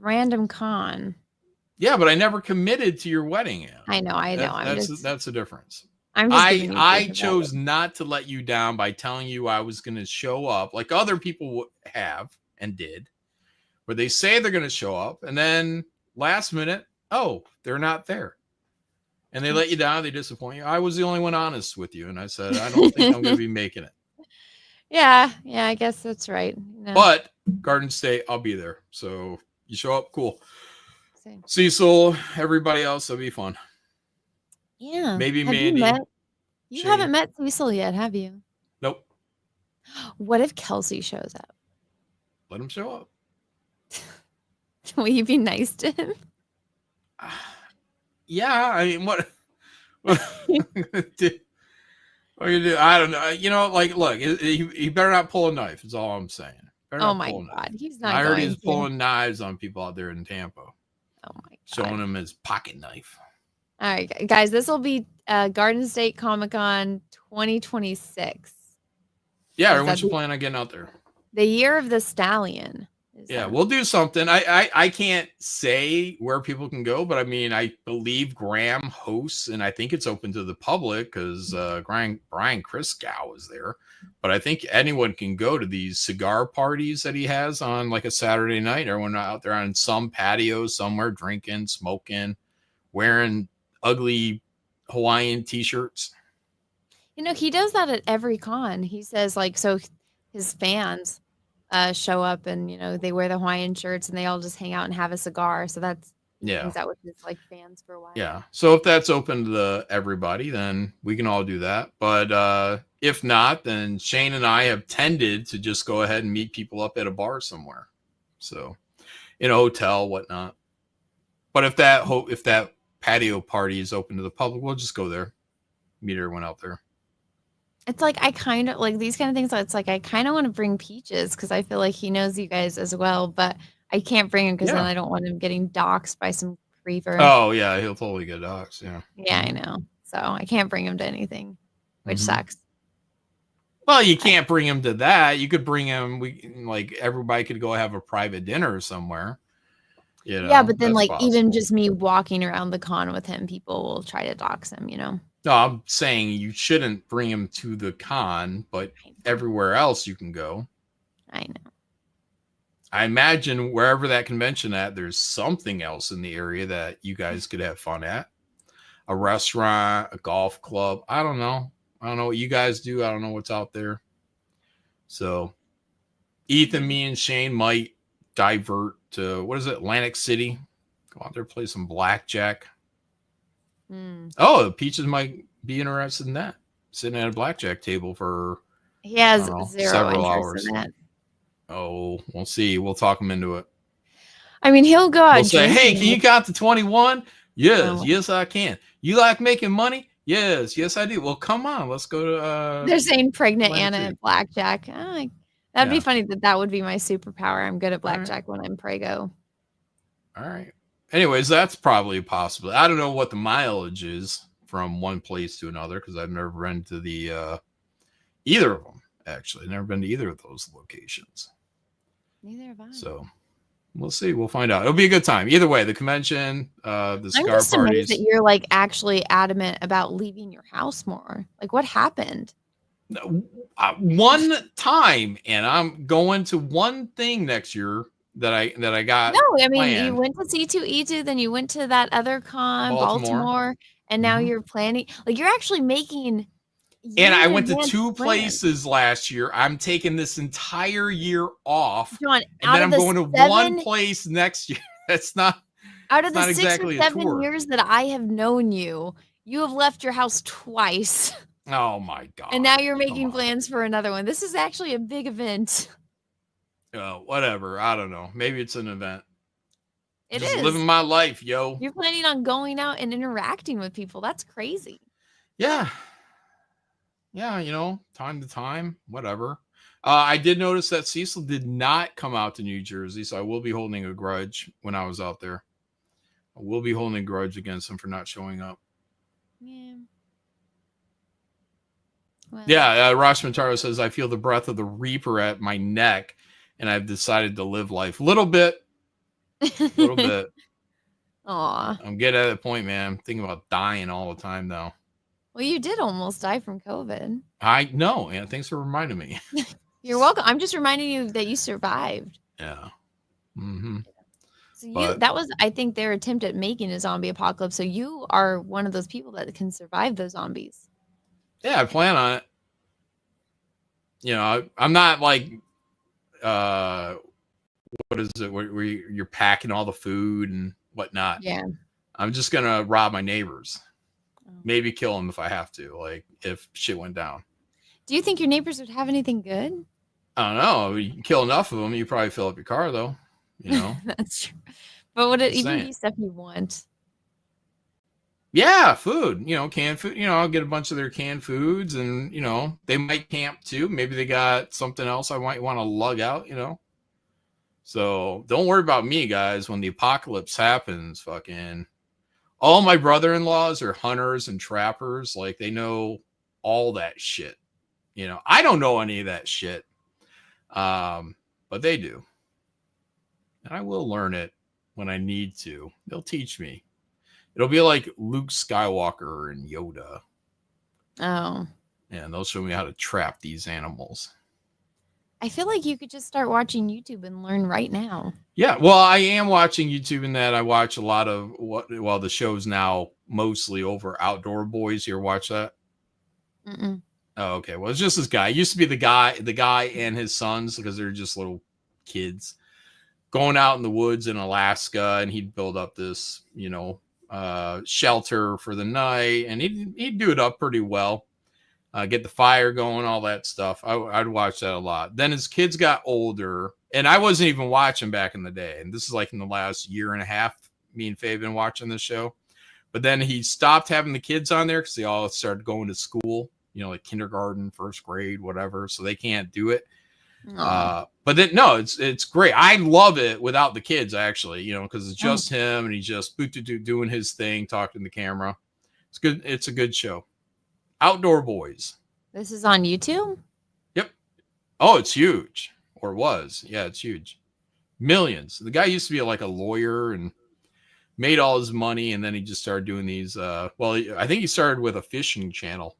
random con. Yeah, but I never committed to your wedding yet. I know. That's the difference. I'm just giving you I grief about chose it. not to let you down by telling you I was going to show up like other people have and did, where they say they're going to show up and then last minute, oh, they're not there. And they let you down. They disappoint you. I was the only one honest with you. And I said, I don't think I'm going to be making it. Yeah, I guess that's right. But Garden State, I'll be there. So you show up, cool. Same. Cecil, everybody else, it'll be fun. Yeah. Maybe Have Mandy. You Shane. haven't met Cecil yet, have you? Nope. What if Kelsey shows up? Let him show up. Will you be nice to him? Yeah, I mean, what you do? I don't know. Look, he better not pull a knife. Is all I'm saying. Oh my God, he's not. I heard he's going to. pulling knives on people out there in Tampa. Oh my God. Showing him his pocket knife. All right, guys, this will be Garden State Comic Con 2026. Yeah, everyone should plan on getting out there. The year of the stallion. Yeah, we'll do something. I can't say where people can go, but I mean, I believe Graham hosts, and I think it's open to the public because Brian Christgau is there. But I think anyone can go to these cigar parties that he has on like a Saturday night. Everyone out there on some patio somewhere, drinking, smoking, wearing ugly Hawaiian t-shirts. He does that at every con. He says so his fans show up and they wear the Hawaiian shirts and they all just hang out and have a cigar. So that's that with his fans for a while. Yeah. So if that's open to everybody, then we can all do that. But if not, then Shane and I have tended to just go ahead and meet people up at a bar somewhere. So in a hotel, whatnot. But if that patio party is open to the public, we'll just go there, meet everyone out there. It's I kind of these kind of things. It's I kind of want to bring Peaches because I feel like he knows you guys as well, but I can't bring him because then I don't want him getting doxxed by some creeper. Oh yeah, he'll totally get doxxed. Yeah. Yeah, I know. So I can't bring him to anything, which sucks. Well, you can't bring him to that. You could bring him. Everybody could go have a private dinner somewhere. Yeah, but then even just me walking around the con with him, people will try to dox him. No, I'm saying you shouldn't bring him to the con, but everywhere else you can go. I know. I imagine wherever that convention at, there's something else in the area that you guys could have fun at. A restaurant, a golf club. I don't know. I don't know what you guys do. I don't know what's out there. So Ethan, me, and Shane might divert to, what is it, Atlantic City. Go out there, play some blackjack. Oh, the Peaches might be interested in that. Sitting at a blackjack table for he has several hours. In that. Oh, we'll see. We'll talk him into it. I mean, he'll go out. We'll say, hey, can you count to 21? Yes, Oh. yes, I can. You like making money? Yes, yes, I do. Well, come on, let's go to. They're saying pregnant Atlantic Anna City. at blackjack. That'd be funny. That would be my superpower. I'm good at blackjack when I'm prego. All right. Anyways, that's probably possible. I don't know what the mileage is from one place to another because I've never been to the either of them. Actually, never been to either of those locations. Neither have I. So we'll see. We'll find out. It'll be a good time. Either way, the convention, the cigar I'm just parties. amazed that you're actually adamant about leaving your house more. What happened? One time, and I'm going to one thing next year that I got. No, I mean planned. you went to C2E2, then you went to that other con, Baltimore, and now you're planning. You're actually making. And I went to year-in-advance two plans. places last year. I'm taking this entire year off, John, and then I'm going to one place next year. That's not. Out of it's the not 6 exactly or a 7 tour. years that I have known you, you have left your house twice. Oh my god! And now you're making plans for another one. This is actually a big event. Whatever. I don't know. Maybe it's an event. It Just is. living my life, yo. You're planning on going out and interacting with people. That's crazy. Yeah. Yeah, time to time, whatever. I did notice that Cecil did not come out to New Jersey, so I will be holding a grudge when I was out there. I will be holding a grudge against him for not showing up. Yeah. Well. Yeah, Rosh Montaro says, I feel the breath of the Reaper at my neck, and I've decided to live life. Little bit. Aw. I'm getting at that point, man. I'm thinking about dying all the time now. Well, you did almost die from COVID. I know, and thanks for reminding me. You're welcome. I'm just reminding you that you survived. Yeah. Mm-hmm. So that was, I think, their attempt at making a zombie apocalypse. So you are one of those people that can survive those zombies. Yeah, I plan on it. I'm not like, what is it? Where you're packing all the food and whatnot. Yeah. I'm just gonna rob my neighbors. Maybe kill them if I have to. Like if shit went down. Do you think your neighbors would have anything good? I don't know. You can kill enough of them, you probably fill up your car though. That's true. But would it Just even saying. be stuff you want? Yeah, food. Canned food. I'll get a bunch of their canned foods, and they might camp too. Maybe they got something else I might want to lug out. So don't worry about me, guys. When the apocalypse happens, fucking all my brother-in-laws are hunters and trappers. Like they know all that shit. I don't know any of that shit. But they do. And I will learn it when I need to. They'll teach me. It'll be like Luke Skywalker and Yoda. Oh. And they'll show me how to trap these animals. I feel like you could just start watching YouTube and learn right now. Yeah, well, I am watching YouTube in that I watch a lot of the show's now mostly over Outdoor Boys. You ever watch that? Mm-mm. Oh, okay. Well, it's just this guy. It used to be the guy and his sons, because they're just little kids going out in the woods in Alaska, and he'd build up this, shelter for the night, and he'd do it up pretty well. Get the fire going, all that stuff. I'd watch that a lot. Then his kids got older, and I wasn't even watching back in the day. And this is like in the last year and a half, me and Faye have been watching this show. But then he stopped having the kids on there because they all started going to school, like kindergarten, first grade, whatever. So they can't do it. But then, no, it's great. I love it without the kids, actually, because it's just him, and he's just doing his thing, talking to the camera. It's good. It's a good show. Outdoor Boys. This is on YouTube? Yep. Oh, it's huge. Or was. Yeah, it's huge. Millions. The guy used to be like a lawyer and made all his money, and then he just started doing these. I think he started with a fishing channel,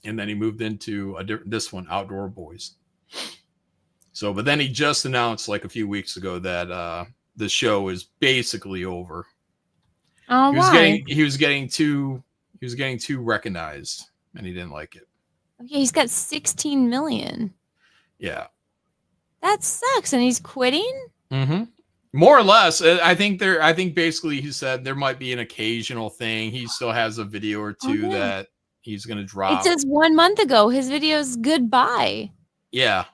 and then he moved into this one, Outdoor Boys. So, but then he just announced like a few weeks ago that the show is basically over. Oh, he was getting too recognized, and he didn't like it. Okay, he's got 16 million. Yeah. That sucks. And he's quitting? Mm-hmm. More or less. I think basically he said there might be an occasional thing. He still has a video or two that he's going to drop. It says 1 month ago, his video's goodbye. Yeah.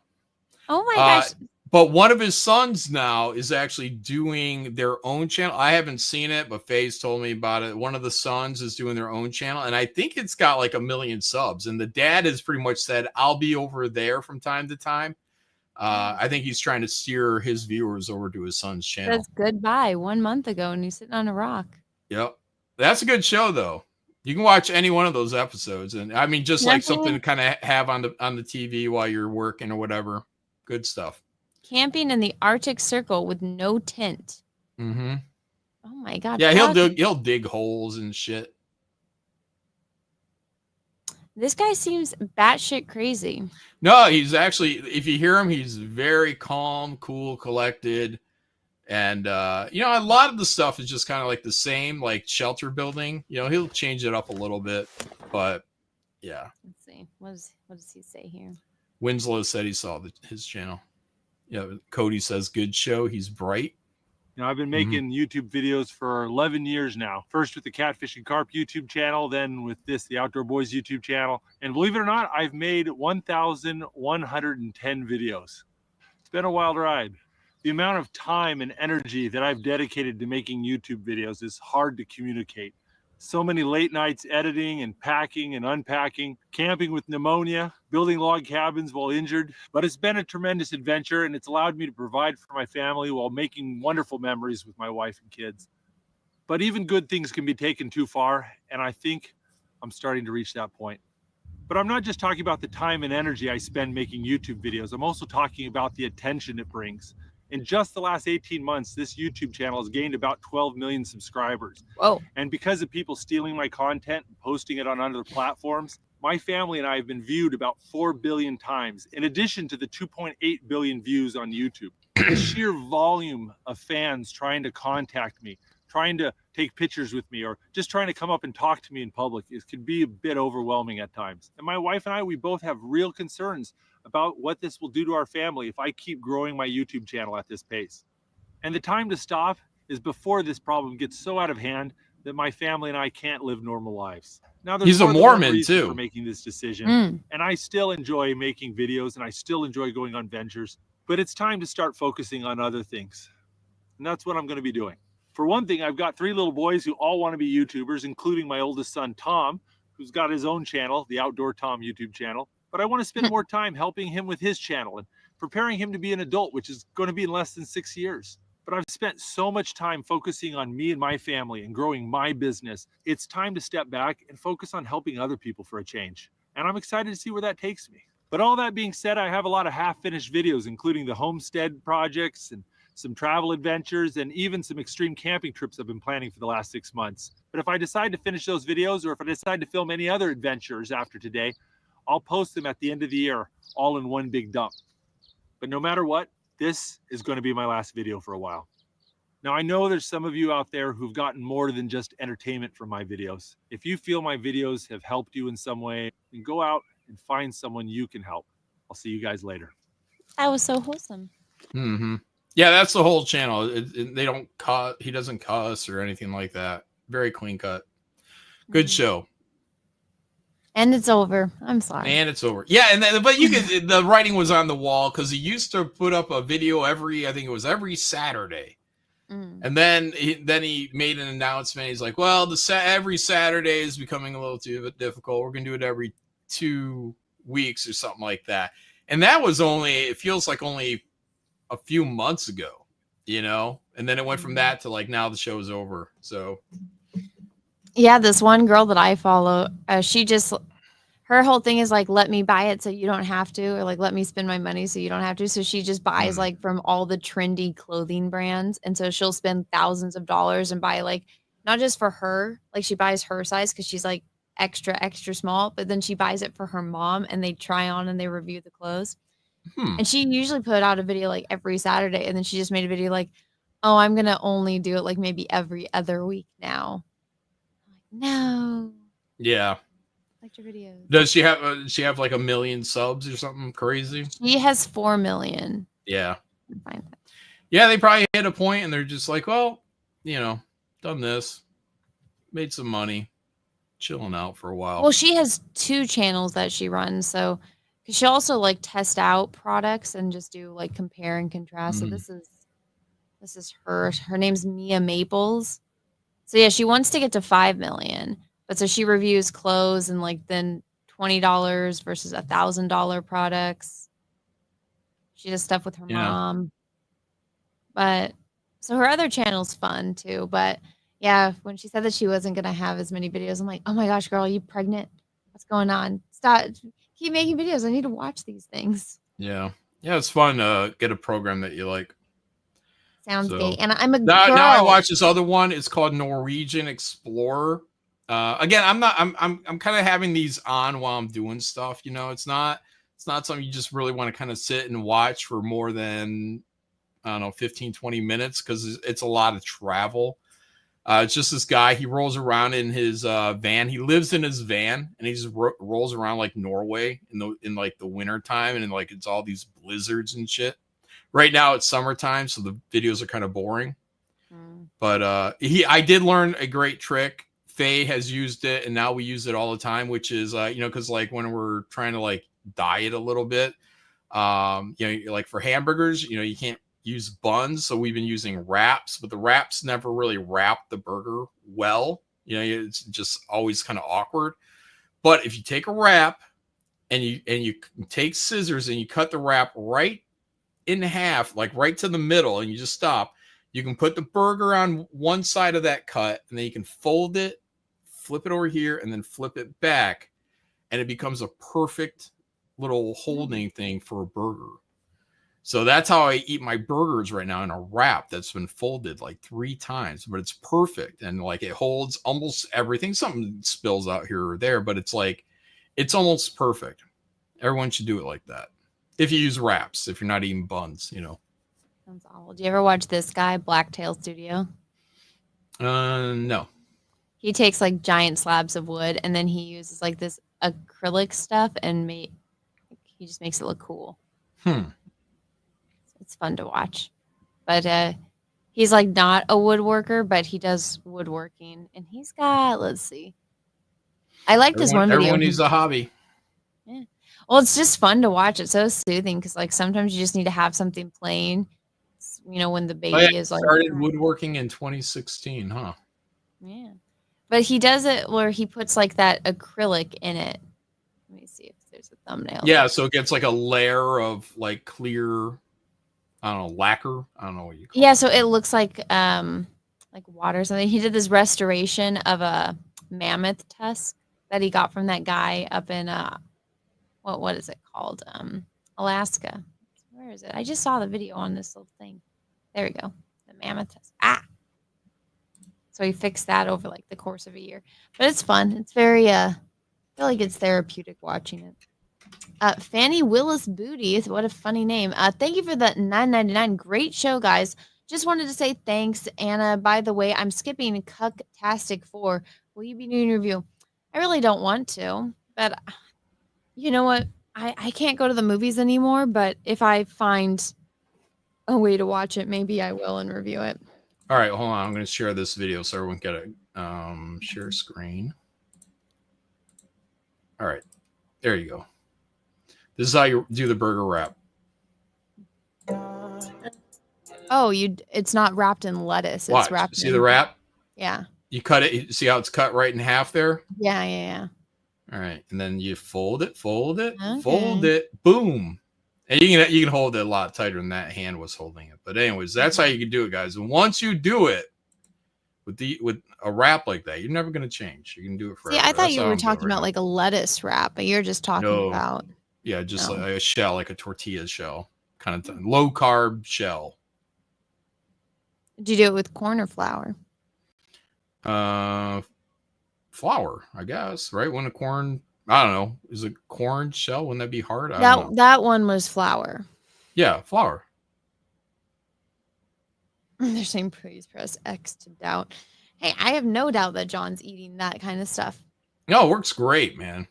Oh my gosh. But one of his sons now is actually doing their own channel. I haven't seen it, but Faye's told me about it. One of the sons is doing their own channel, and I think it's got like 1 million subs. And the dad has pretty much said, I'll be over there from time to time. I think he's trying to steer his viewers over to his son's channel. That's goodbye 1 month ago, and he's sitting on a rock. Yep. That's a good show, though. You can watch any one of those episodes. And I mean, just like something to kind of have on the TV while you're working or whatever. Good stuff. Camping in the Arctic Circle with no tent. Mm-hmm. Oh my god! Yeah, he'll dig holes and shit. This guy seems batshit crazy. No, he's actually, if you hear him, he's very calm, cool, collected, and a lot of the stuff is just kind of like the same, like shelter building. He'll change it up a little bit, but yeah. Let's see. What does he say here? Winslow said he saw his channel. Cody says, good show. He's bright. I've been making YouTube videos for 11 years now. First with the Catfish and Carp YouTube channel, then with the Outdoor Boys YouTube channel. And believe it or not, I've made 1,110 videos. It's been a wild ride. The amount of time and energy that I've dedicated to making YouTube videos is hard to communicate. So many late nights editing and packing and unpacking, camping with pneumonia, building log cabins while injured. But it's been a tremendous adventure, and it's allowed me to provide for my family while making wonderful memories with my wife and kids. But even good things can be taken too far, and I think I'm starting to reach that point. But I'm not just talking about the time and energy I spend making YouTube videos. I'm also talking about the attention it brings. In just the last 18 months, this YouTube channel has gained about 12 million subscribers. Whoa. And because of people stealing my content and posting it on other platforms, my family and I have been viewed about 4 billion times, in addition to the 2.8 billion views on YouTube. The sheer volume of fans trying to contact me, trying to take pictures with me, or just trying to come up and talk to me in public, it could be a bit overwhelming at times. And my wife and I, we both have real concerns about what this will do to our family if I keep growing my YouTube channel at this pace. And the time to stop is before this problem gets so out of hand that my family and I can't live normal lives. Now, there's He's a more than one Mormon, reason too. for making this decision, Mm. and I still enjoy making videos and I still enjoy going on ventures, but it's time to start focusing on other things. And that's what I'm going to be doing. For one thing, I've got 3 little boys who all want to be YouTubers, including my oldest son, Tom, who's got his own channel, the Outdoor Tom YouTube channel. But I want to spend more time helping him with his channel and preparing him to be an adult, which is going to be in less than 6 years. But I've spent so much time focusing on me and my family and growing my business. It's time to step back and focus on helping other people for a change. And I'm excited to see where that takes me. But all that being said, I have a lot of half-finished videos, including the homestead projects and some travel adventures, and even some extreme camping trips I've been planning for the last 6 months. But if I decide to finish those videos, or if I decide to film any other adventures after today, I'll post them at the end of the year, all in one big dump. But no matter what, this is going to be my last video for a while. Now, I know there's some of you out there who've gotten more than just entertainment from my videos. If you feel my videos have helped you in some way, then go out and find someone you can help. I'll see you guys later. That was so wholesome. Mm-hmm. Yeah, that's the whole channel. They don't cut. He doesn't cuss or anything like that. Very clean cut. Good show. And it's over. I'm sorry. And it's over. Yeah, and then, but you could. The writing was on the wall because he used to put up a video every. I think it was every Saturday. Mm. And then he made an announcement. He's like, "Well, every Saturday is becoming a little too difficult. We're gonna do it every 2 weeks or something like that." And that was only. It feels like only a few months ago, you know. And then it went from that to like now the show's over. So Yeah, this one girl that I follow, her whole thing is like, let me buy it so you don't have to, or like, let me spend my money so you don't have to. So she just buys like from all the trendy clothing brands. And so she'll spend thousands of dollars and buy like, not just for her, like she buys her size because she's like extra small, but then she buys it for her mom and they try on and they review the clothes. And she usually put out a video like every Saturday. And then she just made a video like, oh, I'm going to only do it like maybe every other week now. I'm like, no. yeah. Like your videos. Does she have like 1 million subs or something crazy? She has 4 million. Yeah. Fine. Yeah, they probably hit a point and they're just like, well, you know, done this, made some money, chilling out for a while. Well, she has 2 channels that she runs. So she also like test out products and just do like compare and contrast. So this is her. Her name's Mia Maples. So yeah, she wants to get to 5 million. But so she reviews clothes and like then $20 versus $1,000 products. She does stuff with her mom. But so her other channel's fun too. But yeah, when she said that she wasn't gonna have as many videos, I'm like, oh my gosh, girl, are you pregnant? What's going on? Stop. Keep making videos. I need to watch these things. Yeah. Yeah, it's fun to get a program that you like. Sounds So- gay. And I'm a Now girl. I watch this other one. It's called Norwegian Explorer. Again, I'm kind of having these on while I'm doing stuff. You know, it's not something you just really want to kind of sit and watch for more than, I don't know, 15, 20 minutes because it's a lot of travel. It's just this guy. He rolls around in his van. He lives in his van and he just rolls around like Norway in like the winter time, and like it's all these blizzards and shit. Right now it's summertime, so the videos are kind of boring. But I did learn a great trick. Faye has used it, and now we use it all the time, which is because like when we're trying to like diet a little bit, like for hamburgers, you can't use buns, so we've been using wraps, but the wraps never really wrap the burger well. You know, it's just always kind of awkward. But if you take a wrap and you take scissors and you cut the wrap right in half, like right to the middle, and you just stop, you can put the burger on one side of that cut, and then you can fold it, flip it over here, and then flip it back, and it becomes a perfect little holding thing for a burger. So that's how I eat my burgers right now, in a wrap that's been folded like 3 times, but it's perfect. And like it holds almost everything. Something spills out here or there, but it's like, it's almost perfect. Everyone should do it like that. If you use wraps, if you're not eating buns, you know. Sounds awful. Do you ever watch this guy, Blacktail Studio? No. He takes like giant slabs of wood and then he uses like this acrylic stuff and he just makes it look cool. It's fun to watch. But he's like not a woodworker, but he does woodworking. And he's got, let's see. I like this one video. Everyone needs a hobby. Yeah. Well, it's just fun to watch. It's so soothing because like sometimes you just need to have something playing. You know, when the baby is like started woodworking in 2016, huh? Yeah. But he does it where he puts like that acrylic in it. Let me see if there's a thumbnail. Yeah, so it gets like a layer of like clear, I don't know, lacquer. I don't know what you call it. So it looks like water or something. He did this restoration of a mammoth tusk that he got from that guy up in what is it called? Alaska. Where is it? I just saw the video on this little thing. There we go. The mammoth tusk. So he fixed that over like the course of a year. But it's fun. It's very I feel like it's therapeutic watching it. Fannie Willis Booty. What a funny name. Thank you for the $9.99. Great show, guys. Just wanted to say thanks, Anna. By the way, I'm skipping Cucktastic 4. Will you be doing a review? I really don't want to, but you know what? I can't go to the movies anymore, but if I find a way to watch it, maybe I will and review it. All right, hold on. I'm going to share this video so everyone can get it. Share screen. All right, there you go. This is how you do the burger wrap. Oh, it's not wrapped in lettuce. Watch. It's wrapped. See the wrap? Yeah. You cut it. You see how it's cut right in half there? Yeah. All right, and then you fold it, fold it. Boom. And you can hold it a lot tighter than that hand was holding it. But anyways, that's how you can do it, guys. And once you do it with a wrap like that, you're never going to change. You can do it forever. See, I thought you were talking about like a lettuce wrap, but you're just talking about. Yeah, just like a shell, like a tortilla shell, kind of thing. Low carb shell. Did you do it with corn or flour? Flour, I guess. Right? When a corn. I don't know. Is it corn shell? Wouldn't that be hard? That one was flour. Yeah, flour. They're saying please press X to doubt. Hey, I have no doubt that John's eating that kind of stuff. No, it works great, man.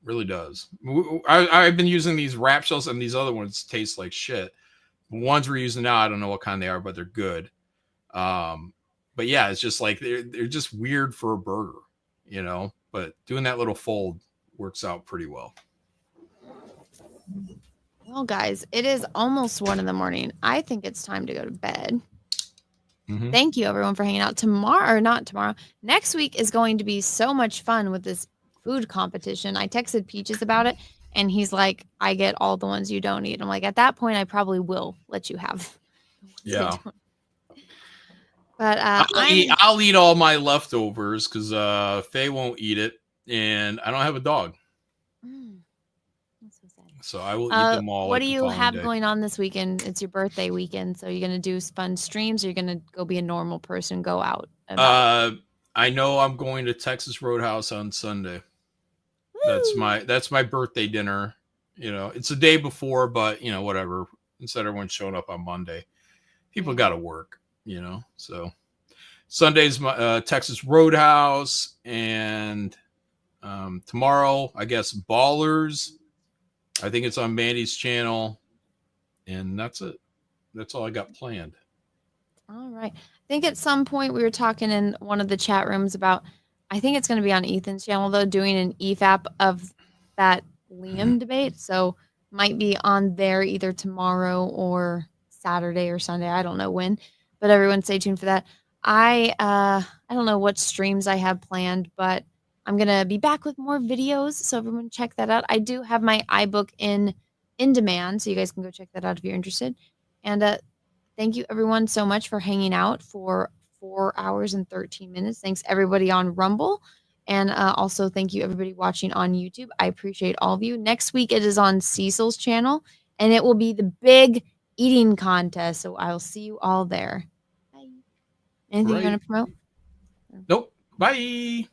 Really does. I've been using these wrap shells, and these other ones taste like shit. The ones we're using now, I don't know what kind they are, but they're good. But yeah, it's just like they're just weird for a burger, you know. But doing that little fold works out pretty well. Well, guys, it is almost 1 a.m. I think it's time to go to bed. Mm-hmm. Thank you, everyone, for hanging out. Next week is going to be so much fun with this food competition. I texted Peaches about it, and he's like, I get all the ones you don't eat. I'm like, at that point, I probably will let you have. Yeah. But I'll eat all my leftovers because Faye won't eat it, and I don't have a dog. That's so sad. So I will eat them all. What do you have going on this weekend? It's your birthday weekend, so you're gonna do fun streams, or you're gonna go be a normal person, go out? I know I'm going to Texas Roadhouse on Sunday. Woo! That's my birthday dinner. You know, it's the day before, but you know, whatever. Instead, everyone's showing up on Monday. People got to work. You know, so Sunday's my Texas Roadhouse, and tomorrow, I guess, Ballers. I think it's on Mandy's channel, and that's it. That's all I got planned. All right. I think at some point we were talking in one of the chat rooms about, I think it's going to be on Ethan's channel, though, doing an EFAP of that Liam debate. So might be on there either tomorrow or Saturday or Sunday. I don't know when. But everyone stay tuned for that. I don't know what streams I have planned, but I'm gonna be back with more videos, so everyone check that out. I do have my iBook in demand, so you guys can go check that out if you're interested. And thank you everyone so much for hanging out for 4 hours and 13 minutes. Thanks everybody on Rumble, and also thank you everybody watching on YouTube. I appreciate all of you. Next week it is on Cecil's channel, and it will be the big eating contest. So I'll see you all there. Bye. Anything you want to promote? Nope. Bye.